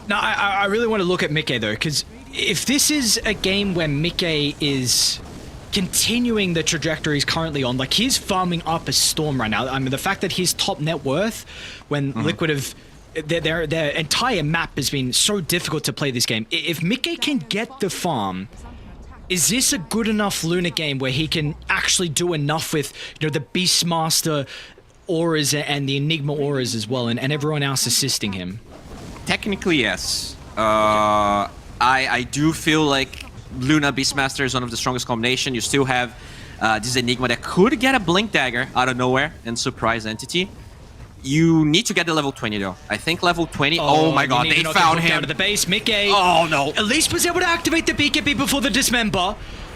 No, I really want to look at Mickey though, because if this is a game where Mickey is continuing the trajectory he's currently on. Like, he's farming up a storm right now. I mean, the fact that his top net worth, when Liquid have their entire map has been so difficult to play this game. If Mickey can get the farm, is this a good enough Luna game where he can actually do enough with, you know, the Beastmaster auras and the Enigma auras as well, and everyone else assisting him? Technically, yes. I do feel like Luna Beastmaster is one of the strongest combination. You still have this Enigma that could get a Blink Dagger out of nowhere and surprise Entity. You need to get the level 20 though. I think level 20. Oh my god, they found him. Down to the base. Mickey. Oh no. At least was able to activate the BKB before the Dismember.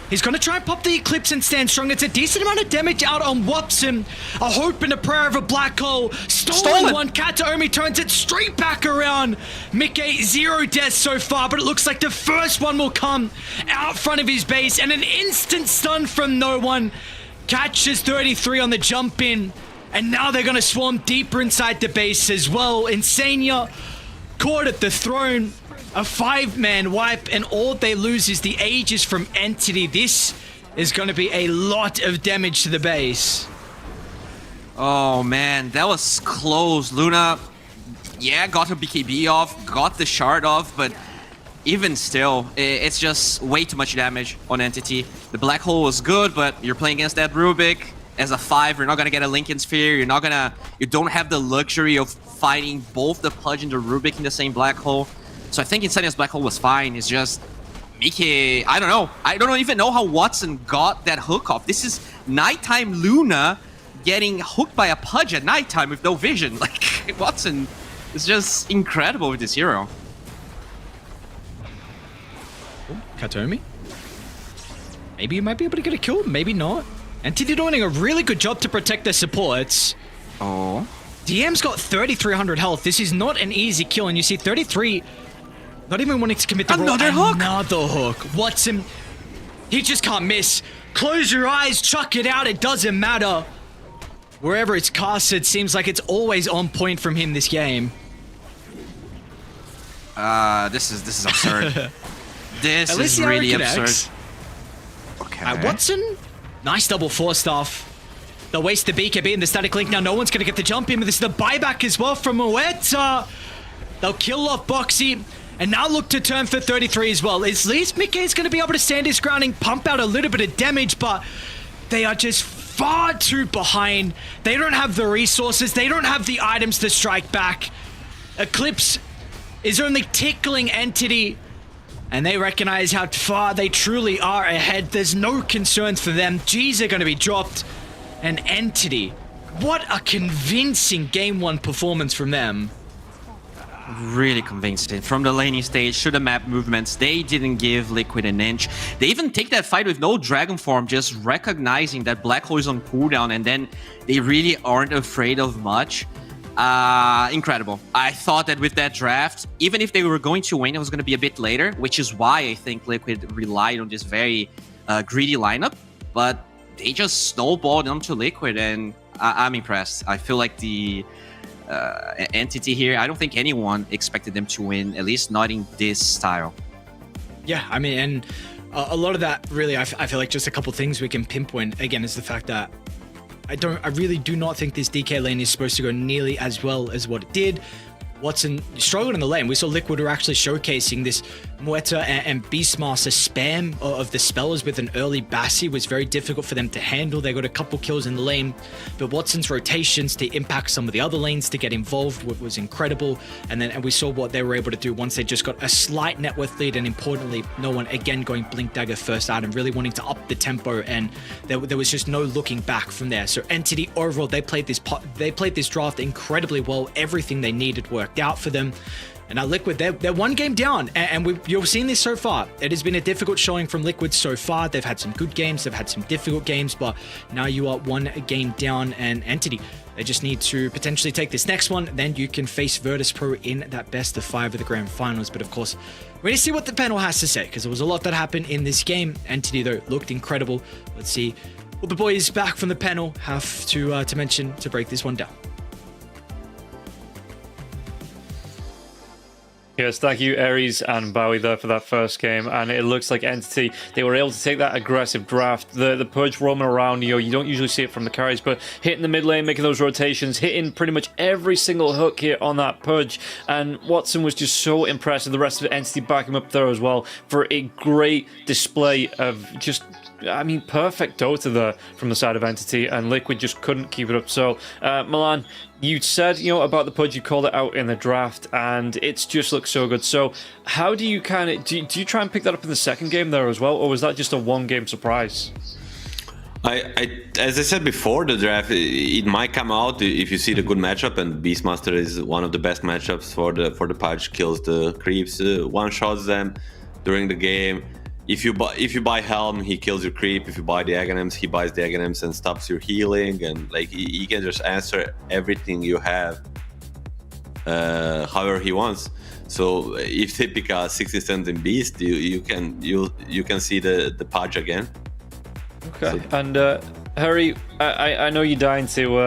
He's going to try and pop the Eclipse and stand strong. It's a decent amount of damage out on Watson. A hope and a prayer of a black hole. Stolen one. Kataomi turns it straight back around. Mickey, 0 deaths so far, but it looks like the first one will come out front of his base. And an instant stun from no one. Catches 33 on the jump in. And now they're going to swarm deeper inside the base as well. Insania caught at the throne. A 5-man wipe, and all they lose is the Aegis from Entity. This is going to be a lot of damage to the base. Oh man, that was close. Luna, yeah, got her BKB off, got the shard off, but even still, it's just way too much damage on Entity. The black hole was good, but you're playing against that Rubik. As a 5, you're not gonna get a Lincoln Sphere. You don't have the luxury of fighting both the Pudge and the Rubik in the same black hole. So I think Insania's black hole was fine. It's just Mickey, I don't know. I don't even know how Watson got that hook off. This is nighttime Luna getting hooked by a Pudge at nighttime with no vision. Like, Watson is just incredible with this hero. Kataomi? Maybe you might be able to get a kill, maybe not. Entity doing a really good job to protect their supports. Oh. DM's got 3,300 health. This is not an easy kill, and you see 33 not even wanting to commit the Another hook. Another hook. Watson, he just can't miss. Close your eyes, chuck it out, it doesn't matter. Wherever it's cast, it seems like it's always on point from him this game. This is absurd. This is really absurd. Okay. Watson, nice double 4-staff. They'll waste the BKB and the static link. Now no one's going to get the jump in, but this is the buyback as well from Moeta. They'll kill off Boxy and now look to turn for 33 as well. At least Mickey's going to be able to stand his ground and pump out a little bit of damage, but they are just far too behind. They don't have the resources. They don't have the items to strike back. Eclipse is only tickling Entity, and they recognize how far they truly are ahead. There's no concerns for them. G's are going to be dropped. And Entity, what a convincing Game 1 performance from them. Really convincing. From the laning stage to the map movements, they didn't give Liquid an inch. They even take that fight with no Dragon Form, just recognizing that Black Hole is on cooldown, and then they really aren't afraid of much. Incredible. I thought that with that draft, even if they were going to win, it was going to be a bit later, which is why I think Liquid relied on this very greedy lineup. But they just snowballed onto Liquid, and I'm impressed. I feel like the Entity here, I don't think anyone expected them to win, at least not in this style. Yeah, I mean, and a lot of that really, I feel like just a couple things we can pinpoint, again, is the fact that I really do not think this DK lane is supposed to go nearly as well as what it did. Watson struggled in the lane. We saw Liquid were actually showcasing this Moeta and Beastmaster spam of the spells with an early Bassi was very difficult for them to handle. They got a couple kills in the lane, but Watson's rotations to impact some of the other lanes to get involved was incredible. And we saw what they were able to do once they just got a slight net worth lead, and importantly, no one again going Blink Dagger first item, really wanting to up the tempo, and there was just no looking back from there. So Entity overall, they played this draft incredibly well. Everything they needed worked out for them. And now Liquid, they're one game down, and you've seen this so far. It has been a difficult showing from Liquid so far. They've had some good games, they've had some difficult games, but now you are one game down, and Entity, they just need to potentially take this next one. Then you can face Virtus Pro in that best of 5 of the grand finals. But of course, we're going to see what the panel has to say, because there was a lot that happened in this game. Entity, though, looked incredible. Let's see what the boys back from the panel have to mention to break this one down. Yes, thank you, Ares and Bowie, there for that first game. And it looks like Entity, they were able to take that aggressive draft. The Pudge roaming around, you don't usually see it from the carries, but hitting the mid lane, making those rotations, hitting pretty much every single hook here on that Pudge. And Watson was just so impressive. The rest of the Entity back him up there as well for a great display of just, perfect Dota there from the side of Entity, and Liquid just couldn't keep it up. So, Milan, you said, about the Pudge, you called it out in the draft, and it's just looked so good. So, how do you do you try and pick that up in the second game there as well, or was that just a one-game surprise? As I said before the draft, it might come out if you see the good matchup, and Beastmaster is one of the best matchups for the Pudge. Kills the creeps, one-shots them during the game. If you buy Helm, he kills your creep. If you buy the Aghanims, he buys the Aghanims and stops your healing, and like he can just answer everything you have however he wants. So if they pick a 60 standing beast, you can see the Pudge again. Okay, so. And Harry, I know you're dying to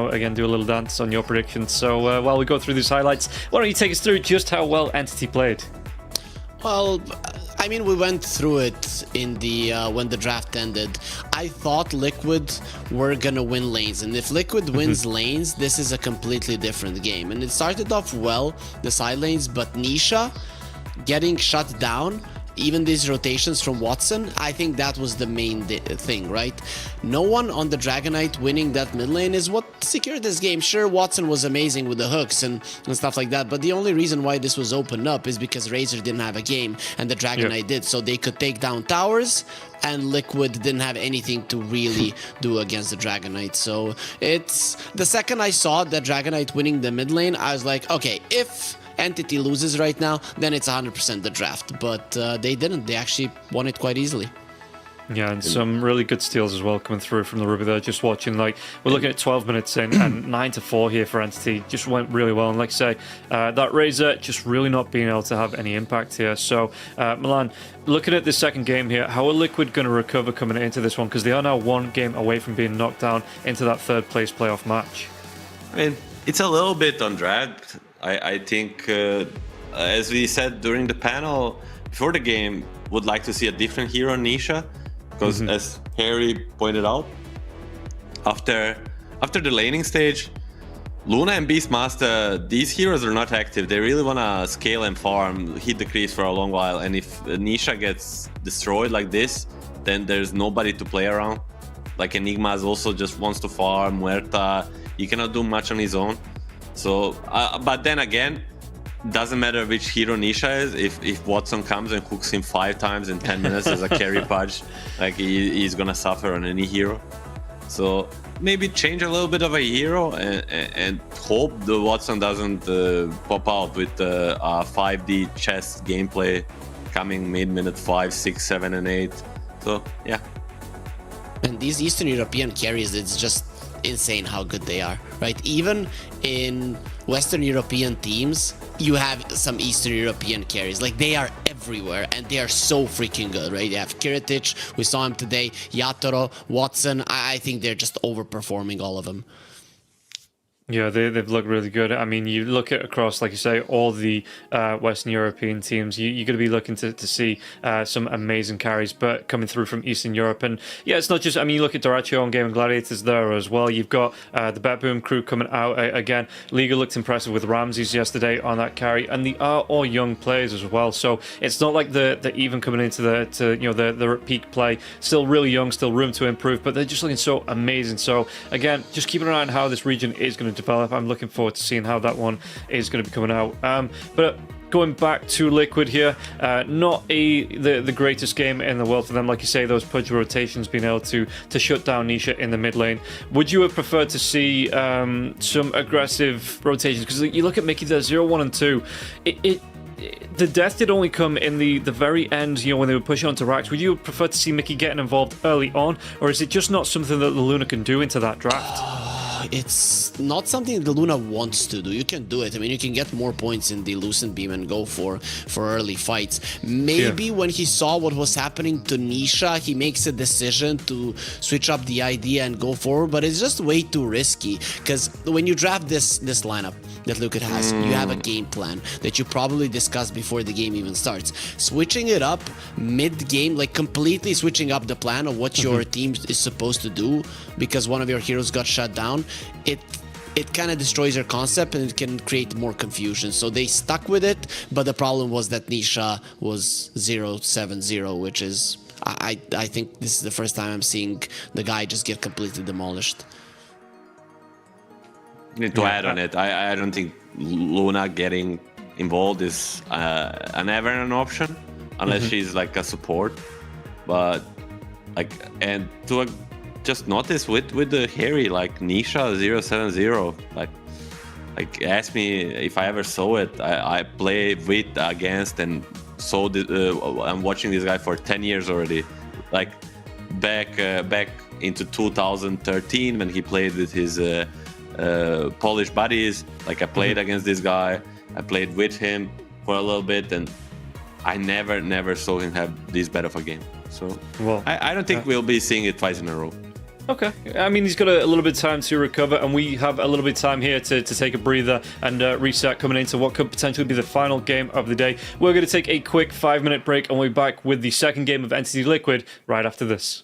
again do a little dance on your predictions. So while we go through these highlights, why don't you take us through just how well Entity played? Well, we went through it in the when the draft ended. I thought Liquid were gonna win lanes, and if Liquid wins lanes, this is a completely different game. And it started off well, the side lanes, but Nisha getting shut down, even these rotations from Watson, I think that was the main thing, right? No one on the Dragonite winning that mid lane is what secured this game. Sure, Watson was amazing with the hooks and stuff like that, but the only reason why this was opened up is because Razor didn't have a game and the Dragonite did, so they could take down towers, and Liquid didn't have anything to really do against the Dragonite. So it's the second I saw the Dragonite winning the mid lane, I was like, okay, if Entity loses right now, then it's 100% the draft. But they didn't. They actually won it quite easily. Yeah, and some really good steals as well coming through from the Ruby there. Just watching, we're looking at 12 minutes in, and 9-4 here for Entity. Just went really well. And like I say, that Razor just really not being able to have any impact here. So, Milan, looking at the second game here, how are Liquid going to recover coming into this one? Because they are now one game away from being knocked down into that third place playoff match. It's a little bit on draft. I think, as we said during the panel before the game, would like to see a different hero, Nisha, because as Harry pointed out, after the laning stage, Luna and Beastmaster, these heroes are not active. They really want to scale and farm, hit the creeps for a long while, and if Nisha gets destroyed like this, then there's nobody to play around. Like Enigma also just wants to farm, Muerta, he cannot do much on his own. So, but then again, doesn't matter which hero Nisha is, if Watson comes and hooks him 5 times in 10 minutes as a carry Pudge, like he's gonna suffer on any hero. So maybe change a little bit of a hero and hope the Watson doesn't pop out with a 5D chess gameplay coming mid-minute 5, 6, 7, and 8. So yeah. And these Eastern European carries, it's just insane how good they are, right? Even in Western European teams, you have some Eastern European carries. Like, they are everywhere, and they are so freaking good, right? You have Kiritich, we saw him today, Yatoro, Watson. I think they're just overperforming all of them. Yeah, they've looked really good. I mean, you look at across, like you say, all the Western European teams, you're going to be looking to see some amazing carries, but coming through from Eastern Europe. And yeah, it's not just, I mean, you look at Doracho on Game and Gladiators there as well. You've got the Bet Boom crew coming out again. Liga looked impressive with Ramses yesterday on that carry, and they are all young players as well. So it's not like they're even coming into the peak play. Still really young, still room to improve, but they're just looking so amazing. So again, just keeping an eye on how this region is going to develop. I'm looking forward to seeing how that one is going to be coming out. But going back to Liquid here, not the greatest game in the world for them. Like you say, those Pudge rotations being able to shut down Nisha in the mid lane. Would you have preferred to see some aggressive rotations? Because you look at Mickey there, 0, 1, and 2. The death did only come in the very end, when they were pushing onto Rax. Would you prefer to see Mickey getting involved early on, or is it just not something that the Luna can do into that draft? it's not something the Luna wants to do. You can do it. I mean, you can get more points in the Lucent Beam and go for early fights. Maybe when he saw what was happening to Nisha, he makes a decision to switch up the idea and go forward, but it's just way too risky, because when you draft this lineup that Liquid has, you have a game plan that you probably discussed before the game even starts. Switching it up mid-game, like completely switching up the plan of what your team is supposed to do because one of your heroes got shut down, it kind of destroys your concept and it can create more confusion. So they stuck with it, but the problem was that Nisha was 0-7-0, which is, I think this is the first time I'm seeing the guy just get completely demolished. To add on it, I don't think Luna getting involved is never an option unless she's like a support. But like, and to just notice with the Harry, like Nisha 0-7-0, like ask me if I ever saw it. I play with against and saw I'm watching this guy for 10 years already, like back into 2013 when he played with his Polish buddies. Like I played against this guy, I played with him for a little bit, and I never saw him have this bad of a game. So I don't think we'll be seeing it twice in a row. Okay. I mean, he's got a little bit of time to recover, and we have a little bit of time here to take a breather and reset coming into what could potentially be the final game of the day. We're going to take a quick 5-minute break, and we'll be back with the second game of Entity Liquid right after this.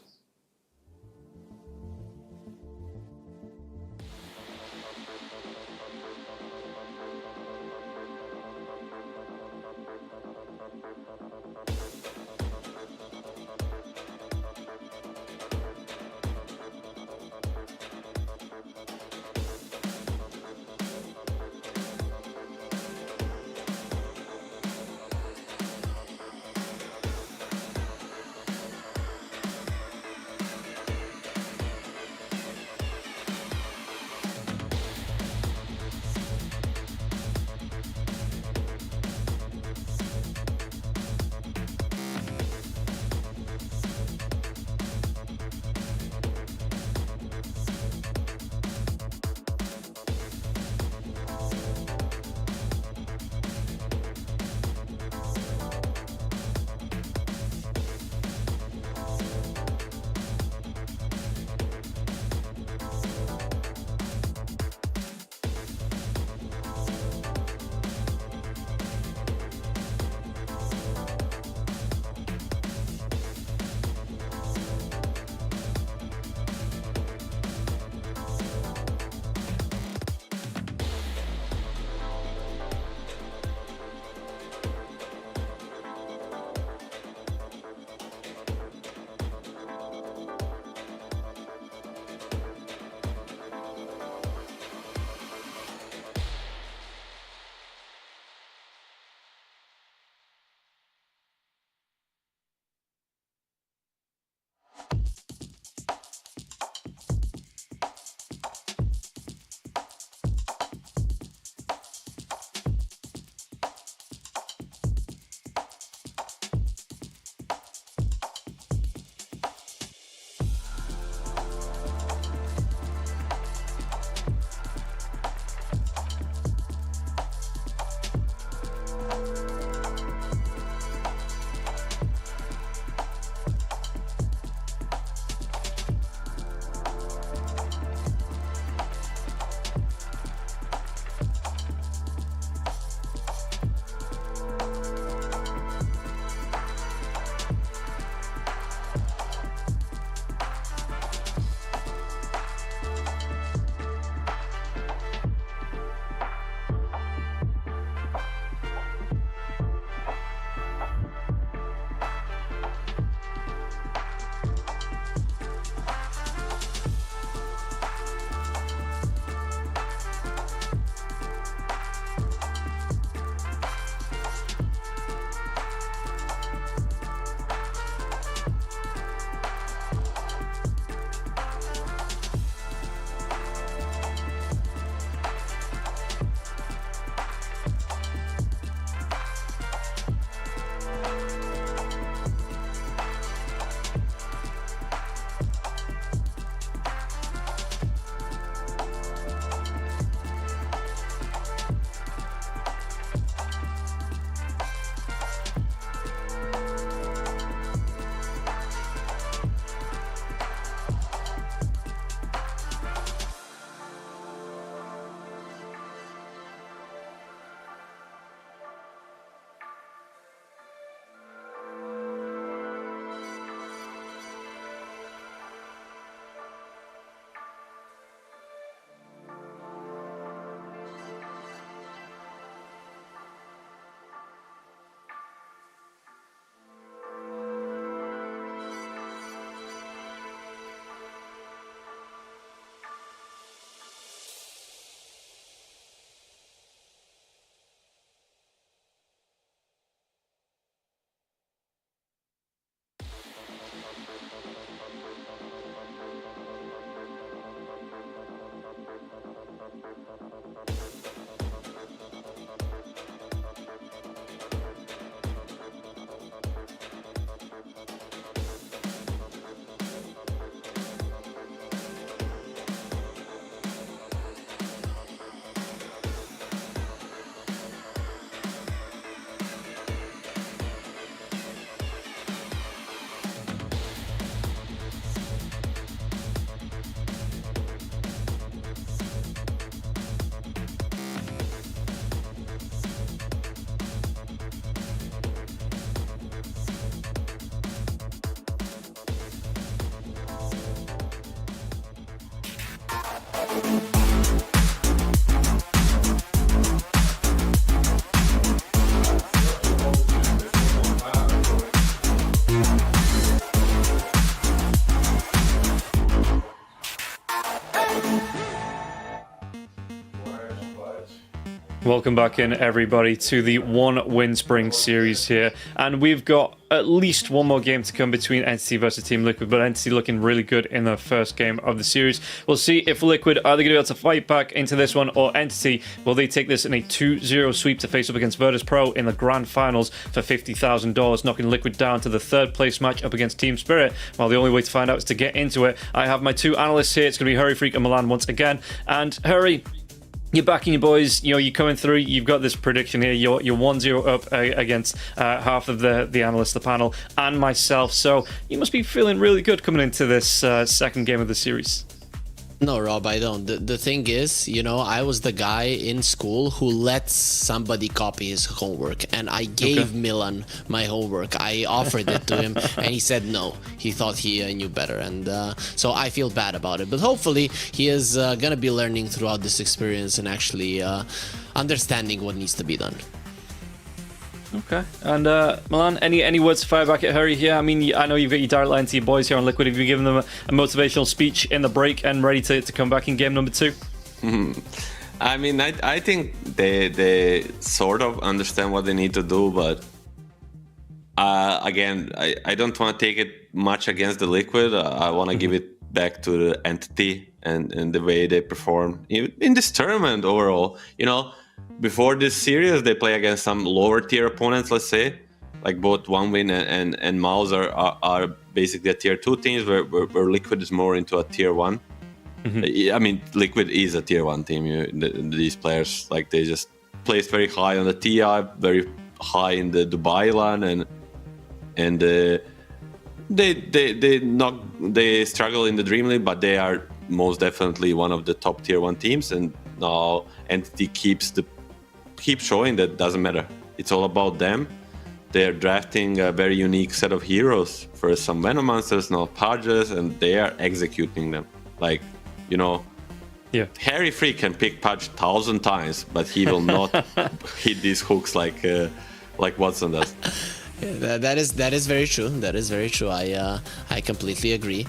Welcome back in, everybody, to the one-win spring series here. And we've got at least one more game to come between Entity versus Team Liquid, but Entity looking really good in the first game of the series. We'll see if Liquid, are they going to be able to fight back into this one, or Entity, will they take this in a 2-0 sweep to face up against Virtus Pro in the grand finals for $50,000, knocking Liquid down to the third place match up against Team Spirit? Well, the only way to find out is to get into it. I have my two analysts here. It's going to be Hurry Freak and Milan once again. And Hurry, you're backing your boys, you know, you're coming through, you've got this prediction here, you're 1-0 up against half of the analysts, the panel, and myself, so you must be feeling really good coming into this second game of the series. No, Rob, I don't. The thing is, you know, I was the guy in school who lets somebody copy his homework, and I gave Milan my homework. I offered it to him, and he said no. He thought he knew better, and so I feel bad about it. But hopefully, he is gonna be learning throughout this experience and actually understanding what needs to be done. Okay, and Milan, any words to fire back at Hurry here? I mean, I know you've got your direct line to your boys here on Liquid. Have you given them a motivational speech in the break and ready to come back in game number 2? I mean, I think they sort of understand what they need to do, but again, I don't want to take it much against the Liquid. I want to give it back to the Entity and the way they perform in this tournament overall. You know, before this series, they play against some lower tier opponents, let's say, like both One Win and Mouse are basically a tier 2 teams, where Liquid is more into a tier 1. I mean, Liquid is a tier 1 team. These players, like, they just placed very high on the TI, very high in the Dubai LAN, and they struggle in the Dream League, but they are most definitely one of the top tier 1 teams. And now Entity keeps showing that doesn't matter. It's all about them. They're drafting a very unique set of heroes. First some Venom Monsters, now Pudges, and they are executing them. Like, you know, Harry Freak can pick Pudge 1,000 times, but he will not hit these hooks like Watson does. Yeah, that is very true. That is very true. I completely agree.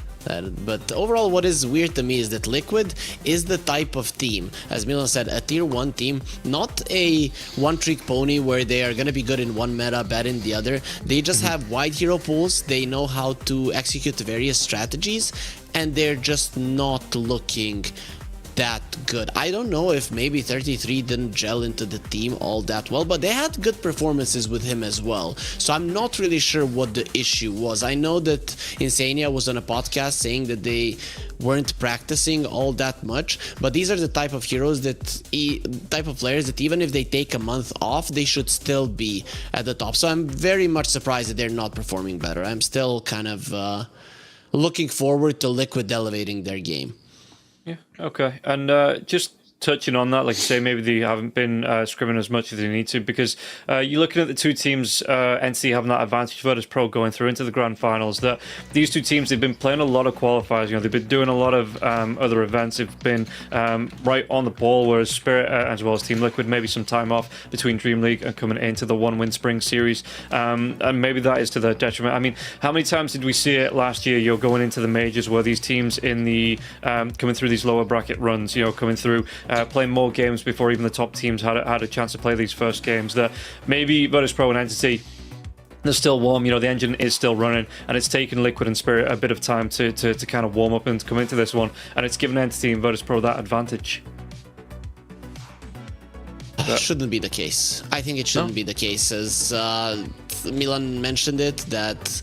But overall, what is weird to me is that Liquid is the type of team, as Milan said, a tier 1 team, not a one-trick pony where they are going to be good in one meta, bad in the other. They just have wide hero pools. They know how to execute various strategies, and they're just not looking that good. I don't know if maybe 33 didn't gel into the team all that well, but they had good performances with him as well. So I'm not really sure what the issue was. I know that Insania was on a podcast saying that they weren't practicing all that much, but these are the type of heroes type of players that even if they take a month off, they should still be at the top. So I'm very much surprised that they're not performing better. I'm still kind of looking forward to Liquid elevating their game. Yeah, okay. And just touching on that, like I say, maybe they haven't been scrimming as much as they need to, because you're looking at the two teams, NC having that advantage, Virtus Pro going through into the grand finals, that these two teams, they've been playing a lot of qualifiers, you know, they've been doing a lot of other events, they've been right on the ball, whereas Spirit, as well as Team Liquid, maybe some time off between Dream League and coming into the one-win spring series, and maybe that is to their detriment. I mean, how many times did we see it last year, you're going into the majors where these teams in the, coming through these lower bracket runs, you know, coming through, playing more games before even the top teams had a chance to play these first games, that maybe Virtus Pro and Entity, they're still warm, you know, the engine is still running, and it's taken Liquid and Spirit a bit of time to kind of warm up and come into this one, and it's given Entity and Virtus Pro that advantage. Shouldn't be the case. I think it shouldn't be the case, as Milan mentioned it, that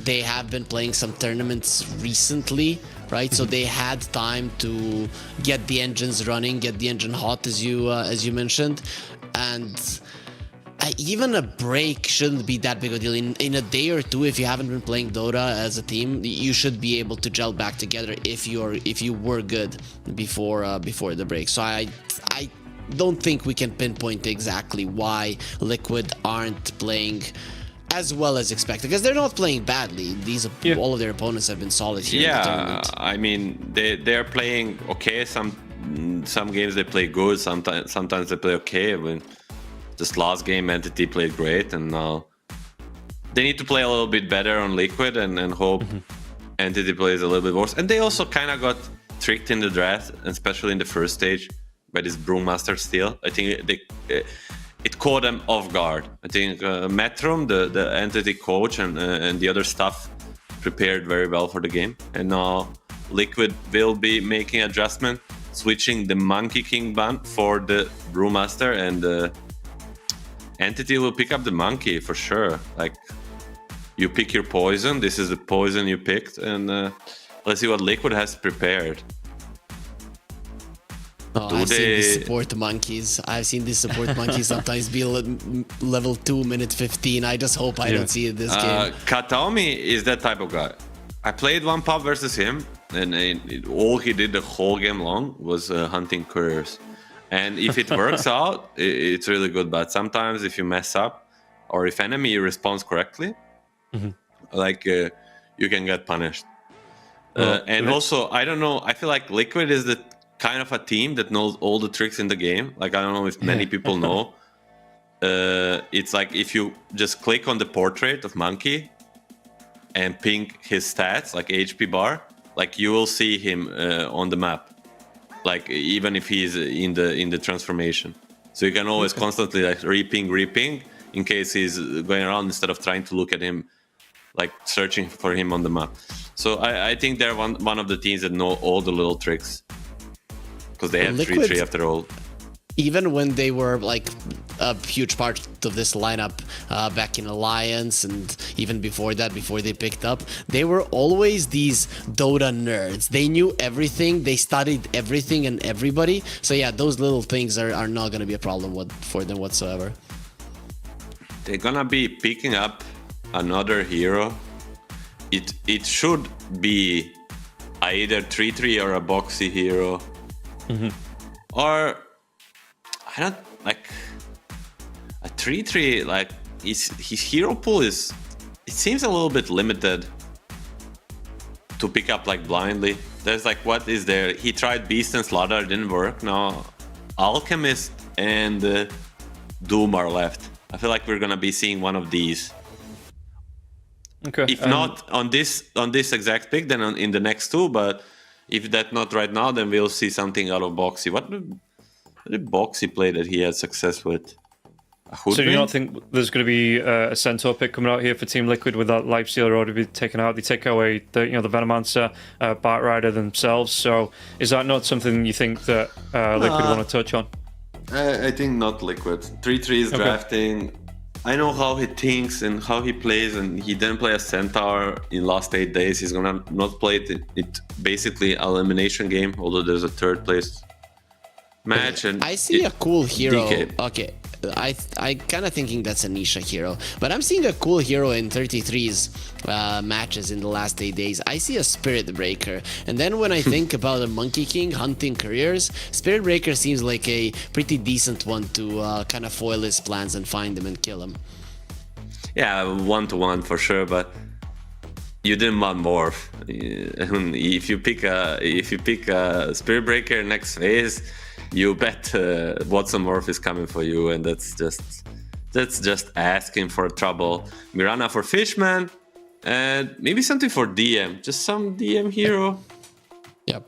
they have been playing some tournaments recently, right? So they had time to get the engines running, get the engine hot, as you mentioned, and even a break shouldn't be that big a deal. In a day or two, if you haven't been playing Dota as a team, you should be able to gel back together if you were good before the break. So I don't think we can pinpoint exactly why Liquid aren't playing as well as expected, because they're not playing badly. All of their opponents have been solid here. Yeah, I mean, they're playing okay. Some games they play good. Sometimes they play okay. I mean, this last game, Entity played great, and now they need to play a little bit better on Liquid and hope Entity plays a little bit worse. And they also kind of got tricked in the draft, especially in the first stage. by this Brewmaster steal. I think it caught them off guard. I think Metrum, the entity coach, and the other staff prepared very well for the game. And now Liquid will be making adjustment, switching the Monkey King ban for the Brewmaster, and the entity will pick up the Monkey for sure. Like, you pick your poison. This is the poison you picked, and let's see what Liquid has prepared. I've seen these support monkeys. I've seen these support monkeys sometimes be level 2, minute 15. I just hope I don't see it this game. Kataomi is that type of guy. I played one pub versus him, and all he did the whole game long was hunting couriers. And if it works out, it's really good. But sometimes if you mess up, or if enemy responds correctly, like you can get punished. And also, I don't know. I feel like Liquid is the kind of a team that knows all the tricks in the game. Like, I don't know if many people know. It's like if you just click on the portrait of Monkey and ping his stats, like HP bar, like you will see him on the map. Like, even if he's in the transformation. So you can always constantly like reping in case he's going around instead of trying to look at him, like searching for him on the map. So I think they're one of the teams that know all the little tricks. Because they have 3-3 after all. Even when they were like a huge part of this lineup back in Alliance, and even before that, before they picked up, they were always these Dota nerds. They knew everything, they studied everything and everybody. So yeah, those little things are not going to be a problem for them whatsoever. They're going to be picking up another hero. It should be either 3-3 or a boxy hero. Or I don't like a 3-3. Like his hero pool it seems a little bit limited to pick up like blindly. There's like, what is there? He tried Beast and Slaughter, didn't work. Now Alchemist and Doom are left. I feel like we're gonna be seeing one of these. Okay. If not on this exact pick, then in the next two. But if that's not right now, then we'll see something out of Boxy. What did Boxy play that he had success with? So you don't think there's going to be a Centaur pick coming out here for Team Liquid with that Lifestealer already be taken out? They take away the Venomancer, Bat Rider themselves. So is that not something you think that Liquid want to touch on? I think not Liquid. 3-3 is drafting. I know how he thinks and how he plays, and he didn't play a Centaur in last 8 days. He's gonna not play it basically elimination game, although there's a third place match. And I see a cool hero. DK. Okay, I kind of thinking that's a niche hero, but I'm seeing a cool hero in 33's matches in the last 8 days. I see a Spirit Breaker, and then when I think about a Monkey King hunting careers, Spirit Breaker seems like a pretty decent one to kind of foil his plans and find him and kill him. Yeah, 1-to-1 for sure, but you didn't want Morph. If you pick a Spirit Breaker next phase, you bet Watson Morph is coming for you, and that's just asking for trouble. Mirana for Fishman, and maybe something for DM, just some DM hero. Yep,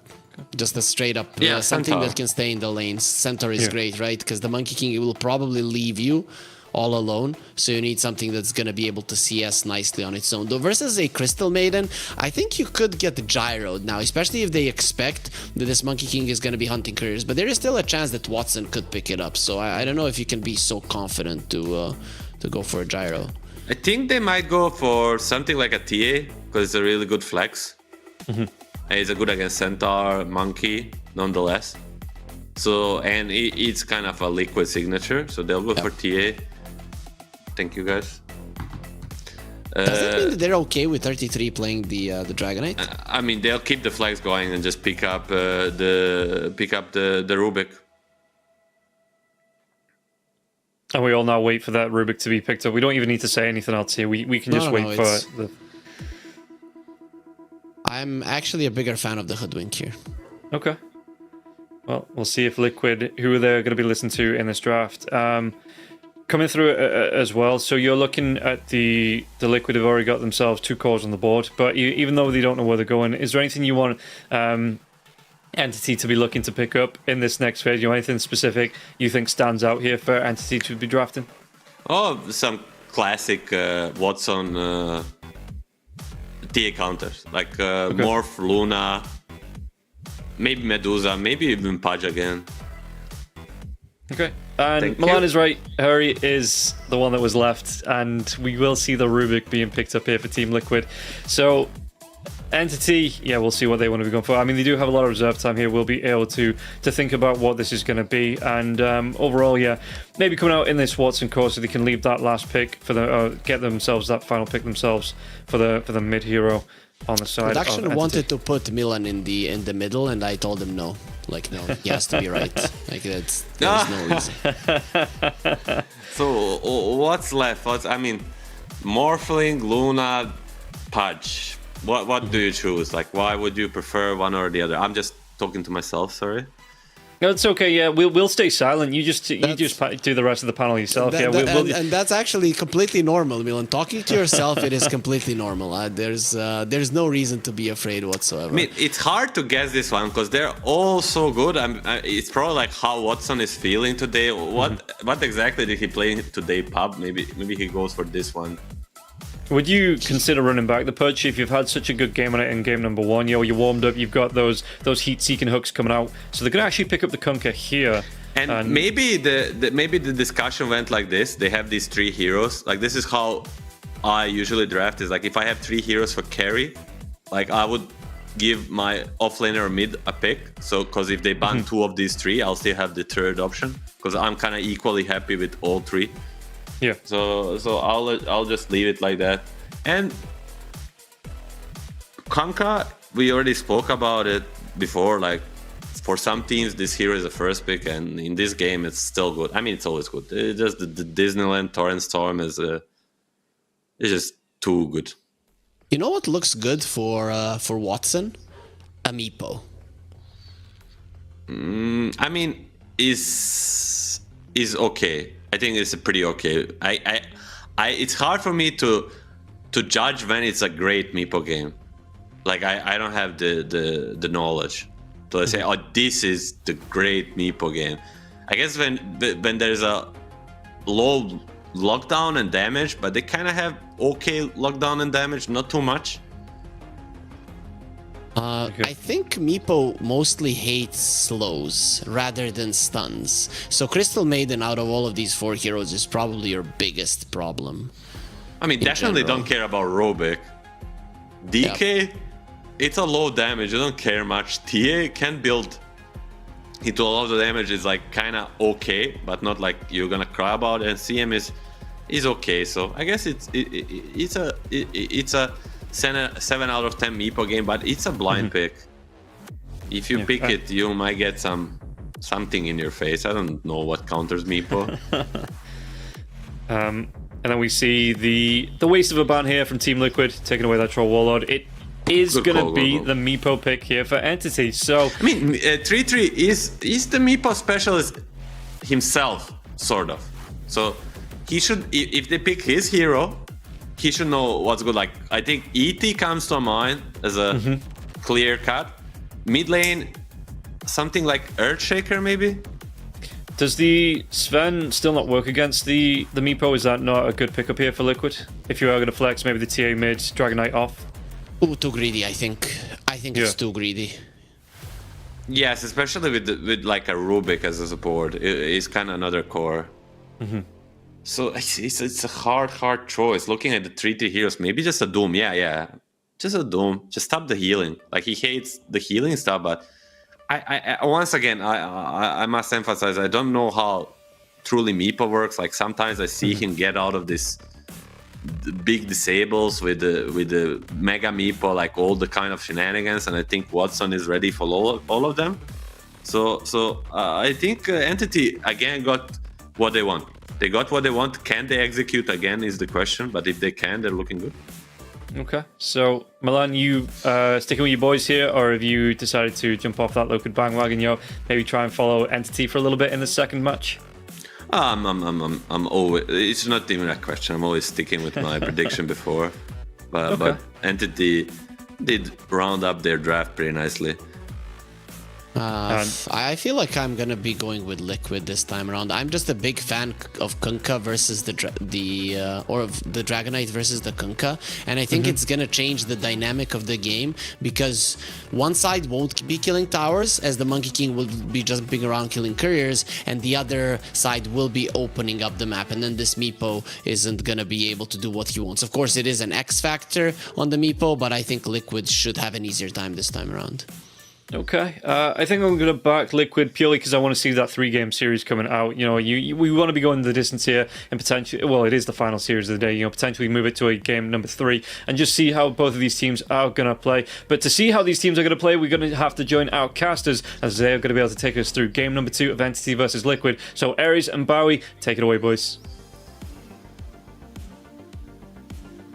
just a straight up something Centaur that can stay in the lanes. Centaur is great, right? Because the Monkey King will probably leave you all alone, so you need something that's going to be able to CS nicely on its own. Though versus a Crystal Maiden, I think you could get gyroed now, especially if they expect that this Monkey King is going to be hunting careers, but there is still a chance that Watson could pick it up, so I don't know if you can be so confident to go for a gyro. I think they might go for something like a TA, because it's a really good flex. And it's a good against Centaur, Monkey, nonetheless. So, and it's kind of a Liquid signature, so they'll go for TA. Thank you, guys. Does that mean that they're okay with 33 playing the Dragonite? I mean, they'll keep the flags going and just pick up the Rubik. And we all now wait for that Rubik to be picked up. We don't even need to say anything else here. We can just wait for the... I'm actually a bigger fan of the Hoodwink here. Okay. Well, we'll see if Liquid, who they're going to be listening to in this draft. Coming through as well, so you're looking at the Liquid have already got themselves 2 cores on the board, but even though they don't know where they're going, is there anything you want Entity to be looking to pick up in this next phase? Anything specific you think stands out here for Entity to be drafting? Oh, some classic Watson TA counters, like Morph, Luna, maybe Medusa, maybe even Pudge again. Okay. And Thank Milan you. is right. Hurry is the one that was left, and we will see the Rubik being picked up here for Team Liquid. So, Entity, yeah, we'll see what they want to be going for. I mean, they do have a lot of reserve time here. We'll be able to think about what this is going to be. And overall, yeah, maybe coming out in this Watson course so they can leave that last pick for the get themselves that final pick themselves for the mid hero on the side. Production wanted to put Milan in the middle, and I told him no. Like, no, he has to be right. Like, there's no reason. So what's left? I mean, Morphling, Luna, Pudge. What do you choose? Like, why would you prefer one or the other? I'm just talking to myself. Sorry. No, it's okay. Yeah, we'll stay silent. You just do the rest of the panel yourself. And that's actually completely normal, Milan. Talking to yourself, it is completely normal. There's no reason to be afraid whatsoever. I mean, it's hard to guess this one because they're all so good. It's probably like how Watson is feeling today. What exactly did he play today? Pub? Maybe he goes for this one. Would you consider running back the Pudge if you've had such a good game on it in game number one? You warmed up, you've got those heat-seeking hooks coming out, so they're going to actually pick up the Kunkka here. And maybe the discussion went like this. They have these 3 heroes. Like, this is how I usually draft, is like, if I have 3 heroes for carry, like, I would give my offlaner or mid a pick. So, because if they ban 2 of these 3, I'll still have the 3rd option, because I'm kind of equally happy with all 3. Yeah. So I'll just leave it like that. And Kunkka, we already spoke about it before. Like, for some teams, this hero is a first pick, and in this game, it's still good. I mean, it's always good. It's just the Disneyland Torrent Storm is just too good. You know what looks good for Watson? A Meepo. I mean, is okay. I think it's pretty okay. It's hard for me to judge when it's a great Meepo game. Like, I don't have the knowledge to say, oh, this is the great Meepo game. I guess when there's a low lockdown and damage, but they kind of have okay lockdown and damage, not too much. I think Meepo mostly hates slows rather than stuns. So Crystal Maiden, out of all of these 4 heroes, is probably your biggest problem. I mean, definitely general. don't care about Rubik. DK, it's a low damage. You don't care much. TA can build into a lot of the damage. Is like kind of okay, but not like you're gonna cry about it. And CM is okay. So I guess it's a 7 out of 10 Meepo game, but it's a blind pick. If you pick it, you might get something in your face. I don't know what counters Meepo. And then we see the waste of a ban here from Team Liquid, taking away that Troll Warlord. It is going to be the Meepo pick here for Entity. So I mean, 3-3 is the Meepo specialist himself, sort of. So he should, if they pick his hero, he should know what's good. Like, I think ET comes to mind as a clear cut. Mid lane, something like Earthshaker maybe. does the Sven still not work against the Meepo? Is that not a good pickup here for Liquid? If you are going to flex, maybe the TA mid, Dragon Knight off. Ooh, too greedy, I think. I think it's too greedy. Yes, especially with like a Rubik as a support. It's kind of another core. So it's a hard choice. Looking at the 3-3 heroes, maybe just a Doom. Yeah. Just a Doom. Just stop the healing. Like, he hates the healing stuff, but I once again, I must emphasize, I don't know how truly Meepo works. Like, sometimes I see him get out of this big disables with the Mega Meepo, like all the kind of shenanigans, and I think Watson is ready for all of them. So I think Entity again got what they want. They got what they want. Can they execute again is the question, but if they can, they're looking good. Okay, so Milan, you sticking with your boys here, or have you decided to jump off that Liquid bandwagon? Maybe try and follow Entity for a little bit in the second match. I'm always. It's not even a question. I'm always sticking with my prediction before, but Entity did round up their draft pretty nicely. I feel like I'm gonna be going with Liquid this time around. I'm just a big fan of Kunkka versus the Dragonite versus the Kunkka, and I think it's gonna change the dynamic of the game because one side won't be killing towers as the Monkey King will be jumping around killing couriers, and the other side will be opening up the map, and then this Meepo isn't gonna be able to do what he wants. Of course, it is an X factor on the Meepo, but I think Liquid should have an easier time this time around. Okay, I think I'm going to back Liquid purely because I want to see that 3-game series coming out. You know, we want to be going the distance here and potentially, well, it is the final series of the day, you know, potentially move it to a game number 3 and just see how both of these teams are going to play. But to see how these teams are going to play, we're going to have to join Outcasters as they're going to be able to take us through game number 2 of Entity versus Liquid. So Aries and Bowie, take it away, boys.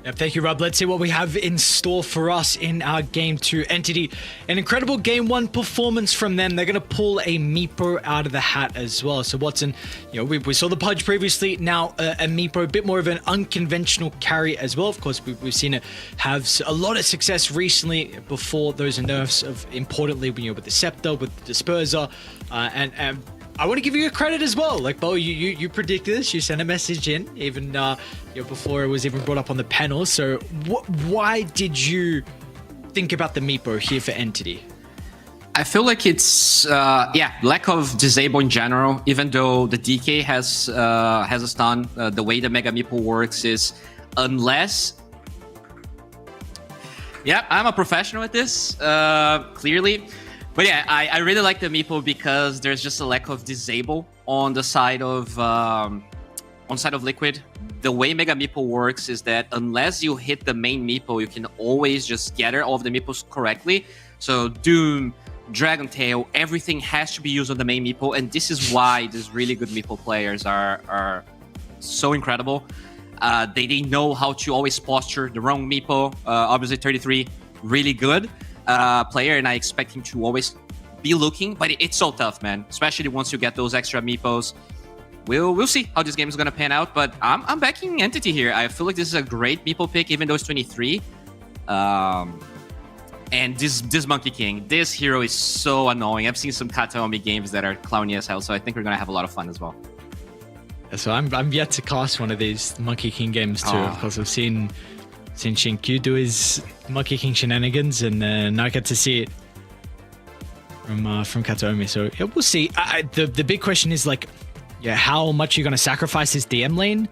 Yep, thank you, Rob. Let's see what we have in store for us in our Game 2 Entity. An incredible Game 1 performance from them. They're going to pull a Meepo out of the hat as well. So Watson, you know, we saw the Pudge previously. Now a Meepo, a bit more of an unconventional carry as well. Of course, we've seen it have a lot of success recently before those nerfs of, importantly, you know, with the Scepter, with the Disperser, and I want to give you a credit as well. Like, Bo, you predicted this. You sent a message in, even you know, before it was even brought up on the panel. So why did you think about the Meepo here for Entity? I feel like it's lack of disable in general. Even though the DK has a stun, the way the Mega Meepo works is unless. Yeah, I'm a professional at this. Clearly. But yeah, I really like the Meepo because there's just a lack of disable on the side of Liquid. The way Mega Meepo works is that unless you hit the main Meepo, you can always just gather all of the Meepos correctly. So Doom, Dragon Tail, everything has to be used on the main Meepo, and this is why these really good Meepo players are so incredible. They know how to always posture the wrong Meepo. Obviously, 33, really good player, and I expect him to always be looking, but it's so tough, man, especially once you get those extra Meepos. We'll see how this game is going to pan out, but I'm backing Entity here. I feel like this is a great Meepo pick, even though it's 23. And this Monkey King, this hero is so annoying. I've seen some Kataomi games that are clowny as hell, so I think we're going to have a lot of fun as well. So I'm yet to cast one of these Monkey King games too, because I've seen Shinkyu do his Monkey King shenanigans, and now I get to see it from Kataomi. So yeah, we'll see. The big question is like, yeah, how much you're going to sacrifice his DM lane.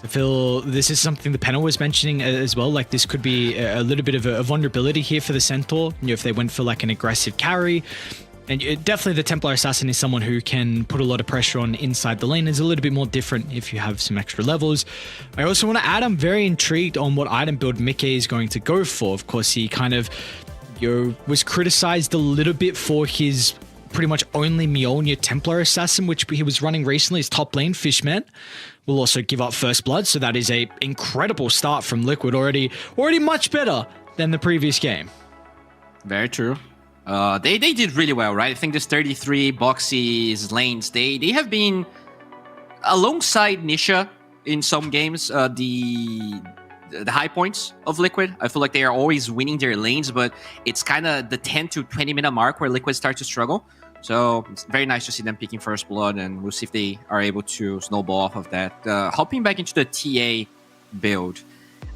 I feel this is something the panel was mentioning as well. Like this could be a little bit of a vulnerability here for the Centaur. You know, if they went for like an aggressive carry. And definitely the Templar Assassin is someone who can put a lot of pressure on inside the lane. It's a little bit more different if you have some extra levels. I also want to add, I'm very intrigued on what item build Mickey is going to go for. Of course, he kind of was criticized a little bit for his pretty much only Mjolnir Templar Assassin, which he was running recently. His top lane, Fishman, will also give up First Blood. So that is a incredible start from Liquid, already much better than the previous game. Very true. They did really well, right? I think this 33 Boxy's lanes, they have been alongside Nisha in some games, the high points of Liquid. I feel like they are always winning their lanes, but it's kind of the 10 to 20 minute mark where Liquid starts to struggle. So it's very nice to see them picking First Blood, and we'll see if they are able to snowball off of that. Hopping back into the TA build,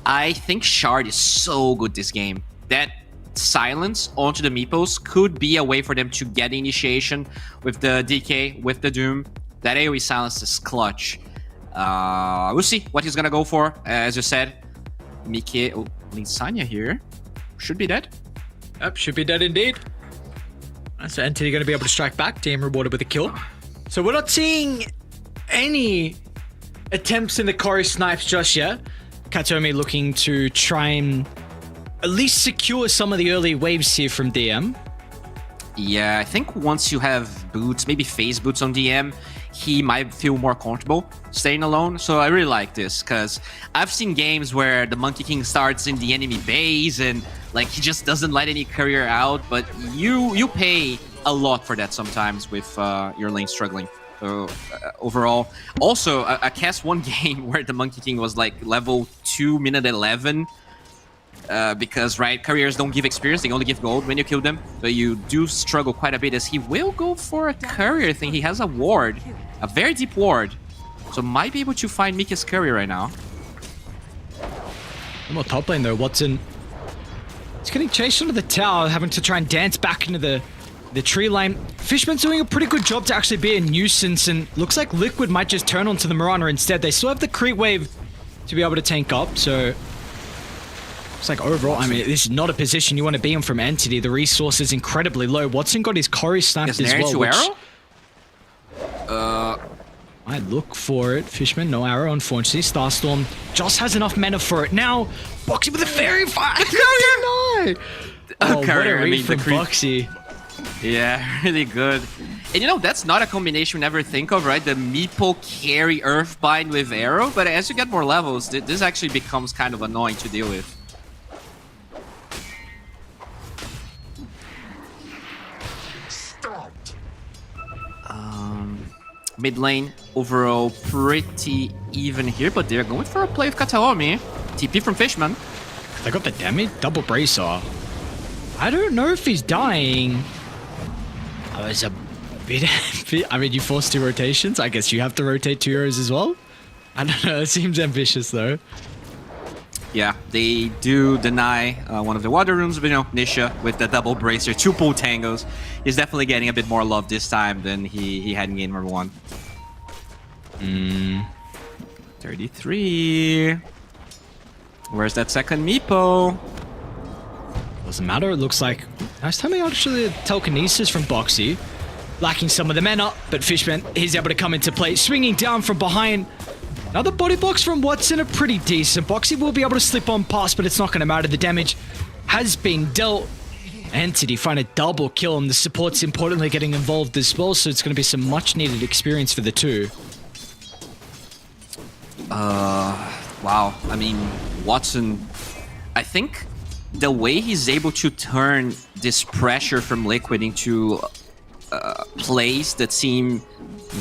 I think Shard is so good this game. That silence onto the Meepos could be a way for them to get initiation with the DK, with the Doom. That AoE silence is clutch. We'll see what he's gonna go for. As you said, Miki, Linsanya here should be dead. Yep, should be dead indeed. So Entity going to be able to strike back, team rewarded with a kill. So we're not seeing any attempts in the Kori snipes just yet. Kataomi looking to try and at least secure some of the early waves here from DM. Yeah, I think once you have boots, maybe phase boots on DM, he might feel more comfortable staying alone. So I really like this because I've seen games where the Monkey King starts in the enemy base and like he just doesn't let any courier out. But you pay a lot for that sometimes with your lane struggling. So overall, also I cast one game where the Monkey King was like level 2 minute 11. because, right, couriers don't give experience, they only give gold when you kill them. So you do struggle quite a bit as he will go for a courier thing. He has a ward, a very deep ward. So might be able to find Mika's courier right now. No more top lane though, Watson. He's getting chased onto the tower, having to try and dance back into the tree lane. Fishman's doing a pretty good job to actually be a nuisance, and looks like Liquid might just turn onto the Mirana instead. They still have the creep wave to be able to tank up, so it's like overall, I mean, this is not a position you want to be in from Entity. The resource is incredibly low. Watson got his Cory sniped as well. Arrow? I look for it. Fishman, no arrow, unfortunately. Starstorm just has enough mana for it now. Boxy with a Fairy Fire. No! Oh, what a read from Boxy. Yeah, really good. And you know, that's not a combination we never think of, right? The Meepo carry Earthbind with arrow, but as you get more levels, this actually becomes kind of annoying to deal with. Mid lane overall pretty even here, but they're going for a play with Kataomi. TP from Fishman. They got the damage, double bracer. I don't know if he's dying. I was a bit. I mean, you force 2 rotations. I guess you have to rotate 2 heroes as well. I don't know. It seems ambitious though. Yeah, they do deny one of the water rooms, but you know, Nisha with the double bracer, 2 pull tangos, is definitely getting a bit more love this time than he had in game number 1. 33. Where's that second Meepo? Doesn't matter. It looks like nice timing actually. Telekinesis from Boxy, lacking some of the mana, but Fishman is able to come into play, swinging down from behind. Another body box from Watson are pretty decent. Boxy will be able to slip on past, but it's not going to matter. The damage has been dealt. Entity find a double kill, and the support's importantly getting involved as well, so it's going to be some much needed experience for the two. Wow. I mean, Watson, I think the way he's able to turn this pressure from Liquid into plays that seem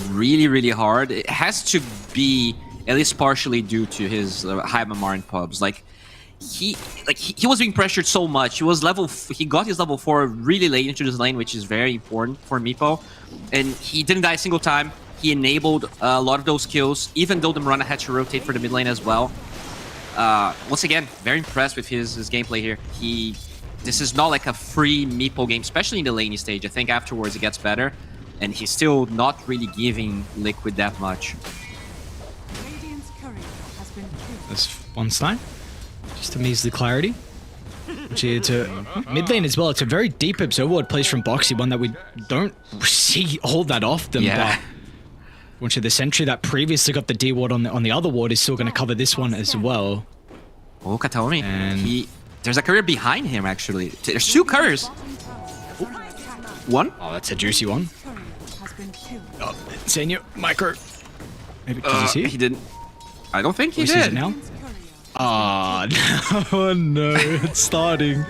really, really hard, it has to be at least partially due to his high MMR in pubs. He was being pressured so much. He got his level 4 really late into this lane, which is very important for Meepo, and he didn't die a single time. He enabled a lot of those kills, even though the Mirana had to rotate for the mid lane as well. Once again, very impressed with his gameplay here. This is not like a free Meepo game, especially in the laning stage. I think afterwards it gets better, and he's still not really giving Liquid that much. That's one Stein. Just a measly clarity. Actually, it's a mid lane as well. It's a very deep observer ward place from Boxy, one that we don't see all that often. Yeah. But once the sentry that previously got the D ward on the other ward is still going to cover this one as well. Oh, Kataomi. And there's a courier behind him, actually. There's 2 couriers. One. Oh, that's a juicy one. Oh, Senior, micro. Maybe, did you see it? He didn't. I don't think he He sees it did. now. Oh, no, no, it's starting.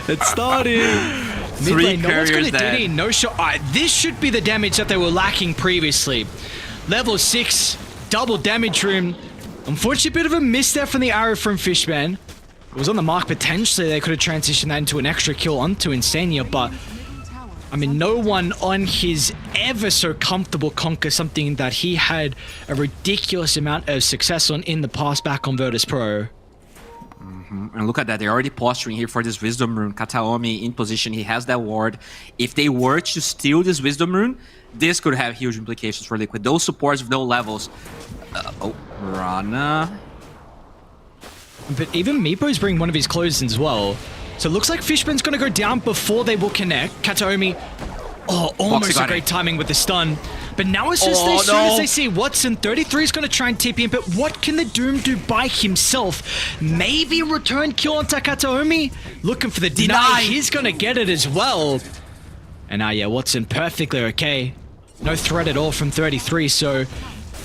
It's starting. Mid 3 lane, no one's couriers gonna dead. DD, no shot. This should be the damage that they were lacking previously. Level 6, double damage room. Unfortunately, a bit of a miss there from the arrow from Fishman. It was on the mark. Potentially, they could have transitioned that into an extra kill onto Insania, but I mean, no one on his ever so comfortable conquer something that he had a ridiculous amount of success on in the past back on Virtus Pro. And look at that, they're already posturing here for this Wisdom Rune. Kataomi in position, he has that ward. If they were to steal this Wisdom Rune, this could have huge implications for Liquid. Those supports with no levels. Rana. But even Meepo's bringing one of his clothes as well. So it looks like Fishman's going to go down before they will connect. Kataomi, almost a great timing with the stun. But now it's just as soon as they see Watson, 33 is going to try and TP him. But what can the Doom do by himself? Maybe return kill onto Kataomi? Looking for the deny. He's going to get it as well. And now, yeah, Watson perfectly okay. No threat at all from 33, so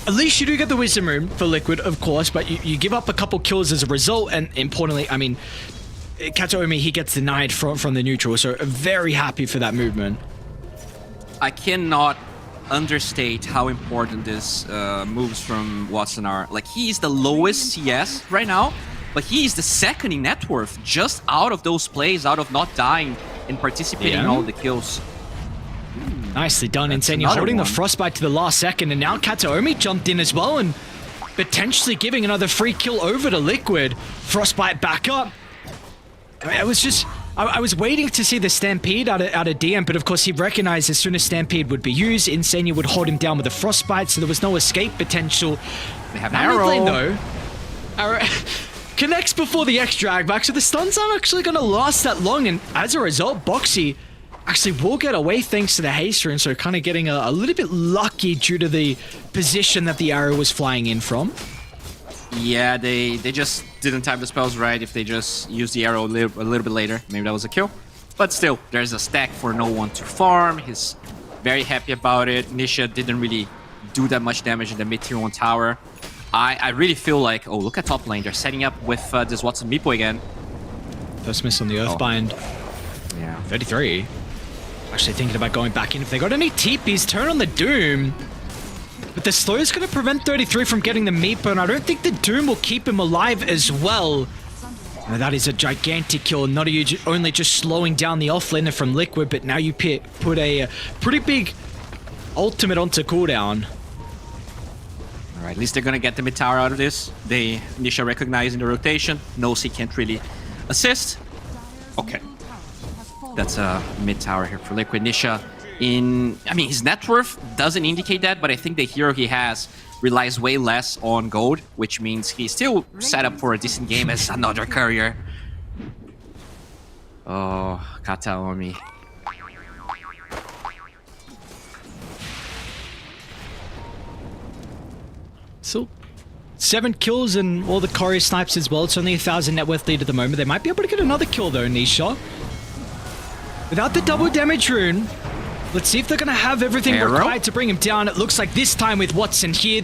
at least you do get the Wisdom Rune for Liquid, of course, but you give up a couple kills as a result, and importantly, I mean, Kataomi, he gets denied from the neutral, so very happy for that movement. I cannot understate how important this moves from Watson are. Like, he's the lowest CS right now, but but he is the second in net worth, just out of those plays, out of not dying and participating in all the kills. Nicely done, Insane. another Holding one. the frostbite to the last second, and now Kataomi jumped in as well and potentially giving another free kill over to Liquid. Frostbite back up. I was waiting to see the Stampede out of DM, but of course he recognized as soon as Stampede would be used, Insane would hold him down with a frostbite, so there was no escape potential. They have an Now arrow. mid lane, though. Arrow connects before the X drag back, so the stuns aren't actually going to last that long, and as a result, Boxy actually will get away thanks to the haste rune, so kind of getting a little bit lucky due to the position that the arrow was flying in from. Yeah, they just didn't time the spells right. If they just used the arrow a little bit later, maybe that was a kill. But still, there's a stack for no one to farm. He's very happy about it. Nisha didn't really do that much damage in the mid-tier 1 tower. I really feel like, oh, look at top lane. They're setting up with this Watson Meepo again. First miss on the Earthbind. Yeah. 33. Actually thinking about going back in. If they got any TPs, turn on the Doom. But the slow is going to prevent 33 from getting the Meepo, and I don't think the Doom will keep him alive as well. Now that is a gigantic kill, not only just slowing down the offlaner from Liquid, but now you put a pretty big ultimate onto cooldown. All right, at least they're going to get the mid tower out of this. Nisha recognizing the rotation, knows he can't really assist. Okay. That's a mid tower here for Liquid. Nisha his net worth doesn't indicate that, but I think the hero he has relies way less on gold, which means he's still set up for a decent game as another courier. Oh, Kataomi. So 7 kills and all the courier snipes as well. It's only 1,000 net worth lead at the moment. They might be able to get another kill though, Nisha. Without the double damage rune, let's see if they're going to have everything required to bring him down. It looks like this time with Watson here,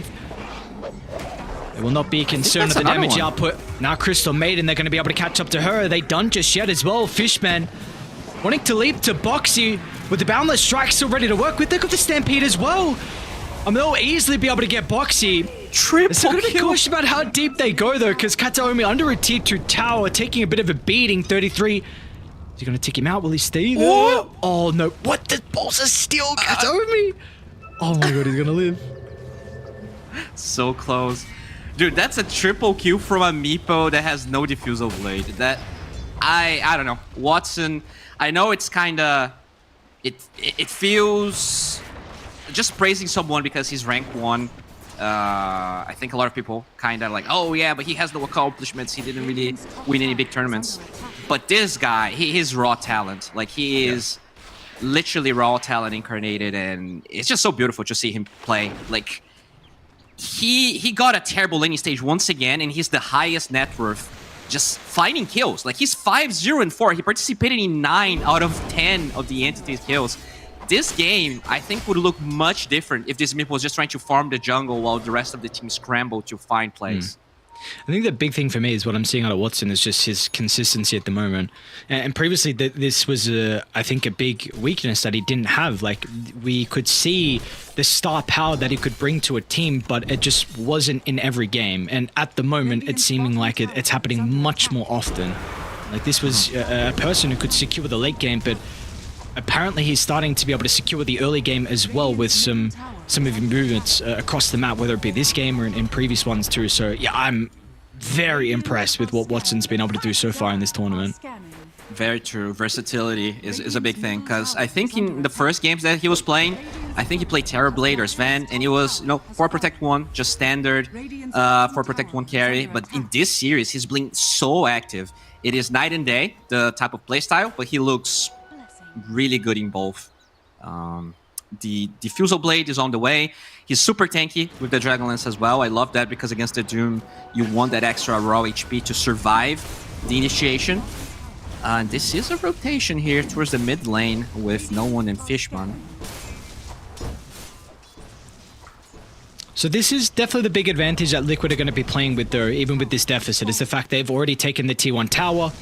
they will not be concerned with the damage output. Now Crystal Maiden, they're going to be able to catch up to her. Are they done just yet as well? Fishman wanting to leap to Boxy with the Boundless Strike still ready to work with. They've got the Stampede as well. They'll easily be able to get Boxy. Triple They're going to be kill. cautious about how deep they go though, because Kataomi under a tier 2 tower, taking a bit of a beating. 33. Is he going to tick him out? Will he stay there? Oh no. What? The balls are still Kataomi. Oh my god, he's going to live. So close. Dude, that's a triple kill from a Meepo that has no diffusal blade. That, I don't know. Watson, I know it's kind of, it feels, just praising someone because he's rank 1. I think a lot of people kind of like, oh yeah, but he has no accomplishments. He didn't really win any big tournaments. But this guy, he is raw talent. Like, he is literally raw talent incarnated, and it's just so beautiful to see him play. Like, he got a terrible laning stage once again, and he's the highest net worth, just finding kills. Like, he's 5-0-4. He participated in 9 out of 10 of the entity's kills. This game, I think, would look much different if this Meepo was just trying to farm the jungle while the rest of the team scrambled to find plays. I think the big thing for me is what I'm seeing out of Watson is just his consistency at the moment. And previously, this was, I think, a big weakness that he didn't have. Like, we could see the star power that he could bring to a team, but it just wasn't in every game. And at the moment, it's seeming like it's happening much more often. Like, this was a person who could secure the late game, but apparently he's starting to be able to secure the early game as well with some of his movements across the map, whether it be this game or in previous ones too. So yeah, I'm very impressed with what Watson's been able to do so far in this tournament. Very true. Versatility is a big thing, because I think in the first games that he was playing, I think he played Terrorblade or Sven, and he was, 4 Protect 1, just standard 4 Protect 1 carry. But in this series, he's been so active. It is night and day, the type of playstyle, but he looks really good in both. The Diffusal Blade is on the way. He's super tanky with the Dragonlance as well. I love that, because against the Doom, you want that extra raw HP to survive the initiation. And this is a rotation here towards the mid lane with no one in Fishman. So this is definitely the big advantage that Liquid are going to be playing with, though, even with this deficit, is the fact they've already taken the T1 tower,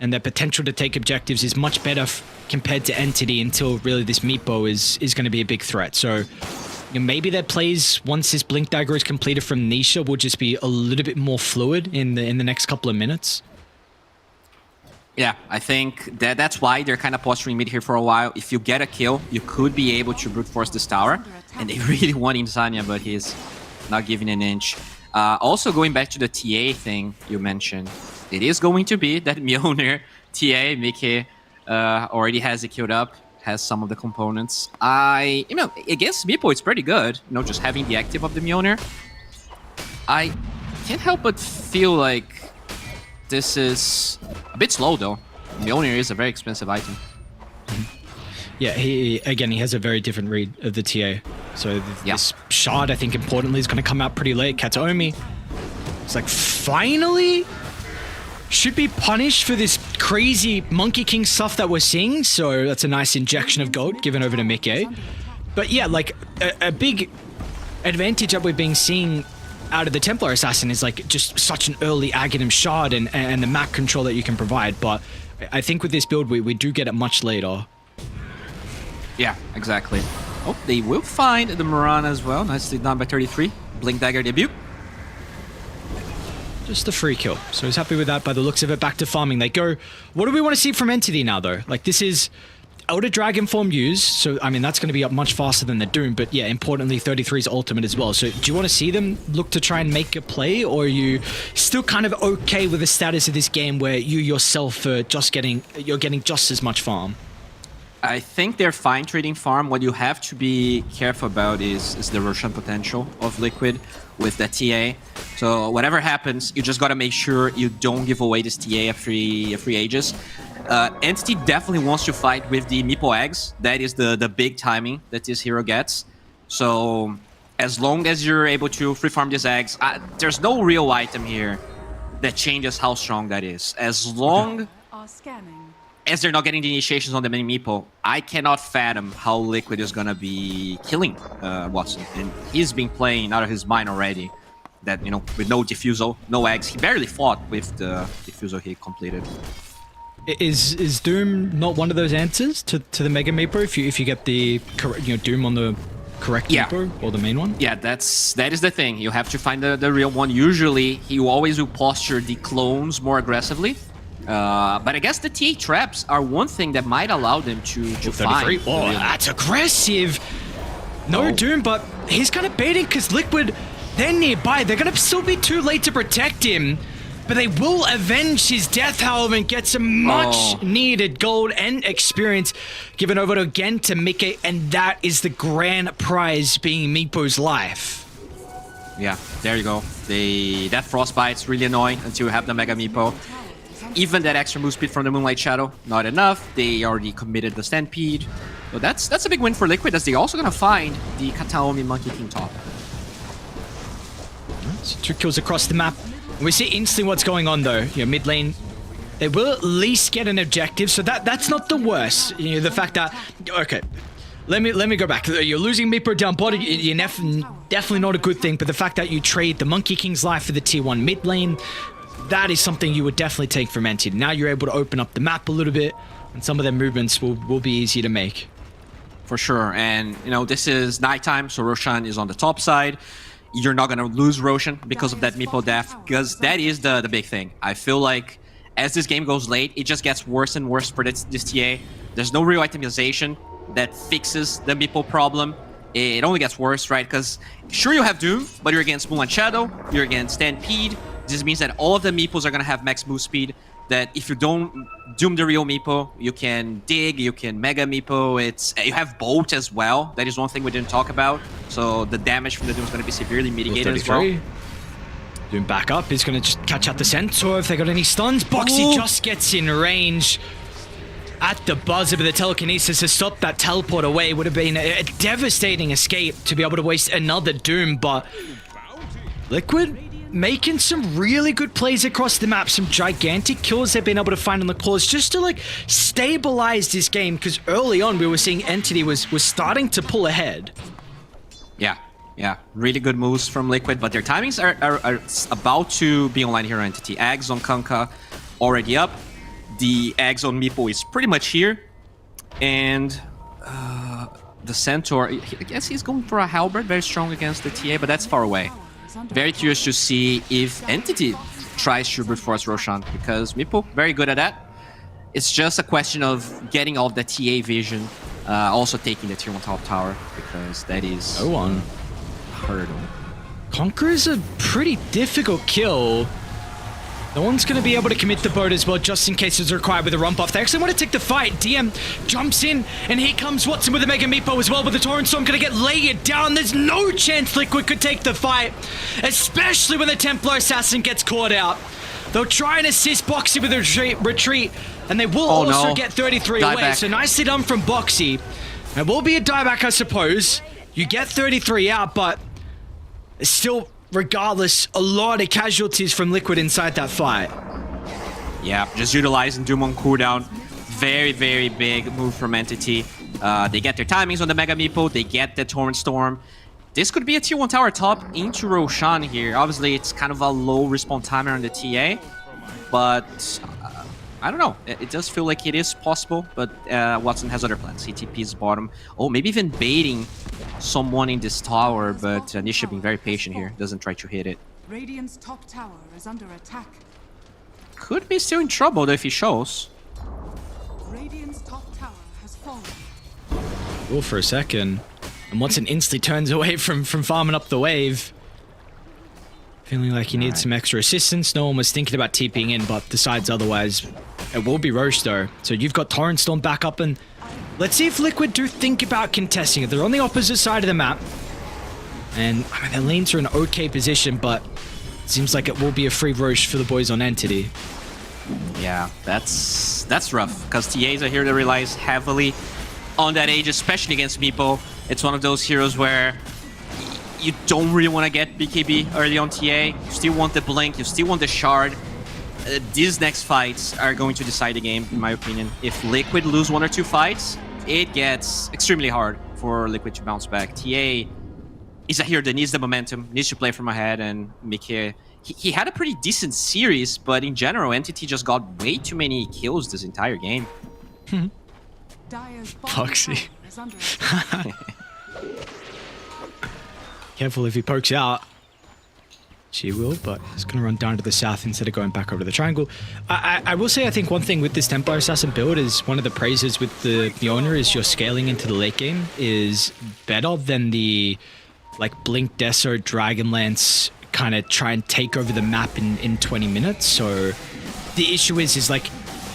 and their potential to take objectives is much better compared to Entity until really this Meepo is going to be a big threat. So maybe their plays once this Blink Dagger is completed from Nisha will just be a little bit more fluid in the next couple of minutes. Yeah, I think that's why they're kind of posturing mid here for a while. If you get a kill, you could be able to brute force this tower. And they really want Insania, but he's not giving an inch. Also, going back to the TA thing you mentioned, it is going to be that Mjolnir TA, Mickey, already has it queued up, has some of the components. Against Meepo, it's pretty good, just having the active of the Mjolnir. I can't help but feel like this is a bit slow, though. Mjolnir is a very expensive item. Yeah, he has a very different read of the TA. So this shard, I think, importantly, is going to come out pretty late. Kataomi, it's like, finally should be punished for this crazy Monkey King stuff that we're seeing. So that's a nice injection of gold given over to Mickey. But yeah, like, a big advantage that we've been seeing out of the Templar Assassin is like just such an early Aghanim shard and the map control that you can provide. But I think with this build, we do get it much later. Yeah, exactly. Oh, they will find the Mirana as well. Nicely done by 33. Blink Dagger debut. Just a free kill. So he's happy with that by the looks of it. Back to farming they go. What do we want to see from Entity now, though? Like, this is Elder Dragon form used. So, I mean, that's going to be up much faster than the Doom. But yeah, importantly, 33's ultimate as well. So do you want to see them look to try and make a play? Or are you still kind of okay with the status of this game where you yourself are you're getting just as much farm? I think they're fine trading farm. What you have to be careful about is the Roshan potential of Liquid with that TA. So whatever happens, you just gotta make sure you don't give away this TA at free Aegis. Entity definitely wants to fight with the Meepo eggs. That is the big timing that this hero gets. So as long as you're able to free farm these eggs, there's no real item here that changes how strong that is. As long as they're not getting the initiations on the mini Meepo, I cannot fathom how Liquid is gonna be killing Watson. And he's been playing out of his mind already. That, with no diffusal, no eggs. He barely fought with the diffusal he completed. Is Doom not one of those answers to the Mega Meepo if you get the Doom on the correct Meepo or the main one? Yeah, that is the thing. You have to find the real one. Usually, he always will posture the clones more aggressively. But I guess the TA traps are one thing that might allow them to find. Oh, that's aggressive. No Doom, but he's kind of baiting because Liquid, they're nearby. They're going to still be too late to protect him. But they will avenge his death, however, and get some much-needed gold and experience given over again to Mickey, and that is the grand prize being Meepo's life. Yeah, there you go. That Frostbite's really annoying until you have the Mega Meepo. Even that extra move speed from the Moonlight Shadow, not enough. They already committed the Stampede. So that's a big win for Liquid, as they're also going to find the Kataomi Monkey King top. So 2 kills across the map. We see instantly what's going on, though. Mid lane, they will at least get an objective, so that's not the worst. The fact that, okay, let me go back. You're losing Meepo down body, you're definitely not a good thing, but the fact that you trade the Monkey King's life for the tier 1 mid lane, that is something you would definitely take from Entity. Now you're able to open up the map a little bit, and some of their movements will be easy to make. For sure, and this is nighttime, so Roshan is on the top side. You're not going to lose Roshan because of that Meepo death, because that is the big thing. I feel like as this game goes late, it just gets worse and worse for this TA. There's no real itemization that fixes the Meepo problem. It only gets worse, right? Because sure, you have Doom, but you're against Moonlight Shadow, you're against Stampede. This means that all of the Meepos are going to have max move speed, that if you don't Doom the real Meepo, you can dig, you can Mega Meepo. You have Bolt as well. That is one thing we didn't talk about. So the damage from the Doom is going to be severely mitigated as well. Doom back up. He's going to just catch out the Centaur if they got any stuns. Boxy just gets in range at the buzzer, but the telekinesis has stopped that teleport away. Would have been a devastating escape to be able to waste another Doom, but Liquid making some really good plays across the map, some gigantic kills they've been able to find on the claws just to stabilize this game, because early on we were seeing Entity was starting to pull ahead. Yeah, really good moves from Liquid, but their timings are about to be online here on Entity. Eggs on Kanka already up. The eggs on Meepo is pretty much here, and the Centaur, I guess he's going for a Halberd, very strong against the TA, but that's far away. Very curious to see if Entity tries to brute force Roshan, because Meepo, very good at that. It's just a question of getting all of the TA vision, also taking the tier 1 top tower, because that is No one. a hurdle. Conqueror's a pretty difficult kill. No one's going to be able to commit the boat as well, just in case it's required with a rump off. They actually want to take the fight. DM jumps in, and here comes Watson with a Mega Meepo as well, but the Torrent Storm going to get layered down. There's no chance Liquid could take the fight, especially when the Templar Assassin gets caught out. They'll try and assist Boxy with a retreat, and they will also get 33 away. Dieback. So nicely done from Boxy. It will be a dieback, I suppose. You get 33 out, but still, regardless, a lot of casualties from Liquid inside that fight. Yeah, just utilizing Doom on cooldown. Very, very big move from Entity. They get their timings on the Mega Meepo. They get the Torrent Storm. This could be a tier 1 tower top into Roshan here. Obviously, it's kind of a low respawn timer on the TA. But I don't know. It does feel like it is possible. But Watson has other plans. He TP's bottom. Oh, maybe even baiting someone in this tower. But Nisha being very patient here. Doesn't try to hit it. Radiant's top tower is under attack. Could be still in trouble though if he shows. Radiant's top tower has fallen. Oh, for a second. And Watson instantly turns away from farming up the wave. Feeling like he needs some extra assistance. No one was thinking about TPing in, but decides otherwise. It will be Roche though. So you've got Torrent Storm back up, and let's see if Liquid do think about contesting it. They're on the opposite side of the map. And I mean, their lanes are in an okay position, but it seems like it will be a free Roche for the boys on Entity. Yeah, that's rough, because TAs are here that relies heavily on that age, especially against Meepo. It's one of those heroes where you don't really want to get BKB early on TA. You still want the blink, you still want the shard. These next fights are going to decide the game, in my opinion. If Liquid lose 1 or 2 fights, it gets extremely hard for Liquid to bounce back. TA is a hero that needs the momentum, needs to play from ahead, and Mickey, he had a pretty decent series, but in general, Entity just got way too many kills this entire game. Dire's bottom Foxy. tower is under attack. Careful if he pokes out. She will, but he's going to run down to the south instead of going back over to the triangle. I will say, I think one thing with this Templar Assassin build is one of the praises with the owner is your scaling into the late game is better than the like Blink Deso Dragonlance kind of try and take over the map in 20 minutes. So the issue is like,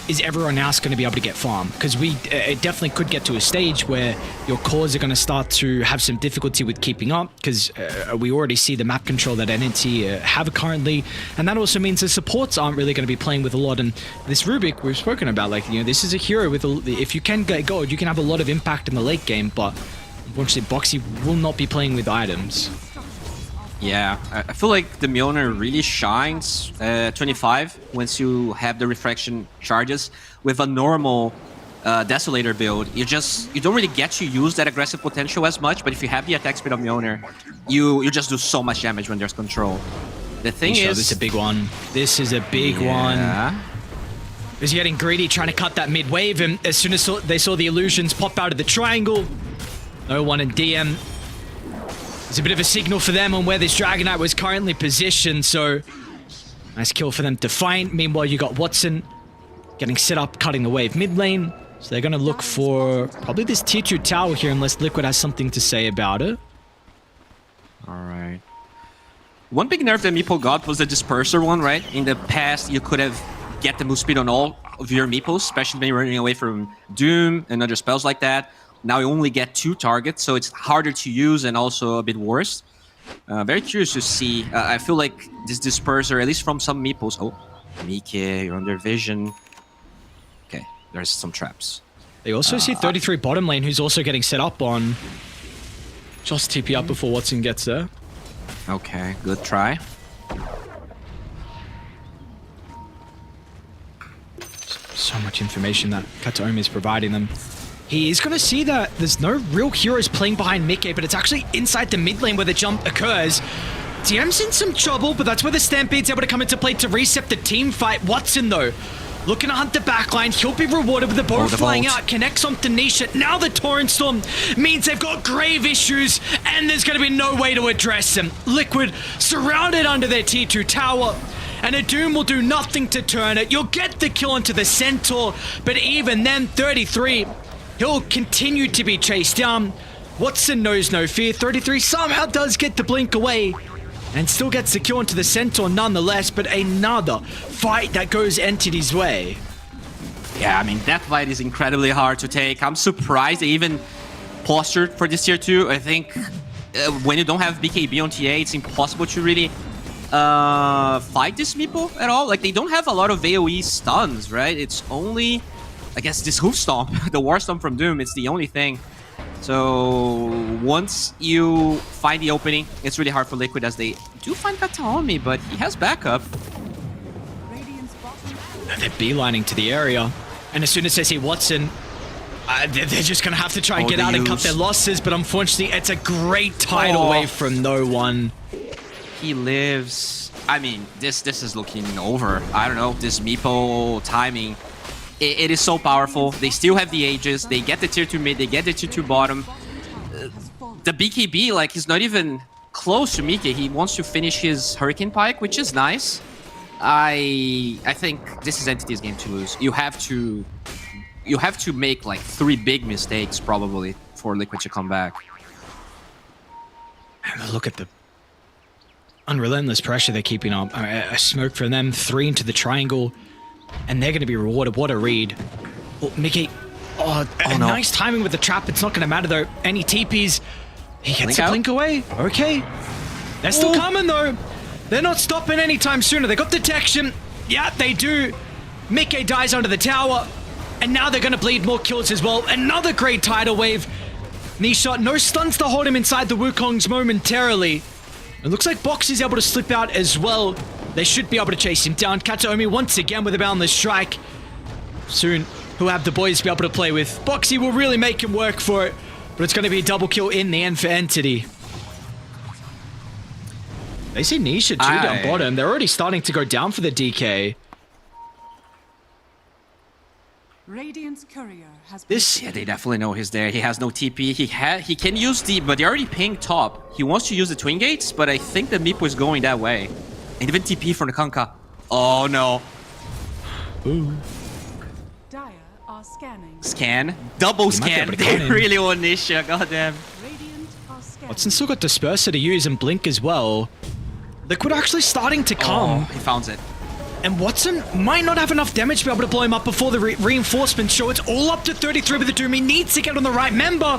is everyone else going to be able to get farm? Because it definitely could get to a stage where your cores are going to start to have some difficulty with keeping up, because we already see the map control that NNT have currently, and that also means the supports aren't really going to be playing with a lot. And this Rubik we've spoken about, like, you know, this is a hero with if you can get gold, you can have a lot of impact in the late game, but unfortunately Boxy will not be playing with items. Yeah, I feel like the Mjolnir really shines 25 once you have the refraction charges. With a normal Desolator build, you don't really get to use that aggressive potential as much, but if you have the attack speed of Mjolnir, you just do so much damage when there's control. The thing is... This is a big one. This is a big one. He's getting greedy, trying to cut that mid wave, and as soon as they saw the illusions pop out of the triangle, no one in DM. It's a bit of a signal for them on where this Dragon Knight was currently positioned, so nice kill for them to find. Meanwhile, you got Watson getting set up, cutting the wave mid lane. So they're going to look for probably this tier 2 tower here, unless Liquid has something to say about it. Alright. One big nerf that Meepo got was the Disperser one, right? In the past, you could have get the move speed on all of your Meepos, especially when you're running away from Doom and other spells like that. Now you only get 2 targets, so it's harder to use and also a bit worse. Very curious to see. I feel like this Disperser, at least from some Meepos... Oh, Mike, you're under vision. Okay, there's some traps. They also see 33 bottom lane, who's also getting set up on... Just TP up before Watson gets there. Okay, good try. So much information that Kataomi is providing them. He is going to see that there's no real heroes playing behind Mickey, but it's actually inside the mid lane where the jump occurs. DM's in some trouble, but that's where the Stampede's able to come into play to reset the team fight. Watson, though, looking to hunt the backline. He'll be rewarded with the bow the flying vault. out, connects on Tanisha. Now the Torrent Storm means they've got grave issues, and there's going to be no way to address them. Liquid surrounded under their T2 tower, and a Doom will do nothing to turn it. You'll get the kill into the Centaur, but even then, 33, he'll continue to be chased down. Watson knows no fear. 33 somehow does get the blink away, and still gets the kill into the Centaur nonetheless, but another fight that goes Entity's way. Yeah, I mean, that fight is incredibly hard to take. I'm surprised they even postured for this tier 2. I think when you don't have BKB on TA, it's impossible to really fight this Meepo at all. Like, they don't have a lot of AoE stuns, right? It's only, I guess, this Hoof Stomp, the War Stomp from Doom. It's the only thing. So once you find the opening, it's really hard for Liquid, as they do find Kataomi, but he has backup. Radiant's bottom They're beelining to the area, and as soon as they see Watson, they're just going to have to try and get out and cut their losses, but unfortunately, it's a great tide away from no one. He lives. I mean, this is looking over. I don't know, this Meepo timing. It is so powerful. They still have the Aegis. They get the tier 2 mid. They get the tier 2 bottom. The BKB, like, he's not even close to Mike. He wants to finish his Hurricane Pike, which is nice. I think this is Entity's game to lose. You have to make like 3 big mistakes probably for Liquid to come back. And look at the unrelentless pressure they're keeping up. A smoke from them, 3 into the triangle, and they're going to be rewarded. What a read. Oh, Mickey. Oh, no. Nice timing with the trap. It's not going to matter, though. Any TPs. He gets a blink away. Okay. They're still coming, though. They're not stopping anytime sooner. They got detection. Yeah, they do. Mickey dies under the tower. And now they're going to bleed more kills as well. Another great tidal wave. Knee shot. No stuns to hold him inside the Wukongs momentarily. It looks like Box is able to slip out as well. They should be able to chase him down. Kataomi once again with a boundless strike. Soon, he'll have the boys to be able to play with. Boxy will really make him work for it, but it's going to be a double kill in the end for Entity. They see Nisha too down bottom. They're already starting to go down for the DK. Radiant's courier has Yeah, they definitely know he's there. He has no TP. He can use the, but they already pinged top. He wants to use the Twin Gates, but I think the Meep was going that way. And even TP from the Kanka. Oh no. Ooh. Dire are scanning. Scan. Double scan. They really want Nisha. Goddamn. Radiant are scanning. Watson still got Disperser to use and Blink as well. Liquid actually starting to come. He found it. And Watson might not have enough damage to be able to blow him up before the reinforcements show. It's all up to 33 with the Doom. He needs to get on the right member.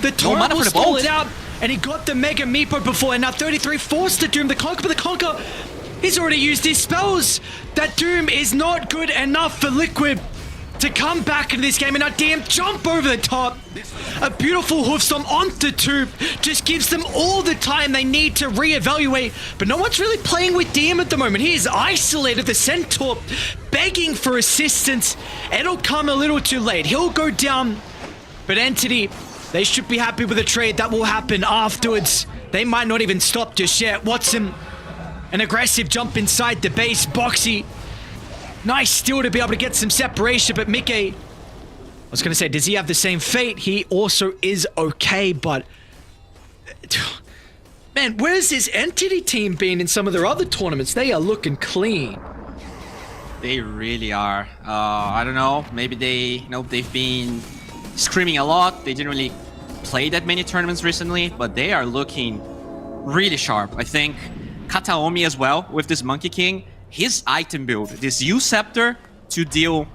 The Torrent will stall it out. And he got the Mega Meepo before. And now 33 forced the Doom. The Conquer, but the Conquer, he's already used his spells. That Doom is not good enough for Liquid to come back into this game. And now DM jump over the top. A beautiful hoof stomp onto Tube just gives them all the time they need to reevaluate. But no one's really playing with DM at the moment. He is isolated. The Centaur begging for assistance. It'll come a little too late. He'll go down. But Entity, they should be happy with the trade. That will happen afterwards. They might not even stop just yet. Watson, an aggressive jump inside the base. Boxy, nice steal to be able to get some separation. But Mickey, I was going to say, does he have the same fate? He also is okay, but man, where's this Entity team been in some of their other tournaments? They are looking clean. They really are. I don't know. Maybe they've been screaming a lot. They didn't really play that many tournaments recently, but they are looking really sharp. I think Kataomi as well with this Monkey King. His item build, this U-Scepter to deal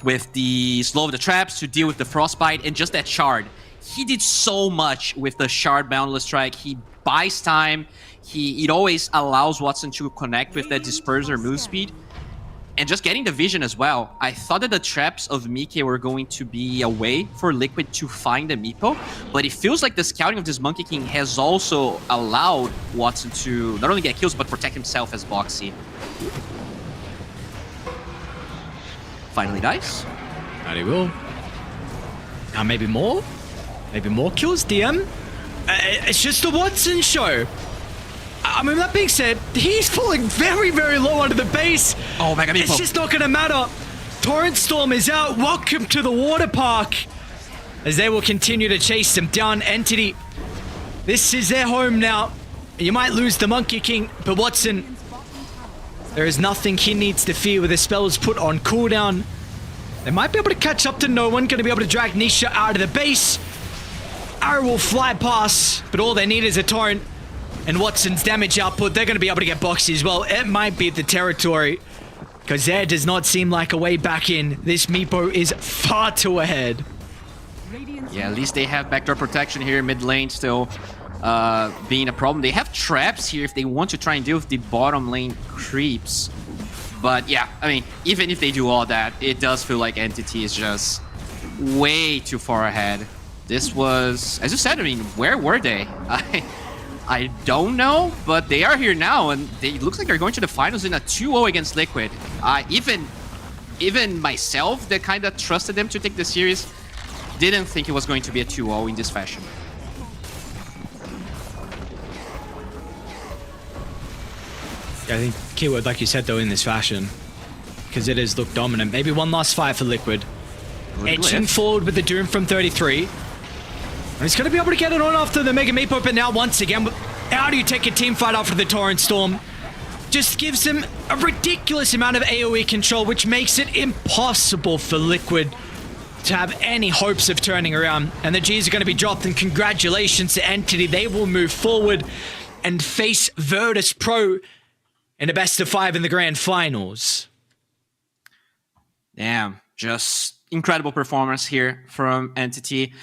with the slow of the traps, to deal with the frostbite, and just that shard. He did so much with the shard boundless strike. He buys time. It always allows Watson to connect with that disperser move speed. And just getting the vision as well. I thought that the traps of Mike were going to be a way for Liquid to find the Meepo, but it feels like the scouting of this Monkey King has also allowed Watson to not only get kills, but protect himself as Boxy. Finally dies. And he will. Now maybe more? Maybe more kills, DM? It's just the Watson show. I mean, that being said, he's falling very, very low under the base. Oh, Mega Meepo. It's just not going to matter. Torrent Storm is out. Welcome to the water park. As they will continue to chase them down. Entity, this is their home now. You might lose the Monkey King, but Watson, there is nothing he needs to fear with his spells put on cooldown. They might be able to catch up to no one. Going to be able to drag Nisha out of the base. Arrow will fly past, but all they need is a torrent. And Watson's damage output, they're going to be able to get boxy as well. It might be the territory, because there does not seem like a way back in. This Meepo is far too ahead. Yeah, at least they have backdoor protection here. Mid lane still being a problem. They have traps here if they want to try and deal with the bottom lane creeps. But yeah, I mean, even if they do all that, it does feel like Entity is just way too far ahead. This was, as you said, I mean, where were they? I don't know, but they are here now, and it looks like they're going to the finals in a 2-0 against Liquid. Even myself, that kind of trusted them to take the series, didn't think it was going to be a 2-0 in this fashion. Yeah, I think keyword, like you said, though, in this fashion, because it has looked dominant. Maybe one last fight for Liquid. Edging forward with the Doom from 33. And he's going to be able to get it on after the Mega Meepo, but now once again, how do you take a team fight after the Torrent Storm? Just gives him a ridiculous amount of AoE control, which makes it impossible for Liquid to have any hopes of turning around. And the Gs are going to be dropped, and congratulations to Entity. They will move forward and face Virtus Pro in a best of 5 in the grand finals. Damn, just incredible performance here from Entity.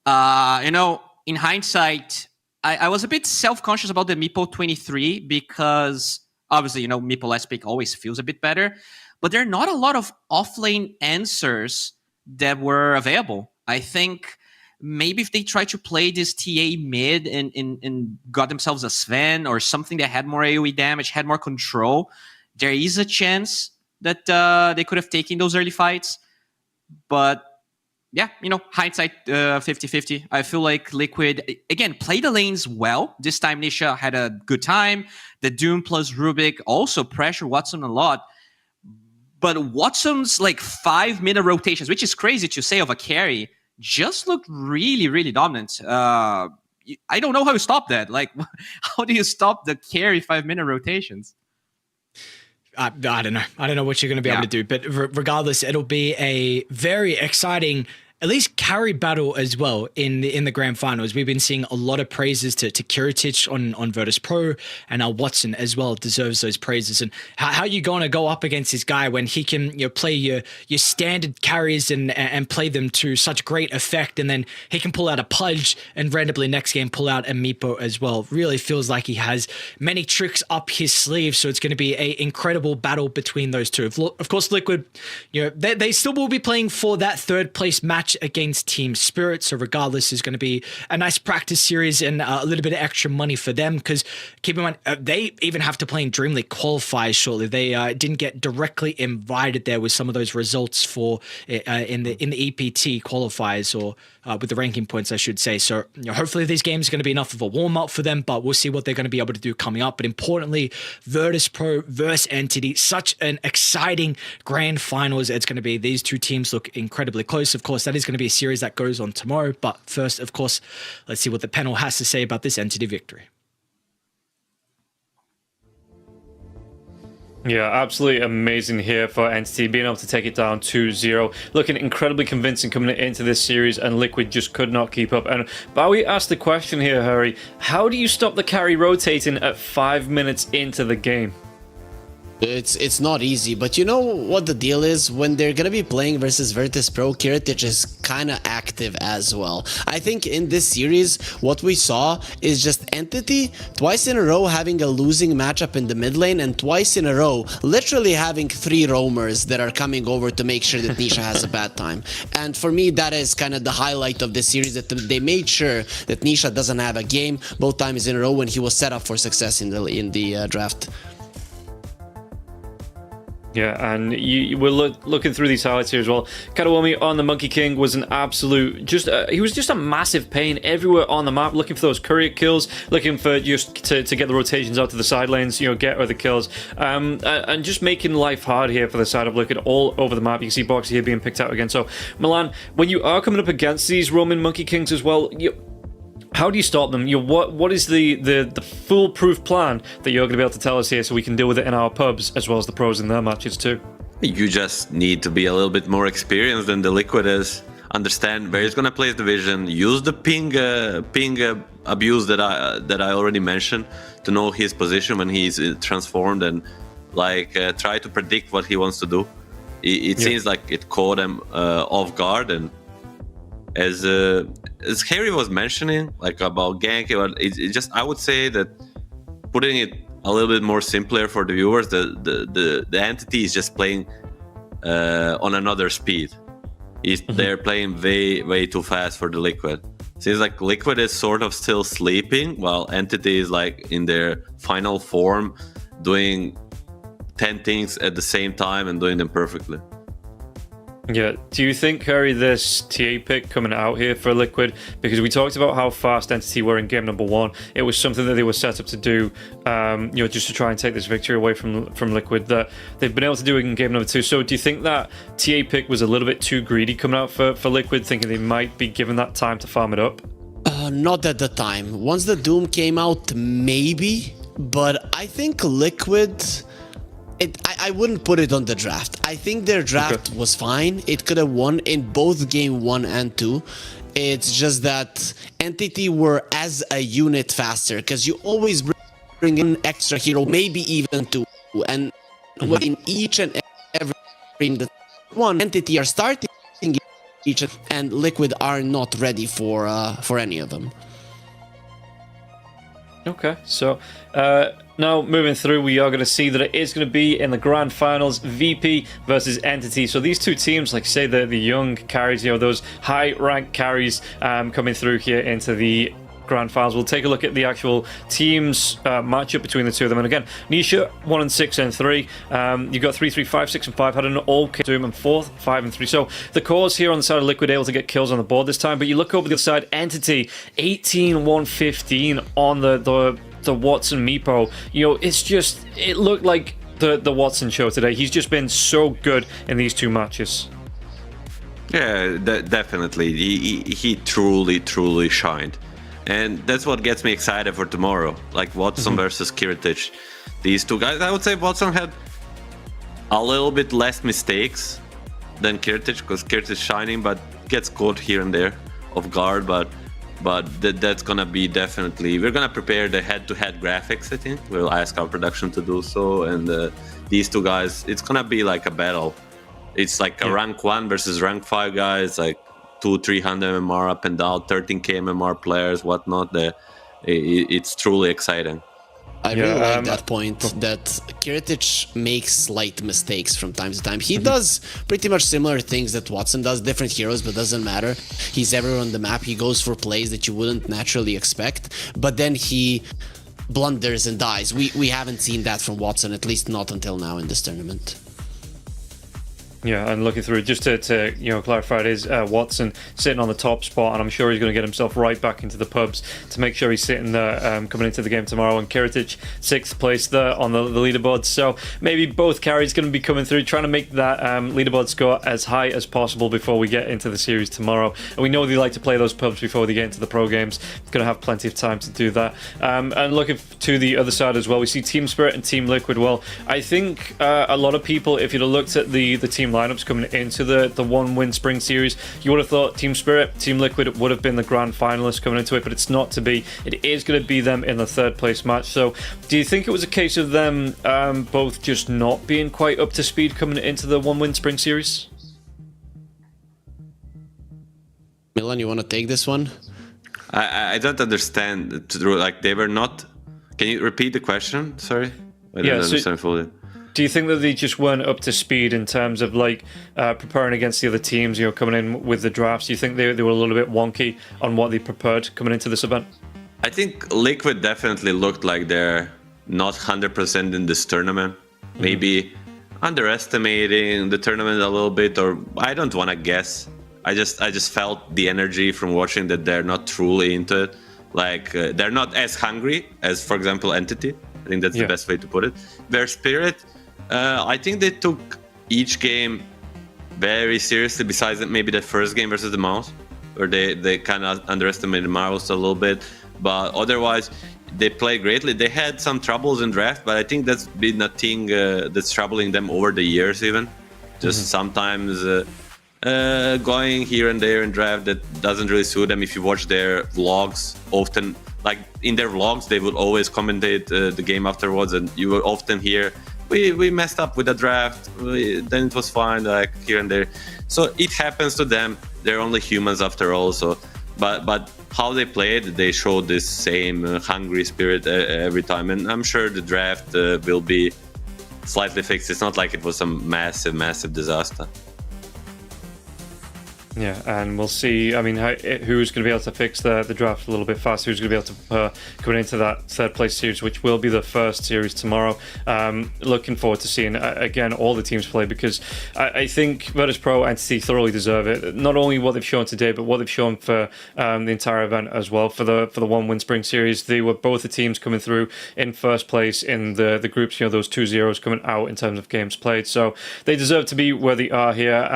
You know, in hindsight, I was a bit self-conscious about the Meepo 23 because obviously, you know, Meepo Last Pick always feels a bit better, but there are not a lot of offlane answers that were available. I think maybe if they tried to play this TA mid and got themselves a Sven or something that had more AoE damage, had more control, there is a chance that they could have taken those early fights. But yeah, you know, hindsight 50-50. I feel like Liquid, again, played the lanes well. This time Nisha had a good time. The Doom plus Rubik also pressured Watson a lot. But Watson's like 5-minute rotations, which is crazy to say of a carry, just looked really, really dominant. I don't know how to stop that. Like, how do you stop the carry 5-minute rotations? I don't know. I don't know what you're going to be able to do. But regardless, it'll be a very exciting, at least carry battle as well in the grand finals. We've been seeing a lot of praises to Kiritich on Virtus Pro, and Watson as well deserves those praises. And how are you going to go up against this guy when he can play your standard carries and play them to such great effect, and then he can pull out a Pudge and randomly next game pull out a Meepo as well. Really feels like he has many tricks up his sleeve, so it's going to be an incredible battle between those two. Of course, Liquid, they still will be playing for that third place match against Team Spirit, so regardless is going to be a nice practice series and a little bit of extra money for them, because keep in mind they even have to play in Dream League qualifiers shortly. They didn't get directly invited there with some of those results for in the EPT qualifiers, or with the ranking points I should say. So hopefully these games are going to be enough of a warm-up for them, but we'll see what they're going to be able to do coming up. But importantly, Virtus Pro versus Entity, such an exciting grand finals it's going to be. These two teams look incredibly close. Of course, that is going to be a series that goes on tomorrow, but first, of course, let's see what the panel has to say about this Entity victory. Yeah, absolutely amazing here for Entity, being able to take it down 2-0. Looking incredibly convincing coming into this series, and Liquid just could not keep up. And Bowie asked the question here, Harry, how do you stop the carry rotating at 5 minutes into the game? It's not easy, but you know what the deal is? When they're gonna be playing versus Virtus Pro, Kiritich is kinda active as well. I think in this series, what we saw is just Entity twice in a row having a losing matchup in the mid lane, and twice in a row literally having 3 roamers that are coming over to make sure that Nisha has a bad time. And for me, that is kind of the highlight of this series, that they made sure that Nisha doesn't have a game both times in a row when he was set up for success in the draft. Yeah, and you were looking through these highlights here as well. Katawomi on the Monkey King was an absolute, he was just a massive pain everywhere on the map, looking for those courier kills, looking for just to get the rotations out to the side lanes, get other kills, and just making life hard here for the side of Liquid all over the map. You can see Boxy here being picked out again. So, Milan, when you are coming up against these Roman Monkey Kings as well, how do you stop them? What is the foolproof plan that you're going to be able to tell us here so we can deal with it in our pubs as well as the pros in their matches too? You just need to be a little bit more experienced than the Liquid is. Understand where he's going to place the vision. Use the ping abuse that I already mentioned to know his position when he's transformed, and try to predict what he wants to do. It seems like it caught him off guard, and as Harry was mentioning, about gank, it just, I would say that putting it a little bit more simpler for the viewers, the entity is just playing on another speed. They're playing way too fast for the Liquid. Seems like Liquid is sort of still sleeping, while entity is in their final form, doing 10 things at the same time and doing them perfectly. Yeah, do you think, Harry, this TA pick coming out here for Liquid, because we talked about how fast Entity were in game number 1, it was something that they were set up to do, just to try and take this victory away from Liquid, that they've been able to do it in game number 2. So do you think that TA pick was a little bit too greedy coming out for Liquid, thinking they might be given that time to farm it up? Not at the time. Once the Doom came out, maybe, but I think Liquid... I wouldn't put it on the draft. I think their draft was fine. It could have won in both game 1 and 2. It's just that Entity were as a unit faster, because you always bring in extra hero, maybe even 2. And in each and every one, Entity are starting each, and Liquid are not ready for any of them. Okay, so now moving through, we are going to see that it is going to be in the grand finals, VP versus Entity. So these two teams, like say the young carries, those high rank carries coming through here into the grand finals. We'll take a look at the actual teams matchup between the two of them. And again, Nisha 1 and 6 and 3. You've got 3, 3, 5, 6 and 5 had an all Doom, and 4th, 5 and 3. So the cores here on the side of Liquid able to get kills on the board this time. But you look over the other side, Entity 18, 1, 15 on the Watson Meepo. It looked like the Watson show today. He's just been so good in these two matches. Yeah, definitely. He truly shined. And that's what gets me excited for tomorrow. Like Watson versus Kiritich. These two guys, I would say Watson had a little bit less mistakes than Kiritich, because Kiritich shining, but gets caught here and there off guard. But that's gonna be definitely, we're gonna prepare the head-to-head graphics. I think we'll ask our production to do so, and these two guys, it's gonna be like a battle. It's like a rank 1 versus rank 5 guys, like 200-300 MMR up and down, 13k MMR players, whatnot. It's truly exciting. I really like that point, that Kiritich makes slight mistakes from time to time. He does pretty much similar things that Watson does, different heroes, but doesn't matter. He's everywhere on the map. He goes for plays that you wouldn't naturally expect, but then he blunders and dies. We haven't seen that from Watson, at least not until now in this tournament. Yeah, and looking through, just to clarify, it is Watson sitting on the top spot, and I'm sure he's going to get himself right back into the pubs to make sure he's sitting there coming into the game tomorrow. And Kiritich 6th place there on the leaderboard, so maybe both carries going to be coming through, trying to make that leaderboard score as high as possible before we get into the series tomorrow. And we know they like to play those pubs before they get into the pro games. Going to have plenty of time to do that. And looking to the other side as well, we see Team Spirit and Team Liquid. Well, I think a lot of people, if you'd have looked at the team lineups coming into the 1-win spring series, you would have thought Team Spirit, Team Liquid would have been the grand finalists coming into it, but it's not to be. It is going to be them in the 3rd place match. So do you think it was a case of them both just not being quite up to speed coming into the 1-win spring series? Milan, you want to take this one? I don't understand. Like, they were not... Can you repeat the question? Sorry, I didn't understand fully. Do you think that they just weren't up to speed in terms of preparing against the other teams, coming in with the drafts? Do you think they were a little bit wonky on what they prepared coming into this event? I think Liquid definitely looked like they're not 100% in this tournament. Maybe underestimating the tournament a little bit, or I don't want to guess. I just felt the energy from watching that they're not truly into it. Like they're not as hungry as, for example, Entity. I think that's the best way to put it. Their spirit, I think they took each game very seriously. Besides that, maybe the first game versus the Mouse, where they kind of underestimated Mouse a little bit, but otherwise they played greatly. They had some troubles in draft, but I think that's been a thing that's troubling them over the years. Even just sometimes going here and there in draft that doesn't really suit them. If you watch their vlogs, often like in their vlogs, they would always commentate the game afterwards, and you will often hear, we messed up with the draft, then it was fine, like here and there. So it happens to them. They're only humans after all. So, but how they played, they showed this same hungry spirit every time. And I'm sure the draft will be slightly fixed. It's not like it was some massive disaster. Yeah, and we'll see. I mean, who's going to be able to fix the draft a little bit faster? Who's going to be able to come into that third place series, which will be the first series tomorrow. Looking forward to seeing again all the teams play, because I think Virtus.pro Entity thoroughly deserve it. Not only what they've shown today, but what they've shown for the entire event as well. For the 1-win spring series, they were both the teams coming through in first place in the groups. You know, those 2-0s coming out in terms of games played. So they deserve to be where they are here,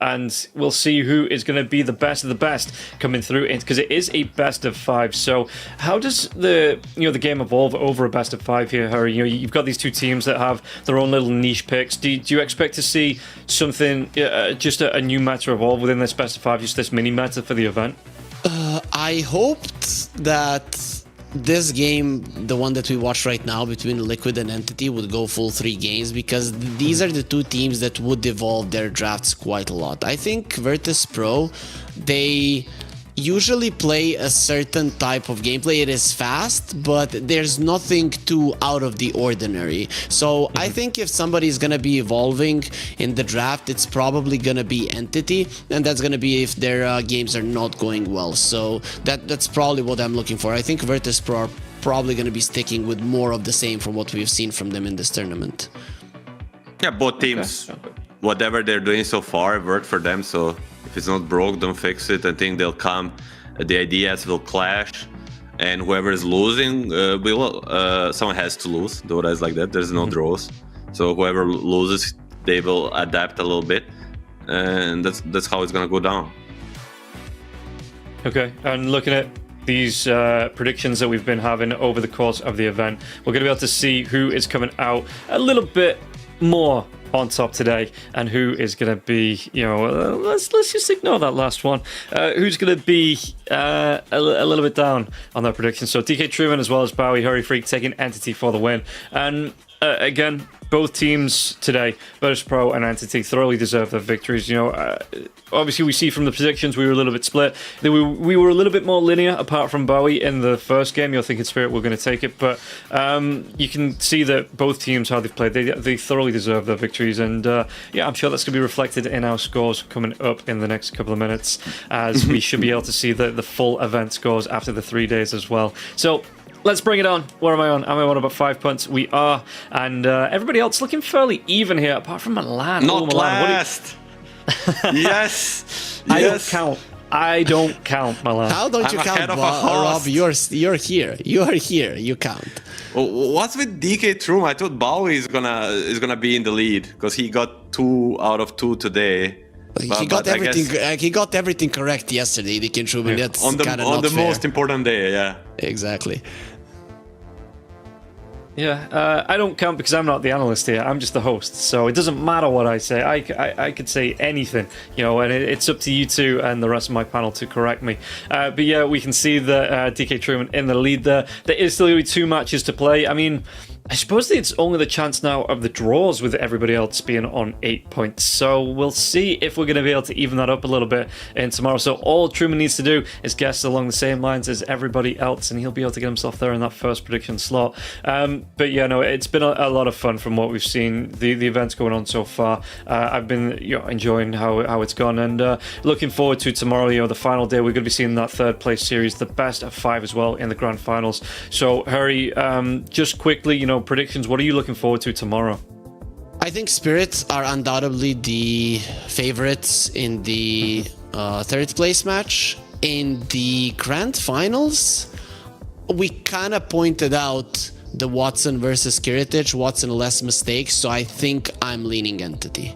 and we'll see who is going to be the best of the best coming through, because it is a best of 5. So how does the game evolve over a best of 5 here, Harry? You know, you've got these two teams that have their own little niche picks. Do you expect to see something, just a new meta evolve within this best of 5, just this mini meta for the event? I hoped that this game, the one that we watch right now between Liquid and Entity, would go full 3 games, because these are the two teams that would evolve their drafts quite a lot. I think Virtus.pro, they usually play a certain type of gameplay. It is fast, but there's nothing too out of the ordinary. So I think if somebody is going to be evolving in the draft, it's probably going to be Entity, and that's going to be if their games are not going well. So that's probably what I'm looking for. I think Virtus.pro are probably going to be sticking with more of the same from what we've seen from them in this tournament. Yeah, both teams, whatever they're doing so far worked for them. So if it's not broke, don't fix it. I think they'll come. The ideas will clash, and whoever is losing will. Someone has to lose. Dota is like that. There's no draws. So whoever loses, they will adapt a little bit, and that's how it's gonna go down. Okay, and looking at these predictions that we've been having over the course of the event, we're going to be able to see who is coming out a little bit more on top today, and who is going to be, let's just ignore that last one. Who's going to be a little bit down on their predictions. So DK Truman as well as Bowie Hurry Freak taking Entity for the win. And again, both teams today, Virtus.pro and Entity, thoroughly deserve their victories. Obviously we see from the predictions we were a little bit split. We were a little bit more linear, apart from Bowie in the first game. You're thinking Spirit were going to take it, but you can see that both teams, how they've played, they thoroughly deserve their victories. And I'm sure that's going to be reflected in our scores coming up in the next couple of minutes, as we should be able to see the full event scores after the 3 days as well. So let's bring it on. What am I on? Am I on about 5 points? We are. And everybody else looking fairly even here, apart from Milan. Not Milan, last. Yes. I don't count Milan. How don't you count, Rob? You're here. You are here. You count. What's with DK Troom? I thought Bowie is gonna be in the lead, because he got 2 out of 2 today. He got everything. He got everything correct yesterday. DK Troom, and that's on the fair. most important day. Yeah. Exactly. Yeah, I don't count because I'm not the analyst here. I'm just the host, so it doesn't matter what I say. I could say anything, and it's up to you two and the rest of my panel to correct me. But yeah, we can see that DK Truman in the lead there. There is still going to be 2 matches to play. I mean, I suppose it's only the chance now of the draws with everybody else being on 8 points. So we'll see if we're going to be able to even that up a little bit in tomorrow. So all Truman needs to do is guess along the same lines as everybody else, and he'll be able to get himself there in that first prediction slot. But yeah, no, it's been a lot of fun from what we've seen. The events going on so far. I've been enjoying how it's gone, and looking forward to tomorrow. The final day, we're going to be seeing that third place series, the best of 5 as well in the grand finals. So Harry, just quickly, predictions. What are you looking forward to tomorrow? I think Spirits are undoubtedly the favorites in the third place match. In the grand finals, we kind of pointed out the Watson versus Kiritich. Watson less mistakes, so I think I'm leaning Entity.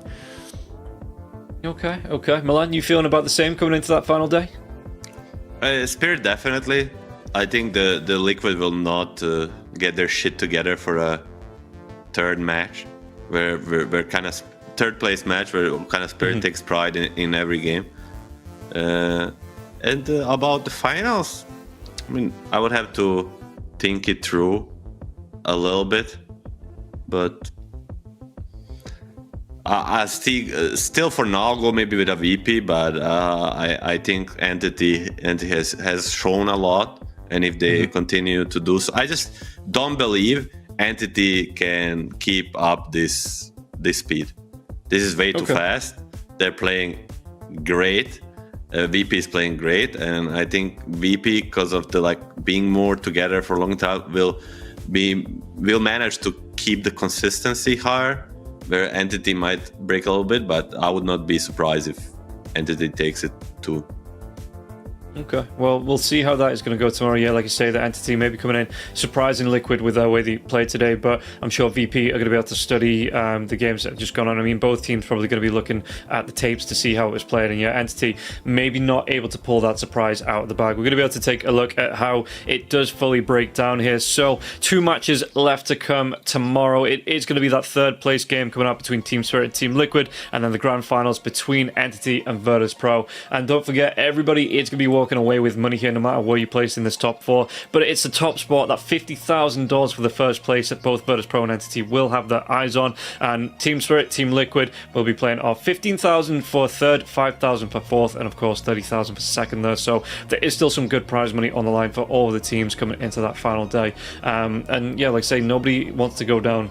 Okay. Milan, you feeling about the same coming into that final day? Spirit definitely. I think the Liquid will not get their shit together for a third match, where we're kind of third place match where kind of Spirit takes pride in every game. And about the finals, I mean, I would have to think it through a little bit, but I still for now go maybe with a VP, but I think Entity has shown a lot, and if they continue to do so, I just don't believe Entity can keep up this speed. This is way too fast. They're playing great. VP is playing great, and I think VP, because of the being more together for a long time, will manage to keep the consistency higher, where Entity might break a little bit, but I would not be surprised if Entity takes it too. Okay, well, we'll see how that is going to go tomorrow. Yeah, like you say, the Entity may be coming in surprising Liquid with the way they played today, but I'm sure VP are going to be able to study the games that have just gone on. I mean, both teams probably going to be looking at the tapes to see how it was played, and yeah, Entity maybe not able to pull that surprise out of the bag. We're going to be able to take a look at how it does fully break down here. So, 2 matches left to come tomorrow. It is going to be that third place game coming up between Team Spirit and Team Liquid, and then the grand finals between Entity and Virtus Pro. And don't forget, everybody is going to be walking away with money here no matter where you place in this top 4, but it's the top spot, that $50,000 for the first place that both Virtus Pro and Entity will have their eyes on, and Team Spirit, Team Liquid will be playing off $15,000 for third, $5,000 for fourth, and of course $30,000 for second there. So there is still some good prize money on the line for all of the teams coming into that final day, and yeah, like I say, nobody wants to go down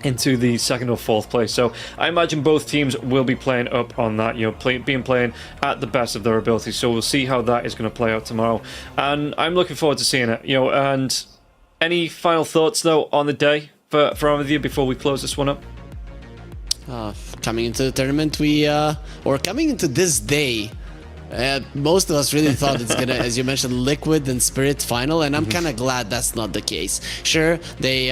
into the second or fourth place. So I imagine both teams will be playing up on that, playing at the best of their ability. So we'll see how that is going to play out tomorrow, and I'm looking forward to seeing it. And any final thoughts though on the day for either of you before we close this one up? Coming into the tournament, or coming into this day, most of us really thought it's gonna, as you mentioned, Liquid and Spirit final, and I'm kind of glad that's not the case. Sure, they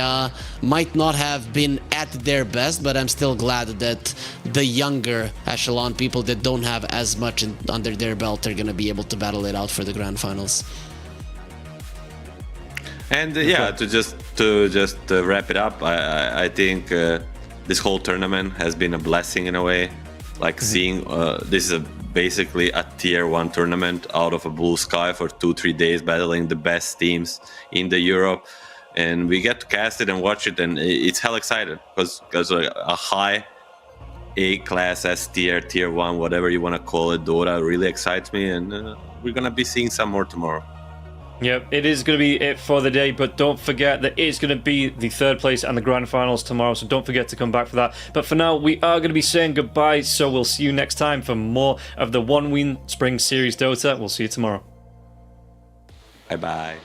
might not have been at their best, but I'm still glad that the younger echelon people that don't have as much under their belt are gonna be able to battle it out for the grand finals. And yeah, to just wrap it up, I think this whole tournament has been a blessing in a way. Like seeing this is basically a tier 1 tournament out of a blue sky for 2-3 days, battling the best teams in the Europe, and we get to cast it and watch it, and it's hell excited because a high A class, S tier, tier 1, whatever you want to call it, Dota really excites me, and we're gonna be seeing some more tomorrow. Yep, it is going to be it for the day, but don't forget that it's going to be the third place and the grand finals tomorrow, so don't forget to come back for that. But for now, we are going to be saying goodbye, so we'll see you next time for more of the One Win Spring Series Dota. We'll see you tomorrow. Bye-bye.